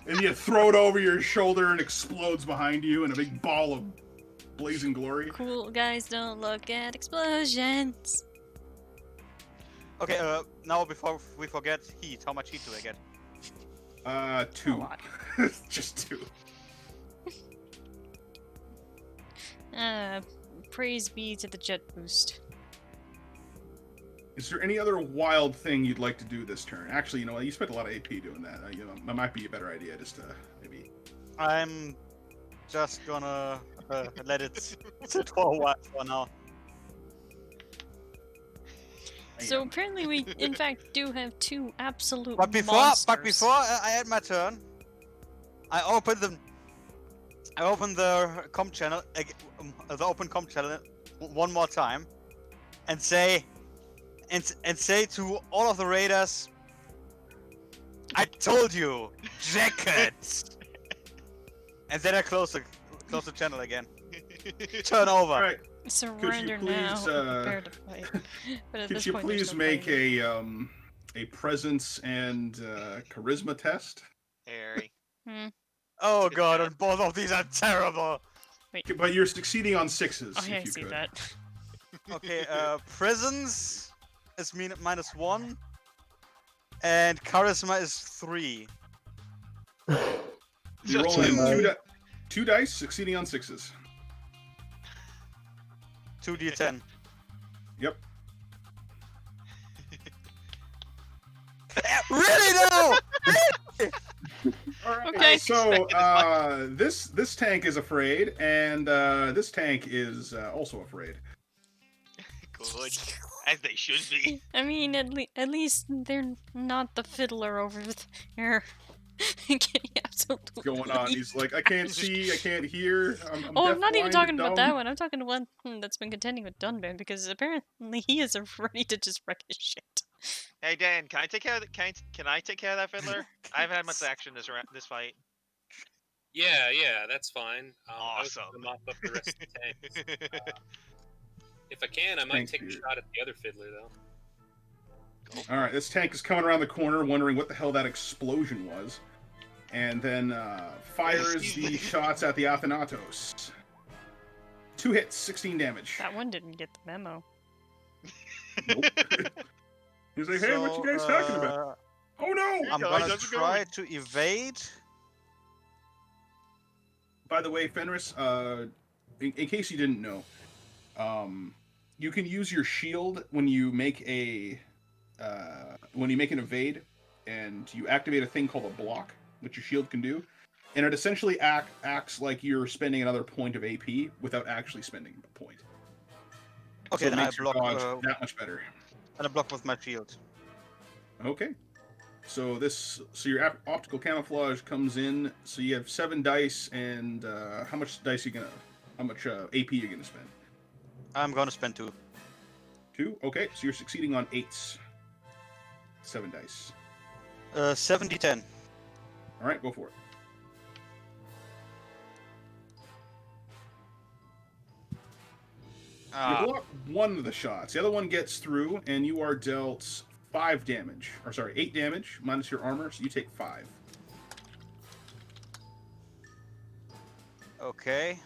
And you throw it over your shoulder and explodes behind you in a big ball of blazing glory. Cool guys don't look at explosions. Okay, now before we forget heat, how much heat do I get? 2. A lot. Just 2. Praise be to the jet boost. Is there any other wild thing you'd like to do this turn? Actually, you know what? You spent a lot of AP doing that. That might be a better idea, just to maybe. I'm just gonna let it sit for a while for now. So apparently we, in fact, do have 2 absolute But before monsters. I had my turn, I opened the comm channel, the open comm channel, one more time, and say to all of the raiders, I told you, jackets. And then I close the channel again. Turn over. All right. Surrender please, now. Prepare to fight. But at Could this you point, there's please no make fighting. a presence and charisma test? Harry. Oh Good god, job. and both of these are terrible. But you're succeeding on 6s. Oh yeah, I if you see could. that. Okay, presence is -1, and charisma is 3. You're rolling 2 dice, succeeding on 6s. 2d10. Yep. Really though? All right. Okay. So this tank is afraid, and this tank is also afraid. Good. As they should be. I mean, at least they're not the fiddler over there. Getting absolutely. Going on. He's like, I can't see, I can't hear. I'm Oh, deaf, I'm not even blind, talking and about that dumb. one. I'm talking to one that's been contending with Dunban because apparently he is ready to just wreck his shit. Hey Dan, can I take care of can I take care of that fiddler? I haven't had much action this fight. Yeah, that's fine. I was Awesome. gonna mop up the rest of the tank. If I can, I might Thank take a you. shot at the other fiddler, though. All right, this tank is coming around the corner, wondering what the hell that explosion was, and then fires the shots at the Athanatos. 2 hits, 16 damage. That one didn't get the memo. Nope. He's like, hey, what you guys talking about? Oh no! I'm Guys, gonna how's it try to evade. By the way, Fenris, in case you didn't know, you can use your shield when you make an evade, and you activate a thing called a block, which your shield can do, and it essentially acts like you're spending another point of AP without actually spending a point. Okay, so it then I makes your block. dodge that much better. And I block with my shield. Okay. So your optical camouflage comes in. So you have 7 dice, and how much AP you gonna spend? I'm gonna spend 2. 2. Okay. So you're succeeding on 8s. 7 dice. 7d10. All right, go for it. You block one of the shots. The other one gets through, and you are dealt 8 damage minus your armor, so you take 5. Okay.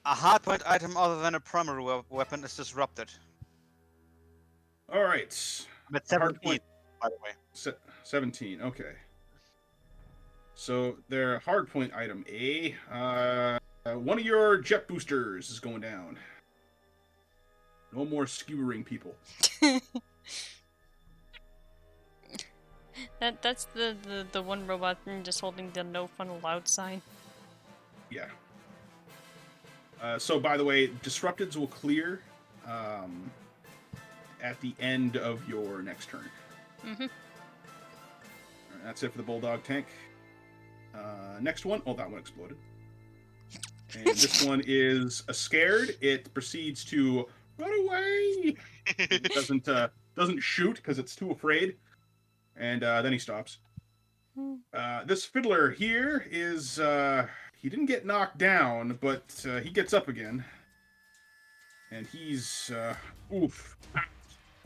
A hardpoint item other than a primary weapon is disrupted. All right. I'm at Hard 17, point. by the way. 17. Okay. So their hardpoint item A, one of your jet boosters is going down. No more skewering people. That's the one robot just holding the no fun allowed sign. Yeah. So by the way, disrupteds will clear at the end of your next turn. Mm-hmm. Alright, that's it for the Bulldog tank. Next one. Oh, that one exploded. And this one is a scared. It proceeds to run away. It doesn't shoot because it's too afraid. And then he stops. This fiddler here is he didn't get knocked down, but he gets up again. And he's oof.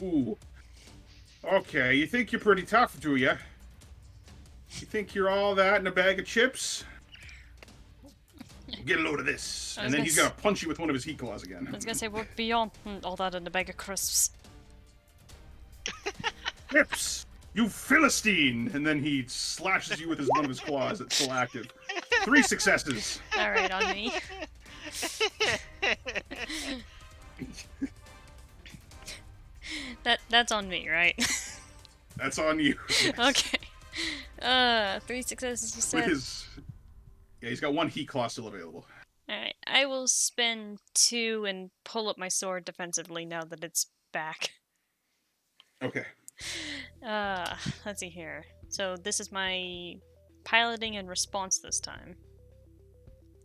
Ooh. Okay, you think you're pretty tough, do ya? You think you're all that in a bag of chips? Get a load of this. And then he's gonna punch you with one of his heat claws again. I was gonna say, we're beyond all that in a bag of crisps. Chips! You Philistine! And then he slashes you with one of his claws that's still active. 3 successes. Alright, on me. That's on me, right? That's on you. Yes. Okay. 3 successes, you said? Yeah, he's got 1 heat claw still available. Alright, I will spend 2 and pull up my sword defensively now that it's back. Okay. Let's see here. So this is my piloting and response this time.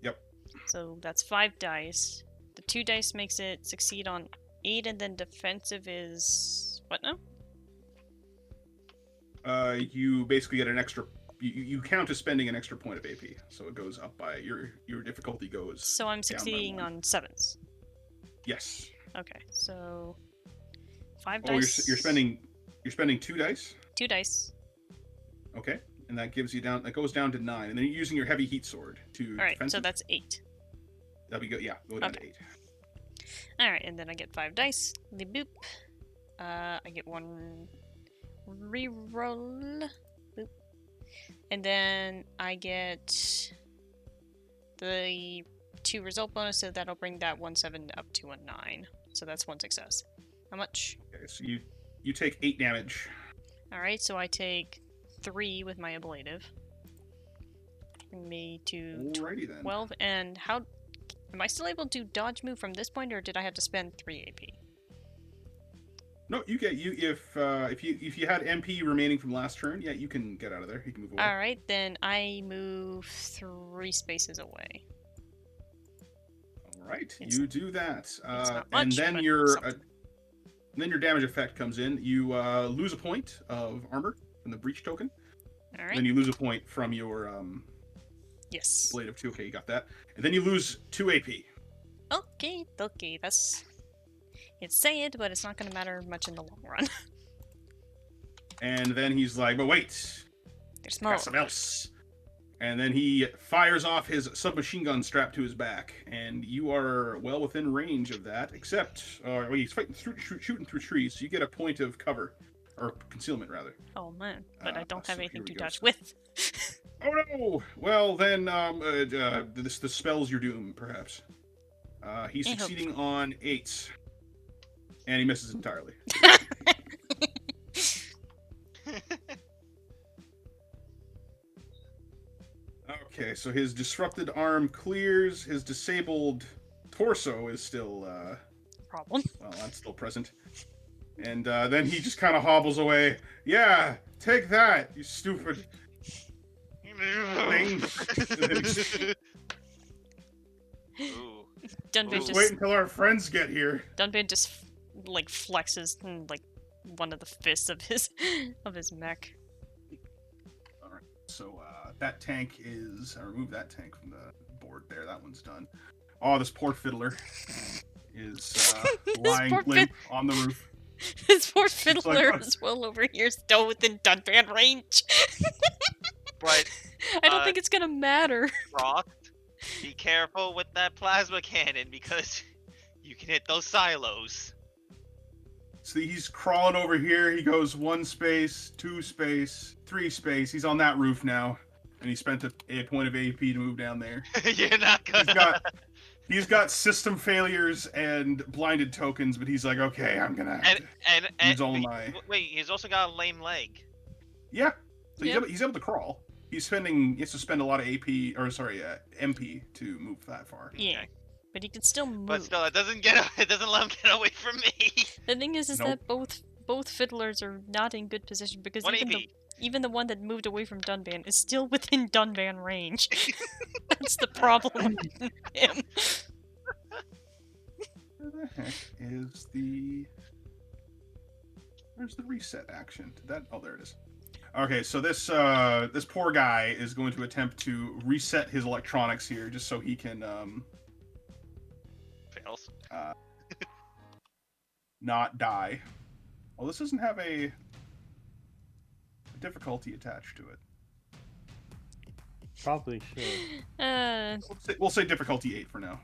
Yep. So that's 5 dice. The 2 dice makes it succeed on 8, and then defensive is... what now? You basically get an extra... You count as spending an extra point of AP, so it goes up by... Your difficulty goes So I'm succeeding down by 1. on 7s. Yes. Okay, so... 5 Oh, dice... you're spending 2 dice? 2 dice. Okay. And that gives you down... That goes down to 9, and then you're using your heavy heat sword to Alright, so defensive. that's 8. That'll be good. Yeah, go down to Okay. 8. Alright, and then I get 5 dice. The boop. I get 1 reroll. Boop. And then I get the 2 result bonus, so that'll bring that 1/7 up to a 9. So that's 1 success. How much? Okay, so you take 8 damage. Alright, so I take 3 with my ablative. Bring me to Alrighty then. 12. And how... am I still able to dodge move from this point, or did I have to spend 3 AP? No, you if you had MP remaining from last turn, yeah, you can get out of there. You can move away. Alright, then I move 3 spaces away. All right, It's- you do that, not and much, then but your something. then your damage effect comes in. You lose a point of armor from the breach token, and Alright. then you lose a point from your Yes. blade of 2. Okay, you got that, and then you lose 2 AP. Okay, that's... it's sad, but it's not gonna matter much in the long run. And then he's like, "But wait, There's I more. got something else." And then he fires off his submachine gun strapped to his back, and you are well within range of that. Except, well, he's fighting shooting through trees, so you get a point of cover or concealment rather. Oh man, but I don't so have anything here to we go. dodge with. Oh no! Well then, this spells your doom, perhaps. He's I hope. succeeding on 8s, and he misses entirely. Okay, so his disrupted arm clears. His disabled torso is still, Problem. well, that's still present. And then he just kind of hobbles away. Yeah, take that, you stupid thing. Ooh. Dunban Just just... wait until our friends get here. Dunban just, like, flexes, like, one of the fists of his mech. Alright, so that tank is... I removed that tank from the board there. That one's done. Oh, this poor fiddler is lying poor limp on the roof. His poor fiddler like- is well over here, still within Dunban range. Right. I don't think it's gonna matter. Frost, be careful with that plasma cannon because you can hit those silos. See, he's crawling over here. He goes 1 space, 2 space, 3 space. He's on that roof now. and he spent a point of AP to move down there. You're not gonna. He's got system failures and blinded tokens, but he's like, okay, I'm gonna have to use all my. Wait, he's also got a lame leg. Yeah, so Yep. he's able to crawl. He has to spend a lot of MP MP to move that far. Yeah. But he can still move. But still, it doesn't let him get away from me. The thing is Nope. that both fiddlers are not in good position because 1 AP. even the one that moved away from Dunban is still within Dunban range. That's the problem with him. Where the heck is the? Where's the reset action? Did that? Oh, there it is. Okay, so this poor guy is going to attempt to reset his electronics here, just so he can Fails. not die. Well, this doesn't have a difficulty attached to it. Probably should. We'll say difficulty 8 for now.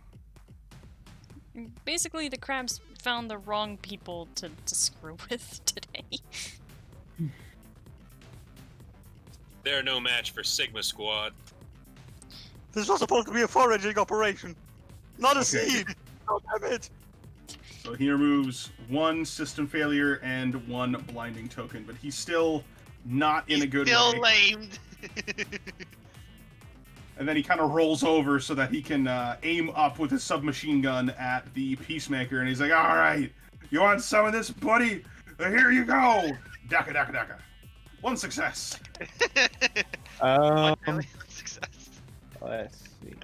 Basically, the crabs found the wrong people to screw with today. They're no match for Sigma Squad. This was supposed to be a foraging operation, not a Okay. seed. Oh, damn it! So he removes 1 system failure and 1 blinding token, but he's still not in a good Still way. lamed. And then he kind of rolls over so that he can aim up with his submachine gun at the Peacemaker, and he's like, all right, you want some of this, buddy? Here you go! Daka, daka, daka. 1 success. Success. Let's see.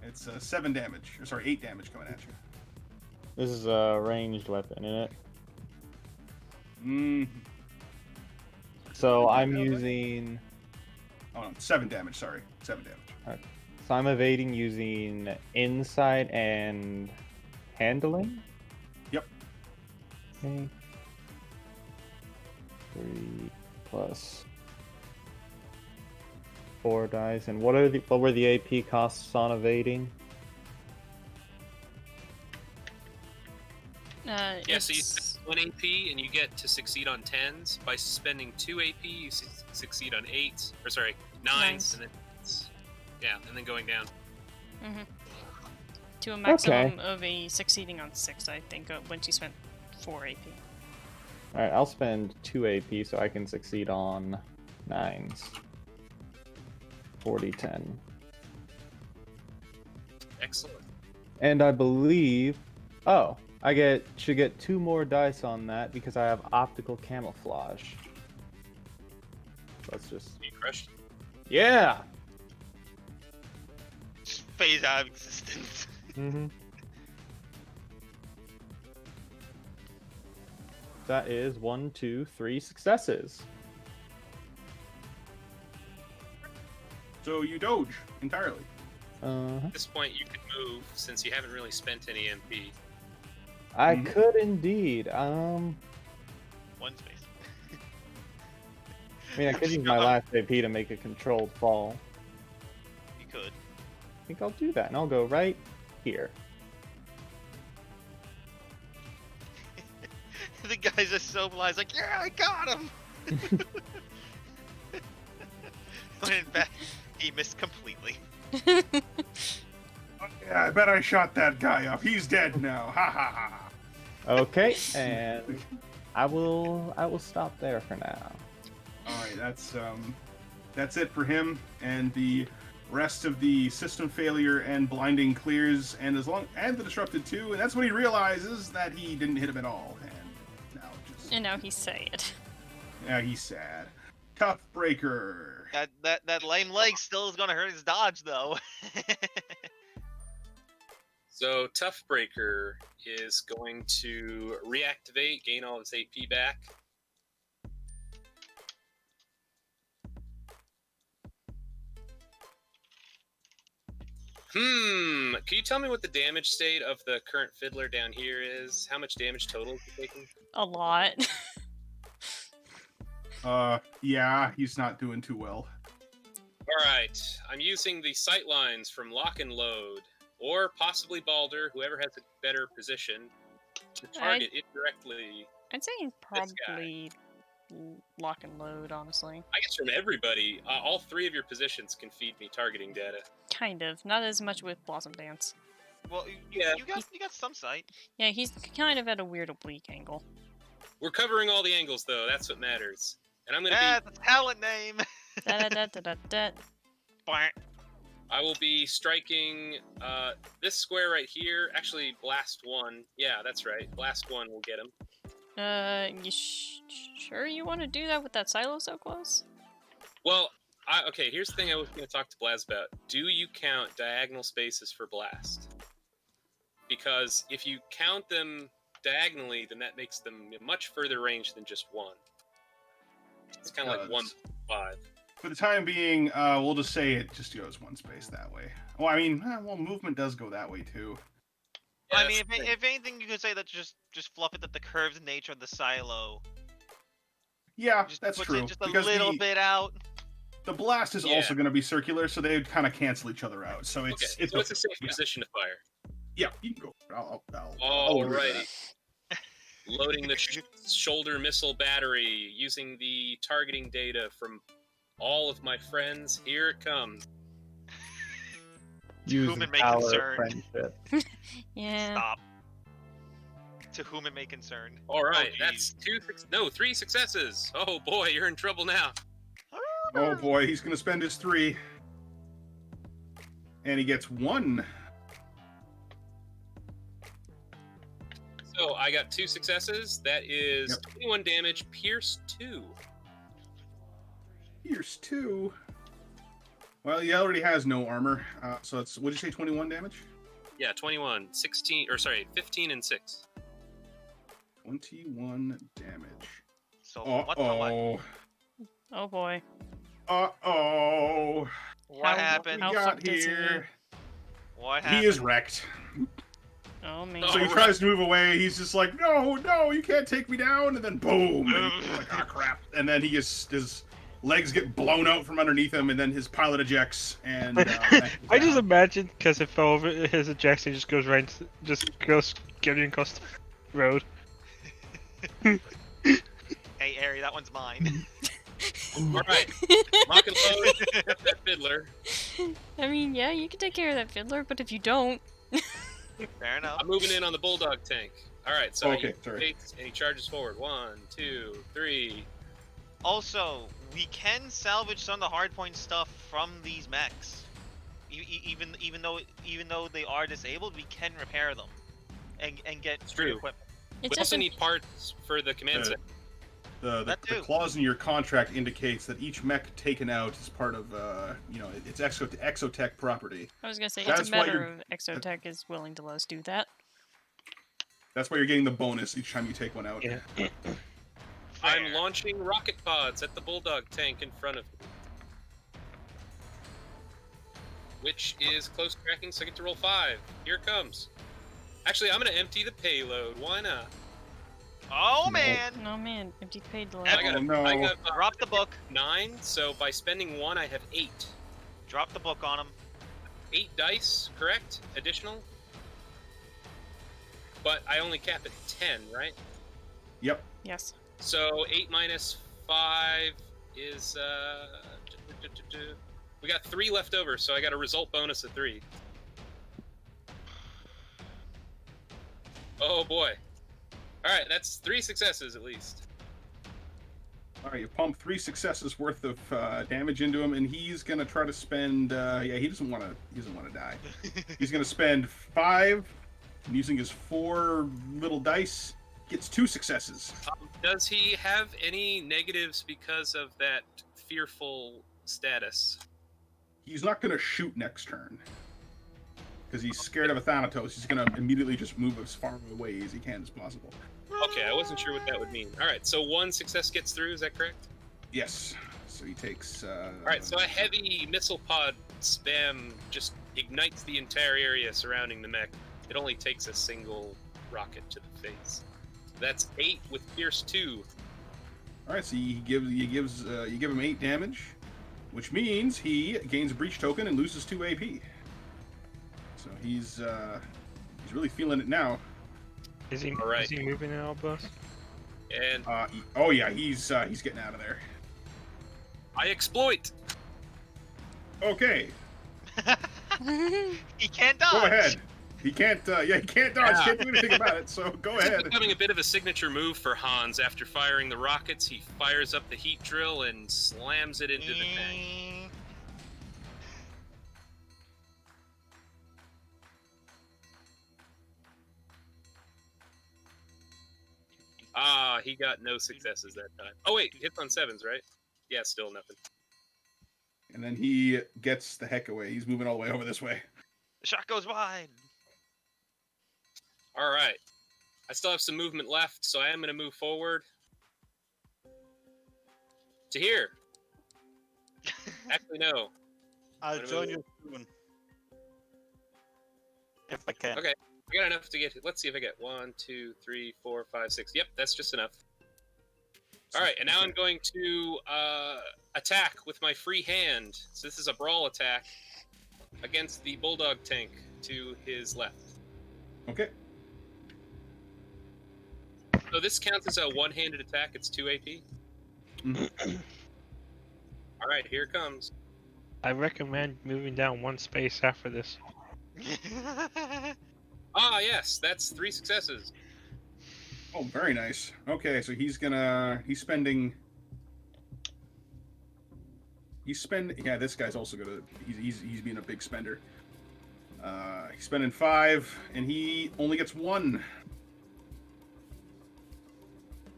It's 7 damage, or sorry, 8 damage coming at you. This is a ranged weapon, isn't it? Mm. So I'm using. Oh no, 7 damage. Sorry, 7 damage. So I'm evading using insight and handling. Yep. Okay. 3 plus 4 dice. And what were the AP costs on evading? Yeah, so you spend 1 AP and you get to succeed on 10s. By spending 2 AP, you succeed on 8s. Or sorry, 9s. And then and then going down. To a maximum of a succeeding on 6, I think, when she spent 4 AP. Alright, I'll spend 2 AP so I can succeed on 9s. 40-10. Excellent. And I believe... Oh, I should get 2 more dice on that because I have optical camouflage. Let's just... You crushed. Yeah! Just phase out of existence. Mm-hmm. That is 1, 2, 3 successes. So you doge entirely. At this point, you could move since you haven't really spent any MP. I could indeed. 1 space. I mean, I could use my last AP to make a controlled fall. You could. I think I'll do that, and I'll go right here. The guys are so blind, like, yeah, I got him! When in fact, he missed completely. Yeah, I bet I shot that guy up. He's dead now. Ha ha ha. Okay, and I will stop there for now. All right, that's it for him, and the rest of the system failure and blinding clears, and the disrupted too, and that's when he realizes that he didn't hit him at all, And now he's sad. Yeah, he's sad. Toughbreaker. That lame leg still is gonna hurt his dodge though. So Toughbreaker is going to reactivate, gain all its AP back. Can you tell me what the damage state of the current fiddler down here is? How much damage total is he taking? A lot. Yeah, he's not doing too well. Alright, I'm using the sightlines from Lock and Load, or possibly Balder, whoever has a better position, to target indirectly I'd say probably lock and load, honestly. I guess from everybody, all 3 of your positions can feed me targeting data. Kind of. Not as much with Blossom Dance. Well, Yeah. you got some sight. Yeah, he's kind of at a weird oblique angle. We're covering all the angles, though. That's what matters. And I'm gonna That's a talent name. Da-da-da-da-da-da. I will be striking this square right here. Actually, blast 1. Yeah, that's right. Blast 1 will get him. You sure you want to do that with that silo so close? Well, okay, here's the thing I was going to talk to Blaz about. Do you count diagonal spaces for blast? Because if you count them diagonally, then that makes them much further range than just 1. It's kind of like 1.5. For the time being, we'll just say it just goes 1 space that way. Well, I mean, movement does go that way too. Yeah, I mean, if anything, you could say that just fluff it that the curved nature of the silo. Yeah, Just that's puts true. it just a because little bit out. The blast is also going to be circular, so they would kind of cancel each other out. So it's Okay, so it's a safe position to fire. Yeah, you can go. I'll Alrighty. Loading the shoulder missile battery, using the targeting data from all of my friends. Here it comes. To whom it may concern. Yeah. Stop. To whom it may concern. All right, Oh, that's 3 successes. Oh boy, you're in trouble now. Oh boy, he's going to spend his 3. And he gets 1. So I got 2 successes. That is 21 damage, pierce 2. Pierce 2. Well, he already has no armor, so it's, what did you say, 21 damage? Yeah, 21, 15 and 6. 21 damage. So what the what? Oh boy. Uh-oh. What happened? What we got here? What happened? He is wrecked. Oh man. So he tries to move away. He's just like, no, you can't take me down. And then boom. And he's like, ah, crap. And then his legs get blown out from underneath him, and then his pilot ejects. And I just imagine because it fell over, his ejection just goes getting across the road. Hey, Ari, that one's mine. Alright, lock and load, get that fiddler. I mean, yeah, you can take care of that fiddler, but if you don't... Fair enough. I'm moving in on the bulldog tank. Alright, so Okay, he takes and he charges forward. 1, 2, 3. Also, we can salvage some of the hardpoint stuff from these mechs. Even though they are disabled, we can repair them and get free equipment. We also need parts for the command center. The clause in your contract indicates that each mech taken out is part of, it's Exotech property. I was gonna say, it's a matter of Exotech is willing to let us do that. That's why you're getting the bonus each time you take one out. Yeah. I'm launching rocket pods at the bulldog tank in front of me. Which is close cracking, so I get to roll 5. Here it comes. Actually, I'm gonna empty the payload. Why not? Oh man! No man, empty payload. I got Drop the book. 9, so by spending 1, I have 8. Drop the book on him. 8 dice, correct? Additional? But I only cap at 10, right? Yep. Yes. So 8 minus 5 is we got 3 left over, so I got a result bonus of 3. Oh boy. Alright, that's 3 successes at least. Alright, you pump 3 successes worth of damage into him, and he's gonna try to spend he doesn't wanna die. He's gonna spend 5 using his 4 little dice, gets 2 successes. Does he have any negatives because of that fearful status? He's not gonna shoot next turn. Because he's scared of a Thanatos. He's gonna immediately just move as far away as he can as possible. Okay, I wasn't sure what that would mean. Alright, so 1 success gets through, is that correct? Yes. So he takes Alright, so a heavy missile pod spam just ignites the entire area surrounding the mech. It only takes a single rocket to the face. That's 8 with Pierce 2. Alright, so you give him 8 damage, which means he gains a breach token and loses 2 AP. So he's really feeling it now. Is he All right. moving at all, boss? And Oh yeah, he's getting out of there. I exploit. Okay, He can't dodge. go ahead. He can't. He can't dodge. Yeah. Can't do anything about it. So go This is ahead. becoming a bit of a signature move for Hans. After firing the rockets, he fires up the heat drill and slams it into the tank. Ah, he got no successes that time. Oh wait, hits on 7s, right? Yeah, still nothing. And then he gets the heck away. He's moving all the way over this way. The shot goes wide. All right. I still have some movement left, so I am going to move forward. To here. Actually, no. I'll Wait a join minute. you soon. If I can. Okay. I got enough to get. Let's see if I get 1, 2, 3, 4, 5, 6. Yep, that's just enough. All right, and now I'm going to attack with my free hand. So this is a brawl attack against the bulldog tank to his left. Okay. So this counts as a one-handed attack. It's 2 AP. Mhm. All right, here it comes. I recommend moving down one space after this. Ah, yes, that's 3 successes. Oh, very nice. Okay, so he's spending. Yeah, this guy's also gonna. He's being a big spender. He's spending 5, and he only gets 1.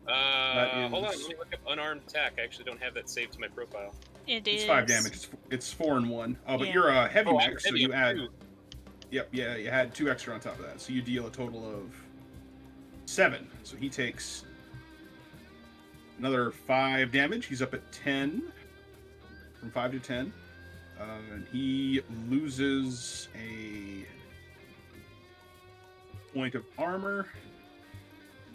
Hold on, let me look up unarmed attack. I actually don't have that saved to my profile. It's 5 damage. It's 4 and 1. Oh, but Yeah. you're a heavy I'm mech, so heavy you up add. too. Yep, yeah, you had 2 extra on top of that, so you deal a total of 7. So he takes another 5 damage. He's up at 10, from 5 to 10, and he loses a point of armor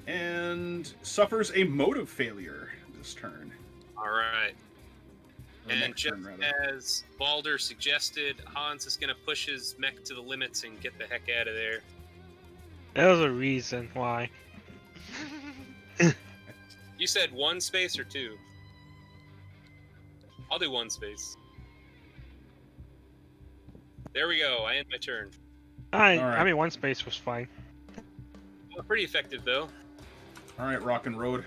and suffers a motive failure this turn. All right. Or And next just turn, rather. as Balder suggested, Hans is going to push his mech to the limits and get the heck out of there. There's a reason why. You said 1 space or 2? I'll do 1 space. There we go. I end my turn. I Alright. mean, one space was fine. Well, pretty effective, though. All right, rock and road.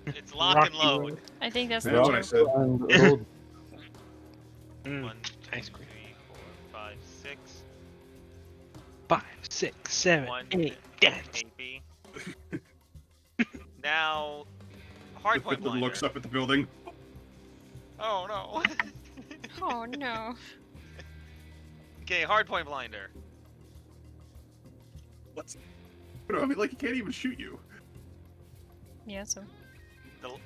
It's lock and Rocky load. road. I think that's That's what I said. And Mm, 1, 2, ice 3, cream. 4, 5, 6. 5, 6, 7, 1 8, dance. AP. Now, hardpoint Victor blinder. looks up at the building. Oh no. Oh no. Okay, hardpoint blinder. What's? I mean, like he can't even shoot you. Yeah, so.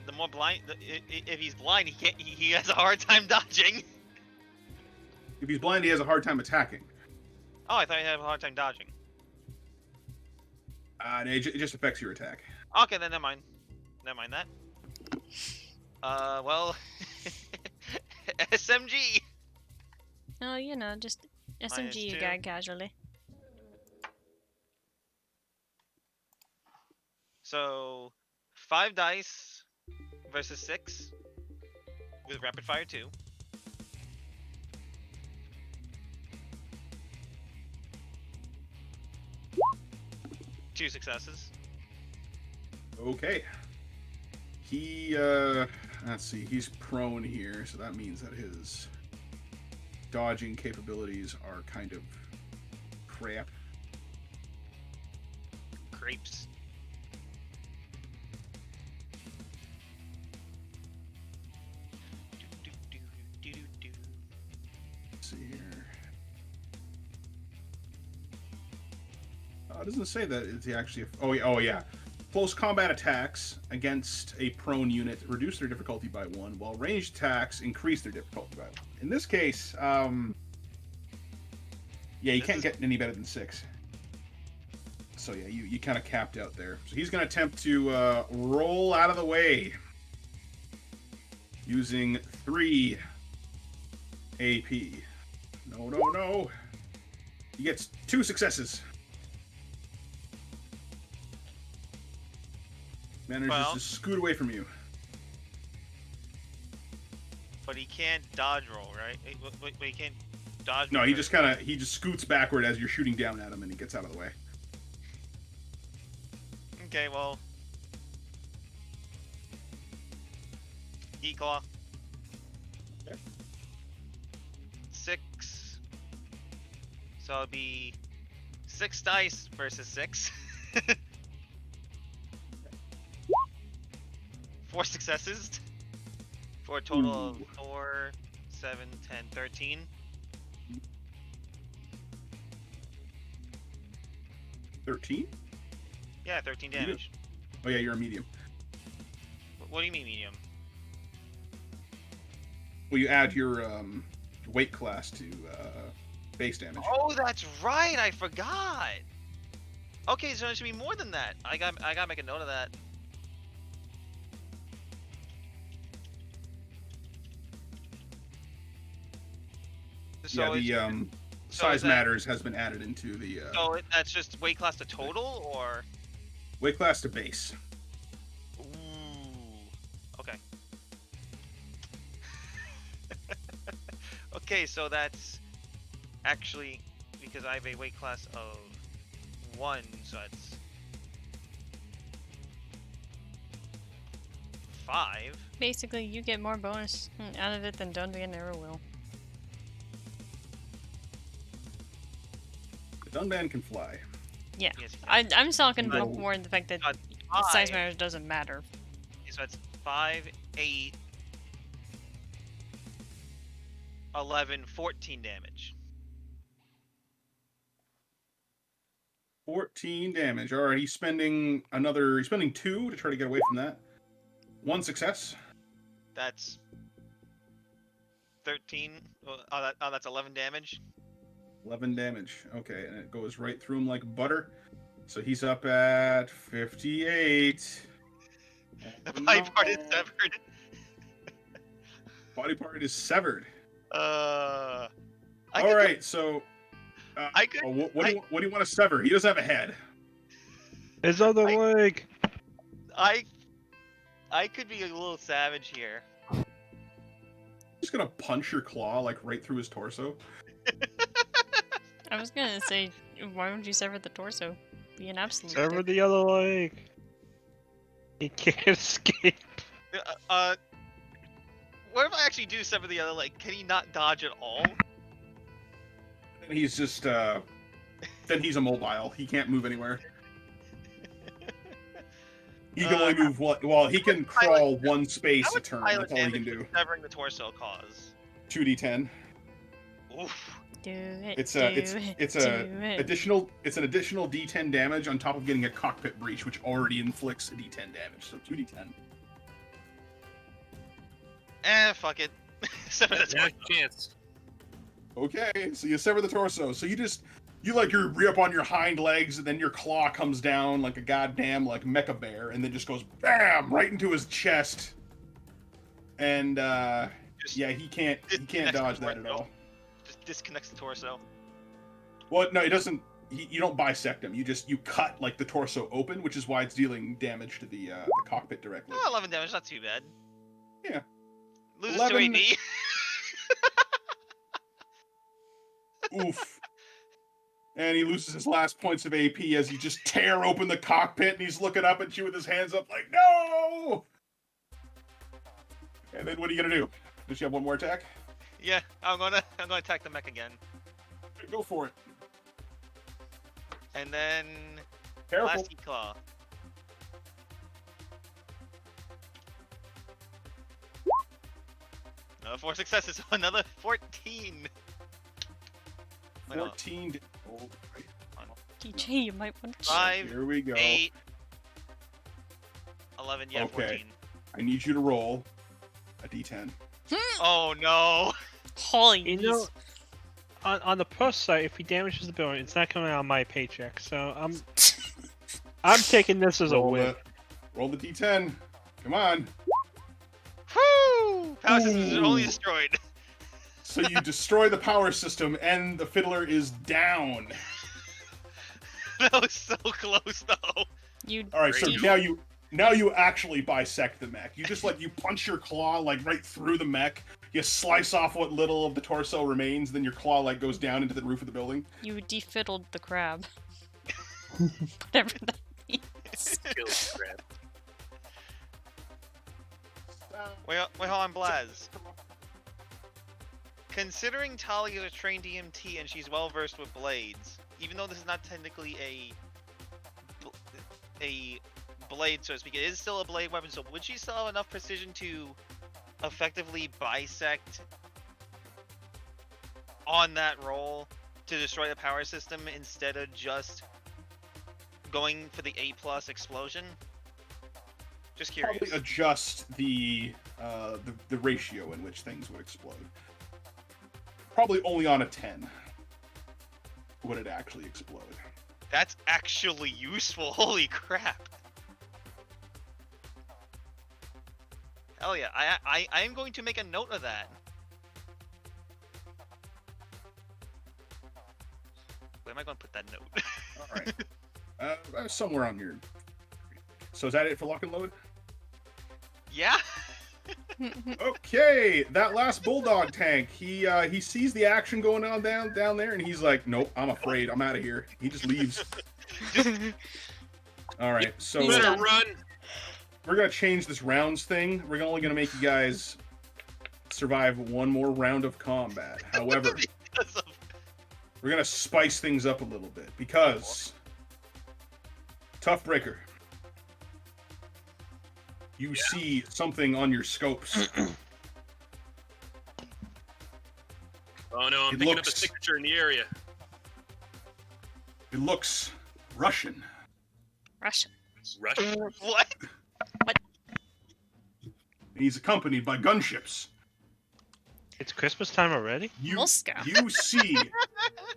The more blind, if he's blind, he can't. He has a hard time dodging. If he's blind, he has a hard time attacking. Oh, I thought he'd have a hard time dodging. It just affects your attack. Okay, then never mind. Never mind that. Well, SMG. Oh, you know, just SMG -2. a guy casually. So, 5 dice versus 6 with rapid fire 2. Two successes. Okay. He, let's see, he's prone here, so that means that his dodging capabilities are kind of crap. Grapes. Let's see here. It doesn't say that it's actually. Oh yeah. Close combat attacks against a prone unit reduce their difficulty by 1, while ranged attacks increase their difficulty by 1. In this case, yeah, you can't get any better than 6. So yeah, you kind of capped out there. So he's going to attempt to roll out of the way using 3 AP. No. He gets 2 successes. Manages Well- to scoot away from you. But he can't dodge roll, right? Wait, he can't dodge. No, roll, he right? just scoots backward as you're shooting down at him, and he gets out of the way. Okay, well. Claw. Okay. 6. So it'll be 6 dice versus 6. 4 successes. For a total of 4, 7, 10, 13. 13? Yeah, 13 damage. Oh yeah, you're a medium. What do you mean medium? Well, you add your weight class to base damage. Oh, that's right. I forgot. Okay, so it should be more than that. I gotta make a note of that. So Yeah, the so size is that- matters has been added into the that's just weight class to total, or? weight class to base. Ooh. Okay. Okay, so that's actually because I have a weight class of 1, so that's 5. Basically, you get more bonus out of it than Dunby ever will. The Dunban can fly. Yeah, Yes, I'm talking No. about more the fact that Uh, size 5. matters doesn't matter. So that's 5, 8, 11, 14 damage. 14 damage. All right, he's spending 2 to try to get away from that. 1 success. That's 13. That's 11 damage. 11 damage. Okay, and it goes right through him like butter. So he's up at 58. The body part is severed. Body part is severed. I All could- right, so I could. what do you want to sever? He doesn't have a head. His other leg. I could be a little savage here. Just gonna punch your claw like right through his torso. I was gonna say, why would you sever the torso? Be an absolute. Sever dick. the other leg. He can't escape. What if I actually do sever the other leg? Can he not dodge at all? And he's just then he's immobile. He can't move anywhere. He can only move what? Well, he can crawl one space How a much turn. pilot That's all he can damage do. would severing the torso cause? 2d10. Oof. Do it. It's do a it, it's do a it. additional it's an additional d10 damage on top of getting a cockpit breach, which already inflicts a d10 damage. So 2d10. Fuck it. Sever the Last torso. chance. Okay, so you sever the torso. So you like you re up on your hind legs, and then your claw comes down like a goddamn like mecha bear, and then just goes bam right into his chest. And Just yeah, he can't disconnects the dodge that at torso. all. Just disconnects the torso. Well, no, it doesn't. You don't bisect him. You cut like the torso open, which is why it's dealing damage to the cockpit directly. Oh, 11 damage, not too bad. Yeah. Loses 11 to AP. Oof. And he loses his last points of AP as you just tear open the cockpit, and he's looking up at you with his hands up like, no! And then what are you gonna do? Does she have one more attack? Yeah, I'm gonna attack the mech again. Go for it. And then Careful. last claw. Another 4 successes, so another 14. Wait, no, 14. Oh, right. DJ, you might want to. 5, Here we go. 8, 11, yeah, Okay. 14. I need you to roll a d10. Oh no! Holy. You know, on the plus side, if he damages the building, it's not coming out of my paycheck. So I'm taking this as a win. Roll the d10. Come on. Whoo! Power system is only Ooh. destroyed. So you destroy the power system, and the fiddler is down. That was so close though. You. All right, so Great. now you Now you actually bisect the mech. You just you punch your claw like right through the mech. You slice off what little of the torso remains, then your claw goes down into the roof of the building. You defiddled the crab. Whatever that means. Killed the crab. Wait, hold on, Blaz. Considering Tali is a trained EMT and she's well versed with blades, even though this is not technically a blade, so to speak, it is still a blade weapon. So would she still have enough precision to effectively bisect on that roll to destroy the power system instead of just going for the A+ explosion? Just curious. Probably adjust the ratio in which things would explode. Probably only on a 10 would it actually explode. That's actually useful. Holy crap. Hell yeah. I am going to make a note of that. Where am I going to put that note? Alright. Somewhere on here. So is that it for lock and load? Yeah. Okay, that last bulldog tank. He sees the action going on down there, and he's like, "Nope, I'm afraid. I'm out of here." He just leaves. All right, so He's done. Run. we're gonna change this rounds thing. We're only gonna make you guys survive one more round of combat. However, we're gonna spice things up a little bit because Toughbreaker. You see something on your scopes. Oh no, I'm picking up a signature in the area. It looks Russian. Russian. Russian? What? And he's accompanied by gunships. It's Christmas time already? Moscow. You see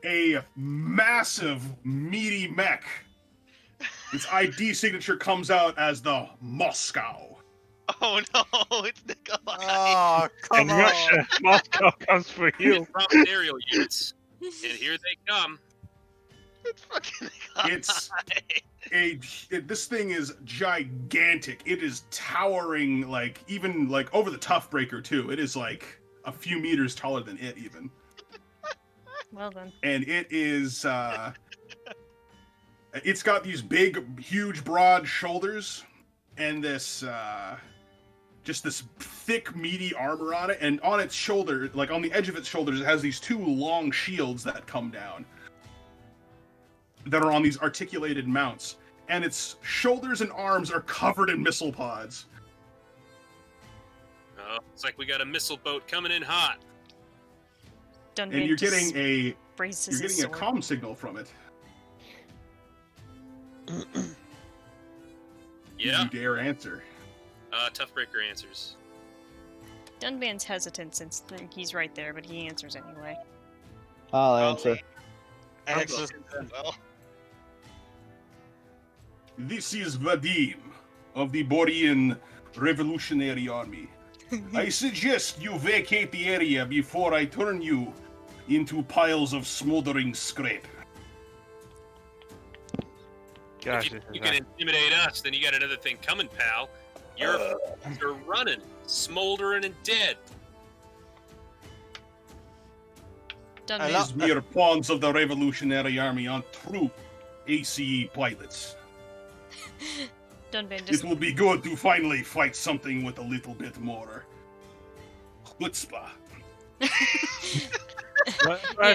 a massive, meaty mech. Its ID signature comes out as the Moscow. Oh no, it's Nikolai. Oh, In come on. Russia, Moscow comes for you. Prompt aerial units. And here they come. It's fucking Nikolai. This thing is gigantic. It is towering, even over the Toughbreaker too. It is a few meters taller than it even. Well then. And it is it's got these big, huge, broad shoulders and this just this thick, meaty armor on it. And on its shoulder, on the edge of its shoulders, it has these two long shields that come down that are on these articulated mounts. And its shoulders and arms are covered in missile pods. Oh, it's like we got a missile boat coming in hot. Dunban And you're just getting a raises you're his getting a sword. comm signal from it. Yeah. You dare answer. Toughbreaker answers. Dunban's hesitant since he's right there, but he answers anyway. I'll answer. Excellent. Well, This is Vadim of the Borean Revolutionary Army. I suggest you vacate the area before I turn you into piles of smoldering scrap. Gosh, If you can intimidate us, then you got another thing coming, pal. You're running, smoldering, and dead. Dunban, These mere pawns of the Revolutionary Army on true ACE pilots. Dunban just It will be good to finally fight something with a little bit more chutzpah. Yeah.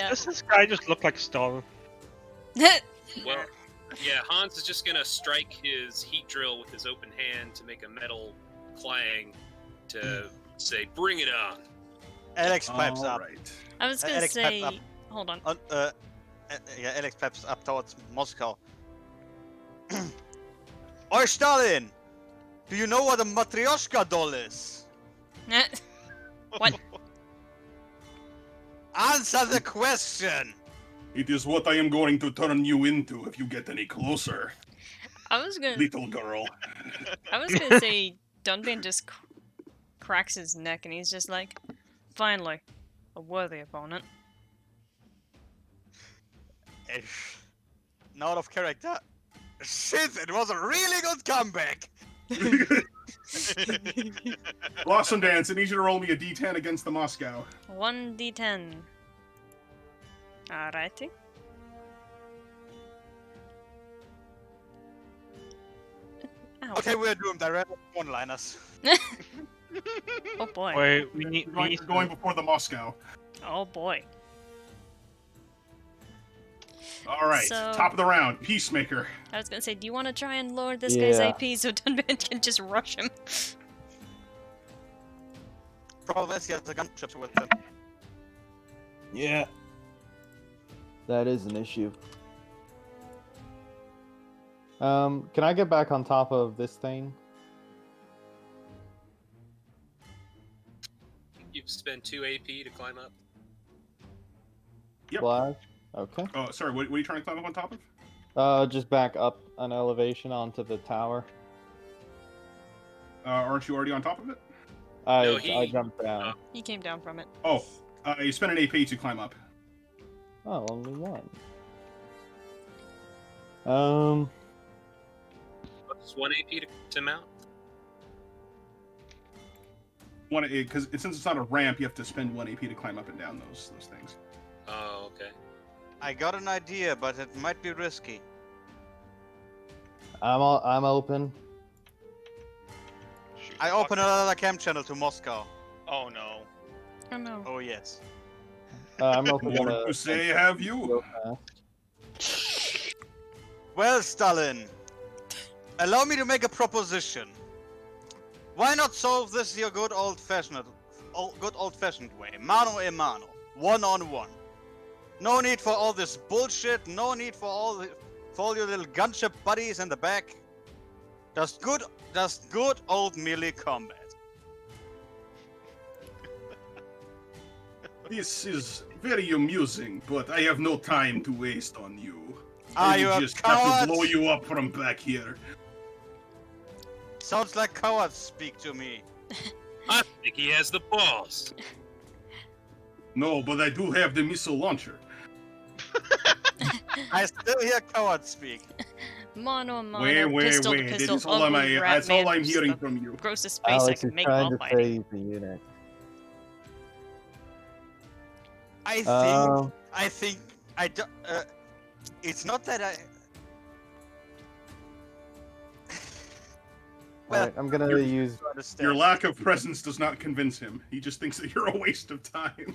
Does this guy just look like Stalin? Well, yeah, Hans is just gonna strike his heat drill with his open hand to make a metal clang to say, "Bring it on." Alex pipes up. Alright. I was gonna Alex, pep say, up. hold on. Yeah, Alex pipes up towards Moscow. Oi, Stalin! Do you know what a Matryoshka doll is? What? Answer the question! It is what I am going to turn you into if you get any closer, I was gonna little girl. say Dunban just cracks his neck and he's just like, finally, a worthy opponent. Not of character. Shit, it was a really good comeback! Blossom Dance, I need you to roll me a d10 against the Moscow. 1d10. Alrighty. Ow. Okay, we're doomed. I read one-liners. Oh boy. Wait, we need. You're going before the Moscow. Oh boy. All right, So- top of the round, Peacemaker. I was gonna say, do you want to try and lower this guy's Yeah. AP so Dunban can just rush him? Problem is, he has a gunship with him. Yeah. That is an issue. Can I get back on top of this thing? You spend 2 AP to climb up. Yep. Flash? Okay. Oh, sorry, what are you trying to climb up on top of? Just back up an elevation onto the tower. Aren't you already on top of it? I jumped down. He came down from it. Oh, you spent an AP to climb up. Oh, only one. Just 1 AP to mount. Because since it's not a ramp, you have to spend 1 AP to climb up and down those things. Oh, okay. I got an idea, but it might be risky. I'm open. I open another cam channel to Moscow. Oh no. Oh no. Oh yes. I'm open What to to say have you? Well, Stalin, allow me to make a proposition. Why not solve this your good old-fashioned way, mano a mano, one-on-one? No need for all this bullshit. No need for all your little gunship buddies in the back. Just good old melee combat. This is very amusing, but I have no time to waste on you. Are I you will a just have to coward? blow you up from back here. Sounds like cowards speak to me. I think he has the balls. No, but I do have the missile launcher. I still hear cowards speak. Mono, Wait, pistol to that pistol, is all ugly rat that's all man I'm who's hearing the from you. grossest space I Alex can is make trying while to fighting. phase the unit. I think, it's not that I... Alright, I'm gonna You're- use Your lack of presence does not convince him. He just thinks that you're a waste of time.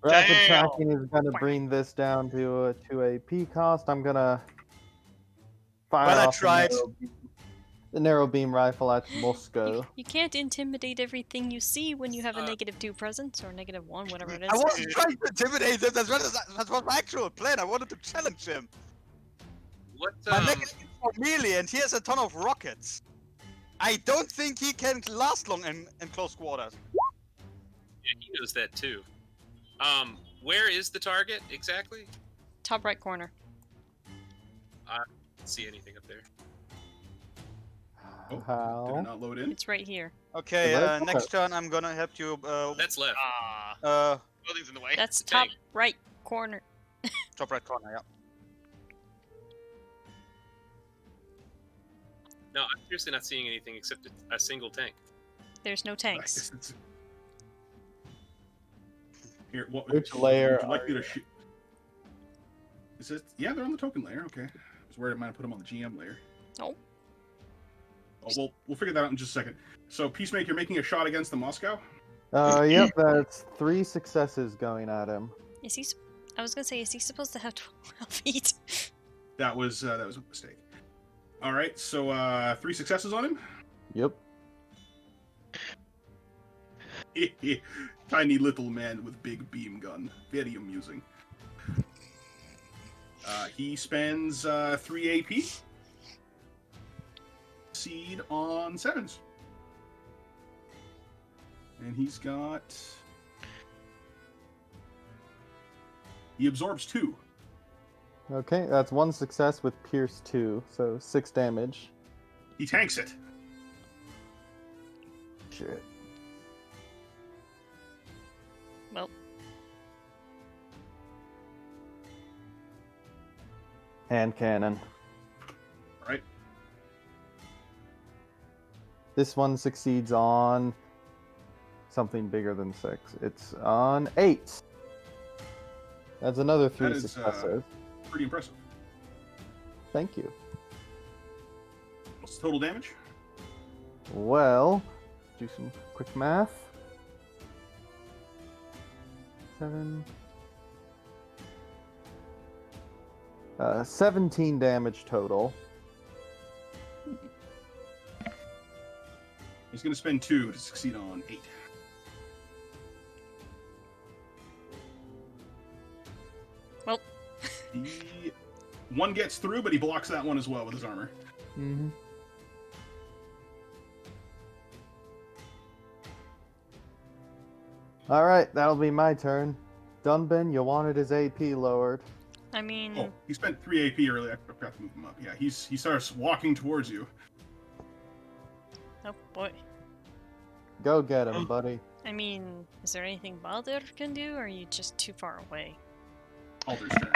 rapid Damn. tracking is gonna bring this down to a 2 AP cost. I'm gonna fire Well, I off tried. the narrow beam rifle at Moscow. You can't intimidate everything you see when you have a Uh, -2 presence or -1, whatever it is. I wasn't trying to intimidate him. That was my actual plan. I wanted to challenge him. What? My mech is for melee, and he has a ton of rockets. I don't think he can last long in close quarters. Yeah, he knows that too. Where is the target exactly? Top right corner. I don't see anything up there. Oh, did How? it not load in? It's right here. Okay, Right. next turn I'm gonna help you. That's left. Building's in the way. That's the top tank. right corner. top right corner. Yeah. No, I'm seriously not seeing anything except a single tank. There's no tanks. Here, what, Which layer would you like are me to shoot? Is it? Yeah, they're on the token layer. Okay. I was worried I might have put them on the GM layer. No. Oh, we'll figure that out in just a second. So, Peacemaker, you're making a shot against the Moscow? Yep, that's 3 successes going at him. Is he? I was gonna say, is he supposed to have 12 feet? That was a mistake. All right, so 3 successes on him. Yep. Tiny little man with big beam gun. Very amusing. He spends 3 AP. Seed on 7s. And he's got... He absorbs 2. Okay, that's 1 success with Pierce 2, so 6 damage. He tanks it. Shit. Well, Hand cannon. All right. This one succeeds on something bigger than 6. It's on 8. That's another 3 That is, successes. Pretty impressive. Thank you. What's the total damage? Well, do some quick math. 17 damage total. He's going to spend 2 to succeed on 8. Well, One gets through, but he blocks that one as well with his armor. Mm-hmm. Alright, that'll be my turn. Dunban, you wanted his AP lowered. I mean, Oh, he spent 3 AP earlier. I forgot to move him up. Yeah, he starts walking towards you. oh boy. Go get him, buddy. I mean, is there anything Baldur can do, or are you just too far away? Alder's turn.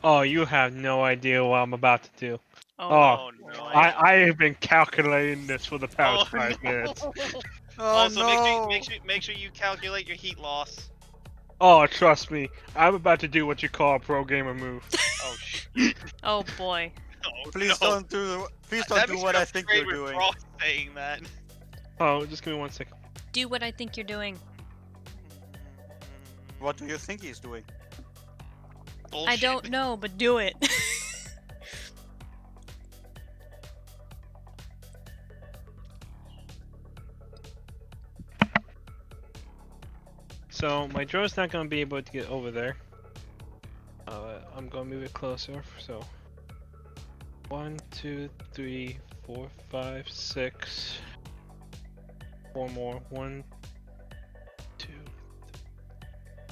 Oh, you have no idea what I'm about to do. Oh, no. I have been calculating this for the past 5 minutes. Oh Also, no! make sure you calculate your heat loss. Oh, trust me, I'm about to do what you call a pro gamer move. Oh shit. oh boy. Oh, Please no. don't do. Please That don't do makes what me I think afraid you're with doing. Frost saying that. Oh, just give me 1 second. Do what I think you're doing. What do you think he's doing? Bullshit. I don't know, but do it. So my drone's not gonna be able to get over there. I'm gonna move it closer. So 1, 2, 3, 4, 5, 6. 4 more. 1, 2,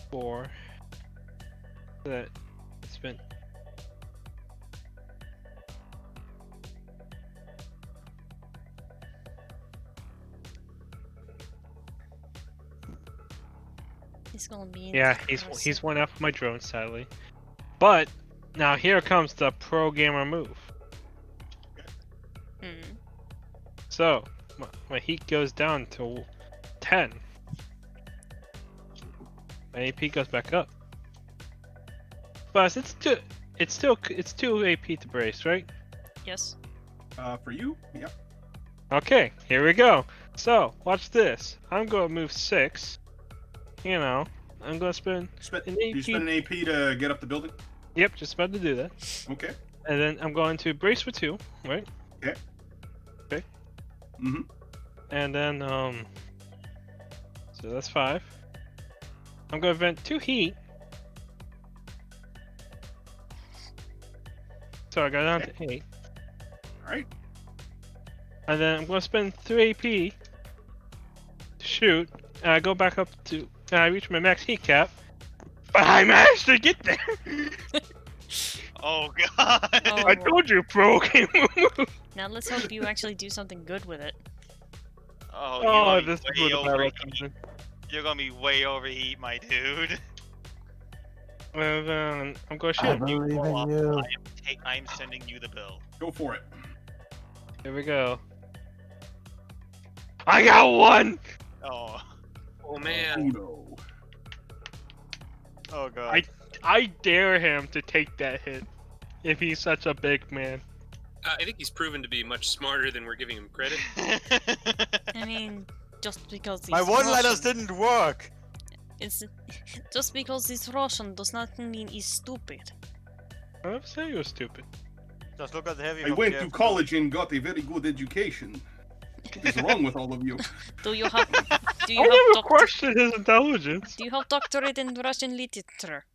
4. That it's been. He's gonna be. Yeah, he's one up my drone, sadly. But now here comes the pro gamer move. Hmm. So my heat goes down to 10. My AP goes back up. But it's two AP to brace, right? Yes. For you? Yep. Okay, here we go. So watch this. I'm gonna move 6. You know, I'm gonna spend an You AP. spend an AP to get up the building? Yep, just about to do that. Okay. And then I'm going to brace for 2, right? Okay. Okay. Mm-hmm. And then so that's 5. I'm gonna vent 2 heat. So I got down to 8. Alright. And then I'm gonna spend 3 AP to shoot. And I go back up to I reach my max heat cap. But I managed to get there! Oh god. Oh, I told you, pro gamer move! now let's hope you actually do something good with it. Oh, Oh, you're this gonna is be where way the battle overheat. comes in. You're gonna be way overheat, my dude. And then I'm gonna I shoot. believe in you. I'm sending you the bill. Go for it. Here we go. I got 1! Oh. Oh man. Uno. Oh god. I dare him to take that hit. If he's such a big man. I think he's proven to be much smarter than we're giving him credit. I mean, just because he's My one-liners Russian, didn't work. it's just because he's Russian does not mean he's stupid. I never say you were stupid. Just look at the heavy. I went to college and got a very good education. What is wrong with all of you? Do you have? Do you I have never questioned his intelligence. Do you have doctorate in Russian literature?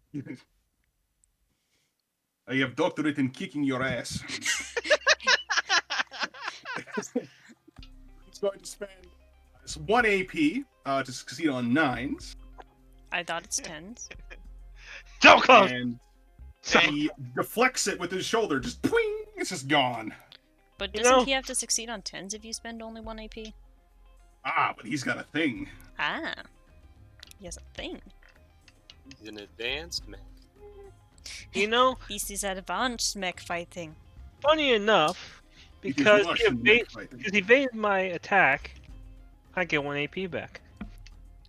I have doctorate in kicking your ass. He's going to spend 1 AP to succeed on 9s. I thought it's 10s. So close! And he deflects it with his shoulder. Just pwing! It's just gone. But You doesn't know- he have to succeed on 10s if you spend only 1 AP? Ah, but he's got a thing. Ah. He has a thing. He's an advanced man. You know, This is advanced mech fighting. funny enough, Because worse he than evaded, fighting. because he evaded my attack, I get 1 AP back.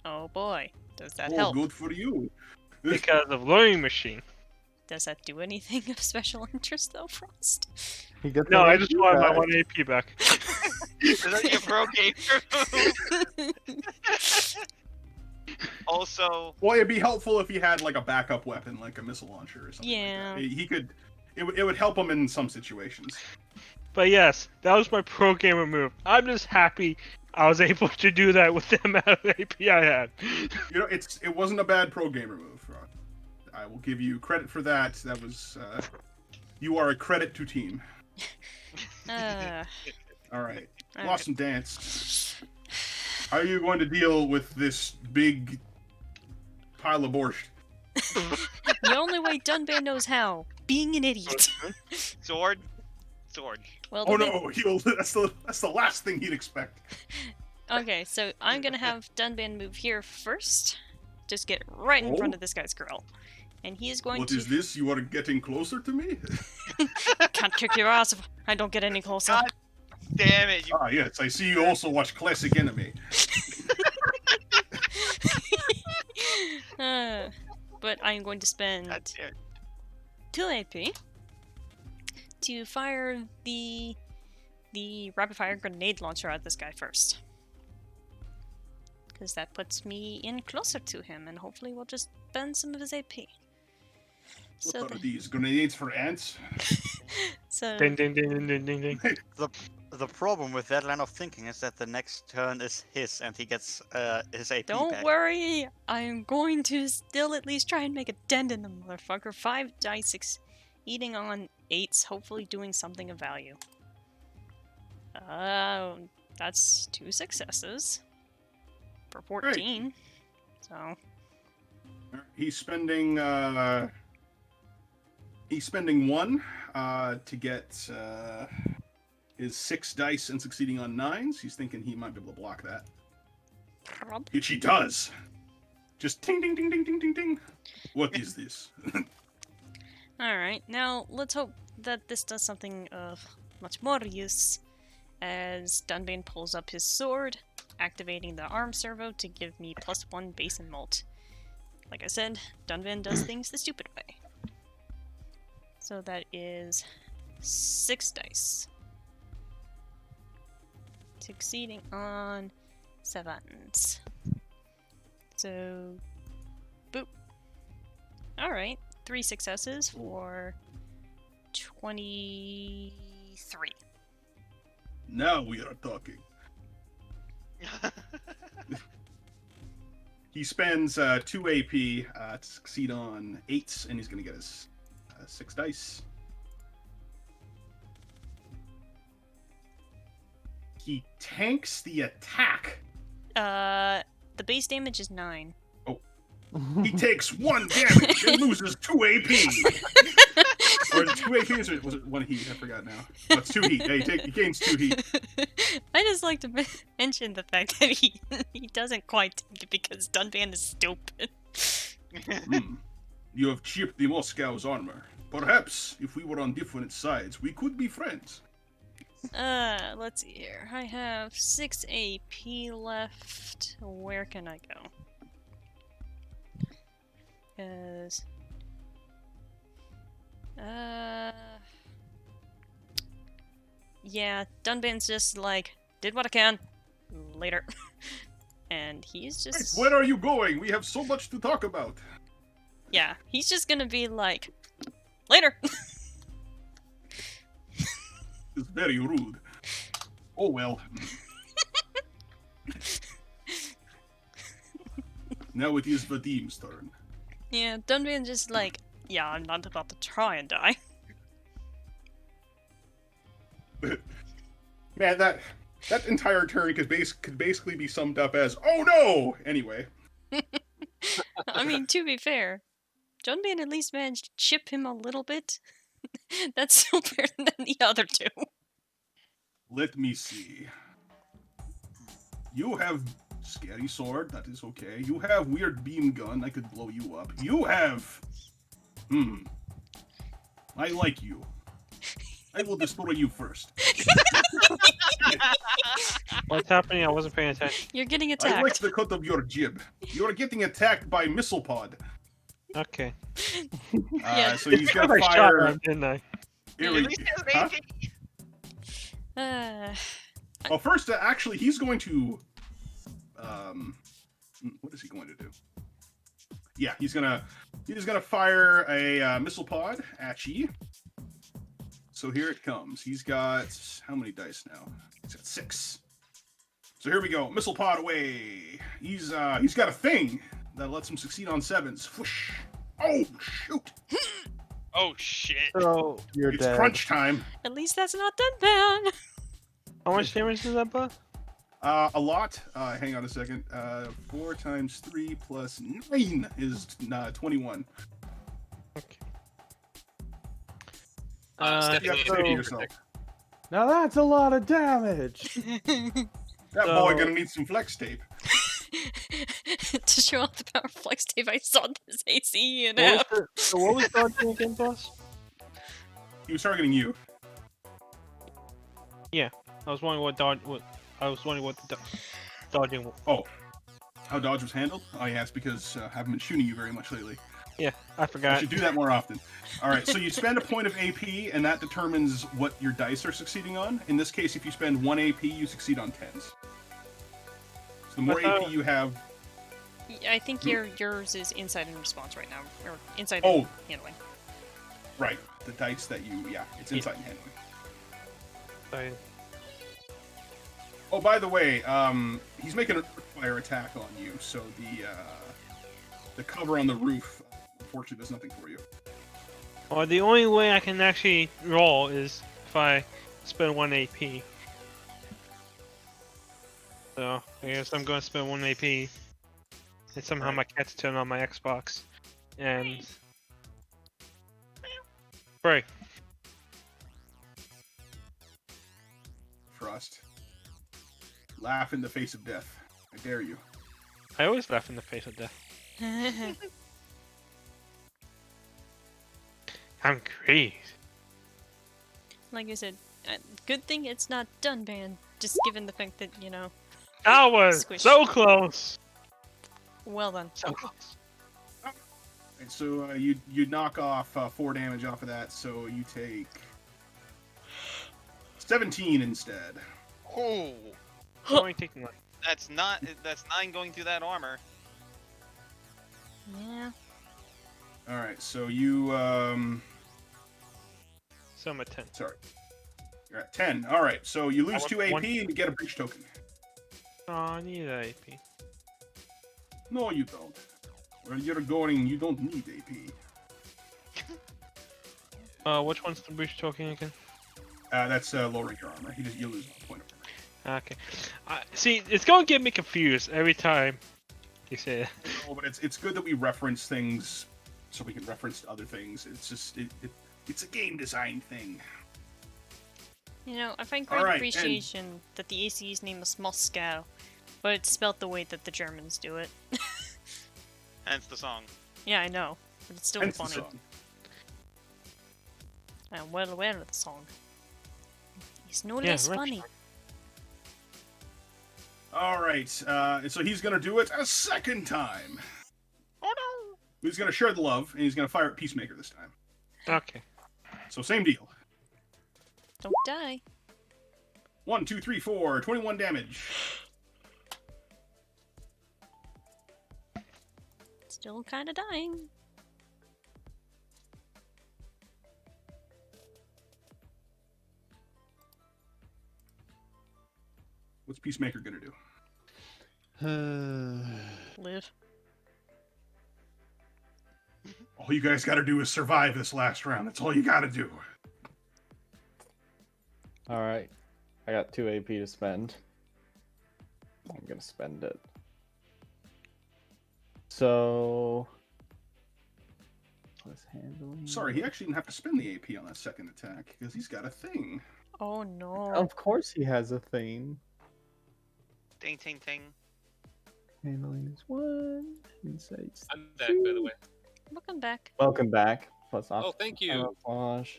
Oh boy, does that Oh, help? good for you. Because of Learning Machine. Does that do anything of special interest though, Frost? He gets No, an I AP just wanted my back. 1 AP back. Is that your pro gamer move? Also, Well, it'd be helpful if he had like a backup weapon, like a missile launcher or something. Yeah. Like that. He could. It would help him in some situations. But yes, that was my pro gamer move. I'm just happy I was able to do that with the amount of AP I had. You know, it wasn't a bad pro gamer move. I will give you credit for that. That was. You are a credit to team. All right. Blossom Dance. How are you going to deal with this big pile of borscht? The only way Dunban knows how. Being an idiot. sword. Well, Oh the thing- no, that's the last thing he'd expect. Okay, so I'm gonna have Dunban move here first. Just get right in front of this guy's grill. And he is going What to... is this? You are getting closer to me? Can't kick your ass if I don't get any closer. God damn it! You Ah, yes, I see you also watch Classic Enemy. But I'm going to spend God damn it. 2 AP to fire the rapid fire grenade launcher at this guy first. Because that puts me in closer to him, and hopefully we'll just spend some of his AP. What So, are these? Grenades for ants? so Ding ding ding ding ding ding ding. The problem with that line of thinking is that the next turn is his, and he gets his AP don't back. worry, I'm going to still at least try and make a dent in the motherfucker. 5 dice eating on 8s, hopefully doing something of value. That's 2 successes for 14. So He's spending 1 to get his 6 dice and succeeding on 9s. He's thinking he might be able to block that. Which he does. Just ting ding ding ding ding ding ding. What is this? Alright, now let's hope that this does something of much more use, as Dunbane pulls up his sword, activating the arm servo to give me +1 base and molt. Like I said, Dunbane does things the stupid way. So that is 6 dice. Succeeding on 7s. So, boop. Alright, 3 successes for 23. Now we are talking. He spends 2 AP to succeed on 8s, and he's going to get his 6 dice. He tanks the attack. The base damage is 9. He takes 1 damage and loses 2 AP. Or 2 AP, or was it 1 heat? I forgot now. Oh, it's 2 heat. Yeah, he gains 2 heat. I just like to mention the fact that he doesn't quite take it because Dunban is stupid. You have chipped the Moscow's armor. Perhaps, if we were on different sides, we could be friends. Let's see here. I have 6 AP left. Where can I go? Because... yeah, Dunban's just like, did what I can. Later. And he's just... Where are you going? We have so much to talk about. Yeah, he's just gonna be like, later! It's very rude. Oh well. Now it is Vadim's turn. Yeah, Dunban's just like, yeah, I'm not about to try and die. Man, that entire turn could basically be summed up as, oh no! Anyway. I mean, to be fair, Dunban at least managed to chip him a little bit. That's still better than the other 2. Let me see. You have scary sword, that is okay. You have weird beam gun, I could blow you up. You have... I like you. I will destroy you first. What's happening? I wasn't paying attention. You're getting I like attacked. the cut of your jib. You are getting attacked by missile pod. Okay. Yeah. So he's gonna I shot fire. him, didn't I? Here At we least he has an huh? AP. Well, first, actually, he's going to. What is he going to do? Yeah, he's gonna fire a missile pod at you. So here it comes. He's got how many dice now? He's got 6. So here we go. Missile pod away. He's got a thing that lets him succeed on 7s. Whoosh. Oh shoot! Oh shit. So you're It's dead. crunch time. At least that's not done, man. How much damage does that put? A lot. Hang on a second. 4 times 3 plus 9 is 21. Okay. Step You have to so- say to yourself. Now that's a lot of damage. That So- boy gonna need some flex tape. To show off the power flex tape, I saw this AC and What out. was so what was dodging again, boss? He was targeting you. I was wondering what dodge. I was wondering what the dodging. Oh, how dodge was handled? Oh yeah, it's because I haven't been shooting you very much lately. Yeah, I I forgot. should do that more often. All right, so you spend a point of AP, and that determines what your dice are succeeding on. In this case, if you spend 1 AP, you succeed on 10s. So the more AP you have, I think yours is insight and response right now, or insight Oh. and handling. right, the dice that you, it's insight and handling. Sorry. Oh, by the way, he's making a fire attack on you, so the cover on the roof, unfortunately, does nothing for you. Or the only way I can actually roll is if I spend 1 AP. So I guess I'm going to spend 1 AP. And somehow my cat's turned on my Xbox. And break. Frost. Laugh in the face of death. I dare you. I always laugh in the face of death. I'm great. Like I said, good thing it's not done, man. Just given the fact that, you know, That was Squish. so close. well done. So close. And so you knock off 4 damage off of that, so you take 17 instead. Oh, Only taking one. that's 9 going through that armor. Yeah. All right, so you So I'm at 10. sorry, you're at 10. All right, so you lose want 2 AP one. and you get a breach token. Oh, I need that AP. No, you don't. Where you're going, you don't need AP. Which one's the breach token again? That's lowering your armor. You lose 1 point of armor. Okay. See, it's gonna get me confused every time you say it. Oh, but it's good that we reference things so we can reference other things. It's just it's a game design thing. You know, I find great Alright, and- appreciation that the AC's name is Moscow, but it's spelt the way that the Germans do it. Hence the song. Yeah, I know, but it's still Hence the funny. song. I'm well aware of the song. It's no Yeah, less right. funny. All right, so he's gonna do it a second time. Oh no! He's gonna share the love, and he's gonna fire at Peacemaker this time. Okay. So same deal. Don't die. 1, 2, 3, 4, 21 damage. Still kind of dying. What's Peacemaker gonna do? Live. All you guys gotta do is survive this last round. That's all you gotta do. All right, I got 2 AP to spend. I'm gonna spend it. So, what's handling? Sorry, he actually didn't have to spend the AP on that second attack because he's got a thing. Oh no. Of course, he has a thing. Ding, ting, ting. Handling is 1. Insights. I'm back, by the way. Welcome back. Welcome back. Plus Oh, thank you. camouflage.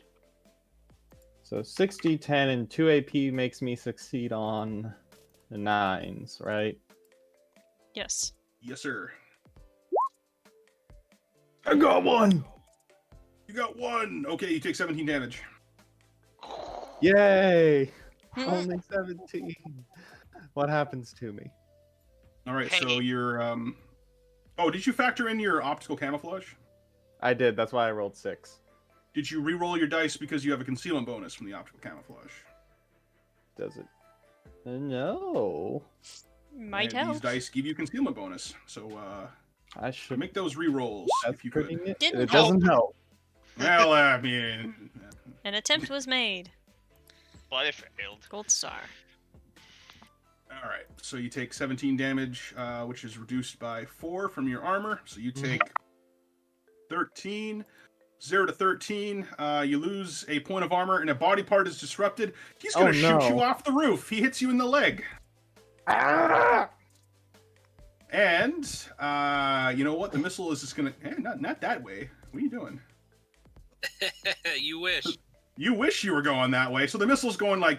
So 60, 10, and 2 AP makes me succeed on the 9s, right? Yes. Yes, sir. I got one! You got 1. Okay, you take 17 damage. Yay! Only 17. What happens to me? All right, so Hey. you're Oh, did you factor in your optical camouflage? I did. That's why I rolled 6. Did you re-roll your dice because you have a concealment bonus from the optical camouflage? Does it? No. Might And help. these dice give you concealment bonus, so I should make those re-rolls if you could. it. Didn't It doesn't help. Well, I mean, An attempt was made. But it failed. Gold star. all right. So you take 17 damage, which is reduced by 4 from your armor. So you take 13. 0 to 13. You lose a point of armor, and a body part is disrupted. He's gonna shoot you off the roof. He hits you in the leg. Ah! And you know what? The missile is just gonna. Not that way. What are you doing? You wish. You wish you were going that way. So the missile's going like,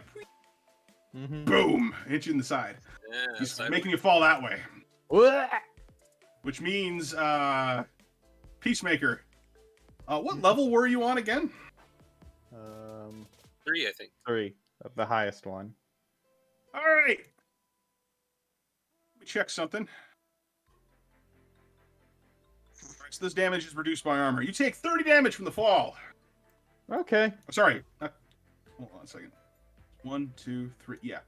boom, hit you in the side. Yeah, He's so making you fall that way, Wah! which means Peacemaker. What level were you on again? 3, I think. 3. The highest one. All right. Let me check something. All right, so this damage is reduced by armor. You take 30 damage from the fall. Okay. Sorry. Hold on a second. 1, 2, 3. Yeah.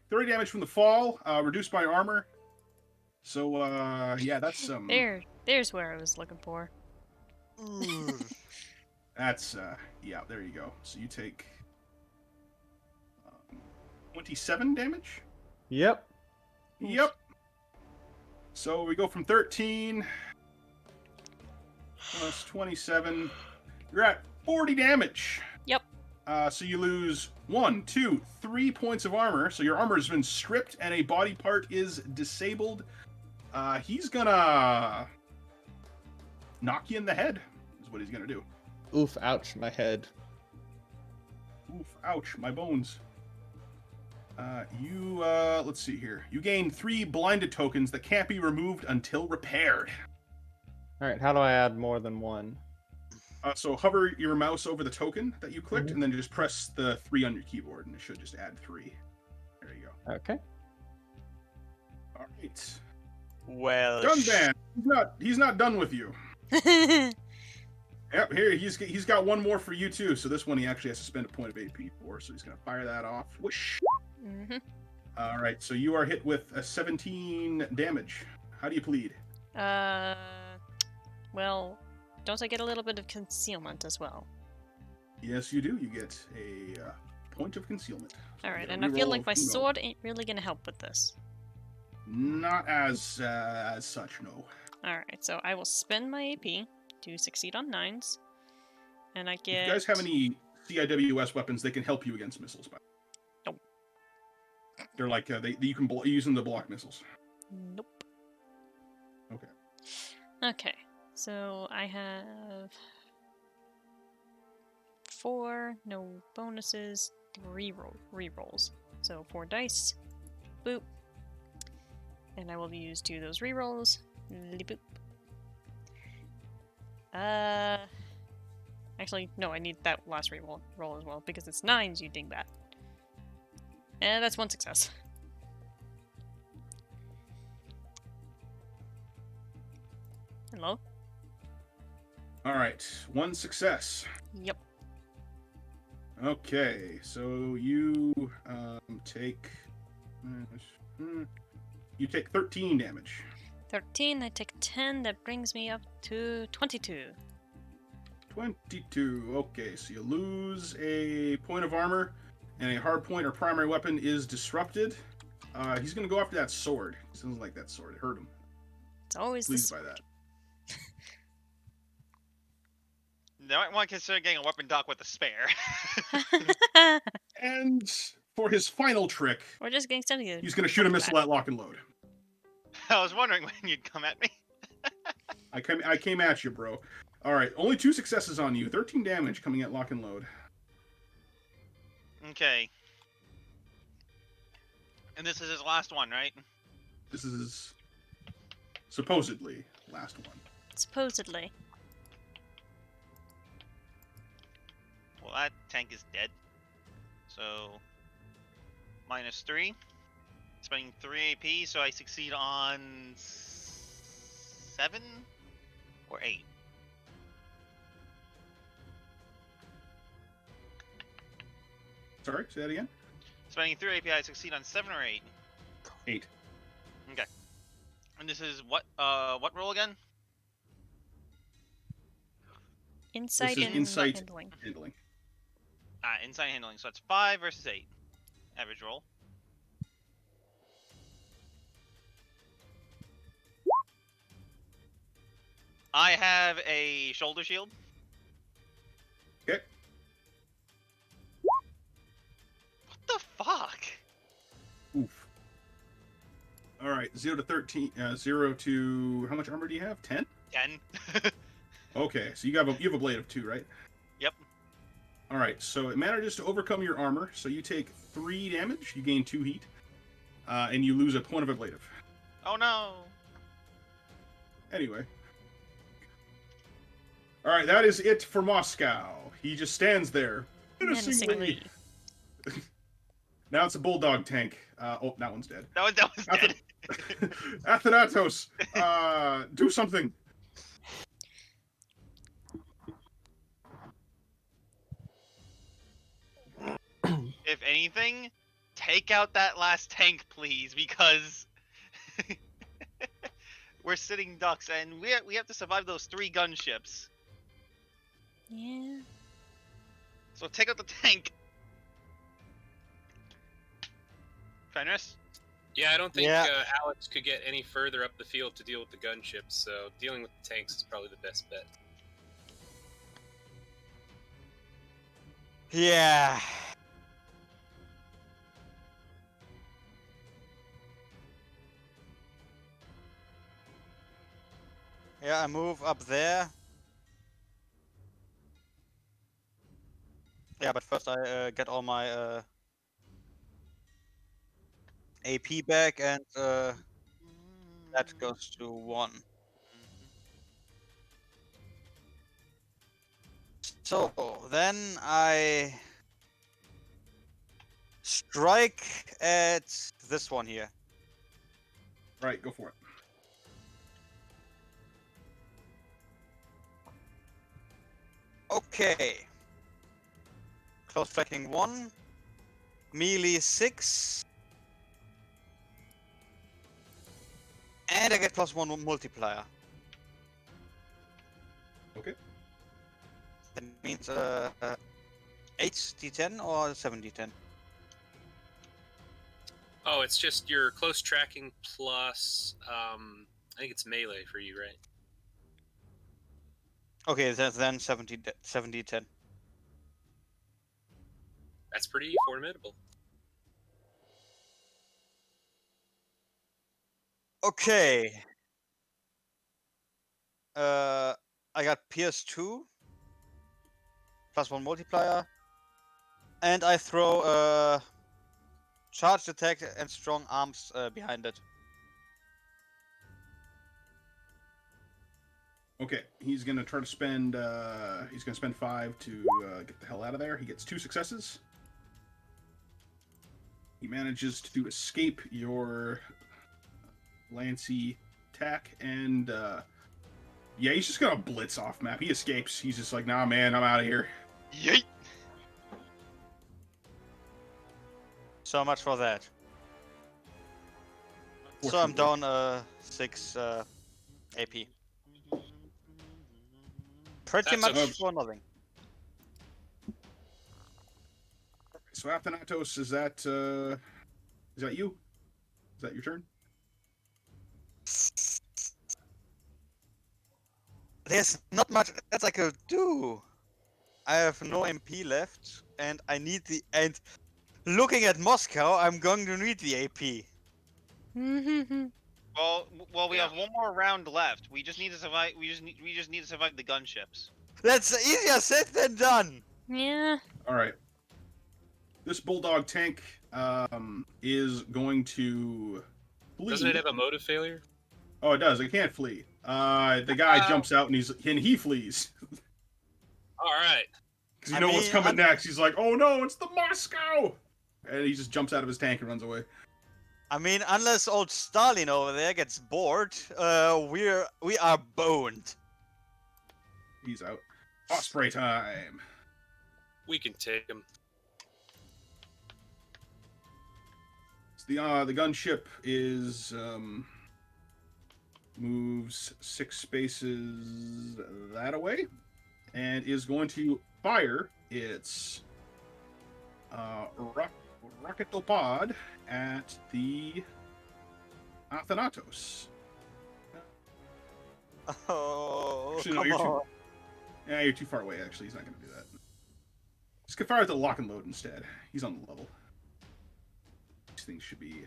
30 damage from the fall, reduced by armor. So, yeah, that's There's where I was looking for. That's, yeah, there you go. So you take 27 damage? Yep. Yep. So we go from 13 plus 27. You're at 40 damage. Yep. So you lose 1, 2, 3 points of armor. So your armor has been stripped and a body part is disabled. He's gonna knock you in the head, is what he's gonna do. Oof, ouch, my head. Oof, ouch, my bones. Let's see here. You gain 3 blinded tokens that can't be removed until repaired. Alright, how do I add more than 1? So hover your mouse over the token that you clicked, and then just press the 3 on your keyboard, and it should just add 3. There you go. Okay. All right. Well, Gunban, he's not done with you. Yep, here he's got one more for you too. So this one he actually has to spend a point of AP for. So he's gonna fire that off. Whoosh. All right, so you are hit with a 17 damage. How do you plead? Well, don't I get a little bit of concealment as well? Yes, you do. You get a point of concealment. So Alright, you get a and I feel reroll like of my Uno. sword ain't really gonna help with this. Not as such, no. Alright, so I will spend my AP to succeed on 9s. And I get... If you guys have any CIWS weapons, they can help you against missiles. Nope. They're like, you can use them to block missiles. Nope. Okay. Okay, so I have 4, no bonuses, 3 rerolls. So 4 dice, boop. And I will use 2 of those rerolls, boop. Actually, no, I need that last roll as well, because it's 9s, you dingbat. And that's 1 success. Hello? All right, 1 success. Yep. Okay, so you take 13 damage. 13, I take 10, that brings me up to 22. 22. Okay, so you lose a point of armor, and a hard point or primary weapon is disrupted. He's gonna go after that sword. He doesn't like that sword. It hurt him. It's always Pleased this. by that. They might want to consider getting a weapon dock with a spare. And for his final trick, We're just getting started. he's gonna shoot a missile at lock and load. I was wondering when you'd come at me. I came at you, bro. All right, only 2 successes on you. 13 damage coming at lock and load. Okay. And this is his last one, right? This is supposedly last one. Supposedly. Well, that tank is dead. So, -3. Spending 3 AP, so I succeed on 7 or 8. Sorry, say that again. Spending 3 AP, I succeed on 7 or 8. 8. Okay. And this is what roll again? Insight This is and insight handling. handling. Insight handling. So it's 5 versus 8. Average roll. I have a shoulder shield. Okay. What the fuck? Oof. All right, 0 to 13. 0 to how much armor do you have? 10. 10. Okay, so you have a blade of 2, right? Yep. All right, so it manages to overcome your armor. So you take 3 damage. You gain 2 heat, and you lose a point of ablative. Oh no. Anyway. All right, that is it for Moscow. He just stands there menacingly. Now it's a bulldog tank. Oh, that one's dead. That was dead. Athanatos, do something. If anything, take out that last tank, please, because we're sitting ducks, and we have to survive those 3 gunships. Yeah. So take out the tank. Fenris? Yeah, I don't think Yeah. Alex could get any further up the field to deal with the gunships, so dealing with the tanks is probably the best bet. Yeah. Yeah, I move up there. Yeah, but first I get all my AP back, and that goes to 1. So then I strike at this one here. Right, go for it. Okay. Close striking 1. Melee 6. And I get +1 multiplier. Okay. That means 8d10 or 7d10? Oh, it's just your close tracking plus, I think it's melee for you, right? Okay, then 7d10. That's pretty formidable. Okay. I got Pierce 2. +1 multiplier. And I throw charged attack and strong arms behind it. Okay, he's gonna try to spend. He's gonna spend 5 to get the hell out of there. He gets 2 successes. He manages to escape your Lancy attack, and yeah, he's just gonna blitz off map. He escapes. He's just like, nah, man, I'm out of here. Yeet! So much for that. So I'm down 6 AP. Pretty That's much a- for nothing. So Athanatos, is that you? Is that your turn? There's not much else I could do. I have no MP left, and I need the. And looking at Moscow, I'm going to need the AP. Well, we have one more round left. We just need to survive. We just need to survive the gunships. That's easier said than done. Yeah. All right. This bulldog tank is going to flee. Doesn't it have a motive failure? Oh, it does. It can't flee. The guy jumps out and he flees. All right. Because you know what's coming next. He's like, oh no, it's the Moscow! And he just jumps out of his tank and runs away. I mean, unless old Stalin over there gets bored, we are boned. He's out. Osprey time. We can take him. So the gunship is moves 6 spaces that away, and is going to fire its rocketopod at the Athanatos. Oh, Actually, no, you're too far away. Actually, he's not going to do that. Just can fire at the lock and load instead. He's on the level. These things should be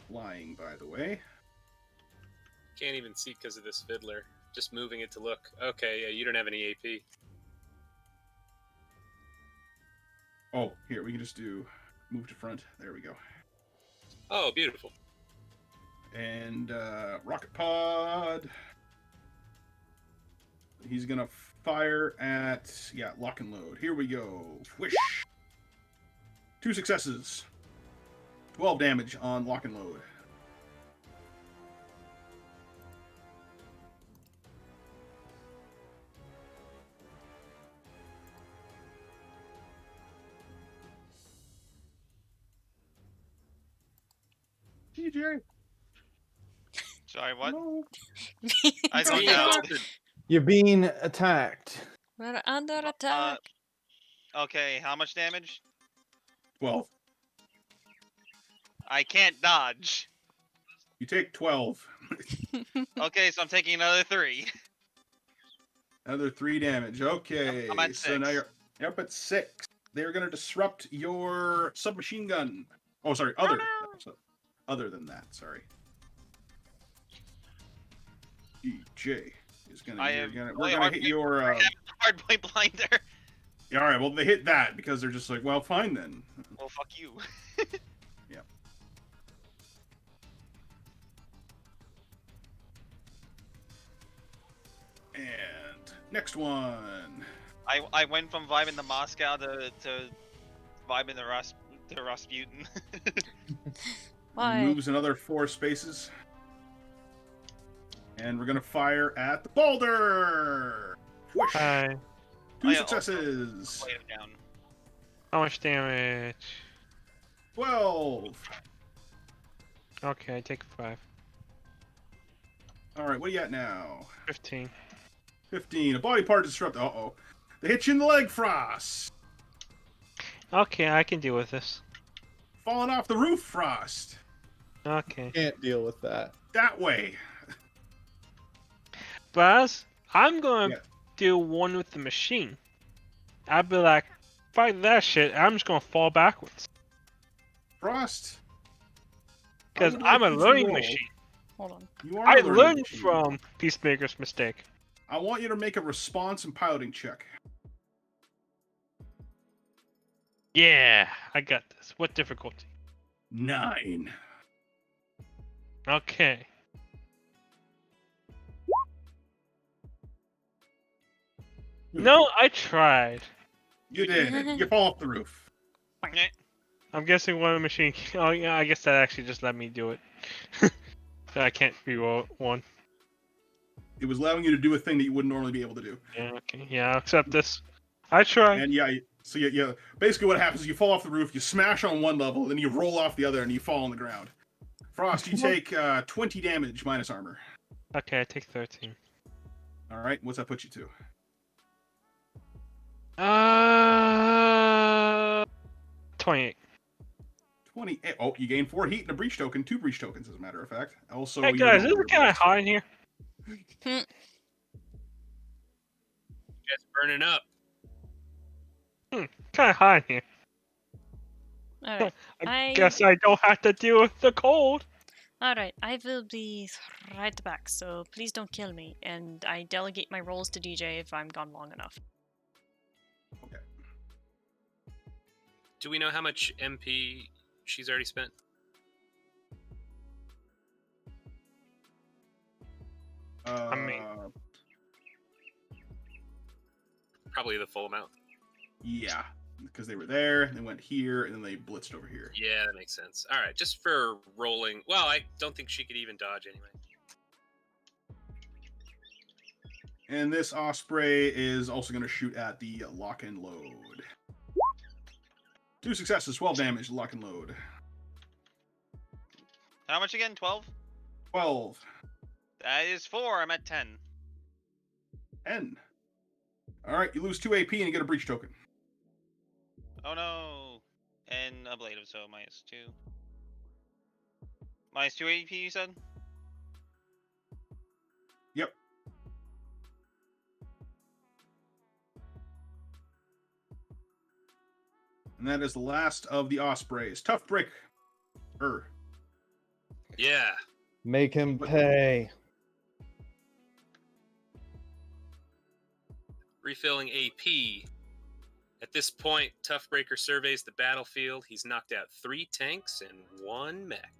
flying, by the way. Can't even see because of this fiddler. Just moving it to look. Okay, yeah, you don't have any AP. Oh, here, we can just do move to front. There we go. Oh, beautiful. And rocket pod. He's gonna fire at lock and load. Here we go. Whoosh. 2 successes. 12 damage on lock and load. DJ. Sorry, what? No. I don't know. You're being attacked. We're under attack. Okay, how much damage? 12. I can't dodge. You take 12. Okay, so I'm taking another 3. Another 3 damage. Okay. I'm at So 6. now you're up at 6. They're gonna disrupt your submachine gun. Oh, sorry. Other than that, sorry. DJ is gonna. We're gonna hit your. Hard point blinder. Yeah, all right. Well, they hit that because they're just like, well, fine then. Well, fuck you. Yeah. And next one. I went from vibing the Moscow to vibing the Rasputin. Why? Moves another 4 spaces. And we're gonna fire at the boulder. Whoosh. Hi. 2 successes. Lay it down. How much damage? 12. Okay, I take 5. All right, what are you at now? 15. 15. A body part disrupt. Uh-oh. They hit you in the leg, Frost. Okay, I can deal with this. Falling off the roof, Frost. Okay. Can't deal with that. That way. Baz, I'm gonna Yeah. do one with the machine. I'd be like, fight that shit, I'm just gonna fall backwards. Frost. Because I would I'm a like you to learning roll. machine. Hold on. You are I a learning learned machine. from Peacemaker's mistake. I want you to make a response and piloting check. Yeah, I got this. What difficulty? 9. Okay. No, I tried. You did. You fall off the roof. I'm guessing one machine. Oh yeah, I guess that actually just let me do it. So I can't reroll one. It was allowing you to do a thing that you wouldn't normally be able to do. Yeah, okay. Yeah, I'll accept this. I tried. And so basically what happens is you fall off the roof, you smash on one level, then you roll off the other, and you fall on the ground. Frost, you take 20 damage minus armor. Okay, I take 13. All right, what's that put you to? 28. 28. Oh, you gain 4 heat and a breach token, 2 breach tokens, as a matter of fact. Also, Hey guys, is it kind of hot in here? It's burning up. Kind of hot in here. Alright. I guess I don't have to deal with the cold. Alright, I will be right back, so please don't kill me. And I delegate my roles to DJ if I'm gone long enough. Okay. Do we know how much MP she's already spent? Probably the full amount. Yeah, because they were there, they went here, and then they blitzed over here. Yeah, that makes sense. All right, just for rolling. Well, I don't think she could even dodge anyway. And this Osprey is also going to shoot at the lock and load. 2 successes, 12 damage, lock and load. How much again? 12? 12. That is 4. I'm at 10. 10. Alright, you lose 2 AP and you get a breach token. Oh no. And ablative, so -2. -2 AP, you said? Yep. And that is the last of the Ospreys. Toughbreak. Yeah. Make him pay. Refilling AP. At this point, Toughbreaker surveys the battlefield. He's knocked out 3 tanks and 1 mech.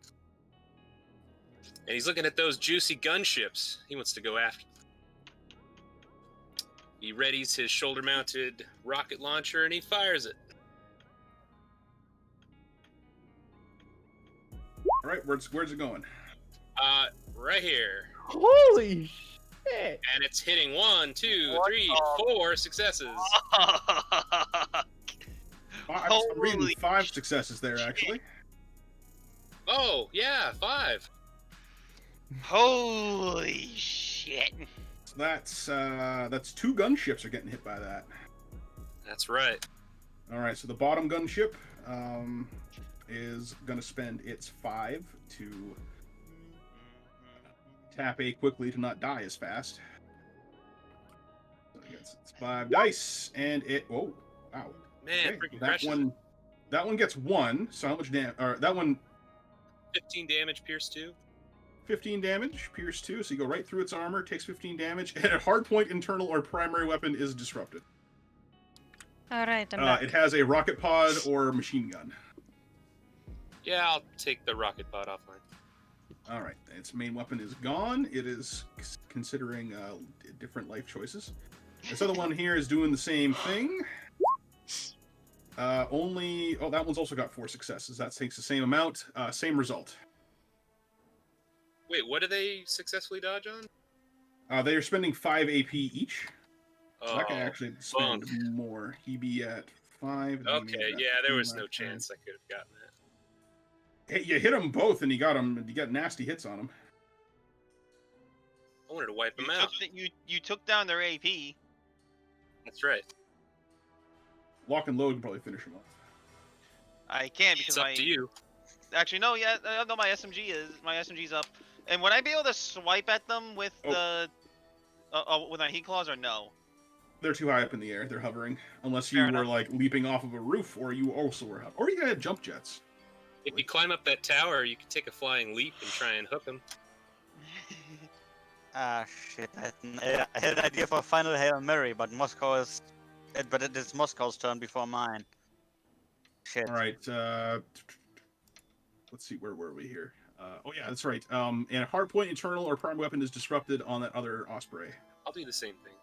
And he's looking at those juicy gunships. He wants to go after them. He readies his shoulder-mounted rocket launcher and he fires it. All right, where's it going? Right here. Holy shit! And it's hitting 1, 2, 3, 4 successes. I'm reading 5 successes there, actually. Oh, yeah, 5. Holy shit. So that's 2 gunships are getting hit by that. That's right. All right, so the bottom gunship is going to spend its 5 to tap A quickly to not die as fast. So it gets its 5 dice, and it... Oh, wow. Man, Okay, freaking that precious. one gets 1, so how much damage... Or that one... 15 damage, pierce 2. 15 damage, pierce 2, so you go right through its armor, takes 15 damage, and a hardpoint internal or primary weapon is disrupted. Alright, I'm back. It has a rocket pod or machine gun. Yeah, I'll take the rocket pod offline. All right, its main weapon is gone. It is considering different life choices. This other one here is doing the same thing. That one's also got 4 successes. That takes the same amount, same result. Wait, what do they successfully dodge on? They are spending 5 AP each. So Oh, I can actually spend bunk. more. He'd be at 5. and Okay, he yeah, there was left no turn. chance I could have gotten that. Hey, you hit them both, and you got nasty hits on them. I wanted to wipe them You out. took, you took down their AP. That's right. Lock and load can probably finish them off. I can't because It's up to you. Actually, no, yeah, no, my SMG's up. And would I be able to swipe at them with with my heat claws or no? They're too high up in the air. They're hovering. Unless you Fair were enough. like leaping off of a roof, or you also were hovering. Or you had jump jets. If you climb up that tower, you can take a flying leap and try and hook him. Ah, shit. I had an idea for a final Hail Mary, but it is Moscow's turn before mine. Shit. All right. Let's see. Where were we here? Oh yeah, that's right. And a hardpoint internal or prime weapon is disrupted on that other Osprey. I'll do the same thing.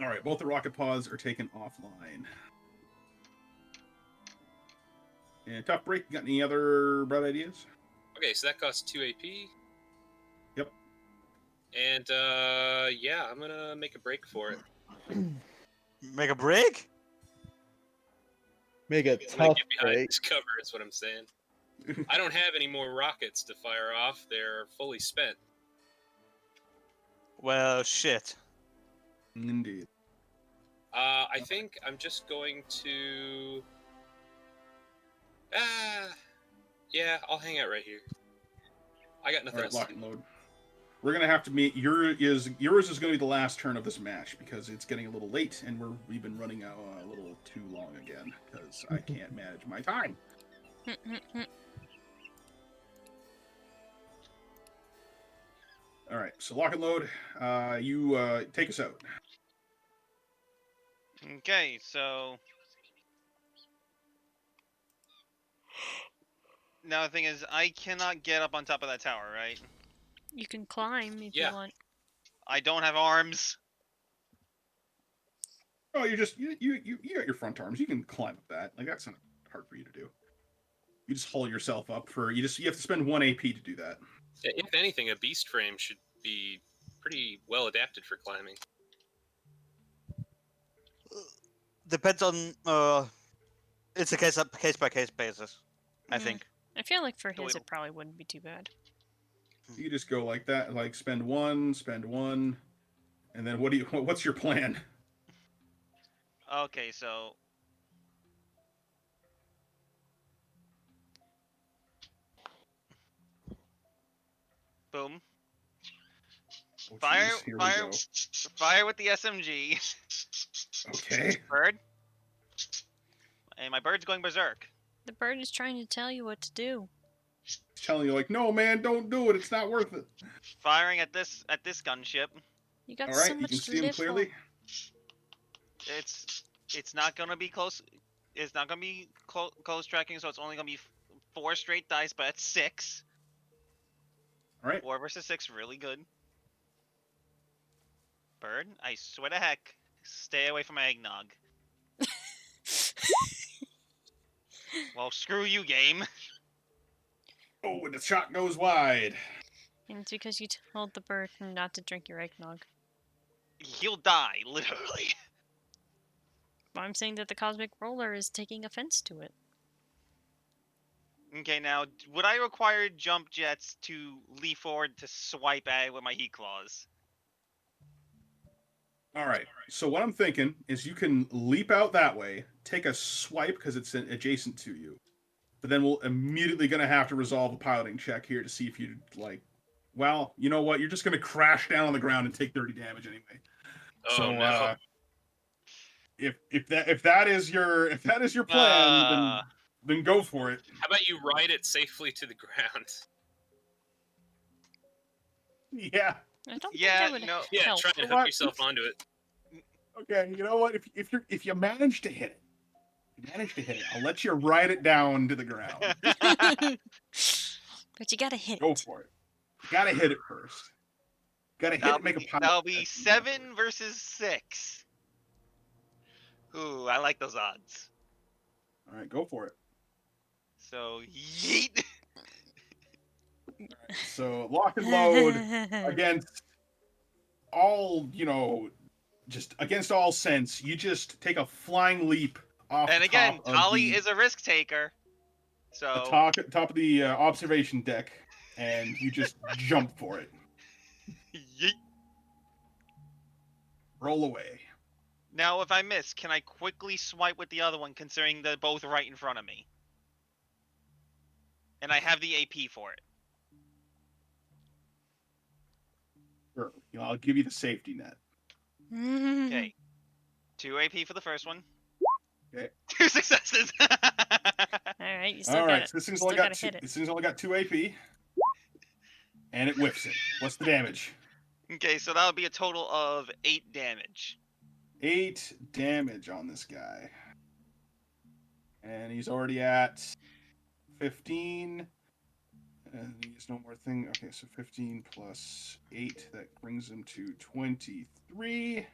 All right. Both the rocket pods are taken offline. And Toughbreak, got any other bright ideas? Okay, so that costs 2 AP. Yep. And, yeah, I'm gonna make a break for it. Make a break? Make a I'm gonna tough get behind break. this cover, is what I'm saying. I don't have any more rockets to fire off. They're fully spent. Well, shit. Indeed. I think I'm just going to... yeah, I'll hang out right here. I got nothing All right, else lock to and do. load. We're gonna have to meet. Yours is going to be the last turn of this match because it's getting a little late and we've been running out a little too long again because I can't manage my time. All right, so lock and load. You take us out. Okay, so Now the thing is, I cannot get up on top of that tower, right? You can climb if Yeah. you want. I don't have arms. Oh, you got your front arms. You can climb up that. Like that's not hard for you to do. You just haul yourself up for you have to spend 1 AP to do that. If anything, a beast frame should be pretty well adapted for climbing. Depends on it's a case by case basis, I Mm. think. I feel like for his Wait. it probably wouldn't be too bad. You just go like that, like spend one, and then what's your plan? Okay, so boom. Oh, Fire, geez, here fire, we go. fire with the SMG. Okay. Bird. And my bird's going berserk. The bird is trying to tell you what to do. He's telling you like, no man, don't do it. It's not worth it. Firing at this gunship. You got All so right, you much can to see him live clearly. for. It's not gonna be close. It's not gonna be close tracking, so it's only gonna be 4 straight dice, but it's 6. All right. 4 versus 6, really good. Bird, I swear to heck, stay away from my eggnog. Well, screw you, game. Oh, and the shot goes wide. And it's because you told the bird not to drink your eggnog. He'll die, literally. But I'm saying that the cosmic roller is taking offense to it. Okay, now, would I require jump jets to leap forward to swipe at it with my heat claws? All right. So what I'm thinking is you can leap out that way, take a swipe because it's adjacent to you, but then we'll immediately gonna have to resolve a piloting check here to see if you like. Well, you know what? You're just gonna crash down on the ground and take 30 damage anyway. Oh So no! if that is your plan, then go for it. How about you ride it safely to the ground? Yeah. I don't Yeah, think that would no. Yeah, help. try and What? hook yourself onto it. Okay. You know what? If you manage to hit it, I'll let you ride it down to the ground. But you gotta hit Go it. for it. You gotta hit it first. Gotta hit it, make a pilot. That'll be 7 versus 6. Ooh, I like those odds. All right, go for it. So, yeet. So lock and load against all, just against all sense. You just take a flying leap off And the again, top of Tali the, is a risk taker. So, top of the observation deck, and you just jump for it. yeet. Roll away. Now, if I miss, can I quickly swipe with the other one, considering they're both right in front of me? And I have the AP for it. Sure. I'll give you the safety net. Okay. 2 AP for the first one. Okay. 2 successes. Alright, you still All got right. it. So this thing's Still only got gotta hit it. this thing's only got 2 AP, and it whiffs it. What's the damage? Okay, so that would be a total of 8 damage. 8 damage on this guy. And he's already at 15. And he's no more thing. Okay, so 15 plus 8. That brings him to 23.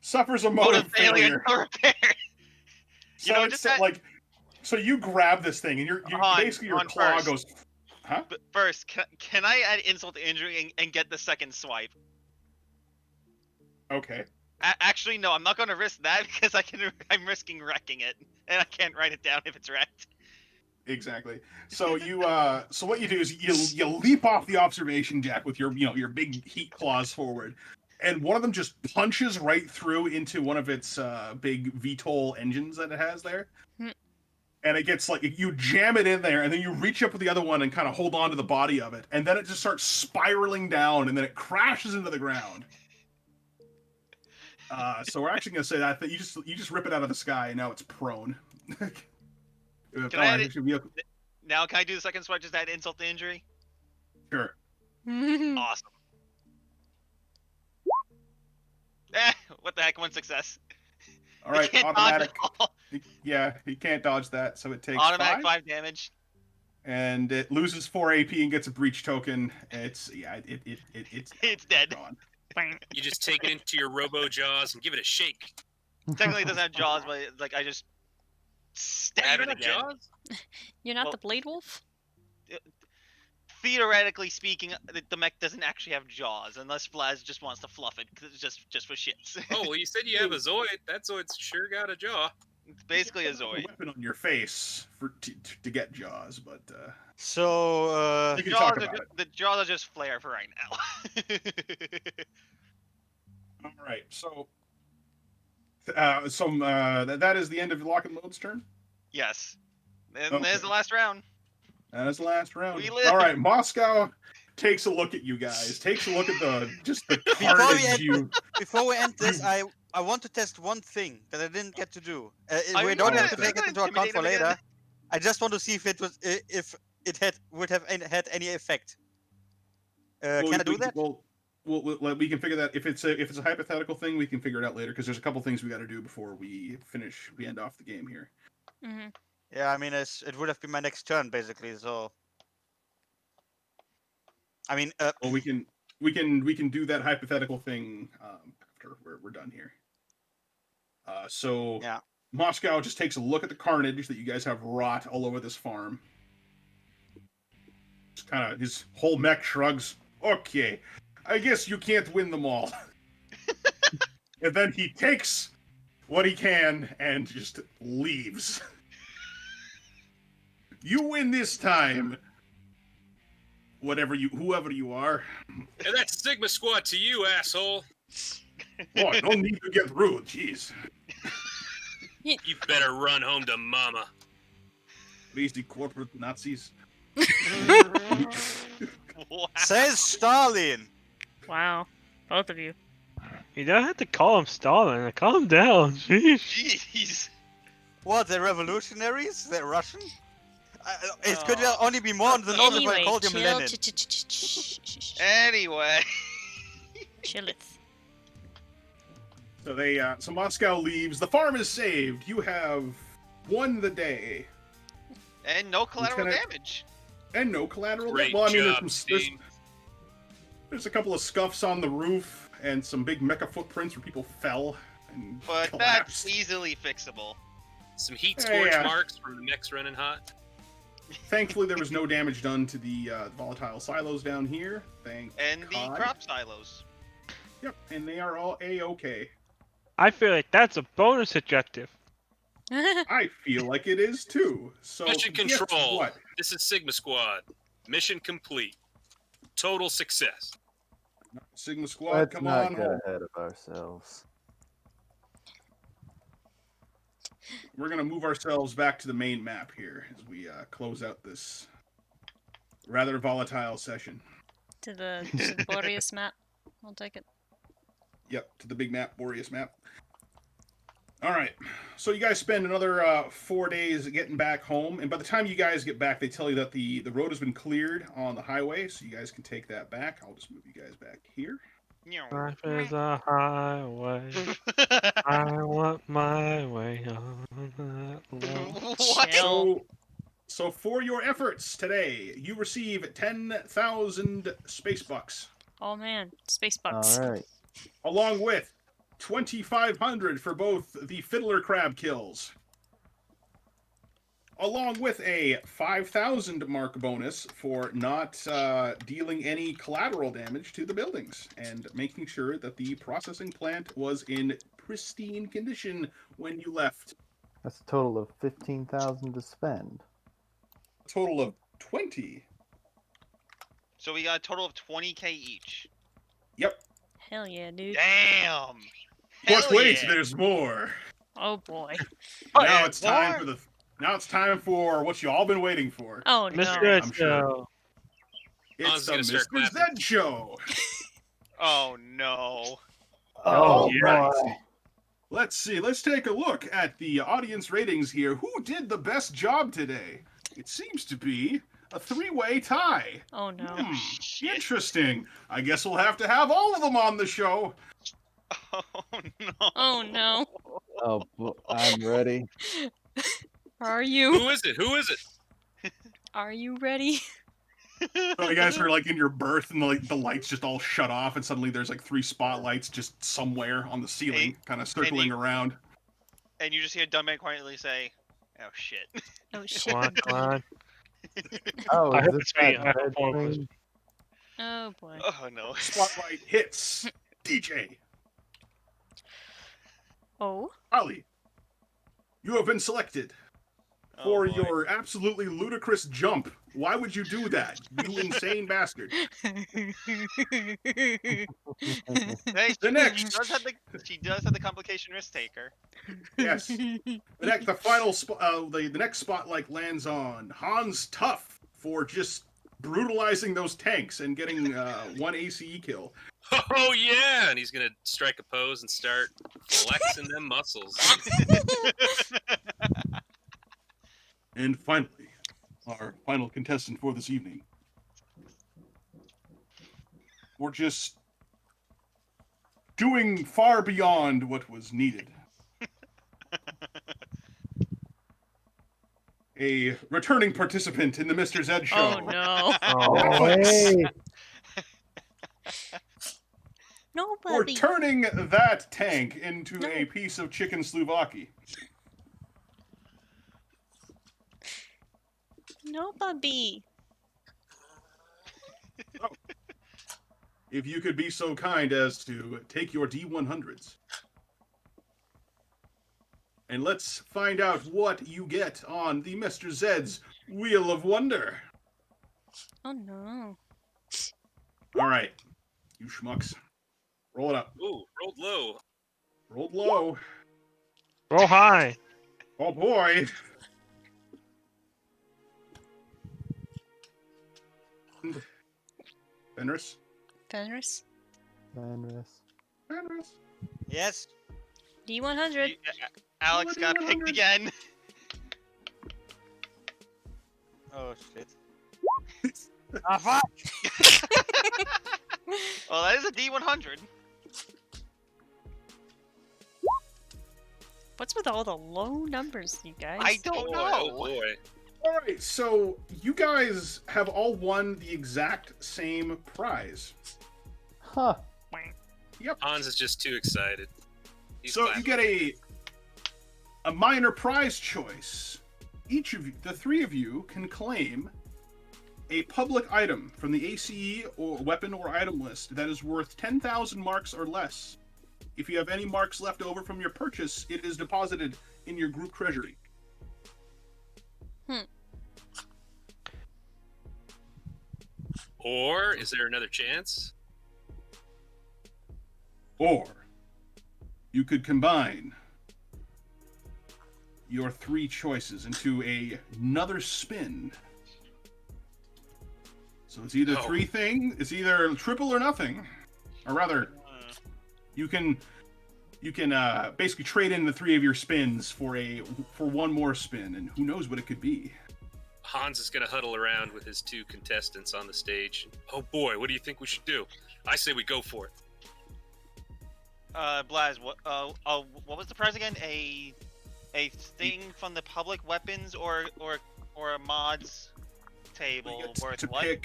Suffers a motive failure. to repair. So know, it's just that- like, so you grab this thing, and you're basically your claw first. goes. Huh? But first, can I add insult to injury and get the second swipe? Okay. Actually, no, I'm not going to risk that because I'm risking wrecking it, and I can't write it down if it's wrecked. Exactly. So so what you do is you leap off the observation deck with your your big heat claws forward, and one of them just punches right through into one of its big VTOL engines that it has there. And it gets like, you jam it in there, and then you reach up with the other one and kind of hold on to the body of it, and then it just starts spiraling down, and then it crashes into the ground. So we're actually going to say that you just rip it out of the sky, and now it's prone. Can I add it? Now, can I do the second swipe, just add insult to injury? Sure. Awesome. What the heck, 1 success. All right, can't automatic. dodge at all. Yeah, he can't dodge that, so it takes Automatic 5. 5 damage. And it loses 4 AP and gets a breach token. It's It's dead. gone. You just take it into your robo jaws and give it a shake. Technically, it doesn't have jaws, but like I just stab You it don't have again. jaws? You're not Well- the Blade Wolf? Theoretically speaking, the mech doesn't actually have jaws, unless Flaz just wants to fluff it, cause it's just for shits. Oh, well, you said you have a Zoid. That Zoid's sure got a jaw. It's basically a A Zoid. weapon on your face to get jaws, but So, you can talk about it. The jaws are just flare for right now. All right, so that is the end of Lock and Load's turn. Yes. And Okay. there's the last round. That is the last round. We live. All right, Moscow takes a look at you guys. Takes a look at the Before we carnage end- you. before we end this, I want to test one thing that I didn't get to do. Oh, We you don't wanna- have to you take it wanna into account intimidate for him again? later. I just want to see if it would have had any effect. Can I do that? Well, we can figure that if it's a hypothetical thing, we can figure it out later because there's a couple things we got to do before we end off the game here. Mm-hmm. Yeah, I mean, it would have been my next turn basically. So, I mean, Well, we can do that hypothetical thing after we're done here. So Yeah. Moscow just takes a look at the carnage that you guys have wrought all over this farm. Just kind of his whole mech shrugs. Okay, I guess you can't win them all. And then he takes what he can and just leaves. You win this time. Whoever you are. And that's Sigma Squad to you, asshole. Oh, no need to get rude, jeez. You better run home to mama. Lazy corporate Nazis. What? says Stalin. Wow. Both of you. You don't have to call him Stalin. Calm down. Jeez. Jeez. What? They're revolutionaries? They're Russian? It could Oh. only be more than also if I Anyway, called him chill. Lenin. Anyway. Chill it. So so Moscow leaves. The farm is saved. You have won the day. And no collateral Lieutenant- damage. And no collateral. Great Well, I mean, job, there's there's a couple of scuffs on the roof and some big mecha footprints where people fell and But collapsed. that's easily fixable. Some heat Yeah, scorch yeah. marks from the mechs running hot. Thankfully, there was no damage done to the volatile silos down here. Thank And the God. crop silos. Yep, and they are all A-OK. I feel like that's a bonus objective. I feel like it is too. So Mission guess control. what? This is Sigma Squad. Mission complete. Total success. Sigma Squad, Let's come not on get home. ahead of ourselves. We're gonna move ourselves back to the main map here as we close out this rather volatile session. to the Boreas map. I'll take it. Yep, to the big map, Boreas map. All right, so you guys spend another 4 days getting back home, and by the time you guys get back, they tell you that the road has been cleared on the highway, so you guys can take that back. I'll just move you guys back here. Life is a highway. I want my way on that road. What? Chill. So for your efforts today, you receive 10,000 space bucks, Oh man, space bucks. All right. along with 2,500 for both the Fiddler Crab kills, along with a 5,000 mark bonus for not dealing any collateral damage to the buildings and making sure that the processing plant was in pristine condition when you left. That's a total of 15,000 to spend. A total of 20. So we got a total of 20k each. Yep. Hell yeah, dude. Damn. But Hell wait, yeah. there's more. Oh boy. Now it's time more? for Now it's time for what you all been waiting for. Oh no. Mr. I'm sure. Edso. It's the gonna start Mr. clapping. Zed Show. Oh no. Oh, boy. right. Let's see. Let's take a look at the audience ratings here. Who did the best job today? It seems to be a three-way tie. Oh no. Shit. Interesting. I guess we'll have to have all of them on the show. Oh no. Oh no. Oh, I'm ready. Are you? Who is it? Who is it? Are you ready? So you guys are like in your berth, and the lights just all shut off, and suddenly there's like 3 spotlights just somewhere on the ceiling, kind of circling around. And you just hear Dumbman quietly say, "Oh shit." Oh shit. Come on. Oh, I is hope this it's me. that I hope red one of us- thing? Oh boy. Oh no. Spotlight hits DJ. Oh. Ali, you have been selected Oh, for boy. your absolutely ludicrous jump. Why would you do that, you insane bastard? Hey, The next. she does have the complication risk taker. Yes. The final the next spotlight lands on Hans Tough for just brutalizing those tanks and getting 1 ACE kill. Oh yeah, and he's gonna strike a pose and start flexing them muscles. And finally, our final contestant for this evening. We're just doing far beyond what was needed. A returning participant in the Mr. Zed show. Oh no. Oh, hey. We're Nobody. turning that tank into a piece of chicken Slovakia. Nobody. If you could be so kind as to take your D100s. And let's find out what you get on the Mr. Zed's Wheel of Wonder. Oh no. All right, you schmucks. Roll it up. Ooh, rolled low. Rolled low. Roll high. Oh boy. Fenris? Fenris. Fenris? Yes. D100. Alex got picked again. Oh shit. Ah fuck! Well, that is a D100. What's with all the low numbers, you guys? I don't Oh know. boy. All right, so you guys have all won the exact same prize. Huh. Yep. Hans is just too excited. He's So clapping. you get a minor prize choice. Each of you, the 3 of you, can claim a public item from the ACE or weapon or item list that is worth 10,000 marks or less. If you have any marks left over from your purchase, it is deposited in your group treasury. Or is there another chance? Or you could combine your 3 choices into another spin. So it's either it's either triple or nothing. Or rather, you can basically trade in the 3 of your spins for one more spin, and who knows what it could be. Hans is going to huddle around with his 2 contestants on the stage. Oh boy, what do you think we should do? I say we go for it. Blaz, what was the prize again? A thing from the public weapons or a mods table worth what?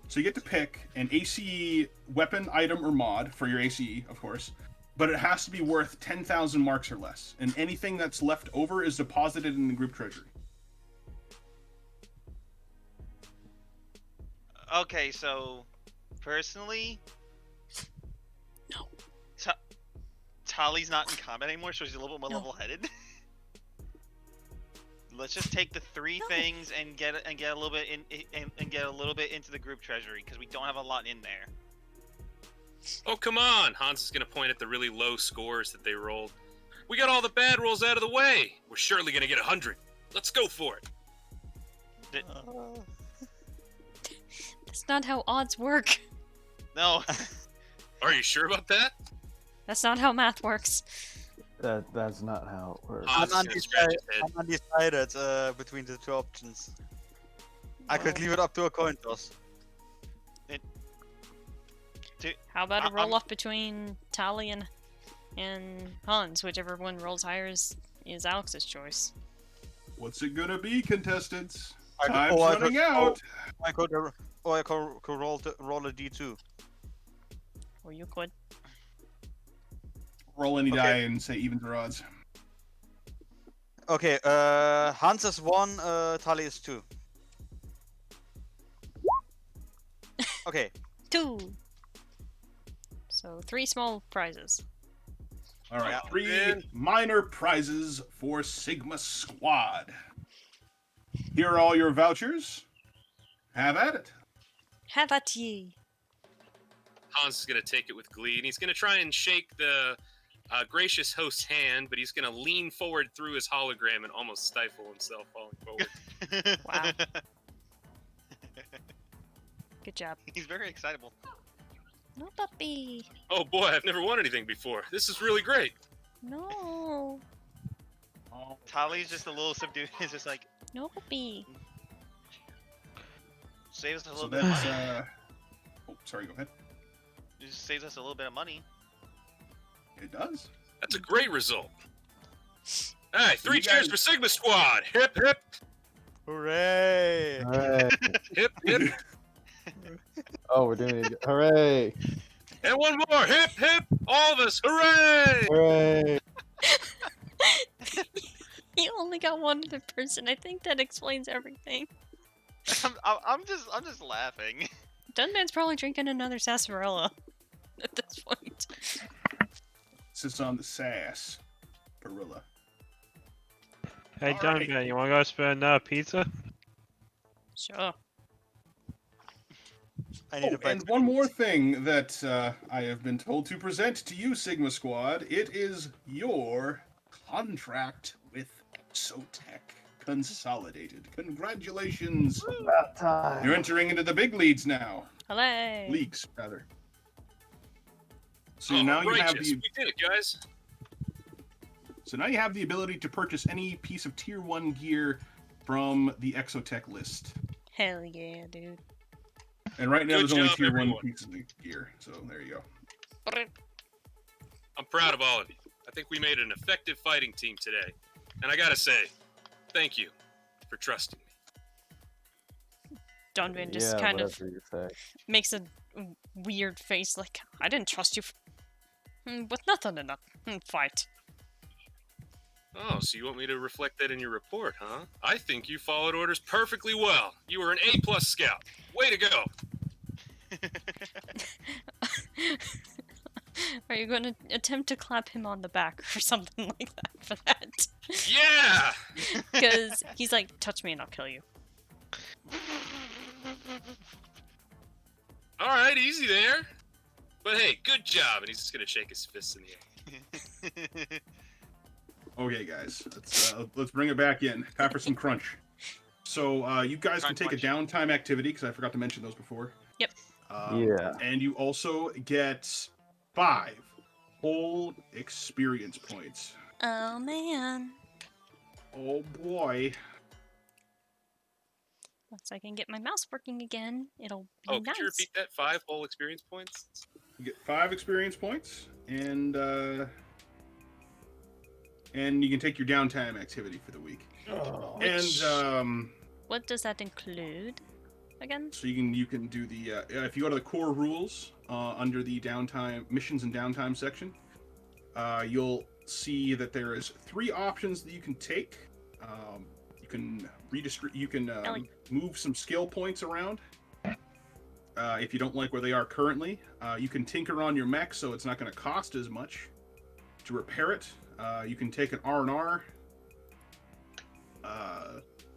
So you get to pick an ACE weapon, item, or mod for your ACE, of course, but it has to be worth 10,000 marks or less, and anything that's left over is deposited in the group treasury. Okay, so personally, No. Tali's not in combat anymore, so she's a little bit more level-headed. Let's just take the 3 things and get a little bit into the group treasury because we don't have a lot in there. Oh, come on! Hans is going to point at the really low scores that they rolled. We got all the bad rolls out of the way! We're surely going to get 100. Let's go for it! That's not how odds work. No. Are you sure about that? That's not how math works. That's not how it works. Hans I'm is gonna scratch undecided, his head. I'm undecided between the 2 options. I could leave it up to a coin toss. How about a roll off between Tali and And Hans, whichever one rolls higher is Alex's choice. What's it gonna be, contestants? I could- Time's oh, I running could- out. I could roll a d2. Or you could. Roll any Okay. die and say evens or odds. Okay, Hans is 1, Tali is 2. Okay, 2! So 3 small prizes. All right, Yeah. 3 minor prizes for Sigma Squad. Here are all your vouchers. Have at it. Have at ye! Hans is going to take it with glee, and he's going to try and shake the gracious host's hand, but he's going to lean forward through his hologram and almost stifle himself falling forward. Wow. Good job. He's very excitable. No puppy! Oh boy, I've never won anything before. This is really great. No! Tali's just a little subdued. He's just like, No puppy! saves us a So little bit of that's money. oh, sorry, go ahead. It just saves us a little bit of money. It does. That's a great result. All right, 3 You cheers guys- for Sigma Squad. Hip, hip, hooray! Hooray. hip, hip. Oh, we're doing it. Hooray! And one more. Hip, hip. All of us. Hooray! Hooray! You only got one other person. I think that explains everything. I'm just laughing. Dunman's probably drinking another sarsaparilla at this point. Sits on the sass. Perilla. Hey, All Duncan, right. you want to go spend pizza? Sure. I need Oh, a bite. and one more thing that I have been told to present to you, Sigma Squad. It is your contract with Exotech Consolidated. Congratulations. About time. You're entering into the big leagues now. Hello! Leagues, rather. So Oh, now you have righteous. the We did it, guys. so now you have the ability to purchase any piece of tier 1 gear from the Exotech list. Hell yeah, dude. And right now Good there's only job, tier 1 everyone. pieces of gear. So there you go. I'm proud of all of you. I think we made an effective fighting team today. And I gotta say, thank you for trusting me. Dunman just Yeah, kind of whatever you say. makes a weird face like, I didn't trust you with nothing in that fight. Oh, so you want me to reflect that in your report, huh? I think you followed orders perfectly well. You were an A+ scout. Way to go. Are you going to attempt to clap him on the back or something like that for that? Yeah! Because he's like, touch me and I'll kill you. All right, easy there. But hey, good job. And he's just gonna shake his fists in the air. Okay, guys, let's bring it back in. Time for some crunch. So you guys can take a downtime activity because I forgot to mention those before. Yep. Yeah. And you also get 5 whole experience points. Oh man. Oh boy. Once I can get my mouse working again, it'll be Oh, nice. could you repeat that? 5 whole experience points? You get 5 experience points, and you can take your downtime activity for the week. Which- And What does that include again? so you can do the if you go to the core rules under the downtime missions and downtime section, you'll see that there is 3 options that you can take. You can Ellie. move some skill points around. If you don't like where they are currently, you can tinker on your mech so it's not going to cost as much to repair it. You can take an R&R.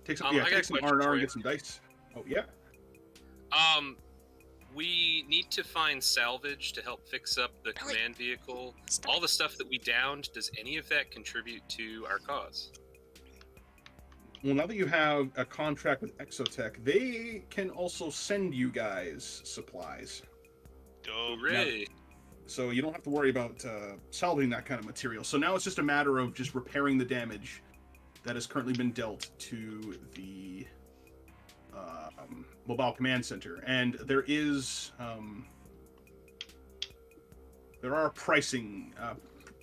Take some I got a take some question R&R for and you. get some dice. Oh yeah. We need to find salvage to help fix up the Ellie. command vehicle. Stop. All the stuff that we downed, does any of that contribute to our cause? Well, now that you have a contract with Exotech, they can also send you guys supplies. Hooray! So you don't have to worry about salvaging that kind of material. So now it's just a matter of just repairing the damage that has currently been dealt to the mobile command center. And there is there are pricing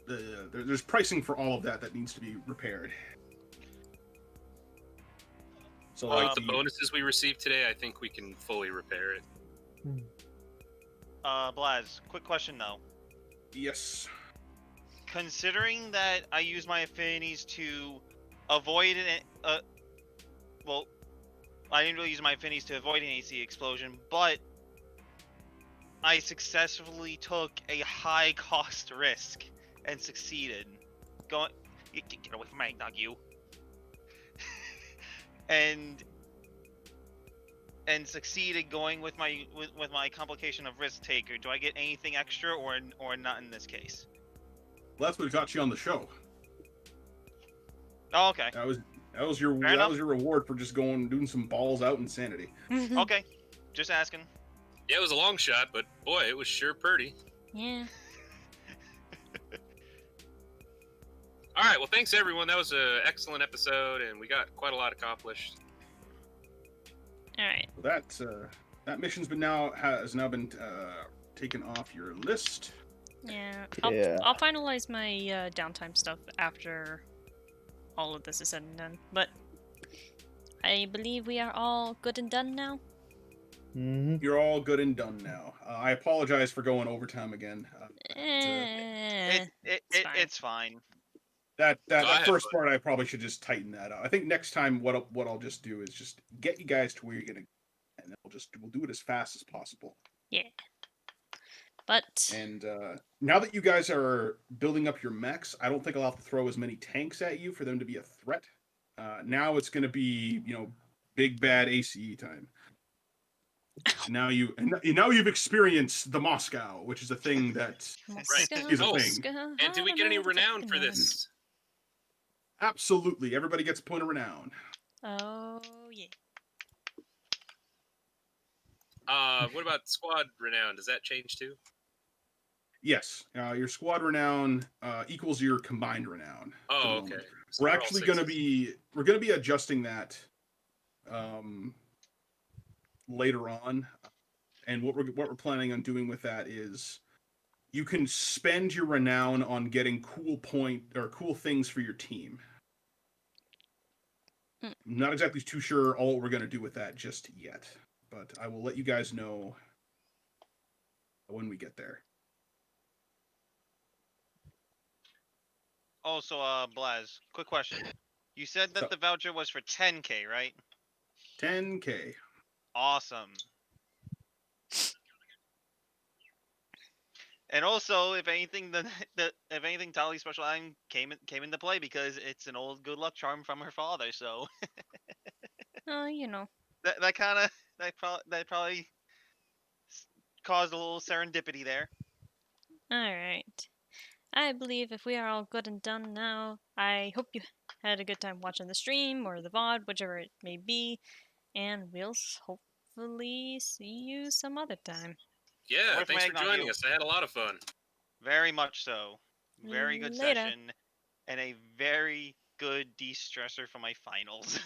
there's pricing for all of that needs to be repaired. So With the bonuses we received today, I think we can fully repair it. Blaz, quick question though. Yes. Considering that I use my affinities to avoid well, I didn't really use my affinities to avoid an AC explosion, but I successfully took a high cost risk and succeeded. Get away from my eggnog, you. and succeeded going with my complication of risk taker. Do I get anything extra or not in this case? Well, that's what got you on the show. Oh, okay. That was your reward for just doing some balls out insanity. Okay, just asking. Yeah, it was a long shot, but boy, it was sure pretty. Yeah. All right, well, thanks everyone. That was an excellent episode, and we got quite a lot accomplished. All right. Well, that mission's has now been taken off your list. Yeah. Yeah. I'll finalize my downtime stuff after all of this is said and done. But I believe we are all good and done now. Mm-hmm. You're all good and done now. I apologize for going overtime again. It's fine. That first part, I probably should just tighten that out. I think next time, what I'll just do is just get you guys to where you're gonna, and then we'll do it as fast as possible. Yeah. But And now that you guys are building up your mechs, I don't think I'll have to throw as many tanks at you for them to be a threat. Now it's gonna be big bad ACE time. Now you've experienced the Moscow, which is a thing that is a thing. And do we get any renown for this? Absolutely, everybody gets a point of renown. Oh yeah. What about squad renown? Does that change too? Yes, your squad renown equals your combined renown. Oh, okay. So We're actually going to be adjusting that later on, and what we're planning on doing with that is you can spend your renown on getting cool things for your team. I'm not exactly too sure all what we're going to do with that just yet, but I will let you guys know when we get there. Also, Blaz, quick question. You said that So- the voucher was for 10K, right? 10K. Awesome. And also, if anything, Tali's special item came into play because it's an old good luck charm from her father. So that probably caused a little serendipity there. Alright. I believe if we are all good and done now, I hope you had a good time watching the stream or the VOD, whichever it may be, and we'll hopefully see you some other time. Yeah, Worth thanks for waiting on joining you. us. I had a lot of fun. Very much so. Very good Later. session, and a very good de-stressor for my finals.